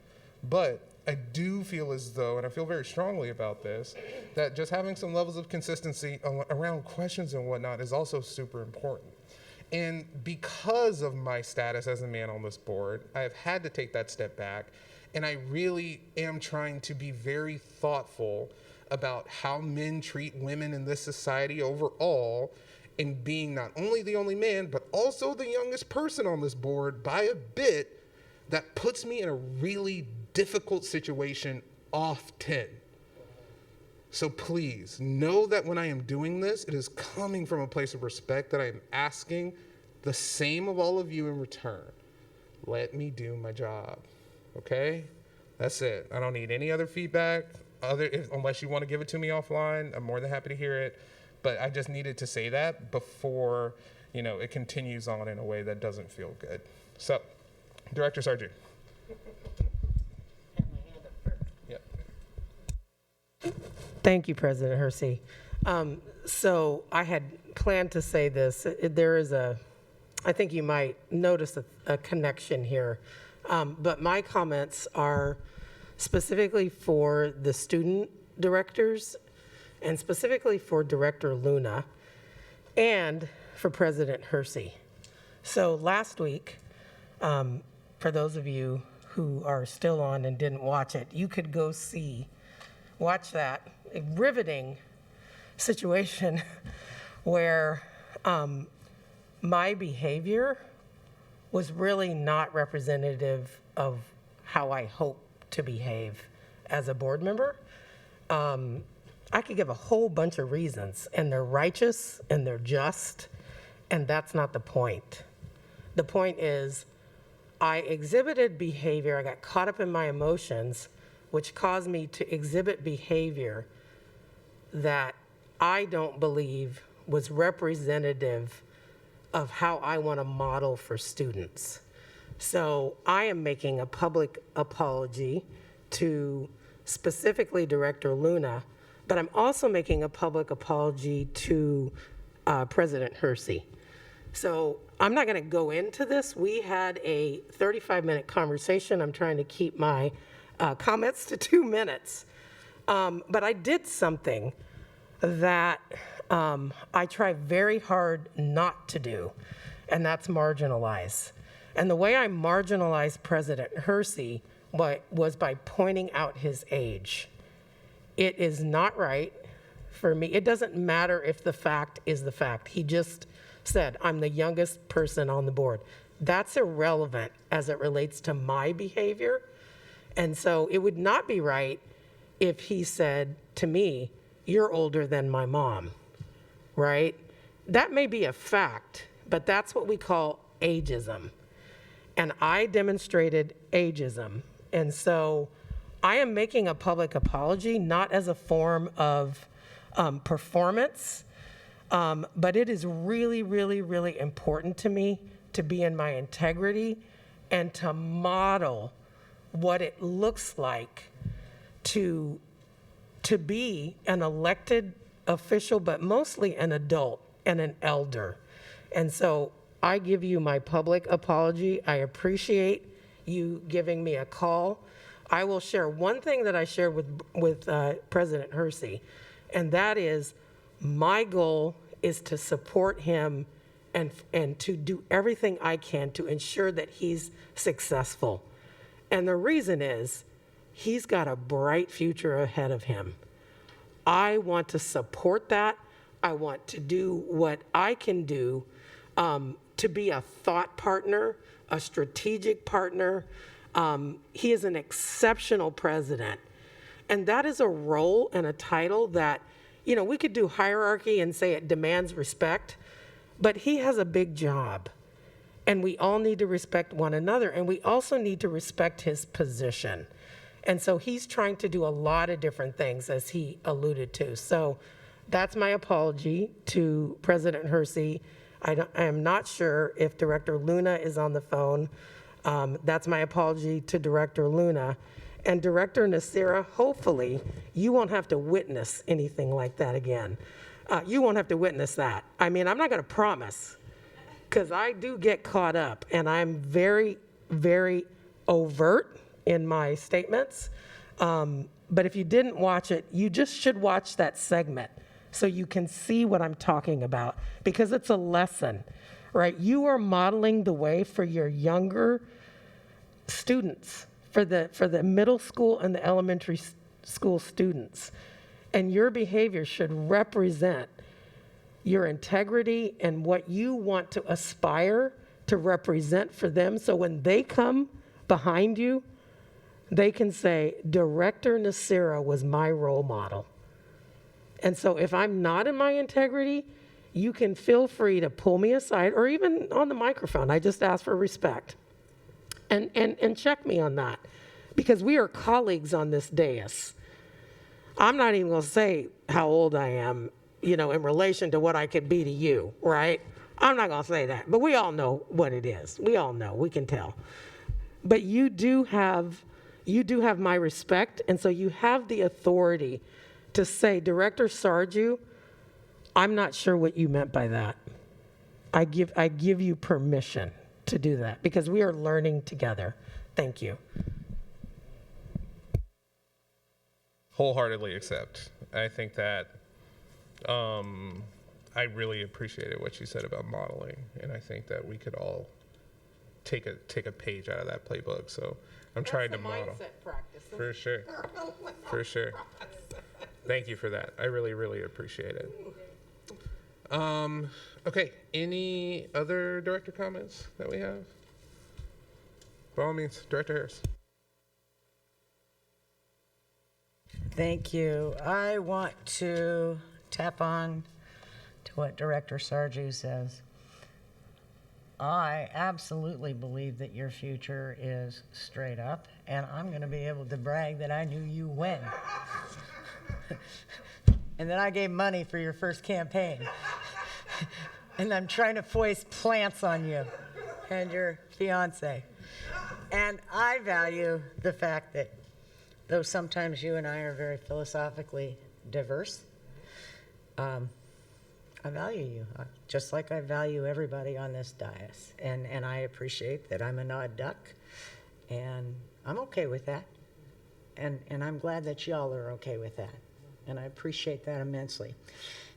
A: but I do feel as though, and I feel very strongly about this, that just having some levels of consistency around questions and whatnot is also super important. And because of my status as a man on this board, I have had to take that step back, and I really am trying to be very thoughtful about how men treat women in this society overall, and being not only the only man, but also the youngest person on this board by a bit, that puts me in a really difficult situation often. So please know that when I am doing this, it is coming from a place of respect that I am asking the same of all of you in return. Let me do my job, okay? That's it. I don't need any other feedback, unless you want to give it to me offline. I'm more than happy to hear it. But I just needed to say that before, it continues on in a way that doesn't feel good. So, Director Sargent. Yep.
I: Thank you, President Hersey. So I had planned to say this. There is I think you might notice a connection here. But my comments are specifically for the student directors, and specifically for Director Luna, and for President Hersey. So last week, for those of you who are still on and didn't watch it, you could go watch that riveting situation where my behavior was really not representative of how I hope to behave as a board member. I could give a whole bunch of reasons, and they're righteous and they're just, and that's not the point. The point is, I exhibited behavior, I got caught up in my emotions, which caused me to exhibit behavior that I don't believe was representative of how I want to model for students. So I am making a public apology to specifically Director Luna, but I'm also making a public apology to President Hersey. So I'm not going to go into this. We had a 35-minute conversation. I'm trying to keep my comments to 2 minutes. But I did something that I try very hard not to do, and that's marginalize. And the way I marginalized President Hersey was by pointing out his age. It is not right for me. It doesn't matter if the fact is the fact. He just said, I'm the youngest person on the board. That's irrelevant as it relates to my behavior. And so it would not be right if he said to me, you're older than my mom, right? That may be a fact, but that's what we call ageism. And I demonstrated ageism. And so I am making a public apology, not as a form of performance, but it is really, really, really important to me to be in my integrity and to model what it looks like to be an elected official, but mostly an adult and an elder. And so I give you my public apology. I appreciate you giving me a call. I will share one thing that I shared with President Hersey, and that is my goal is to support him and to do everything I can to ensure that he's successful. And the reason is he's got a bright future ahead of him. I want to support that. I want to do what I can do to be a thought partner, a strategic partner. He is an exceptional president. And that is a role and a title that, you know, we could do hierarchy and say it demands respect, but he has a big job. And we all need to respect one another. And we also need to respect his position. And so he's trying to do a lot of different things, as he alluded to. So that's my apology to President Hersey. I am not sure if Director Luna is on the phone. That's my apology to Director Luna. And Director Nasira, hopefully you won't have to witness anything like that again. You won't have to witness that. I mean, I'm not going to promise, because I do get caught up, and I'm very, very overt in my statements. But if you didn't watch it, you just should watch that segment so you can see what I'm talking about, because it's a lesson, right? You are modeling the way for your younger students, for the middle school and the elementary school students. And your behavior should represent your integrity and what you want to aspire to represent for them. So when they come behind you, they can say, Director Nasira was my role model. And so if I'm not in my integrity, you can feel free to pull me aside, or even on the microphone. I just ask for respect. And check me on that, because we are colleagues on this dais. I'm not even going to say how old I am, you know, in relation to what I could be to you, right? I'm not going to say that, but we all know what it is. We all know, we can tell. But you do have my respect, and so you have the authority to say, Director Sarju, I'm not sure what you meant by that. I give you permission to do that, because we are learning together. Thank you.
A: Wholeheartedly accept. I think that I really appreciated what you said about modeling, and I think that we could all take a page out of that playbook. So I'm trying to model.
I: Mindset practice.
A: For sure. For sure. Thank you for that. I really, really appreciate it. Okay, any other director comments that we have? By all means, Director Harris.
S: Thank you. I want to tap on to what Director Sarju says. I absolutely believe that your future is straight up, and I'm going to be able to brag that I knew you when. And then I gave money for your first campaign. And I'm trying to foist plants on you and your fiance. And I value the fact that though sometimes you and I are very philosophically diverse, I value you, just like I value everybody on this dais. And I appreciate that I'm an odd duck, and I'm okay with that. And I'm glad that y'all are okay with that. And I appreciate that immensely.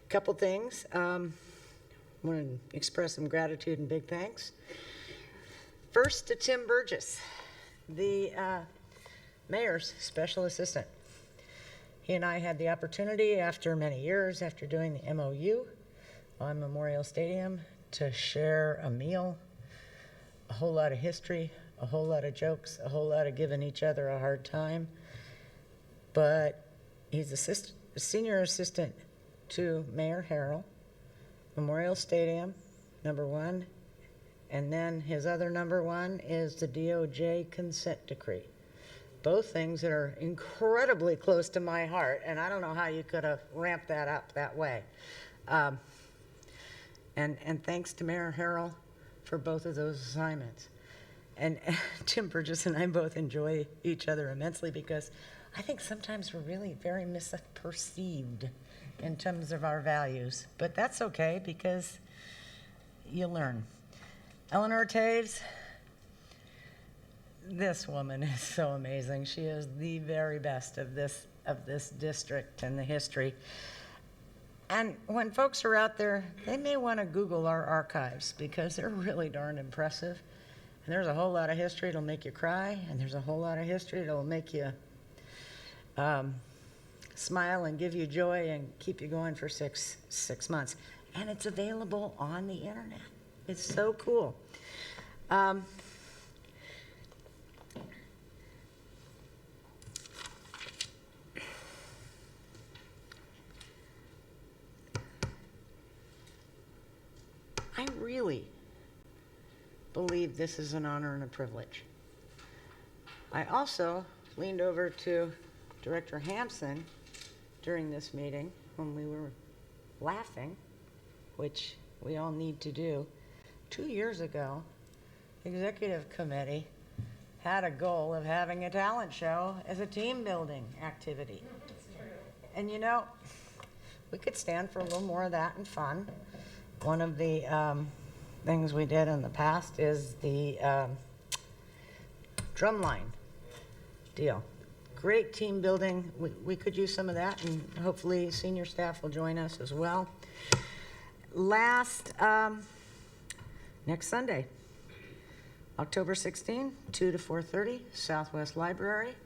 S: A couple things. I want to express some gratitude and big thanks. First, to Tim Burgess. mayor's special assistant. He and I had the opportunity, after many years, after doing the MOU on Memorial Stadium, to share a meal, a whole lot of history, a whole lot of jokes, a whole lot of giving each other a hard time. But he's a senior assistant to Mayor Harrell, Memorial Stadium, #1, and then his other #1 is the DOJ consent decree. Both things that are incredibly close to my heart, and I don't know how you could have ramped that up that way. And thanks to Mayor Harrell for both of those assignments. And Tim Burgess and I both enjoy each other immensely because I think sometimes we're really very misperceived in terms of our values. But that's okay because you learn. Eleanor Taves, this woman is so amazing. She is the very best of this district and the history. And when folks are out there, they may want to Google our archives because they're really darn impressive. And there's a whole lot of history that'll make you cry, and there's a whole lot of history that'll make you smile and give you joy and keep you going for six months. And it's available on the internet. It's so cool. I really believe this is an honor and a privilege. I also leaned over to Director Hampson during this meeting when we were laughing, which we all need to do. 2 years ago, the executive committee had a goal of having a talent show as a team building activity. And you know, we could stand for a little more of that and fun. One of the things we did in the past is the drumline deal. Great team building. We could use some of that, and hopefully senior staff will join us as well. Next Sunday, October 16, 2 to 4:30, Southwest Library.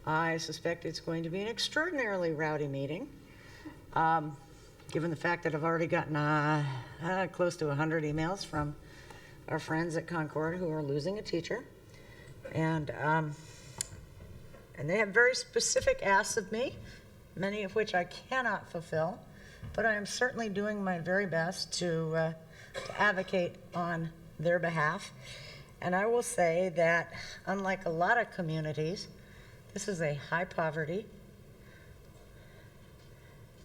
S: I suspect it's going to be an extraordinarily rowdy meeting. Given the fact that I've already gotten close to 100 emails from our friends at Concord who are losing a teacher. And they have very specific asks of me, many of which I cannot fulfill, but I am certainly doing my very best to advocate on their behalf. And I will say that, unlike a lot of communities, this is a high poverty,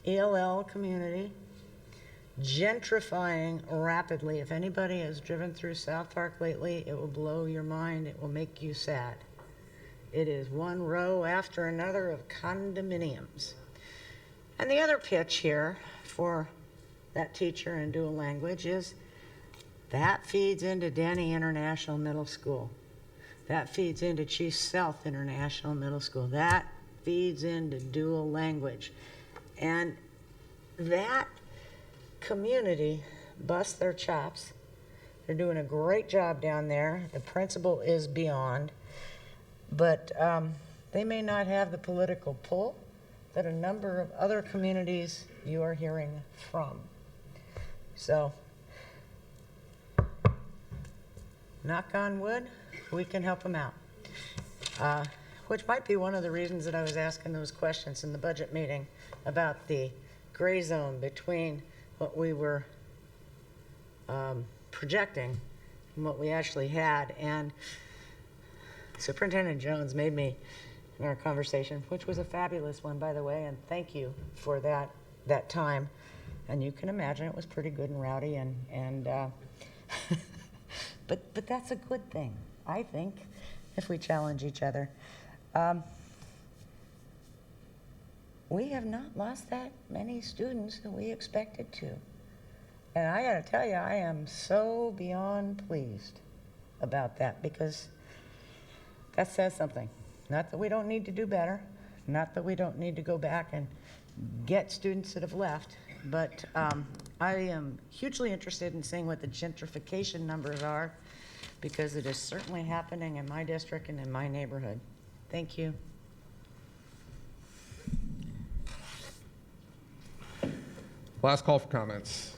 S: ELL community, gentrifying rapidly. If anybody has driven through South Park lately, it will blow your mind. It will make you sad. It is one row after another of condominiums. And the other pitch here for that teacher in dual language is that feeds into Denny International Middle School. That feeds into Chief South International Middle School. That feeds into dual language. And that community busts their chops. They're doing a great job down there. The principal is beyond. But they may not have the political pull that a number of other communities you are hearing from. So, knock on wood, we can help them out. Which might be one of the reasons that I was asking those questions in the budget meeting about the gray zone between what we were projecting and what we actually had. And Superintendent Jones made me, in our conversation, which was a fabulous one, by the way, and thank you for that time. And you can imagine it was pretty good and rowdy, and but that's a good thing, I think, if we challenge each other. We have not lost that many students that we expected to. And I gotta tell you, I am so beyond pleased about that, because that says something. Not that we don't need to do better, not that we don't need to go back and get students that have left, but I am hugely interested in seeing what the gentrification numbers are, because it is certainly happening in my district and in my neighborhood. Thank you.
A: Last call for comments.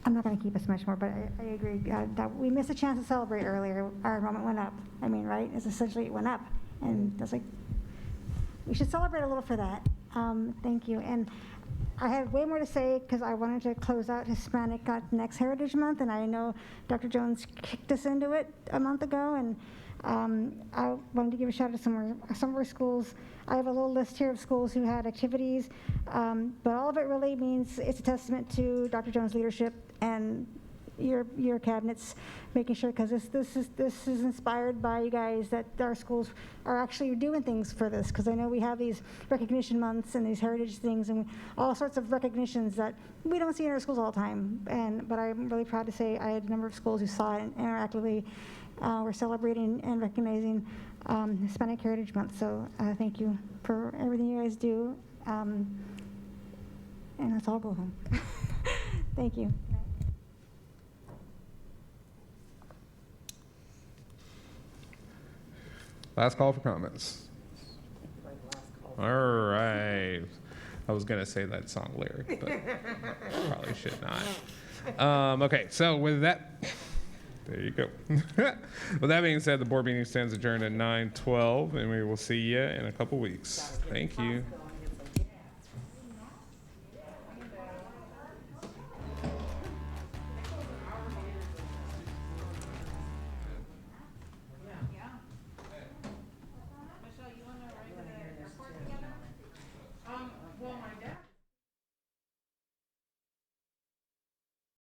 U: I'm not going to keep us much more, but I agree that we missed a chance to celebrate earlier. Our enrollment went up. I mean, right? It's essentially it went up. And that's like, we should celebrate a little for that. Thank you. And I had way more to say because I wanted to close out Hispanic Latinx Heritage Month, and I know Dr. Jones kicked us into it a month ago, and I wanted to give a shout out to some of our schools. I have a little list here of schools who had activities, but all of it really means it's a testament to Dr. Jones' leadership and your cabinets making sure, because this is inspired by you guys, that our schools are actually doing things for this, because I know we have these recognition months and these heritage things and all sorts of recognitions that we don't see in our schools all the time, but I'm really proud to say I had a number of schools who saw it and interactively we're celebrating and recognizing Hispanic Heritage Month, so thank you for everything you guys do, and let's all go home. Thank you.
A: Last call for comments. All right. I was going to say that song lyric, but probably should not. Okay, so with that, there you go. With that being said, the board meeting stands adjourned at 9:12, and we will see you in a couple weeks. Thank you.